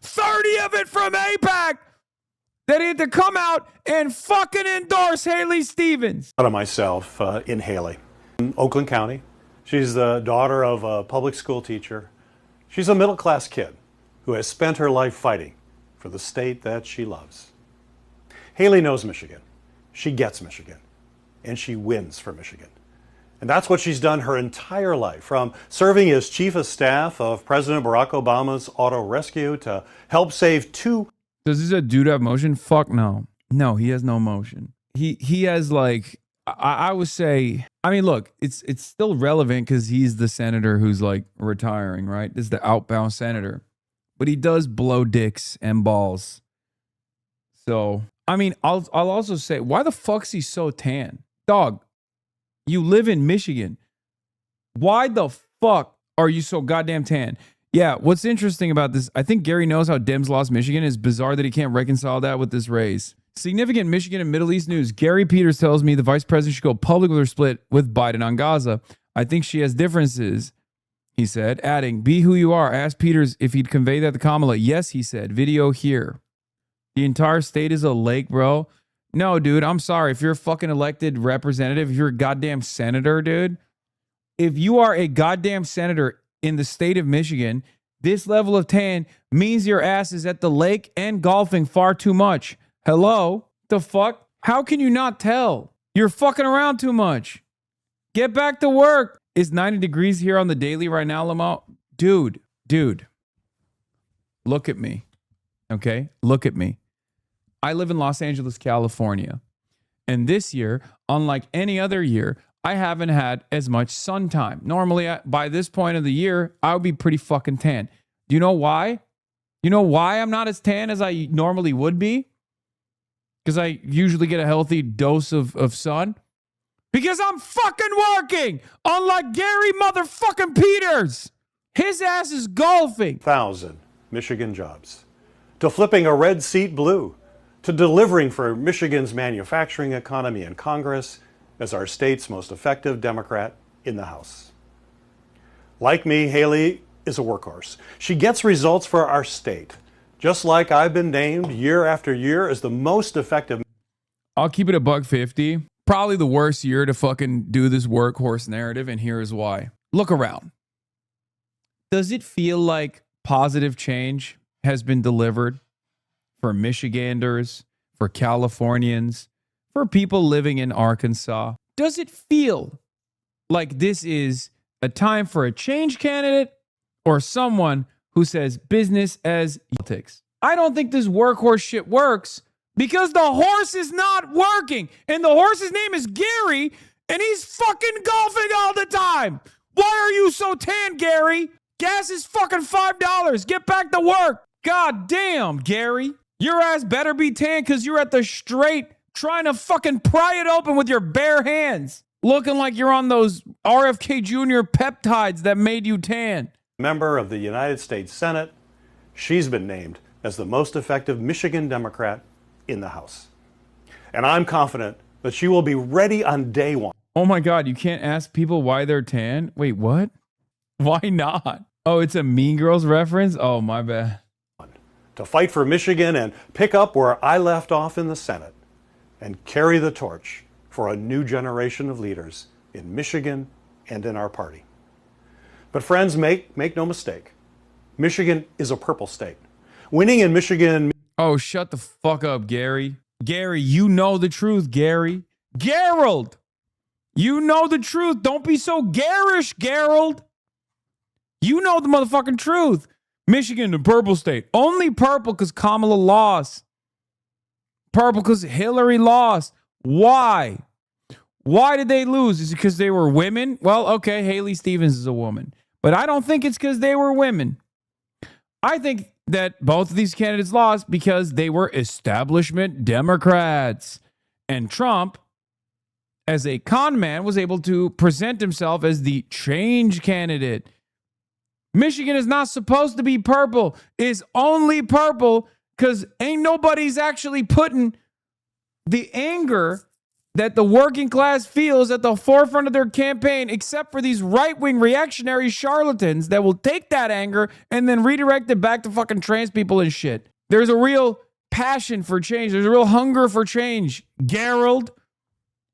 30 of it from AIPAC, that he had to come out and fucking endorse Haley Stevens. Out of myself in Haley, in Oakland County. She's the daughter of a public school teacher. She's a middle-class kid who has spent her life fighting for the state that she loves. Haley knows Michigan. She gets Michigan. And she wins for Michigan. And that's what she's done her entire life, from serving as chief of staff of President Barack Obama's auto rescue to help save two. Does this dude have motion? Fuck no. No, he has no motion. He has, like, I would say, I mean, look, it's still relevant because he's the senator who's, like, retiring, right? This is the outbound senator. But he does blow dicks and balls. So, I mean, I'll also say, why the fuck's he so tan? Dog, you live in Michigan. Why the fuck are you so goddamn tan? Yeah, what's interesting about this, I think Gary knows how Dems lost Michigan. It's bizarre that he can't reconcile that with this race. Significant Michigan and Middle East news. Gary Peters tells me the vice president should go public with her split with Biden on Gaza. I think she has differences, he said, adding, be who you are. Ask Peters if he'd convey that to Kamala. Yes, he said. Video here. The entire state is a lake, bro. No, dude, I'm sorry. If you're a fucking elected representative, if you're a goddamn senator, dude, if you are a goddamn senator in the state of Michigan, this level of tan means your ass is at the lake and golfing far too much. Hello? The fuck? How can you not tell? You're fucking around too much. Get back to work. It's 90 degrees here on the daily right now, Lamont. Dude. Look at me. Okay? Look at me. I live in Los Angeles, California. And this year, unlike any other year, I haven't had as much sun time. Normally, by this point of the year, I would be pretty fucking tan. Do you know why? You know why I'm not as tan as I normally would be? Because I usually get a healthy dose of sun. Because I'm fucking working, unlike Gary motherfucking Peters. His ass is golfing. 1,000 Michigan jobs, to flipping a red seat blue, to delivering for Michigan's manufacturing economy in Congress as our state's most effective Democrat in the House. Like me, Haley is a workhorse. She gets results for our state, just like I've been named year after year as the most effective. I'll keep it $150. Probably the worst year to fucking do this workhorse narrative, and here is why. Look around. Does it feel like positive change has been delivered for Michiganders, for Californians, for people living in Arkansas? Does it feel like this is a time for a change candidate or someone who says business as politics? I don't think this workhorse shit works because the horse is not working. And the horse's name is Gary, and he's fucking golfing all the time. Why are you so tan, Gary? Gas is fucking $5. Get back to work. God damn, Gary. Your ass better be tan because you're at the straight trying to fucking pry it open with your bare hands. Looking like you're on those RFK Jr. peptides that made you tan. Member of the United States Senate, she's been named as the most effective Michigan Democrat in the House. And I'm confident that she will be ready on day one. Oh my God, you can't ask people why they're tan? Wait, what? Why not? Oh, it's a Mean Girls reference? Oh, my bad. To fight for Michigan and pick up where I left off in the Senate and carry the torch for a new generation of leaders in Michigan and in our party. But friends, make no mistake. Michigan is a purple state. Winning in Michigan. Oh, shut the fuck up, Gary. Gary, you know the truth, Gary. Gerald, you know the truth. Don't be so garish, Gerald. You know the motherfucking truth. Michigan, the purple state. Only purple because Kamala lost. Purple because Hillary lost. Why? Why did they lose? Is it because they were women? Well, okay, Haley Stevens is a woman. But I don't think it's because they were women. I think that both of these candidates lost because they were establishment Democrats. And Trump, as a con man, was able to present himself as the change candidate. Michigan is not supposed to be purple. It's only purple because ain't nobody's actually putting the anger that the working class feels at the forefront of their campaign, except for these right-wing reactionary charlatans that will take that anger and then redirect it back to fucking trans people and shit. There's a real passion for change. There's a real hunger for change. Gerald,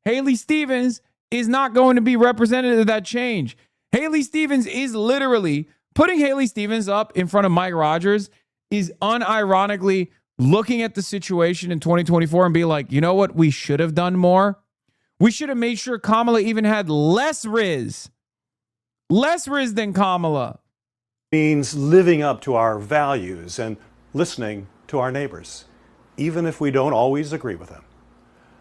Haley Stevens is not going to be representative of that change. Haley Stevens is literally putting Haley Stevens up in front of Mike Rogers is unironically looking at the situation in 2024 and be like, you know what? We should have done more. We should have made sure Kamala even had less Riz than Kamala. Means living up to our values and listening to our neighbors, even if we don't always agree with them.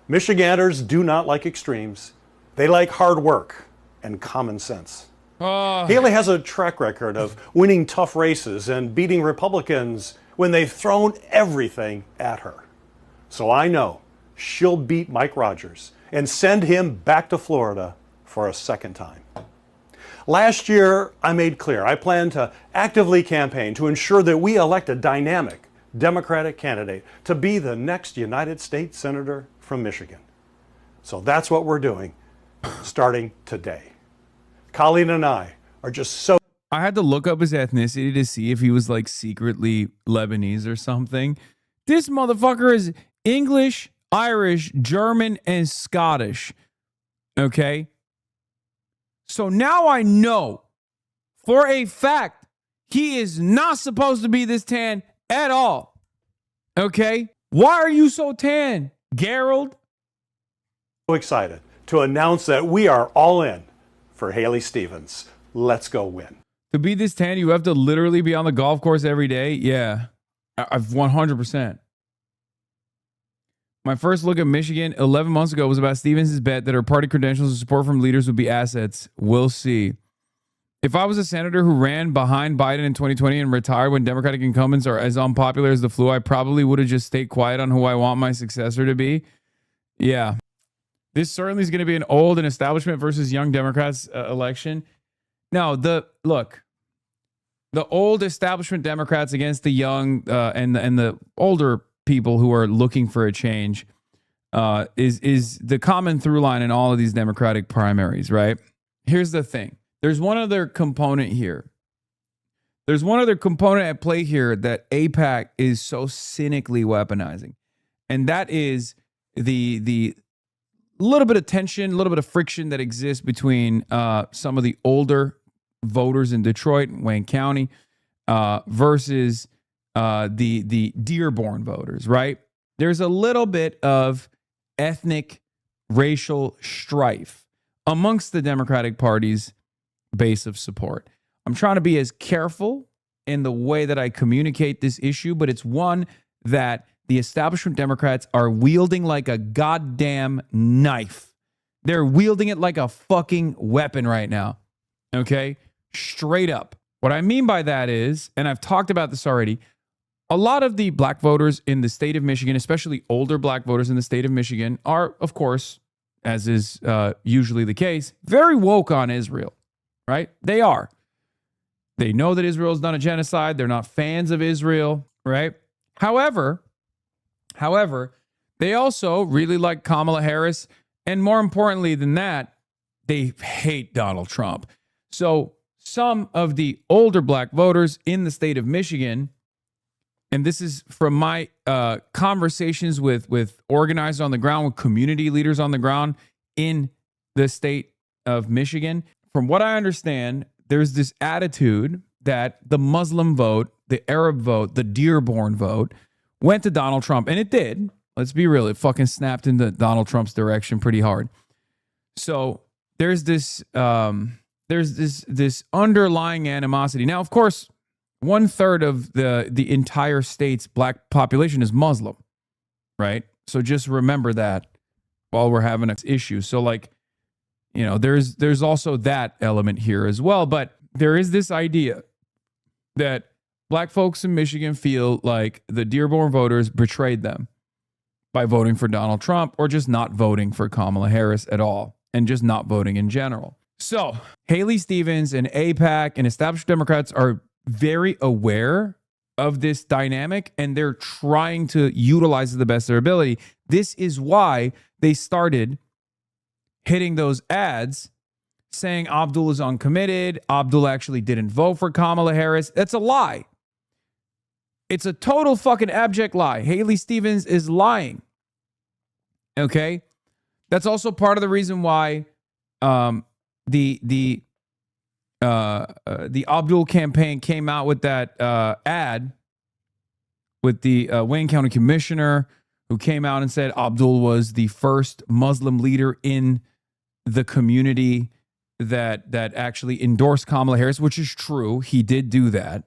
Michiganders do not like extremes. They like hard work and common sense. Haley has a track record of winning tough races and beating Republicans when they've thrown everything at her. So I know she'll beat Mike Rogers and send him back to Florida for a second time. Last year, I made clear I plan to actively campaign to ensure that we elect a dynamic Democratic candidate to be the next United States Senator from Michigan. So that's what we're doing starting today. Colleen and I are just so... I had to look up his ethnicity to see if he was like secretly Lebanese or something. This motherfucker is English, Irish, German, and Scottish. Okay? So now I know for a fact he is not supposed to be this tan at all. Okay? Why are you so tan, Gerald? So excited to announce that we are all in for Haley Stevens. Let's go win. To be this tan, you have to literally be on the golf course every day? Yeah, I've 100%. My first look at Michigan 11 months ago was about Stevens' bet that her party credentials and support from leaders would be assets. We'll see. If I was a senator who ran behind Biden in 2020 and retired when Democratic incumbents are as unpopular as the flu, I probably would have just stayed quiet on who I want my successor to be. Yeah. This certainly is going to be an old and establishment versus young Democrats election. Now, the old establishment Democrats against the young and the older people who are looking for a change is the common through line in all of these Democratic primaries, right? Here's the thing. There's one other component here. There's one other component at play here that AIPAC is so cynically weaponizing. And that is the little bit of tension, a little bit of friction that exists between some of the older voters in Detroit and Wayne County versus the Dearborn voters, right? There's a little bit of ethnic, racial strife amongst the Democratic Party's base of support. I'm trying to be as careful in the way that I communicate this issue, but it's one that the establishment Democrats are wielding like a goddamn knife. They're wielding it like a fucking weapon right now. Okay? Straight up. What I mean by that is, and I've talked about this already, a lot of the black voters in the state of Michigan, especially older black voters in the state of Michigan, are, of course, as is usually the case, very woke on Israel, right? They are. They know that Israel's done a genocide. They're not fans of Israel, right? However, they also really like Kamala Harris. And more importantly than that, they hate Donald Trump. So some of the older black voters in the state of Michigan, and this is from my conversations with organizers on the ground, with community leaders on the ground in the state of Michigan, from what I understand, there's this attitude that the Muslim vote, the Arab vote, the Dearborn vote went to Donald Trump. And it did. Let's be real. It fucking snapped into Donald Trump's direction pretty hard. So there's this underlying animosity. Now, of course, 1/3 of the entire state's black population is Muslim, right? So just remember that while we're having an issue. So like, you know, there's also that element here as well. But there is this idea that black folks in Michigan feel like the Dearborn voters betrayed them by voting for Donald Trump or just not voting for Kamala Harris at all and just not voting in general. So Haley Stevens and AIPAC and established Democrats are very aware of this dynamic and they're trying to utilize it to the best of their ability. This is why they started hitting those ads saying Abdul is uncommitted. Abdul actually didn't vote for Kamala Harris. That's a lie. It's a total fucking abject lie. Haley Stevens is lying. Okay? That's also part of the reason why the Abdul campaign came out with that ad with the Wayne County Commissioner who came out and said Abdul was the first Muslim leader in the community that actually endorsed Kamala Harris, which is true. He did do that,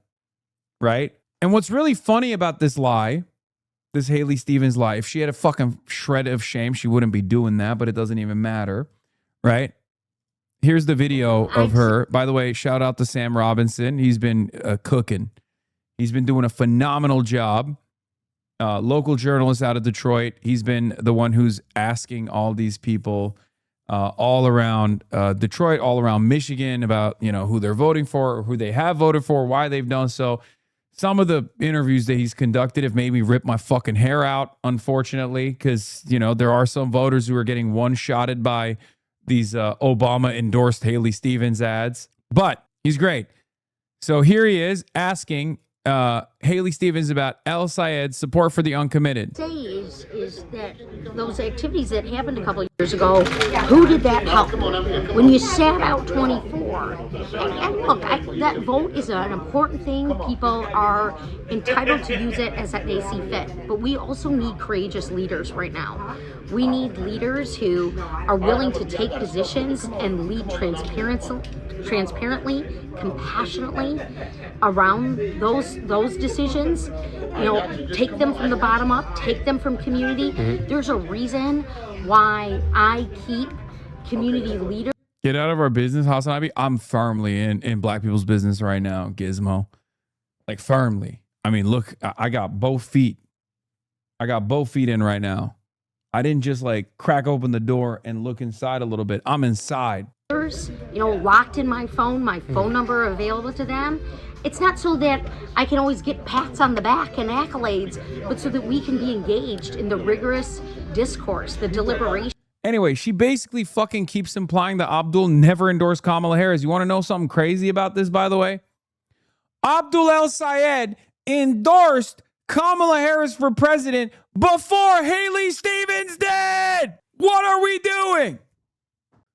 right? And what's really funny about this lie, this Haley Stevens lie, if she had a fucking shred of shame, she wouldn't be doing that, but it doesn't even matter, right? Here's the video of her. By the way, shout out to Sam Robinson. He's been cooking. He's been doing a phenomenal job. Local journalist out of Detroit. He's been the one who's asking all these people all around Detroit, all around Michigan about, you know, who they're voting for, or who they have voted for, why they've done so. Some of the interviews that he's conducted have made me rip my fucking hair out, unfortunately, because, you know, there are some voters who are getting one-shotted by these Obama-endorsed Haley Stevens ads. But he's great. So here he is asking Haley Stevens about El Sayed's support for the uncommitted. Is that those activities that happened a couple of years ago, who did that help? When you sat out 24, and look, that vote is an important thing. People are entitled to use it as they see fit. But we also need courageous leaders right now. We need leaders who are willing to take positions and lead transparently, compassionately around those decisions. You know, take them from the bottom up, take them from community. There's a reason why I keep community leaders. Get out of our business, HasanAbi. I'm firmly in black people's business right now, Gizmo. Like firmly. I mean, look, I got both feet. I got both feet in right now. I didn't just like crack open the door and look inside a little bit. I'm inside. Locked in my phone number available to them. It's not so that I can always get pats on the back and accolades, but so that we can be engaged in the rigorous discourse, the deliberation. Anyway, she basically fucking keeps implying that Abdul never endorsed Kamala Harris. You want to know something crazy about this, by the way? Abdul El Sayed endorsed Kamala Harris for president before Haley Stevens did. What are we doing?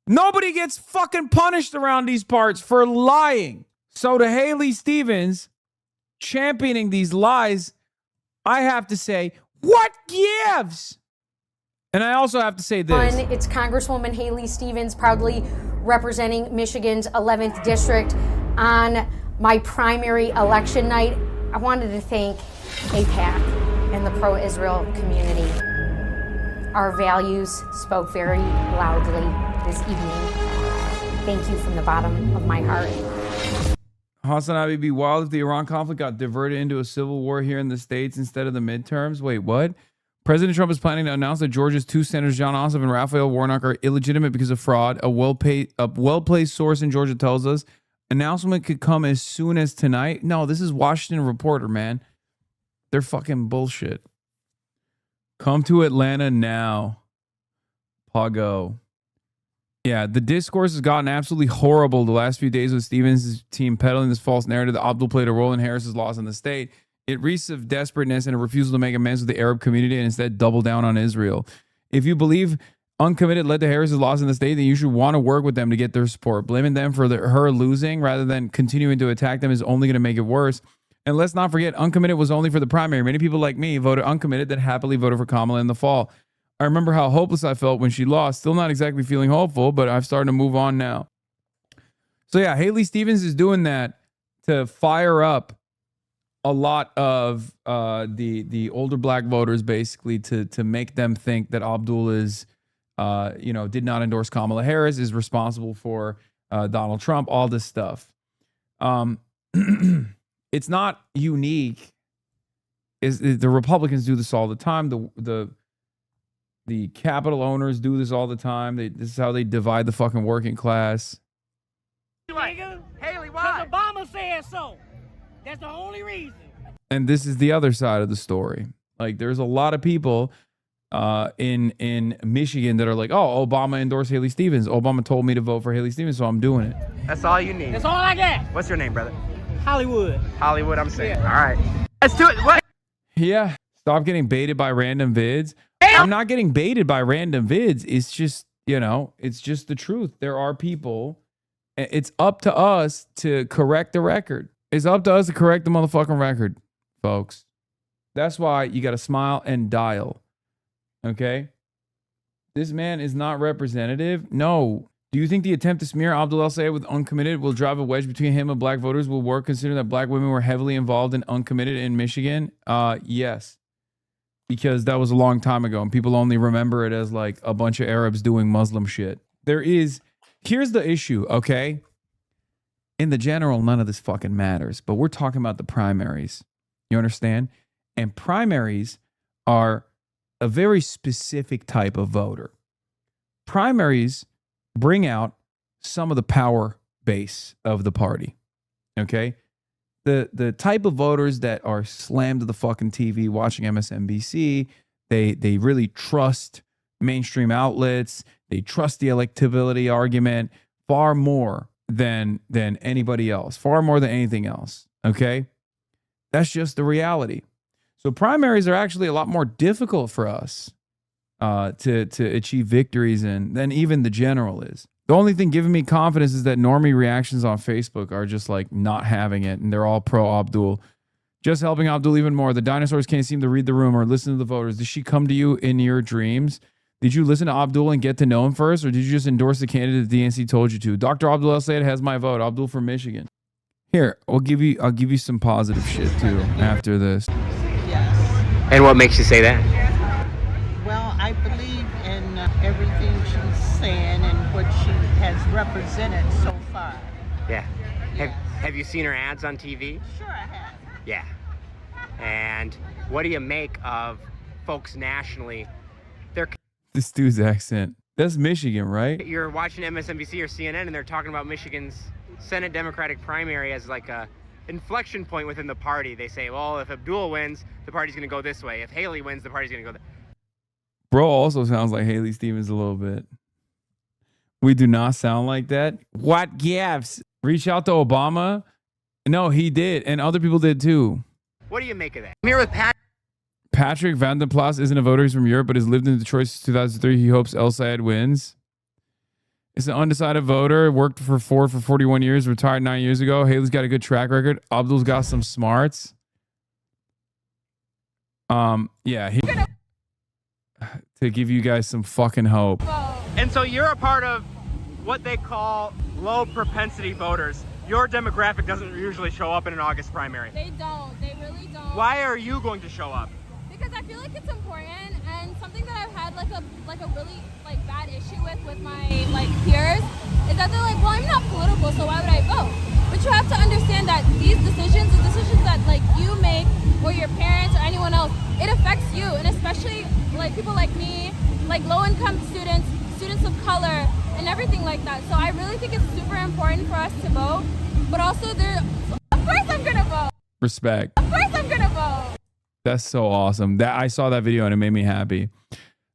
Nobody gets fucking punished around these parts for lying. So to Haley Stevens championing these lies, I have to say, what gives? And I also have to say this. It's Congresswoman Haley Stevens, proudly representing Michigan's 11th district on my primary election night. I wanted to thank AIPAC and the pro-Israel community. Our values spoke very loudly this evening. Thank you from the bottom of my heart. HasanAbi, it'd be wild if the Iran conflict got diverted into a civil war here in the States instead of the midterms. Wait, what? President Trump is planning to announce that Georgia's two senators, John Ossoff and Raphael Warnock, are illegitimate because of fraud. A well-placed source in Georgia tells us. Announcement could come as soon as tonight. No, this is Washington Reporter, man. They're fucking bullshit. Come to Atlanta now. Pago. Yeah, the discourse has gotten absolutely horrible the last few days with Stevens' team peddling this false narrative that Abdul played a role in Harris's loss in the state. It reeks of desperateness and a refusal to make amends with the Arab community and instead double down on Israel. If you believe uncommitted led to Harris's loss in the state, then you should want to work with them to get their support. Blaming them for her losing rather than continuing to attack them is only going to make it worse. And let's not forget, uncommitted was only for the primary. Many people like me voted uncommitted that happily voted for Kamala in the fall. I remember how hopeless I felt when she lost. Still not exactly feeling hopeful, but I've started to move on now. So yeah, Haley Stevens is doing that to fire up a lot of the older black voters, basically to make them think that Abdul is, did not endorse Kamala Harris, is responsible for Donald Trump, all this stuff. It's not unique. The Republicans do this all the time. The capital owners do this all the time. This is how they divide the fucking working class. Haley, why? Because Obama said so. That's the only reason. And this is the other side of the story. Like, there's a lot of people in Michigan that are like, oh, Obama endorsed Haley Stevens. Obama told me to vote for Haley Stevens, so I'm doing it. That's all you need. That's all I got. What's your name, brother? Hollywood. Hollywood, I'm saying. Yeah. All right. Let's do it. What? Yeah. Stop getting baited by random vids. I'm not getting baited by random vids. It's just, it's just the truth. There are people. It's up to us to correct the record. It's up to us to correct the motherfucking record, folks. That's why you got to smile and dial. Okay? This man is not representative. No. Do you think the attempt to smear Abdul El Sayed with uncommitted will drive a wedge between him and black voters will work, considering that black women were heavily involved in uncommitted in Michigan? Yes. Because that was a long time ago and people only remember it as like a bunch of Arabs doing Muslim shit. Here's the issue, okay? In the general, none of this fucking matters, but we're talking about the primaries. You understand? And primaries are a very specific type of voter. Primaries bring out some of the power base of the party, okay? The type of voters that are slammed to the fucking TV watching MSNBC, they really trust mainstream outlets. They trust the electability argument far more than anybody else, far more than anything else, okay? That's just the reality. So primaries are actually a lot more difficult for us to achieve victories in than even the general is. The only thing giving me confidence is that normie reactions on Facebook are just like not having it, and they're all pro Abdul. Just helping Abdul even more. The dinosaurs can't seem to read the room or listen to the voters. Did she come to you in your dreams? Did you listen to Abdul and get to know him first, or did you just endorse the candidate the DNC told you to? Dr. Abdul El Sayed has my vote. Abdul for Michigan. Here, I'll give you some positive shit too after this. And what makes you say that? what she has represented so far. Yeah. Have you seen her ads on TV? Sure, I have. Yeah. And what do you make of folks nationally? This dude's accent. That's Michigan, right? You're watching MSNBC or CNN and they're talking about Michigan's Senate Democratic primary as like a inflection point within the party. They say, well, if Abdul wins, the party's going to go this way. If Haley wins, the party's going to go Bro also sounds like Haley Stevens a little bit. We do not sound like that. What gives? Reach out to Obama? No, he did. And other people did too. What do you make of that? I'm here with Patrick Van den Plas isn't a voter. He's from Europe, but has lived in Detroit since 2003. He hopes El Sayed wins. Is an undecided voter. Worked for Ford for 41 years. Retired 9 years ago. Haley's got a good track record. Abdul's got some smarts. Yeah. To give you guys some fucking hope. And so you're a part of what they call low propensity voters. Your demographic doesn't usually show up in an August primary. They don't. They really don't. Why are you going to show up? Because I feel like it's important, and something that I've had like a really bad issue with my peers is that they're like, well, I'm not political, so why would I vote? But you have to understand that these decisions, the decisions that you make or your parents or anyone else, it affects you, and especially people like me, low-income students, students of color, and everything like that. So I really think it's super important for us to vote, but also of course I'm gonna vote. Respect. Of course I'm gonna vote. That's so awesome. I saw that video and it made me happy.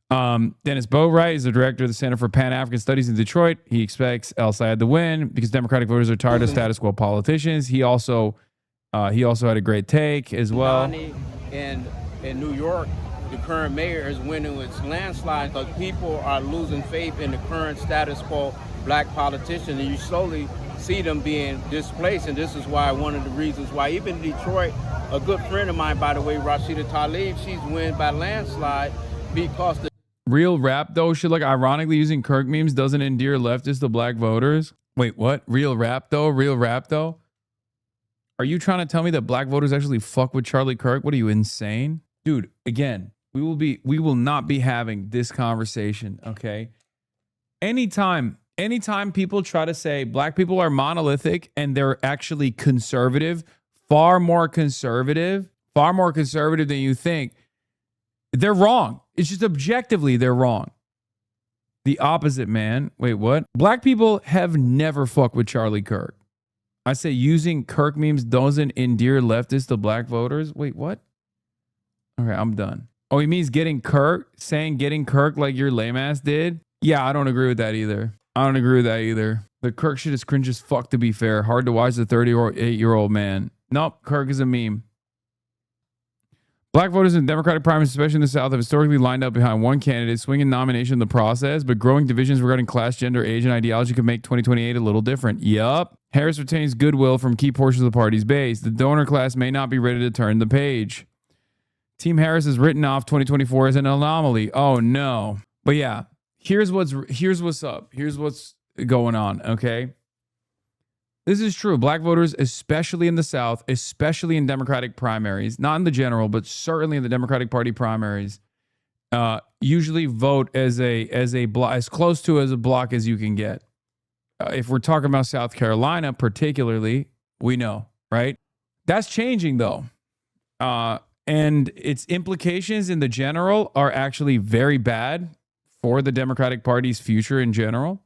Dennis Boatwright is the director of the Center for Pan-African Studies in Detroit. He expects El Sayed to win because Democratic voters are tired of status quo politicians. He also had a great take as well. In New York, the current mayor is winning with landslide because people are losing faith in the current status quo black politician, and you slowly see them being displaced. And this is why one of the reasons why even Detroit, a good friend of mine, by the way, Rashida Tlaib, she's win by landslide because the Real rap though should ironically using Kirk memes doesn't endear leftists to black voters. Wait, what? Real rap though? Real rap though? Are you trying to tell me that black voters actually fuck with Charlie Kirk? What are you, insane? Dude, again, we will not be having this conversation, okay? Anytime people try to say black people are monolithic and they're actually conservative, far more conservative than you think, they're wrong. It's just objectively they're wrong. The opposite, man. Wait, what? Black people have never fucked with Charlie Kirk. I say using Kirk memes doesn't endear leftists to black voters. Wait, what? Okay, I'm done. Oh, he means getting Kirk like your lame ass did? Yeah, I don't agree with that either. The Kirk shit is cringe as fuck, to be fair. Hard to watch the 38-year-old man. Nope, Kirk is a meme. Black voters in Democratic primaries, especially in the South, have historically lined up behind one candidate, swinging nomination in the process, but growing divisions regarding class, gender, age, and ideology could make 2028 a little different. Yup. Harris retains goodwill from key portions of the party's base. The donor class may not be ready to turn the page. Team Harris has written off 2024 as an anomaly. Oh, no. But yeah, here's what's up. Here's what's going on, okay? This is true. Black voters, especially in the South, especially in Democratic primaries, not in the general, but certainly in the Democratic Party primaries, usually vote as close to as a block as you can get. If we're talking about South Carolina, particularly, we know, right? That's changing though, and its implications in the general are actually very bad for the Democratic Party's future in general,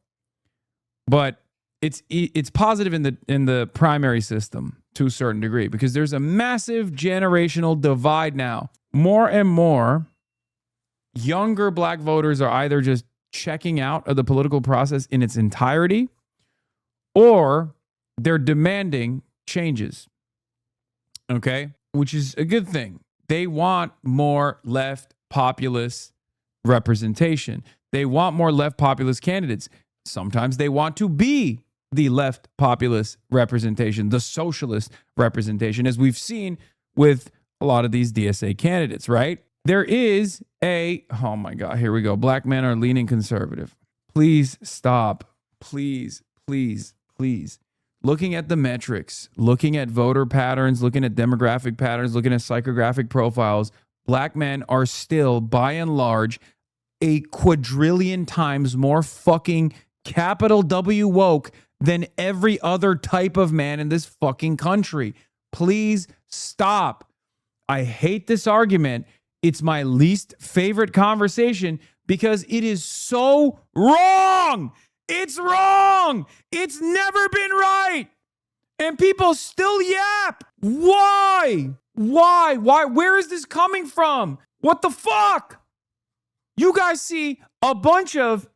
but it's positive in the primary system to a certain degree because there's a massive generational divide now. More and more younger black voters are either just checking out of the political process in its entirety or they're demanding changes. Okay? Which is a good thing. They want more left populist representation. They want more left populist candidates. Sometimes they want to be the left populist representation, the socialist representation, as we've seen with a lot of these DSA candidates, right? There is oh my God, here we go. Black men are leaning conservative. Please stop. Please. Looking at the metrics, looking at voter patterns, looking at demographic patterns, looking at psychographic profiles, black men are still, by and large, a quadrillion times more fucking capital W woke than every other type of man in this fucking country. Please stop. I hate this argument. It's my least favorite conversation because it is so wrong. It's wrong. It's never been right. And people still yap. Why? Why? Where is this coming from? What the fuck? You guys see a bunch of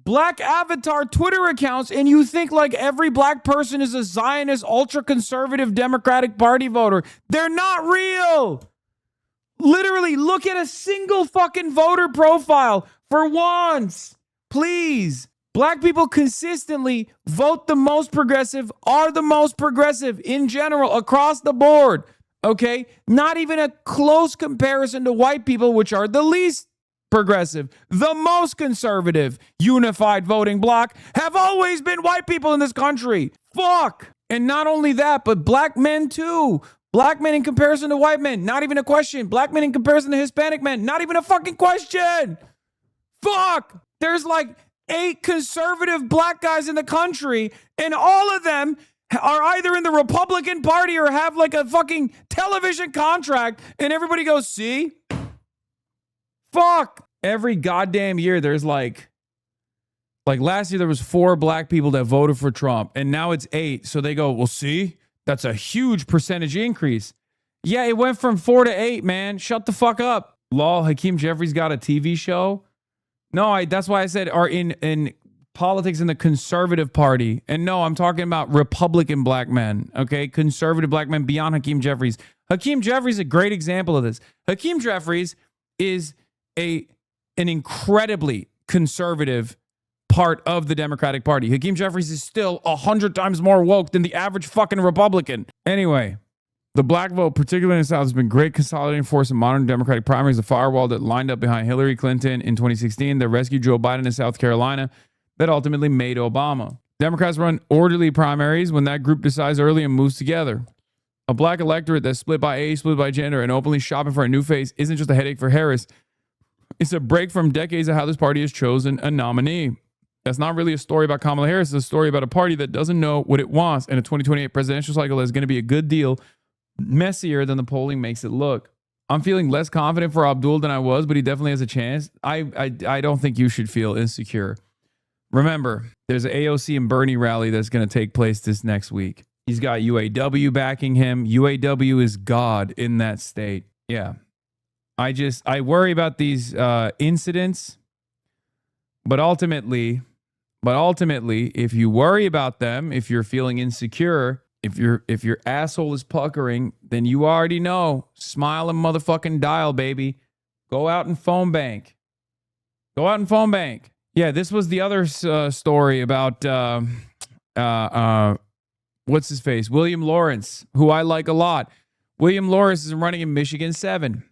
black avatar Twitter accounts and you think like every black person is a Zionist, ultra-conservative Democratic Party voter. They're not real. Literally, look at a single fucking voter profile for once. Please. Black people consistently vote the most progressive, are the most progressive in general across the board. Okay? Not even a close comparison to white people, which are the least progressive. The most conservative, unified voting bloc have always been white people in this country. Fuck. And not only that, but black men too. Black men in comparison to white men, not even a question. Black men in comparison to Hispanic men, not even a fucking question. Fuck. There's like 8 conservative black guys in the country, and all of them are either in the Republican Party or have like a fucking television contract, and everybody goes, see? Fuck. Every goddamn year there's like last year there was 4 black people that voted for Trump, and now it's 8. So they go, well, see? That's a huge percentage increase. Yeah, it went from 4 to 8, man. Shut the fuck up. Lol, Hakeem Jeffries got a TV show? No, that's why I said are in politics in the conservative party. And no, I'm talking about Republican black men, okay? Conservative black men beyond Hakeem Jeffries. Hakeem Jeffries is a great example of this. Hakeem Jeffries is an incredibly conservative part of the Democratic Party. Hakeem Jeffries is still 100 times more woke than the average fucking Republican. Anyway, the black vote, particularly in the South, has been a great consolidating force in modern Democratic primaries. The firewall that lined up behind Hillary Clinton in 2016, that rescued Joe Biden in South Carolina, that ultimately made Obama. Democrats run orderly primaries when that group decides early and moves together. A black electorate that's split by age, split by gender, and openly shopping for a new face isn't just a headache for Harris. It's a break from decades of how this party has chosen a nominee. That's not really a story about Kamala Harris. It's a story about a party that doesn't know what it wants, and a 2028 presidential cycle is going to be a good deal messier than the polling makes it look. I'm feeling less confident for Abdul than I was, but he definitely has a chance. I don't think you should feel insecure. Remember, there's an AOC and Bernie rally that's going to take place this next week. He's got UAW backing him. UAW is God in that state. Yeah. I worry about these incidents, but ultimately, if you worry about them, if you're feeling insecure, if your asshole is puckering, then you already know. Smile and motherfucking dial, baby. Go out and phone bank. Go out and phone bank. Yeah, this was the other story about what's his face? William Lawrence, who I like a lot. William Lawrence is running in Michigan 7.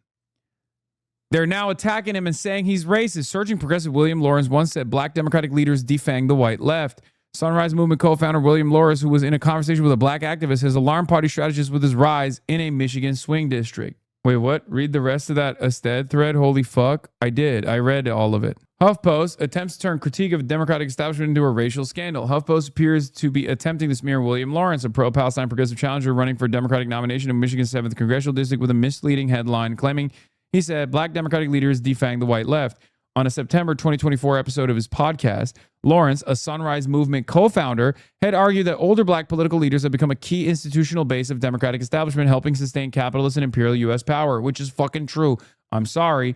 They're now attacking him and saying he's racist. Surging progressive William Lawrence once said black Democratic leaders defang the white left. Sunrise Movement co-founder William Lawrence, who was in a conversation with a black activist, has alarmed party strategists with his rise in a Michigan swing district. Wait, what? Read the rest of that Ested thread? Holy fuck. I did. I read all of it. HuffPost attempts to turn critique of Democratic establishment into a racial scandal. HuffPost appears to be attempting to smear William Lawrence, a pro-Palestine progressive challenger running for a Democratic nomination in Michigan's 7th congressional district, with a misleading headline claiming he said black Democratic leaders defang the white left. On a September 2024 episode of his podcast, Lawrence, a Sunrise Movement co-founder, had argued that older black political leaders have become a key institutional base of Democratic establishment, helping sustain capitalist and imperial U.S. power, which is fucking true. I'm sorry.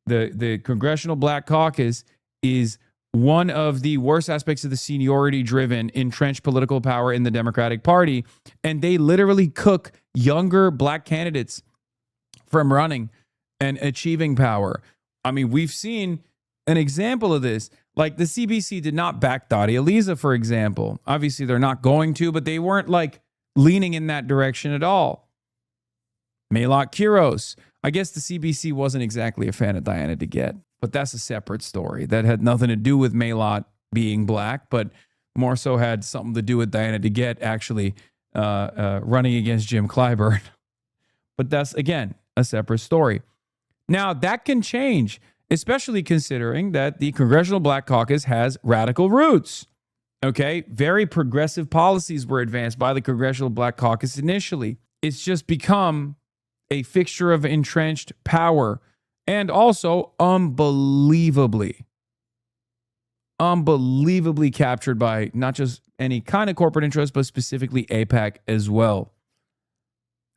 The Congressional Black Caucus is one of the worst aspects of the seniority-driven, entrenched political power in the Democratic Party, and they literally cook younger black candidates from running and achieving power. I mean, we've seen an example of this. Like the CBC did not back Dottie Eliza, for example. Obviously, they're not going to, but they weren't like leaning in that direction at all. Maylot Quiros. I guess the CBC wasn't exactly a fan of Diana DeGette, but that's a separate story. That had nothing to do with Maylot being black, but more so had something to do with Diana DeGette actually running against Jim Clyburn. But that's, again, a separate story. Now, that can change. especially considering that the Congressional Black Caucus has radical roots. Okay, very progressive policies were advanced by the Congressional Black Caucus initially. It's just become a fixture of entrenched power, and also unbelievably captured by not just any kind of corporate interest, but specifically AIPAC as well.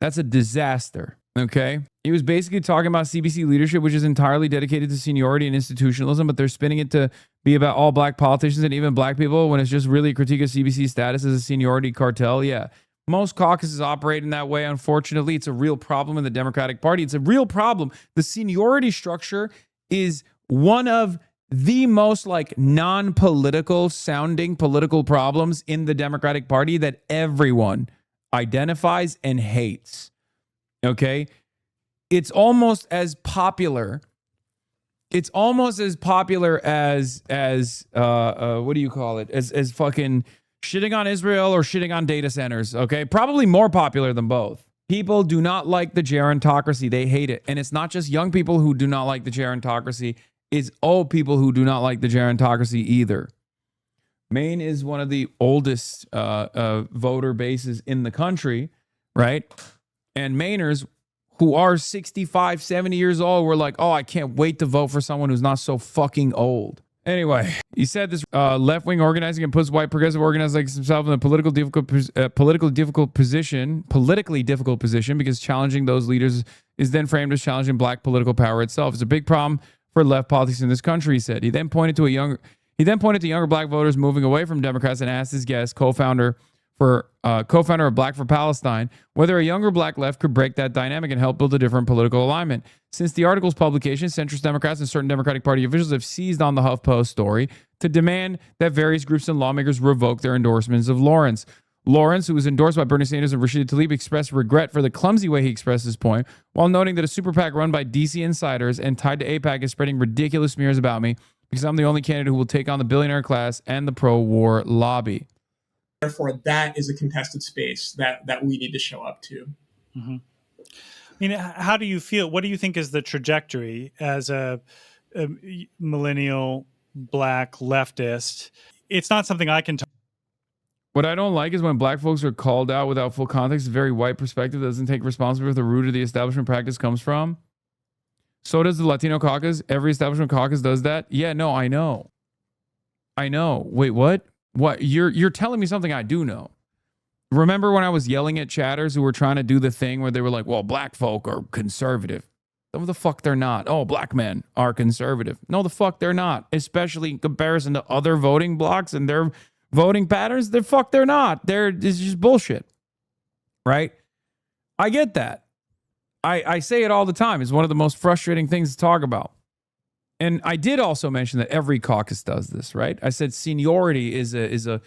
That's a disaster. Okay. He was basically talking about CBC leadership, which is entirely dedicated to seniority and institutionalism, but they're spinning it to be about all black politicians and even black people when it's just really a critique of CBC status as a seniority cartel. Yeah. Most caucuses operate in that way. Unfortunately, it's a real problem in the Democratic Party. It's a real problem. The seniority structure is one of the most like non-political sounding political problems in the Democratic Party that everyone identifies and hates. Okay. It's almost as popular. It's almost as popular as what do you call it? As fucking shitting on Israel or shitting on data centers. Okay. Probably more popular than both. People do not like the gerontocracy. They hate it. And it's not just young people who do not like the gerontocracy. It's old people who do not like the gerontocracy either. Maine is one of the oldest voter bases in the country, right? And Mainers who are 65, 70 years old were like, oh, I can't wait to vote for someone who's not so fucking old. Anyway, he said this left-wing organizing and puts white progressive organizers like himself in a politically difficult position because challenging those leaders is then framed as challenging black political power itself. It's a big problem for left politics in this country, he said. He then pointed to younger black voters moving away from Democrats and asked his guest, co-founder of Black for Palestine, whether a younger black left could break that dynamic and help build a different political alignment. Since the article's publication, centrist Democrats and certain Democratic Party officials have seized on the HuffPost story to demand that various groups and lawmakers revoke their endorsements of Lawrence. Lawrence, who was endorsed by Bernie Sanders and Rashida Tlaib, expressed regret for the clumsy way he expressed his point, while noting that a super PAC run by DC insiders and tied to AIPAC is spreading ridiculous smears about me because I'm the only candidate who will take on the billionaire class and the pro-war lobby. Therefore, that is a contested space that we need to show up to. Mm-hmm. I mean, how do you feel? What do you think is the trajectory as a millennial black leftist? It's not something I can talk. What I don't like is when black folks are called out without full context. A very white perspective that doesn't take responsibility for the root of the establishment practice comes from. So does the Latino caucus. Every establishment caucus does that. Yeah, no, I know. Wait, what? What? You're telling me something I do know. Remember when I was yelling at chatters who were trying to do the thing where they were like, well, black folk are conservative. No, the fuck they're not. Oh, black men are conservative. No, the fuck they're not. Especially in comparison to other voting blocks and their voting patterns. They're not. It's just bullshit. Right? I get that. I say it all the time. It's one of the most frustrating things to talk about. And I did also mention that every caucus does this, right? I said seniority is a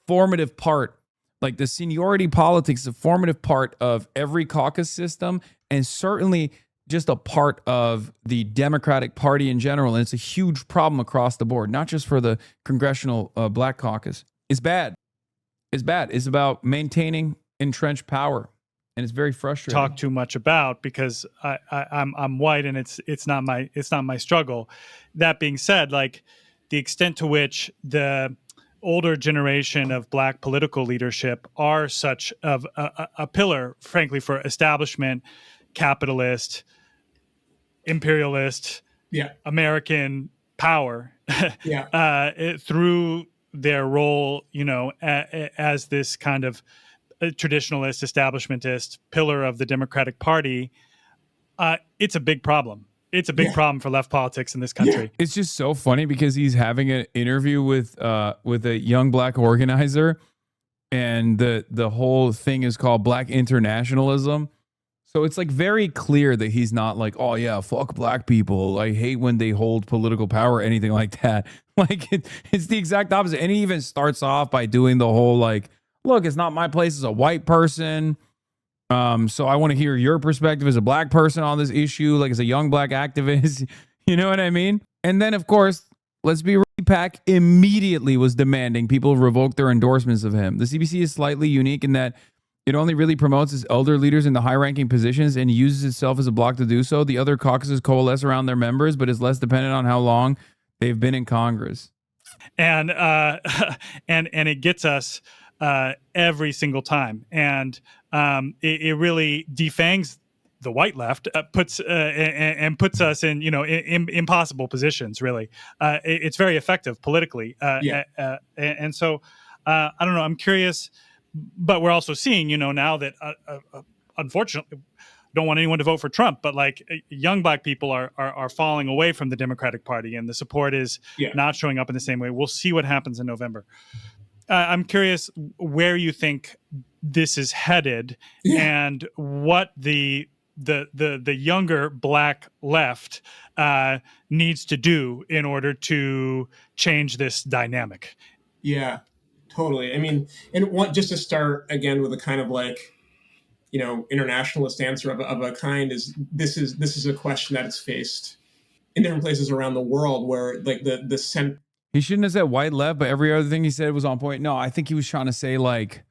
formative part. Like the seniority politics is a formative part of every caucus system and certainly just a part of the Democratic Party in general. And it's a huge problem across the board, not just for the Congressional Black Caucus. It's bad. It's bad. It's about maintaining entrenched power. And it's very frustrating. Talk too much about because I'm white and it's not my struggle. That being said, like the extent to which the older generation of black political leadership are such of a pillar, frankly, for establishment, capitalist, imperialist, American power, through their role, as this kind of traditionalist, establishmentist pillar of the Democratic Party, it's a big problem. It's a big problem for left politics in this country. It's just so funny because he's having an interview with a young black organizer, and the whole thing is called Black Internationalism. So it's like very clear that he's not like, oh yeah, fuck black people. I hate when they hold political power or anything like that. Like it's the exact opposite. And he even starts off by doing the whole like, look, it's not my place as a white person. So I want to hear your perspective as a black person on this issue, like as a young black activist. You know what I mean? And then, of course, let's be real, PAC immediately was demanding people revoke their endorsements of him. The CBC is slightly unique in that It only really promotes its elder leaders in the high-ranking positions and uses itself as a bloc to do so. The other caucuses coalesce around their members, but is less dependent on how long they've been in Congress. And and it gets us every single time, and it really defangs the white left, puts us in impossible positions. Really, it's very effective politically, and so I don't know. I'm curious, but we're also seeing now that unfortunately, don't want anyone to vote for Trump, but like young black people are falling away from the Democratic Party, and the support is not showing up in the same way. We'll see what happens in November. I'm curious where you think this is headed, and what the younger black left needs to do in order to change this dynamic. Yeah, totally. I mean, and just to start again with a kind of like, internationalist answer of a kind is this is a question that is faced in different places around the world where like He shouldn't have said white left, but every other thing he said was on point. No, I think he was trying to say like,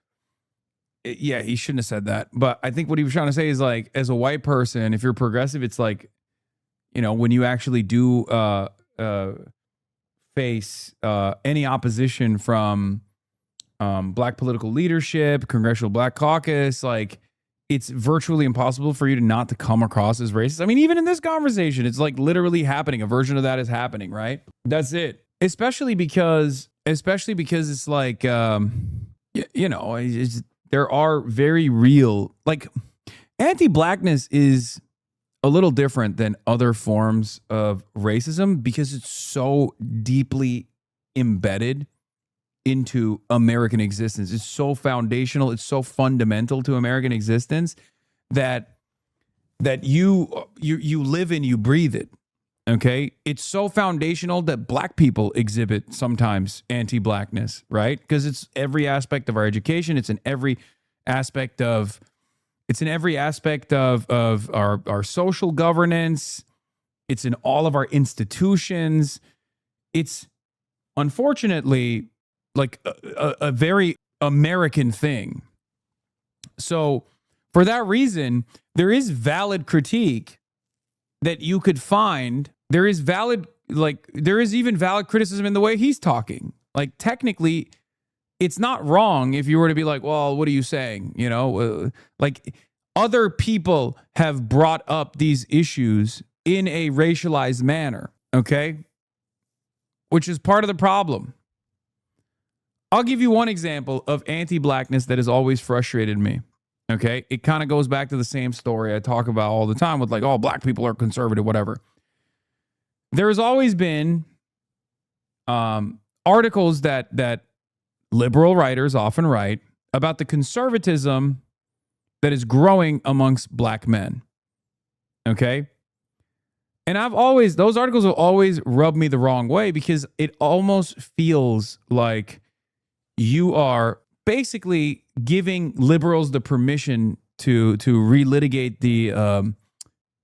yeah, he shouldn't have said that. But I think what he was trying to say is like, as a white person, if you're progressive, it's like, when you actually do face any opposition from black political leadership, Congressional Black Caucus, like it's virtually impossible for you not to come across as racist. I mean, even in this conversation, it's like literally happening. A version of that is happening, right? That's it. Especially because it's like, there are very real, like anti-blackness is a little different than other forms of racism because it's so deeply embedded into American existence. It's so foundational. It's so fundamental to American existence that you live and you breathe it. Okay. It's so foundational that black people exhibit sometimes anti-blackness, right? Because it's every aspect of our education. It's in every aspect of our social governance. It's in all of our institutions. It's unfortunately like a very American thing. So for that reason, there is valid critique that you could find. There is even valid criticism in the way he's talking. Like technically, it's not wrong if you were to be like, well, what are you saying? Like other people have brought up these issues in a racialized manner, okay? Which is part of the problem. I'll give you one example of anti-blackness that has always frustrated me. Okay. It kind of goes back to the same story I talk about all the time with like, oh, black people are conservative, whatever. There has always been articles that liberal writers often write about the conservatism that is growing amongst black men. Okay. And those articles have always rubbed me the wrong way because it almost feels like you are basically giving liberals the permission to relitigate the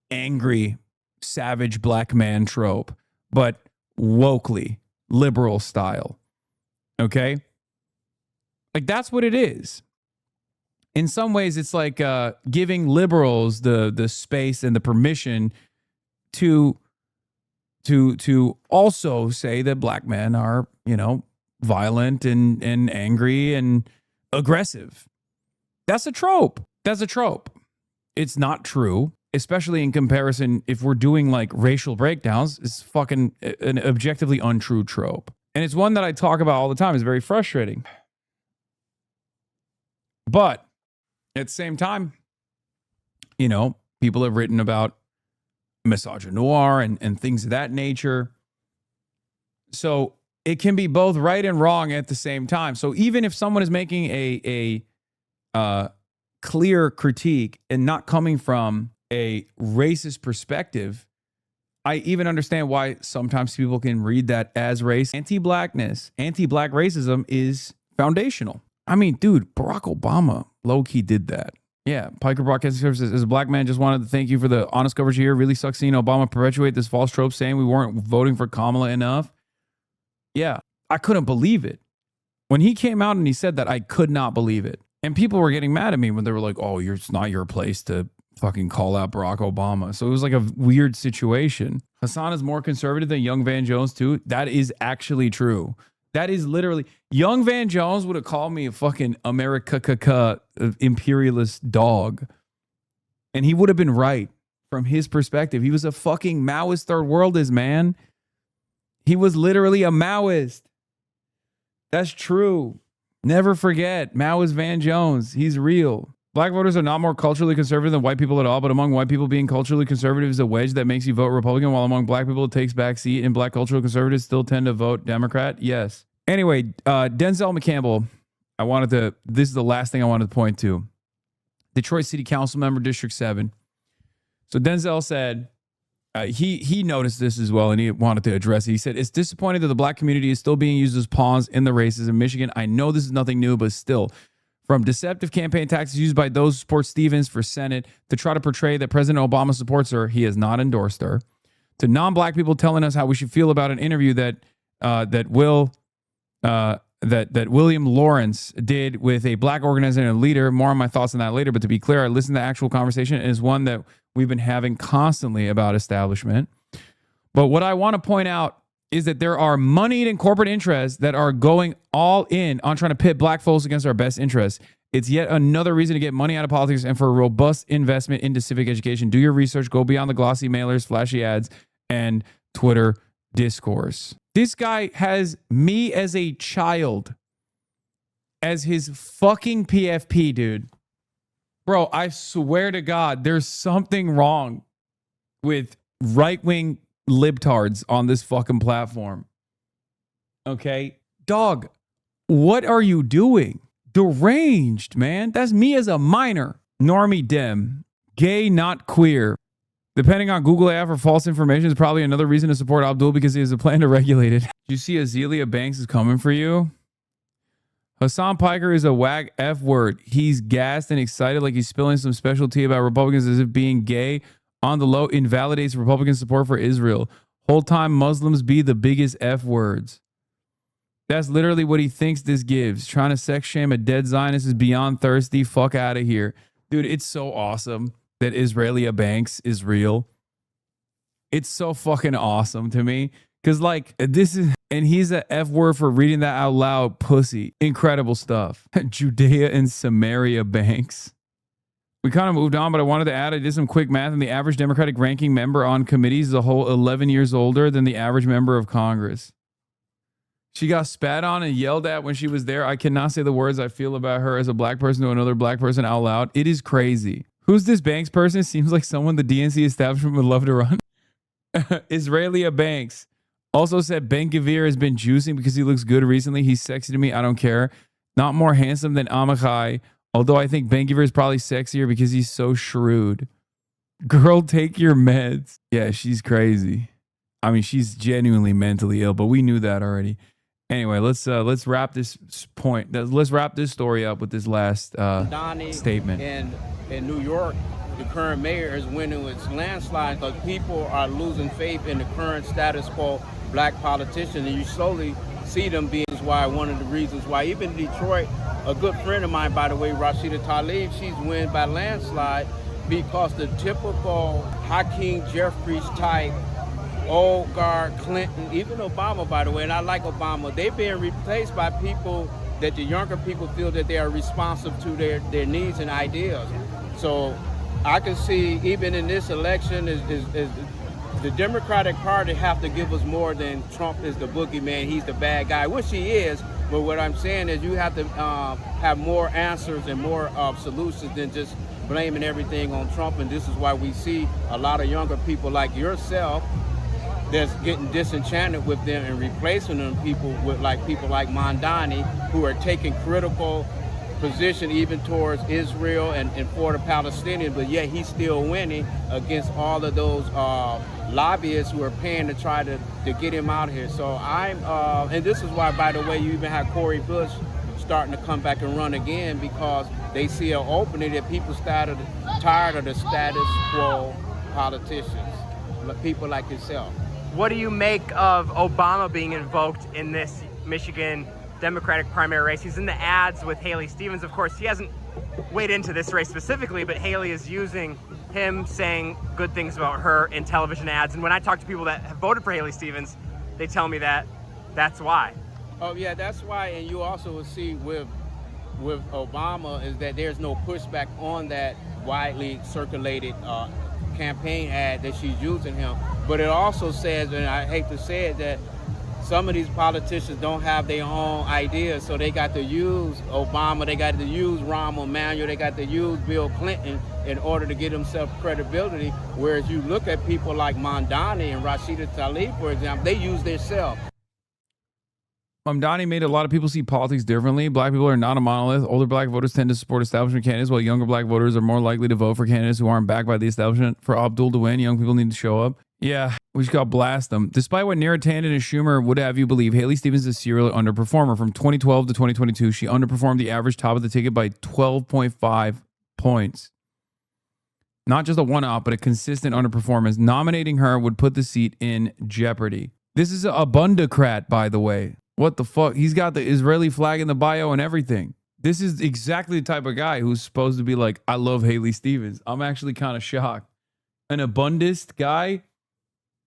angry, savage black man trope, but wokely, liberal style. Okay? Like that's what it is. In some ways, it's like giving liberals the space and the permission to also say that black men are, violent and angry and aggressive. That's a trope. It's not true, especially in comparison. If we're doing like racial breakdowns, it's fucking an objectively untrue trope. And it's one that I talk about all the time. It's very frustrating. But at the same time, people have written about misogynoir and things of that nature. So it can be both right and wrong at the same time. So even if someone is making a clear critique and not coming from a racist perspective, I even understand why sometimes people can read that as race. Anti-blackness, anti-black racism is foundational. I mean, dude, Barack Obama low-key did that. Yeah, Piker Broadcasting Services, as a black man, just wanted to thank you for the honest coverage here. Really sucks seeing Obama perpetuate this false trope saying we weren't voting for Kamala enough. Yeah, I couldn't believe it. When he came out and he said that, I could not believe it. And people were getting mad at me when they were like, oh, it's not your place to fucking call out Barack Obama. So it was like a weird situation. Hasan is more conservative than young Van Jones too. That is actually true. That is literally, young Van Jones would have called me a fucking America imperialist dog. And he would have been right from his perspective. He was a fucking Maoist third worldist, man. He was literally a Maoist. That's true. Never forget, Maoist Van Jones. He's real. Black voters are not more culturally conservative than white people at all, but among white people, being culturally conservative is a wedge that makes you vote Republican, while among black people, it takes back seat, and black cultural conservatives still tend to vote Democrat. Yes. Anyway, Denzel McCampbell, this is the last thing I wanted to point to. Detroit City Council member, District 7. So Denzel said, he noticed this as well, and he wanted to address it. He said, it's disappointing that the black community is still being used as pawns in the races in Michigan. I know this is nothing new, but still, from deceptive campaign tactics used by those who support Stevens for Senate to try to portray that President Obama supports her, he has not endorsed her, to non-black people telling us how we should feel about an interview that William Lawrence did with a black organizer and a leader. More on my thoughts on that later, but to be clear, I listened to the actual conversation, and is one that we've been having constantly about establishment. But what I want to point out is that there are moneyed and corporate interests that are going all in on trying to pit black folks against our best interests. It's yet another reason to get money out of politics and for a robust investment into civic education. Do your research, go beyond the glossy mailers, flashy ads, and Twitter discourse. This guy has me as a child as his fucking PFP, dude. Bro, I swear to God, there's something wrong with right-wing libtards on this fucking platform. Okay? Dog, what are you doing? Deranged, man. That's me as a minor. Normie Dem. Gay, not queer. Depending on Google AI for false information is probably another reason to support Abdul, because he has a plan to regulate it. You see Azealia Banks is coming for you? Hasan Piker is a wag F word. He's gassed and excited like he's spilling some special tea about Republicans as if being gay on the low invalidates Republican support for Israel. Whole time Muslims be the biggest F words. That's literally what he thinks this gives. Trying to sex shame a dead Zionist is beyond thirsty. Fuck out of here. Dude, it's so awesome that Azealia Banks is real. It's so fucking awesome to me. Because, like, this is, and he's a F word for reading that out loud, pussy. Incredible stuff. Judea and Samaria Banks. We kind of moved on, but I wanted to add, I did some quick math, and the average Democratic ranking member on committees is a whole 11 years older than the average member of Congress. She got spat on and yelled at when she was there. I cannot say the words I feel about her as a black person to another black person out loud. It is crazy. Who's this Banks person? Seems like someone the DNC establishment would love to run. Azealia Banks. Also said Ben Gvir has been juicing because he looks good recently. He's sexy to me. I don't care. Not more handsome than Amichai. Although I think Ben Gvir is probably sexier because he's so shrewd. Girl, take your meds. Yeah, she's crazy. I mean, she's genuinely mentally ill, but we knew that already. Anyway, let's wrap this point. Let's wrap this story up with this last statement. In New York, the current mayor is winning with landslides because people are losing faith in the current status quo black politician, and you slowly see them being why one of the reasons why even Detroit, a good friend of mine, by the way, Rashida Tlaib, she's win by landslide because the typical Hakeem Jeffries type, old guard, Clinton, even Obama, by the way, and I like Obama, they're being replaced by people that the younger people feel that they are responsive to their needs and ideas. So I can see even in this election is the Democratic Party have to give us more than Trump is the boogeyman, he's the bad guy, which he is. But what I'm saying is you have to have more answers and more solutions than just blaming everything on Trump. And this is why we see a lot of younger people like yourself that's getting disenchanted with them and replacing them people like Mondani, who are taking critical position even towards Israel and for the Palestinians, but yet he's still winning against all of those lobbyists who are paying to try to get him out of here. So and this is why, by the way, you even have Cori Bush starting to come back and run again, because they see an opening that people tired of the status quo politicians, people like yourself. What do you make of Obama being invoked in this Michigan Democratic primary race. He's in the ads with Haley Stevens. Of course, he hasn't weighed into this race specifically, but Haley is using him saying good things about her in television ads. And when I talk to people that have voted for Haley Stevens, they tell me that that's why. Oh yeah, that's why. And you also will see with Obama is that there's no pushback on that widely circulated campaign ad that she's using him. But it also says, and I hate to say it, that some of these politicians don't have their own ideas, so they got to use Obama, they got to use Rahm Emanuel, they got to use Bill Clinton in order to get themselves credibility. Whereas you look at people like Mamdani and Rashida Tlaib, for example, they use themselves. Mamdani made a lot of people see politics differently. Black people are not a monolith. Older black voters tend to support establishment candidates, while younger black voters are more likely to vote for candidates who aren't backed by the establishment. For Abdul to win, young people need to show up. Yeah, we just got blast them. Despite what Neera Tanden and Schumer would have you believe, Haley Stevens is a serial underperformer. From 2012 to 2022, she underperformed the average top of the ticket by 12.5 points. Not just a one-off, but a consistent underperformance. Nominating her would put the seat in jeopardy. This is a Bundacrat, by the way. What the fuck? He's got the Israeli flag in the bio and everything. This is exactly the type of guy who's supposed to be like, I love Haley Stevens. I'm actually kind of shocked. An abundist guy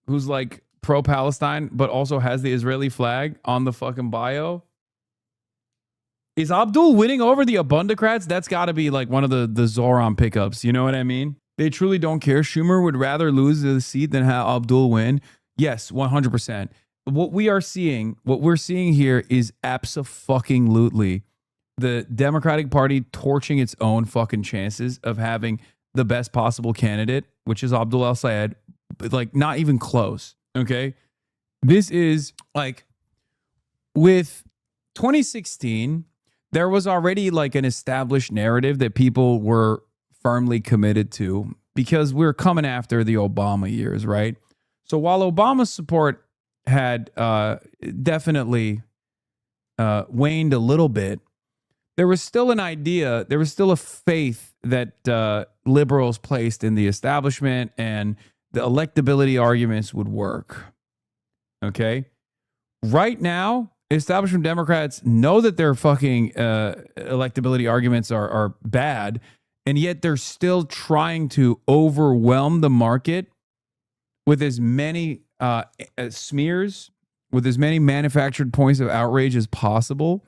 who's like pro-Palestine, but also has the Israeli flag on the fucking bio. Is Abdul winning over the Abundacrats? That's got to be like one of the Zoran pickups. You know what I mean? They truly don't care. Schumer would rather lose the seat than have Abdul win. Yes, 100%. What we're seeing here is abso-fucking-lutely the Democratic Party torching its own fucking chances of having the best possible candidate, which is Abdul El-Sayed, but like not even close. Okay. This is like with 2016, there was already like an established narrative that people were firmly committed to because we're coming after the Obama years, right? So while Obama's support had definitely waned a little bit, there was still an idea, there was still a faith that liberals placed in the establishment and the electability arguments would work. Okay? Right now, establishment Democrats know that their fucking electability arguments are bad, and yet they're still trying to overwhelm the market with as many smears, with as many manufactured points of outrage as possible.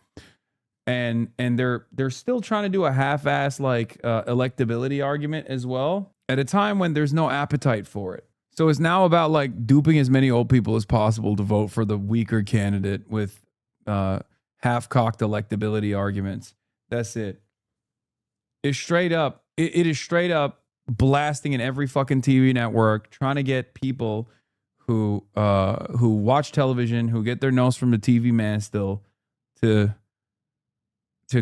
And they're still trying to do a half-ass like electability argument as well at a time when there's no appetite for it. So it's now about like duping as many old people as possible to vote for the weaker candidate with half-cocked electability arguments. That's it. It's straight up. It is straight up blasting in every fucking TV network, trying to get people who watch television, who get their nose from the TV man still, to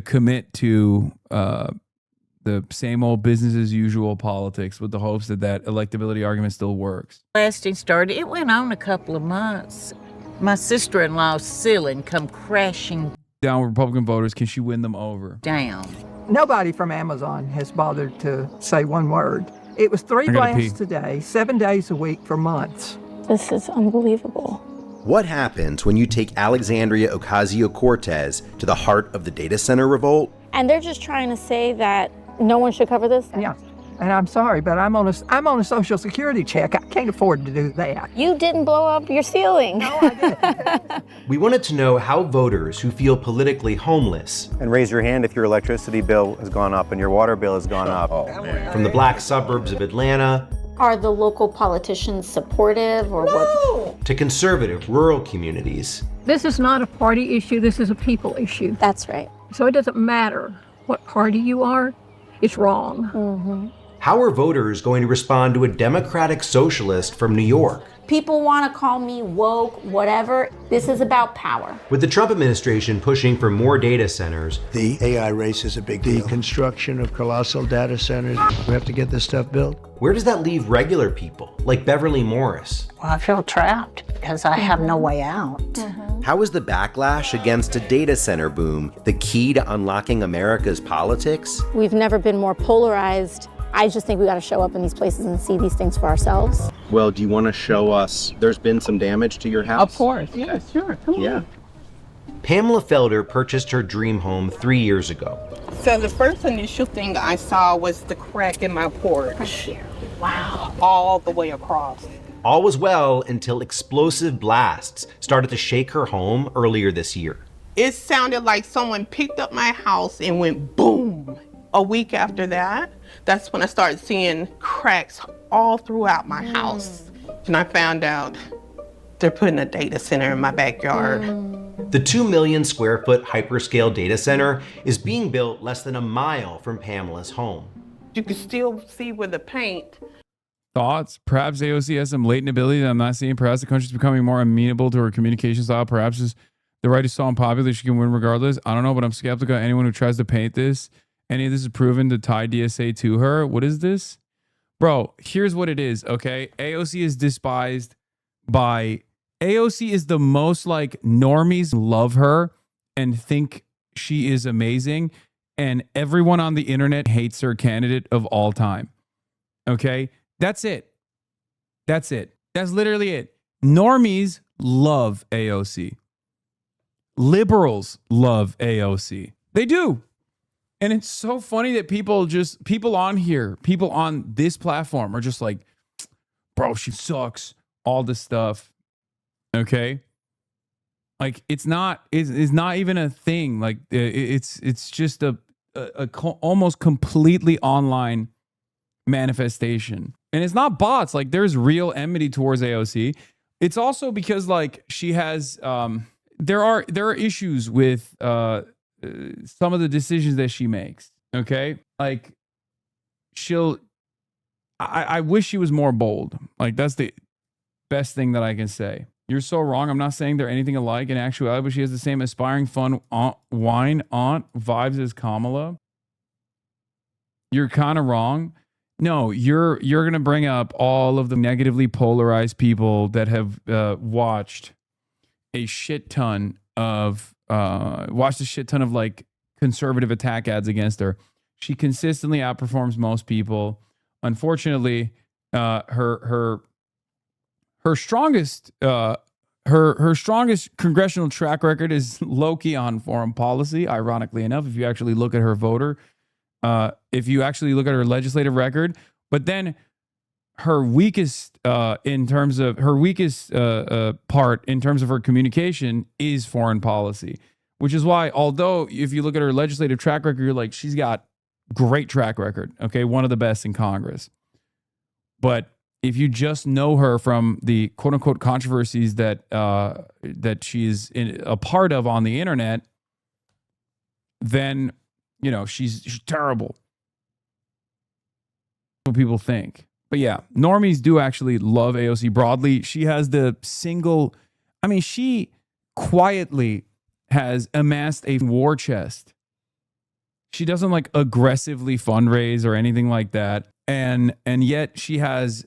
commit to the same old business as usual politics with the hopes that electability argument still works. Blasting started, it went on a couple of months. My sister-in-law's ceiling come crashing down with Republican voters. Can she win them over? down. Nobody from Amazon has bothered to say one word. It was 3 blasts a day, 7 days a week for months. This is unbelievable. What happens when you take Alexandria Ocasio-Cortez to the heart of the data center revolt? And they're just trying to say that no one should cover this? Yeah. And I'm sorry, but I'm on a Social Security check. I can't afford to do that. You didn't blow up your ceiling. No, I didn't. We wanted to know how voters who feel politically homeless, and raise your hand if your electricity bill has gone up and your water bill has gone up. from the black suburbs of Atlanta Are the local politicians supportive or what? to conservative rural communities, This is not a party issue, this is a people issue. That's right. So it doesn't matter what party you are, it's wrong. Mm-hmm. how are voters going to respond to a Democratic socialist from New York? People want to call me woke, whatever. This is about power. With the Trump administration pushing for more data centers, The AI race is a big deal. The construction of colossal data centers. We have to get this stuff built. where does that leave regular people like Beverly Morris? Well, I feel trapped because I have no way out. How is the backlash against a data center boom the key to unlocking America's politics? We've never been more polarized. I just think we got to show up in these places and see these things for ourselves. Well, do you want to show us there's been some damage to your house? Of course, yeah, sure, come on. Yeah. Pamela Felder purchased her dream home 3 years ago. So the first initial thing I saw was the crack in my porch. Wow. All the way across. All was well until explosive blasts started to shake her home earlier this year. It sounded like someone picked up my house and went boom. A week after that, that's when I started seeing cracks all throughout my house. And I found out they're putting a data center in my backyard. The 2 million square foot hyperscale data center is being built less than a mile from Pamela's home. You can still see where the paint. Thoughts? Perhaps AOC has some latent ability that I'm not seeing. Perhaps the country's becoming more amenable to her communication style. Perhaps is the right is so unpopular she can win regardless. I don't know, but I'm skeptical of anyone who tries to paint this. Any of this is proven to tie DSA to her. What is this? Bro, here's what it is, okay? AOC is despised by... AOC is the most like normies love her and think she is amazing. And everyone on the internet hates her candidate of all time. Okay? That's it. That's it. That's literally it. Normies love AOC. Liberals love AOC. They do. And it's so funny that people on here, people on this platform are just like, bro, she sucks. All this stuff. Okay. Like it's not even a thing. Like it's just a almost completely online manifestation. And it's not bots. Like there's real enmity towards AOC. It's also because like she has there are issues with some of the decisions that she makes. Okay. Like I wish she was more bold. Like that's the best thing that I can say. You're so wrong. I'm not saying they're anything alike in actuality, but she has the same aspiring, fun wine aunt vibes as Kamala. You're kind of wrong. No, you're going to bring up all of the negatively polarized people that have watched a shit ton of like conservative attack ads against her. She consistently outperforms most people. Unfortunately, her strongest congressional track record is low-key on foreign policy. Ironically enough, if you actually look at her if you actually look at her legislative record, but then her weakest part in terms of her communication is foreign policy, which is why, although if you look at her legislative track record, you're like, she's got great track record. Okay. One of the best in Congress. But if you just know her from the quote unquote controversies that she's a part of on the internet, then, you know, she's terrible. What people think. But yeah, normies do actually love AOC broadly. She has she quietly has amassed a war chest. She doesn't like aggressively fundraise or anything like that. And yet she has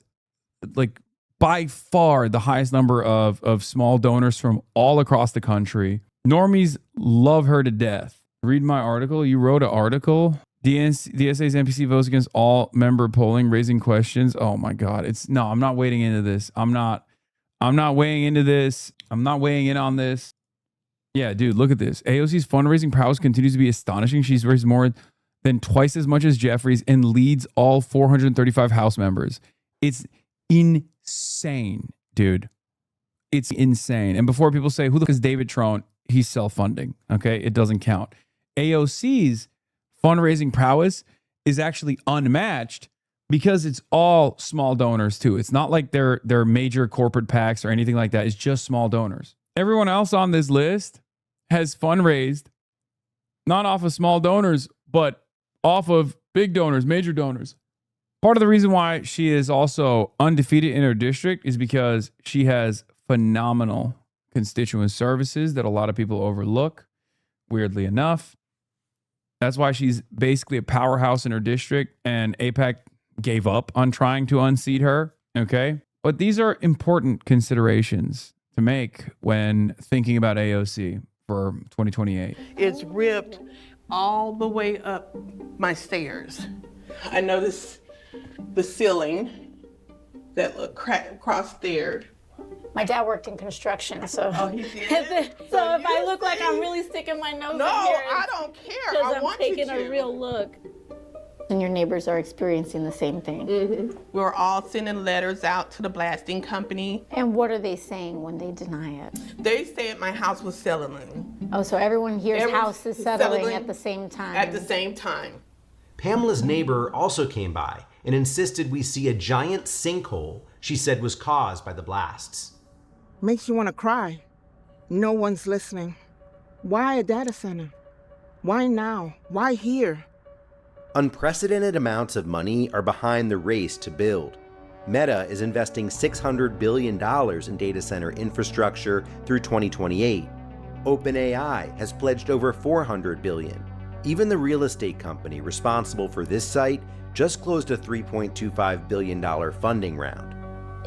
like by far the highest number of small donors from all across the country. Normies love her to death. Read my article. You wrote an article. DSA's NPC votes against all member polling, raising questions. Oh my God. I'm not wading into this. I'm not weighing into this. I'm not weighing in on this. Yeah, dude, look at this. AOC's fundraising prowess continues to be astonishing. She's raised more than twice as much as Jeffries and leads all 435 House members. It's insane, dude. It's insane. And before people say, who the fuck is David Trone? He's self-funding. Okay, it doesn't count. AOC's fundraising prowess is actually unmatched because it's all small donors too. It's not like they're major corporate PACs or anything like that. It's just small donors. Everyone else on this list has fundraised not off of small donors, but off of big donors, major donors. Part of the reason why she is also undefeated in her district is because she has phenomenal constituent services that a lot of people overlook, weirdly enough. That's why she's basically a powerhouse in her district, and AIPAC gave up on trying to unseat her, okay? But these are important considerations to make when thinking about AOC for 2028. It's ripped all the way up my stairs. I noticed the ceiling that looked cracked across there My dad worked in construction, so Oh, he did? so if I look like I'm really sticking my nose No, in here, I don't care. because I I'm want you taking to. a real look. And your neighbors are experiencing the same thing. Mm-hmm. We're all sending letters out to the blasting company. And what are they saying when they deny it? They said my house was settling. Oh, so everyone here's Everyone's house is settling at the same time. At the same time. Pamela's neighbor also came by and insisted we see a giant sinkhole she said was caused by the blasts. Makes you want to cry. No one's listening. Why a data center? Why now? Why here? Unprecedented amounts of money are behind the race to build. Meta is investing $600 billion in data center infrastructure through 2028. OpenAI has pledged over $400 billion. Even the real estate company responsible for this site just closed a $3.25 billion funding round.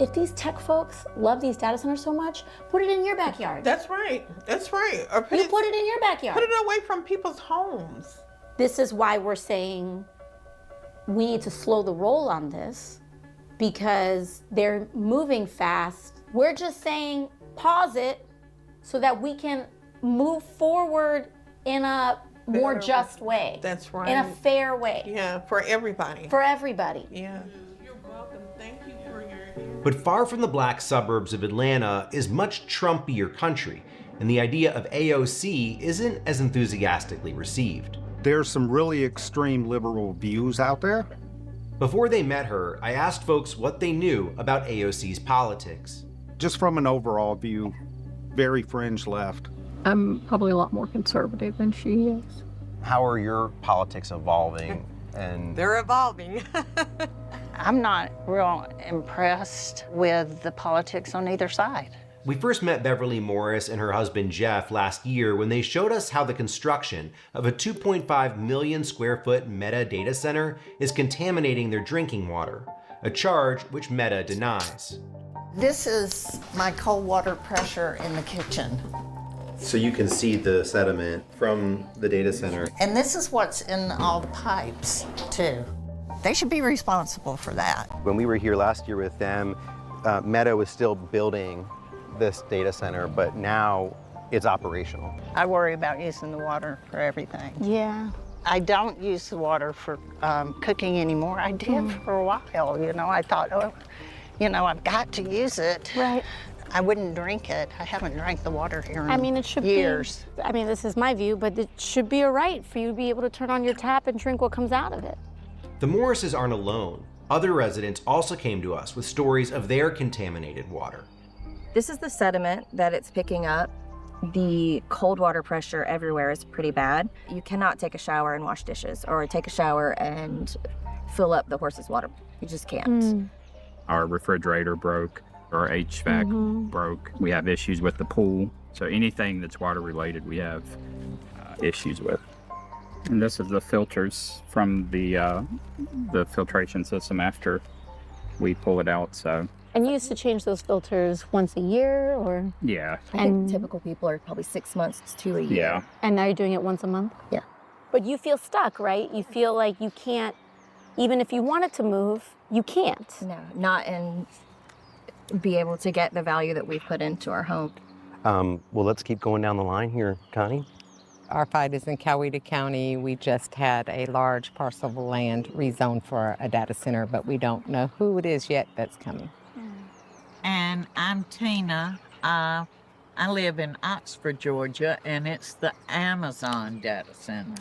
If these tech folks love these data centers so much, put it in your backyard. That's right. That's right. Or put it in your backyard. Put it away from people's homes. This is why we're saying we need to slow the roll on this, because they're moving fast. We're just saying pause it so that we can move forward in a more just way. That's right. In a fair way. Yeah, for everybody. For everybody. Yeah. You're welcome. Thank you for your... But far from the black suburbs of Atlanta is much Trumpier country, and the idea of AOC isn't as enthusiastically received. There's some really extreme liberal views out there. Before they met her, I asked folks what they knew about AOC's politics. Just from an overall view, very fringe left. I'm probably a lot more conservative than she is. How are your politics evolving? And they're evolving. I'm not real impressed with the politics on either side. We first met Beverly Morris and her husband Jeff last year when they showed us how the construction of a 2.5 million square foot Meta data center is contaminating their drinking water, a charge which Meta denies. This is my cold water pressure in the kitchen. So you can see the sediment from the data center. And this is what's in all the pipes, too. They should be responsible for that. When we were here last year with them, Meta was still building this data center, but now it's operational. I worry about using the water for everything. Yeah. I don't use the water for cooking anymore. I did for a while, you know. I thought, oh, you know, I've got to use it. Right. I wouldn't drink it. I haven't drank the water here in it should years. I mean, this is my view, but it should be a right for you to be able to turn on your tap and drink what comes out of it. The Morrises aren't alone. Other residents also came to us with stories of their contaminated water. This is the sediment that it's picking up. The cold water pressure everywhere is pretty bad. You cannot take a shower and wash dishes, or take a shower and fill up the horse's water. You just can't. Our refrigerator broke, our HVAC broke. We have issues with the pool. So anything that's water related, we have issues with. And this is the filters from the filtration system after we pull it out. So. And you used to change those filters once a year, or? Yeah. I think typical people are probably 6 months to a year. Yeah. And now you're doing it once a month? Yeah. But you feel stuck, right? You feel like you can't, even if you wanted to move, you can't. No, not and be able to get the value that we've put into our home. Well, let's keep going down the line here, Connie. Our fight is in Coweta County. We just had a large parcel of land rezoned for a data center, but we don't know who it is yet that's coming. And I'm Tina. I live in Oxford, Georgia, and it's the Amazon data center.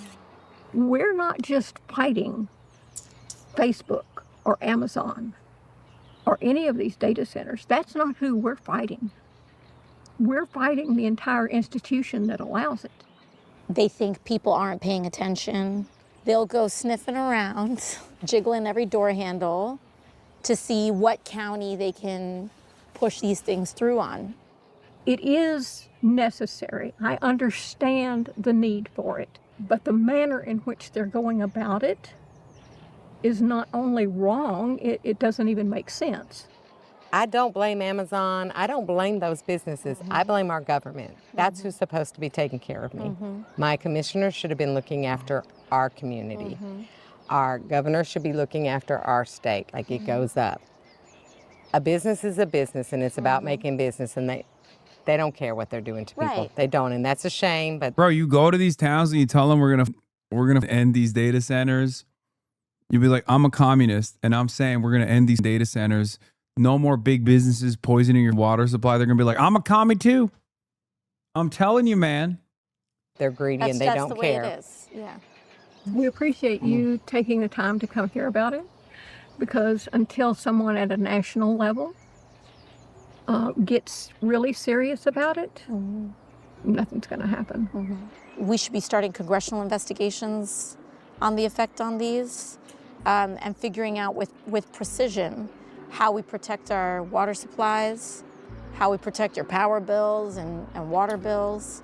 We're not just fighting Facebook or Amazon or any of these data centers. That's not who we're fighting. We're fighting the entire institution that allows it. They think people aren't paying attention. They'll go sniffing around, jiggling every door handle to see what county they can push these things through on. It is necessary. I understand the need for it, but the manner in which they're going about it is not only wrong, it doesn't even make sense. I don't blame Amazon. I don't blame those businesses. I blame our government. That's who's supposed to be taking care of me. My commissioner should have been looking after our community. Our governor should be looking after our state, like it goes up. A business is a business, and it's about making business, and they don't care what they're doing to people. Right. They don't, and that's a shame. But Bro, you go to these towns and you tell them we're gonna end these data centers. You'd be like, I'm a communist, and I'm saying we're gonna end these data centers. No more big businesses poisoning your water supply. They're gonna be like, I'm a commie too. I'm telling you, man. They're greedy and they don't care. That's the way it is. Yeah. We appreciate you taking the time to come here about it, because until someone at a national level gets really serious about it, nothing's going to happen. We should be starting congressional investigations on the effect on these and figuring out with precision how we protect our water supplies, how we protect your power bills and water bills,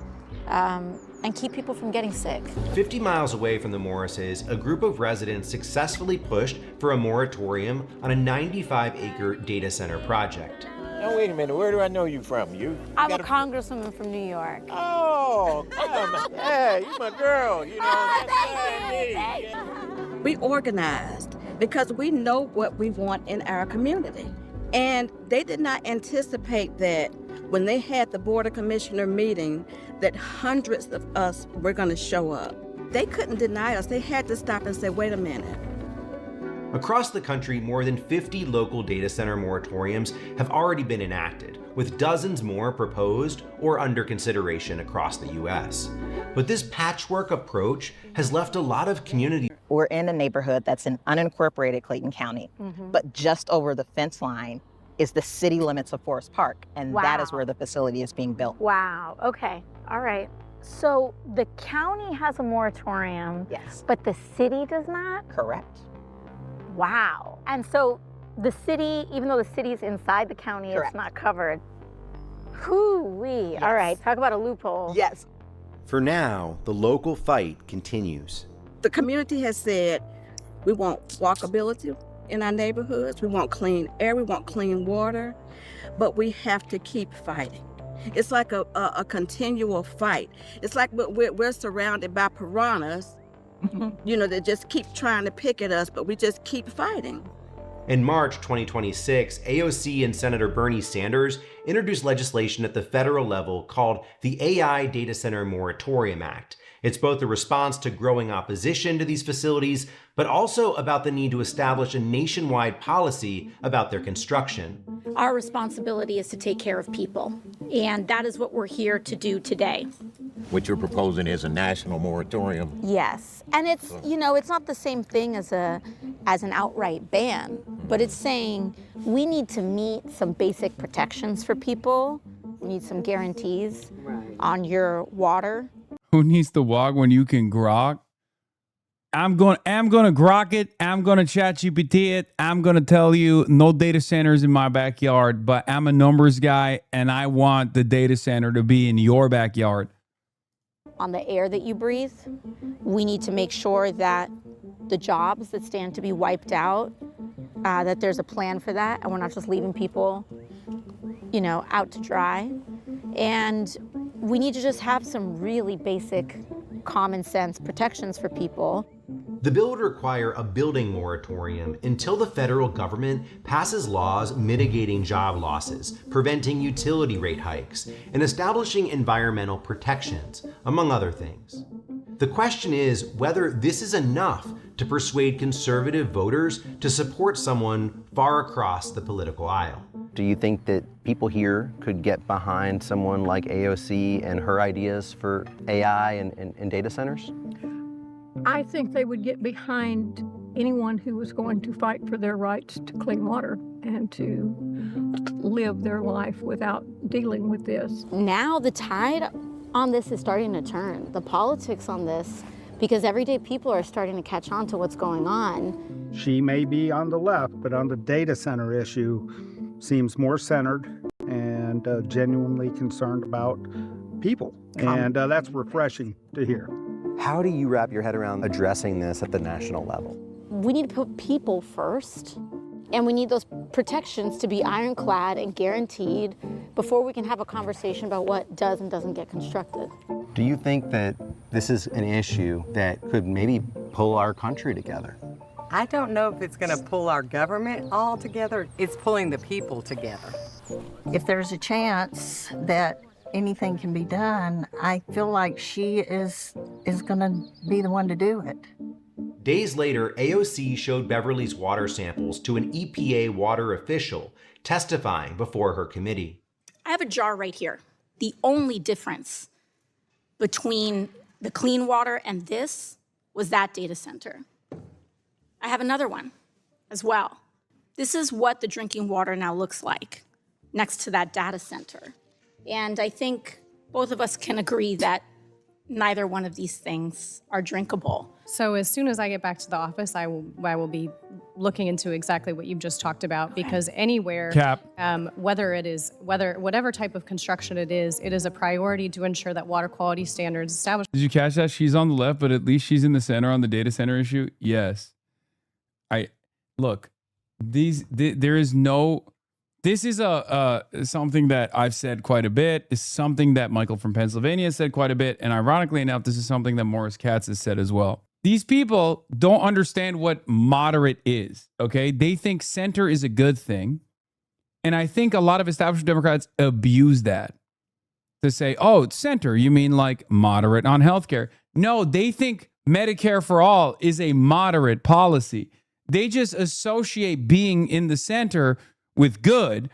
and keep people from getting sick. 50 miles away from the Morrises, a group of residents successfully pushed for a moratorium on a 95-acre data center project. Now, wait a minute, where do I know you from? I'm a congresswoman from New York. Oh, come. Yeah, you my girl, you know. That's We organized because we know what we want in our community. And they did not anticipate that when they had the Board of Commissioner meeting, that hundreds of us were going to show up. They couldn't deny us. They had to stop and say, wait a minute. Across the country, more than 50 local data center moratoriums have already been enacted, with dozens more proposed or under consideration across the U.S. But this patchwork approach has left a lot of community. We're in a neighborhood that's in unincorporated Clayton County, but just over the fence line is the city limits of Forest Park, and that is where the facility is being built. Wow, okay, all right. So the county has a moratorium, yes, but the city does not? Correct. Wow. And so the city, even though the city's inside the county, Correct. It's not covered. Hoo-wee. Yes. All right, talk about a loophole. Yes. For now, the local fight continues. The community has said, we want walkability in our neighborhoods, we want clean air, we want clean water, but we have to keep fighting. It's like a continual fight. It's like we're surrounded by piranhas, you know, that just keep trying to pick at us, but we just keep fighting. In March 2026, AOC and Senator Bernie Sanders introduced legislation at the federal level called the AI Data Center Moratorium Act. It's both a response to growing opposition to these facilities, but also about the need to establish a nationwide policy about their construction. Our responsibility is to take care of people, and that is what we're here to do today. What you're proposing is a national moratorium. Yes, and it's, you know, it's not the same thing as an outright ban, but it's saying we need to meet some basic protections for people. We need some guarantees on your water. Who needs to walk when you can grok? I'm gonna grok it. I'm gonna chat GPT it. I'm gonna tell you no data centers in my backyard, but I'm a numbers guy and I want the data center to be in your backyard. On the air that you breathe, we need to make sure that the jobs that stand to be wiped out, that there's a plan for that, and we're not just leaving people, you know, out to dry. And we need to just have some really basic common sense protections for people. The bill would require a building moratorium until the federal government passes laws mitigating job losses, preventing utility rate hikes, and establishing environmental protections, among other things. The question is whether this is enough to persuade conservative voters to support someone far across the political aisle. Do you think that people here could get behind someone like AOC and her ideas for AI and data centers? I think they would get behind anyone who was going to fight for their rights to clean water and to live their life without dealing with this. Now the tide on this is starting to turn, the politics on this, because everyday people are starting to catch on to what's going on. She may be on the left, but on the data center issue, seems more centered and genuinely concerned about people. And that's refreshing to hear. How do you wrap your head around addressing this at the national level? We need to put people first, and we need those protections to be ironclad and guaranteed before we can have a conversation about what does and doesn't get constructed. Do you think that this is an issue that could maybe pull our country together? I don't know if it's going to pull our government all together. It's pulling the people together. If there's a chance that anything can be done, I feel like she is going to be the one to do it. Days later, AOC showed Beverly's water samples to an EPA water official testifying before her committee. I have a jar right here. The only difference between the clean water and this was that data center. I have another one as well. This is what the drinking water now looks like next to that data center. And I think both of us can agree that neither one of these things are drinkable. So as soon as I get back to the office, I will be looking into exactly what you've just talked about, because anywhere, whatever type of construction it is a priority to ensure that water quality standards established. Did you catch that? She's on the left, but at least she's in the center on the data center issue. Yes. This is something that I've said quite a bit. It's something that Michael from Pennsylvania said quite a bit. And ironically enough, this is something that Morris Katz has said as well. These people don't understand what moderate is, okay? They think center is a good thing. And I think a lot of establishment Democrats abuse that to say, oh, it's center. You mean like moderate on healthcare? No, they think Medicare for all is a moderate policy. They just associate being in the center with good,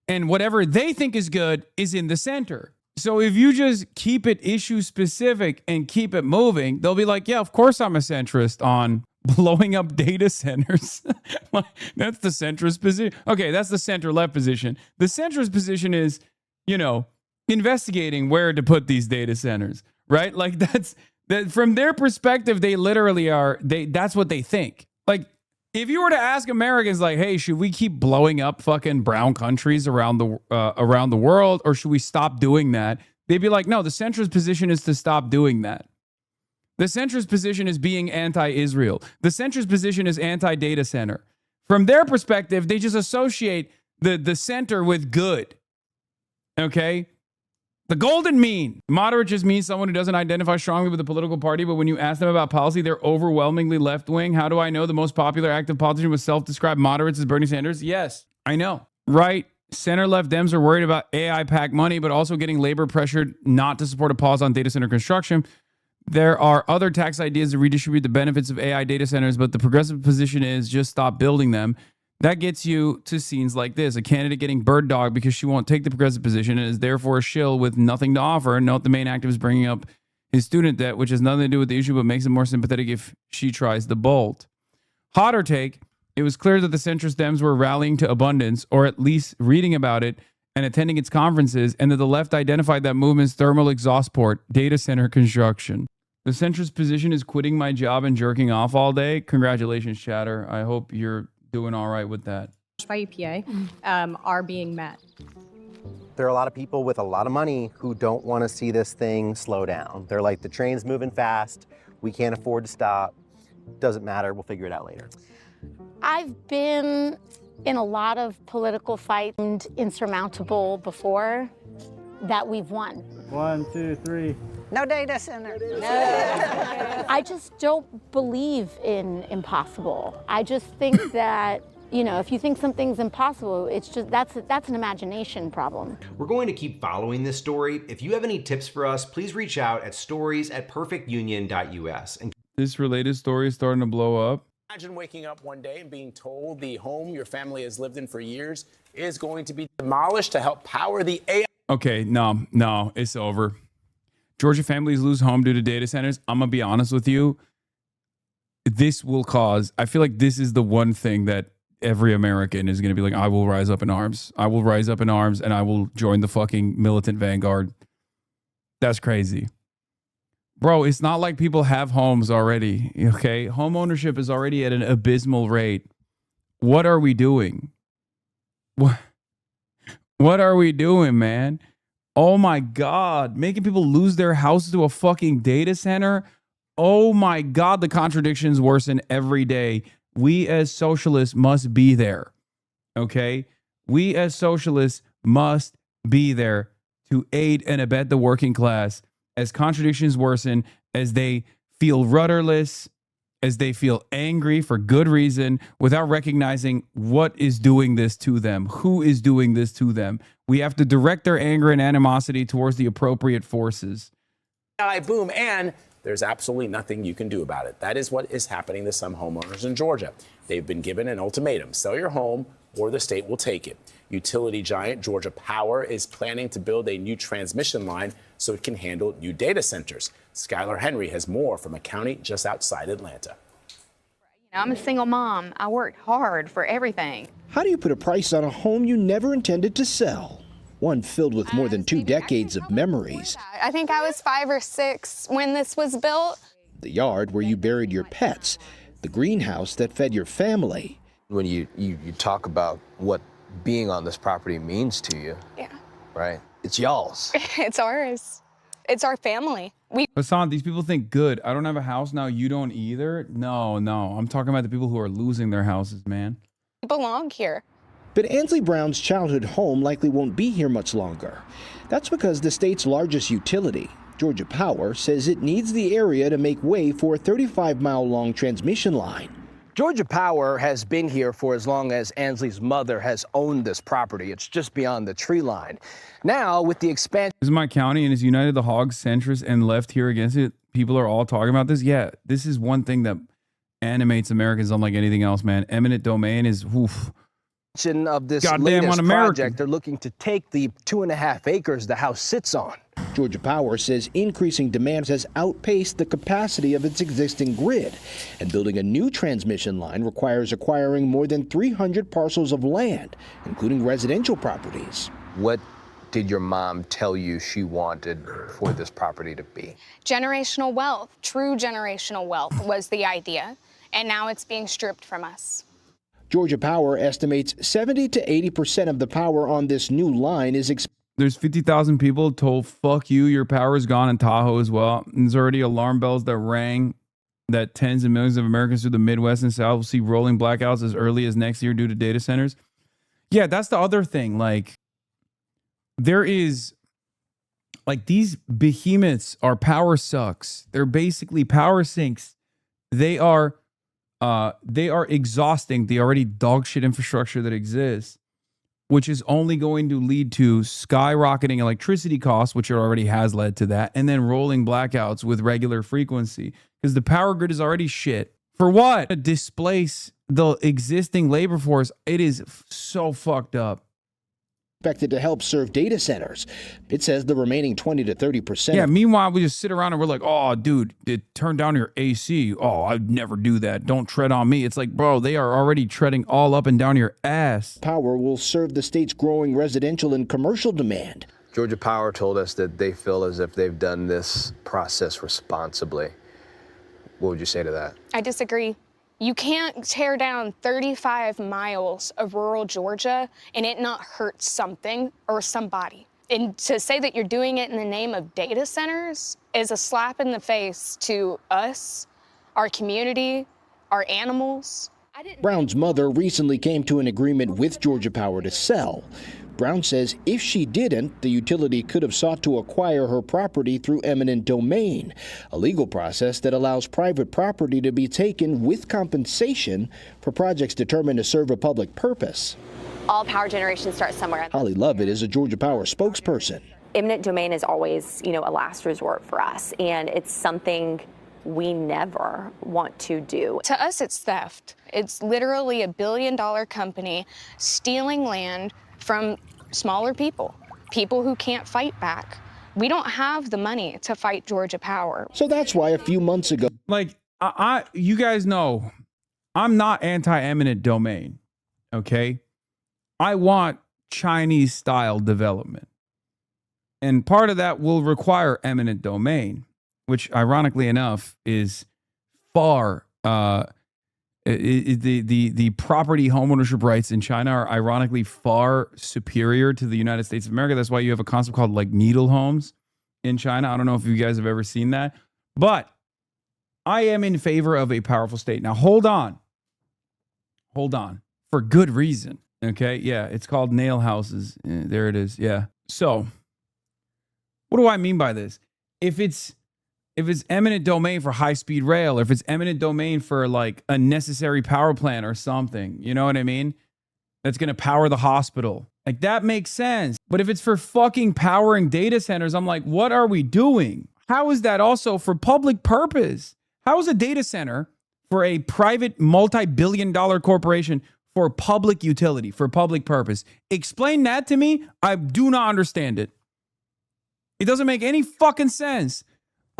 and whatever they think is good is in the center. So if you just keep it issue specific and keep it moving, they'll be like, yeah, of course I'm a centrist on blowing up data centers. That's the centrist position. Okay, that's the center left position. The centrist position is, investigating where to put these data centers, right? Like that from their perspective, they literally that's what they think. Like, if you were to ask Americans, like, hey, should we keep blowing up fucking brown countries around the world, or should we stop doing that? They'd be like, no, the centrist position is to stop doing that. The centrist position is being anti-Israel. The centrist position is anti-data center. From their perspective, they just associate the center with good. Okay? The golden mean. Moderate just means someone who doesn't identify strongly with a political party, but when you ask them about policy, they're overwhelmingly left-wing. How do I know the most popular active politician was self-described moderates as Bernie Sanders? Yes, I know. Right? Center-left Dems are worried about AI PAC money, but also getting labor pressured not to support a pause on data center construction. There are other tax ideas to redistribute the benefits of AI data centers, but the progressive position is just stop building them. That gets you to scenes like this. A candidate getting bird dog because she won't take the progressive position and is therefore a shill with nothing to offer. Note the main activist bringing up his student debt, which has nothing to do with the issue, but makes it more sympathetic if she tries the bolt. Hotter take, it was clear that the centrist Dems were rallying to abundance, or at least reading about it and attending its conferences, and that the left identified that movement's thermal exhaust port, data center construction. The centrist position is quitting my job and jerking off all day. Congratulations, Chatter. I hope you're doing all right with that. By EPA are being met. There are a lot of people with a lot of money who don't want to see this thing slow down. They're like, the train's moving fast. We can't afford to stop. Doesn't matter. We'll figure it out later. I've been in a lot of political fights, insurmountable before, that we've won. 1, 2, 3. No data center. No. I just don't believe in impossible. I just think that, if you think something's impossible, it's just that's an imagination problem. We're going to keep following this story. If you have any tips for us, please reach out at stories@perfectunion.us. And this related story is starting to blow up. Imagine waking up one day and being told the home your family has lived in for years is going to be demolished to help power the AI. Okay, no, it's over. Georgia families lose home due to data centers. I'm going to be honest with you. This will cause, I feel like this is the one thing that every American is going to be like, I will rise up in arms. I will rise up in arms and I will join the fucking militant vanguard. That's crazy. Bro, it's not like people have homes already, okay? Home ownership is already at an abysmal rate. What are we doing? What are we doing, man? Oh my God, making people lose their houses to a fucking data center. Oh my God, the contradictions worsen every day. We as socialists must be there. Okay? We as socialists must be there to aid and abet the working class as contradictions worsen, as they feel rudderless, as they feel angry for good reason without recognizing what is doing this to them, who is doing this to them. We have to direct their anger and animosity towards the appropriate forces. Boom, and there's absolutely nothing you can do about it. That is what is happening to some homeowners in Georgia. They've been given an ultimatum: sell your home or the state will take it. Utility giant Georgia Power is planning to build a new transmission line so it can handle new data centers. Skylar Henry has more from a county just outside Atlanta. I'm a single mom. I worked hard for everything. How do you put a price on a home you never intended to sell? One filled with more than 2 decades of memories. I think I was 5 or 6 when this was built. The yard where you buried your pets. The greenhouse that fed your family. When you talk about what being on this property means to you, yeah, right? It's y'all's. It's ours. It's our family. Hasan, these people think, good, I don't have a house now, you don't either. No, I'm talking about the people who are losing their houses, man. We belong here. But Ansley Brown's childhood home likely won't be here much longer. That's because the state's largest utility, Georgia Power, says it needs the area to make way for a 35-mile-long transmission line. Georgia Power has been here for as long as Ansley's mother has owned this property. It's just beyond the tree line. Now, with the expansion... This is my county, and is United the Hogs centrist and left here against it? People are all talking about this. Yeah, this is one thing that animates Americans unlike anything else, man. Eminent domain is, oof. Of this Goddamn latest un-American. project, they're looking to take the 2.5 acres the house sits on. Georgia Power says increasing demand has outpaced the capacity of its existing grid, and building a new transmission line requires acquiring more than 300 parcels of land, including residential properties. What did your mom tell you she wanted for this property to be? Generational wealth, true generational wealth was the idea, and now it's being stripped from us. Georgia Power estimates 70 to 80% of the power on this new line is There's 50,000 people told, fuck you, your power is gone in Tahoe as well. And there's already alarm bells that rang that tens of millions of Americans through the Midwest and South will see rolling blackouts as early as next year due to data centers. Yeah, that's the other thing. Like, there is, like, these behemoths are power sucks. They're basically power sinks. They are exhausting the already dog shit infrastructure that exists, which is only going to lead to skyrocketing electricity costs, which it already has led to that, and then rolling blackouts with regular frequency because the power grid is already shit. For what? To displace the existing labor force. It is so fucked up. Expected to help serve data centers. It says the remaining 20 to 30%. Yeah, meanwhile, we just sit around and we're like, oh, dude, turn down your AC. Oh, I'd never do that. Don't tread on me. It's like, bro, they are already treading all up and down your ass. Power will serve the state's growing residential and commercial demand. Georgia Power told us that they feel as if they've done this process responsibly. What would you say to that? I disagree. You can't tear down 35 miles of rural Georgia and it not hurt something or somebody. And to say that you're doing it in the name of data centers is a slap in the face to us, our community, our animals. Brown's mother recently came to an agreement with Georgia Power to sell. Brown says if she didn't, the utility could have sought to acquire her property through eminent domain, a legal process that allows private property to be taken with compensation for projects determined to serve a public purpose. All power generation starts somewhere. Holly Lovett is a Georgia Power spokesperson. Eminent domain is always, a last resort for us, and it's something we never want to do. To us, it's theft. It's literally $1 billion company stealing land from smaller people who can't fight back. We don't have the money to fight Georgia Power. So that's why a few months ago, like, you guys know, I'm not anti-eminent domain, okay? I want Chinese-style development. And part of that will require eminent domain, which, ironically enough, is far... the property homeownership rights in China are ironically far superior to the United States of America. That's why you have a concept called like needle homes in China. I don't know if you guys have ever seen that, but I am in favor of a powerful state. Now, hold on, for good reason. Okay. Yeah. It's called nail houses. There it is. Yeah. So what do I mean by this? If if it's eminent domain for high-speed rail, or if it's eminent domain for like a necessary power plant or something, you know what I mean? That's going to power the hospital. Like, that makes sense. But if it's for fucking powering data centers, I'm like, what are we doing? How is that also for public purpose? How is a data center for a private multi-billion-dollar corporation for public utility, for public purpose? Explain that to me. I do not understand it. It doesn't make any fucking sense.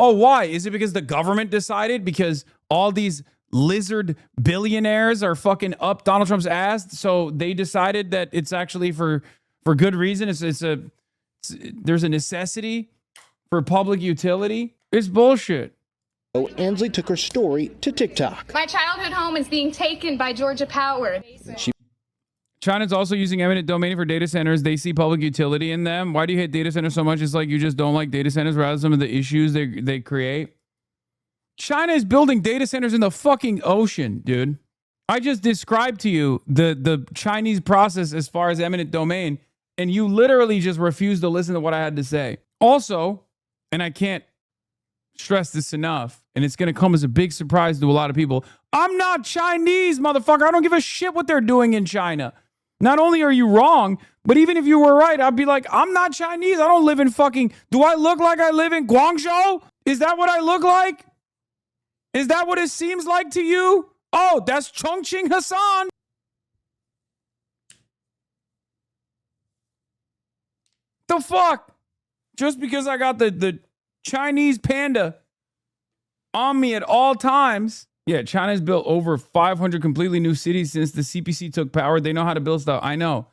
Oh, why? Is it because the government decided? Because all these lizard billionaires are fucking up Donald Trump's ass, so they decided that it's actually for good reason? There's a necessity for public utility? It's bullshit. So Ansley took her story to TikTok. My childhood home is being taken by Georgia Power. China's also using eminent domain for data centers. They see public utility in them. Why do you hate data centers so much? It's like you just don't like data centers rather than some of the issues they create. China is building data centers in the fucking ocean, dude. I just described to you the Chinese process as far as eminent domain, and you literally just refused to listen to what I had to say. Also, and I can't stress this enough, and it's going to come as a big surprise to a lot of people, I'm not Chinese, motherfucker. I don't give a shit what they're doing in China. Not only are you wrong, but even if you were right, I'd be like, I'm not Chinese. I don't live in fucking... Do I look like I live in Guangzhou? Is that what I look like? Is that what it seems like to you? Oh, that's Chongqing Hasan. The fuck? Just because I got the Chinese panda on me at all times. Yeah, China's built over 500 completely new cities since the CPC took power. They know how to build stuff. I know.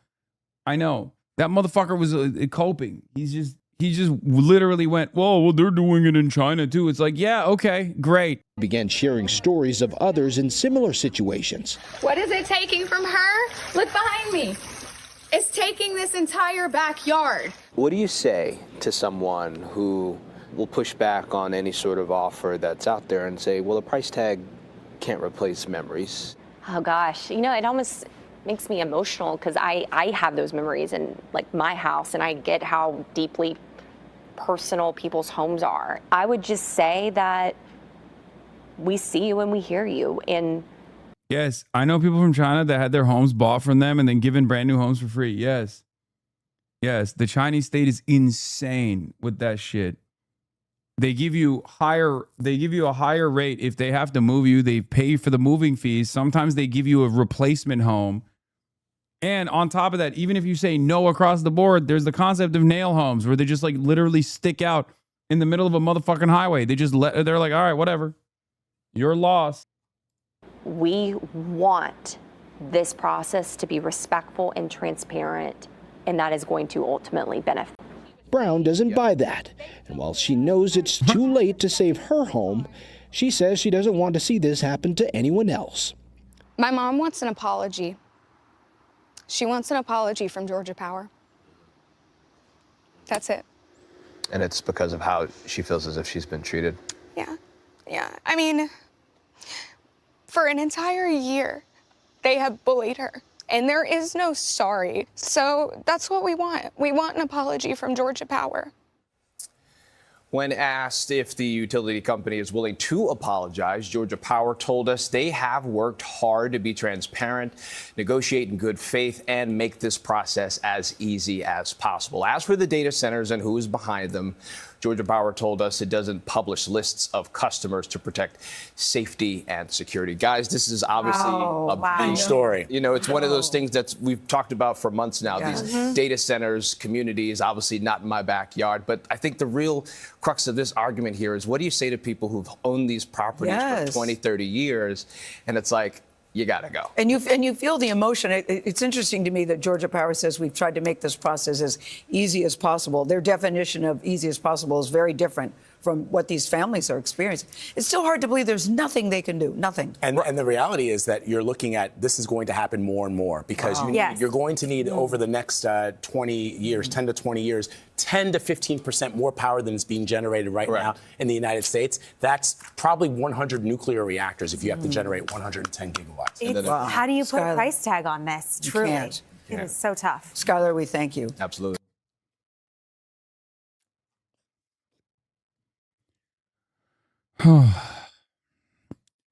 That motherfucker was coping. He just literally went, whoa, well, they're doing it in China too. It's like, yeah, okay, great. Began sharing stories of others in similar situations. What is it taking from her? Look behind me. It's taking this entire backyard. What do you say to someone who will push back on any sort of offer that's out there and say, well, a price tag can't replace memories? Oh gosh, it almost makes me emotional because I have those memories in like my house, and I get how deeply personal people's homes are. I would just say that we see you and we hear you. And yes, I know people from China that had their homes bought from them and then given brand new homes for free. Yes, the Chinese state is insane with that shit. They give you a higher rate if they have to move you. They pay for the moving fees. Sometimes they give you a replacement home. And on top of that, even if you say no across the board, there's the concept of nail homes where they just like literally stick out in the middle of a motherfucking highway. They're like, all right, whatever. You're lost. we want this process to be respectful and transparent, and that is going to ultimately benefit. Brown doesn't buy that, and while she knows it's too late to save her home, she says she doesn't want to see this happen to anyone else. My mom wants an apology. She wants an apology from Georgia Power. That's it. And it's because of how she feels as if she's been treated. Yeah. I mean, for an entire year, they have bullied her. And there is no sorry. So that's what we want. We want an apology from Georgia Power. When asked if the utility company is willing to apologize, Georgia Power told us they have worked hard to be transparent, negotiate in good faith, and make this process as easy as possible. As for the data centers and who is behind them, Georgia Power told us it doesn't publish lists of customers to protect safety and security. Guys, this is obviously a big story. You know, it's one of those things that we've talked about for months now. Yeah. These data centers, communities, obviously not in my backyard. But I think the real crux of this argument here is, what do you say to people who've owned these properties for 20, 30 years? And it's like, you got to go. And you feel the emotion. It's interesting to me that Georgia Power says we've tried to make this process as easy as possible. Their definition of easy as possible is very different from what these families are experiencing. It's still hard to believe there's nothing they can do, nothing. And the reality is that you're looking at this is going to happen more and more because you're going to need over the next 20 years, 10 to 20 years, 10 to 15% more power than is being generated right now in the United States. That's probably 100 nuclear reactors if you have to generate 110 gigawatts. How do you put Skylar, a price tag on this? you Truly, can't. it is so tough. Skylar, we thank you. Absolutely.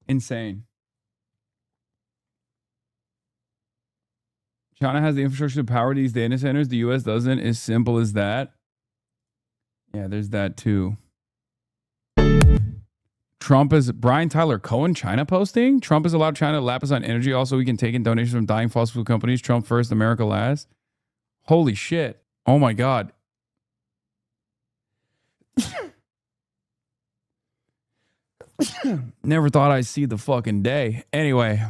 Insane. China has the infrastructure to power these data centers. The U.S. doesn't. As simple as that. Yeah, there's that too. Trump is Brian Tyler Cohen China posting. Trump is allowed China to lap us on energy. Also, we can take in donations from dying fossil fuel companies. Trump first, America last. Holy shit. Oh my God. Never thought I'd see the fucking day. Anyway,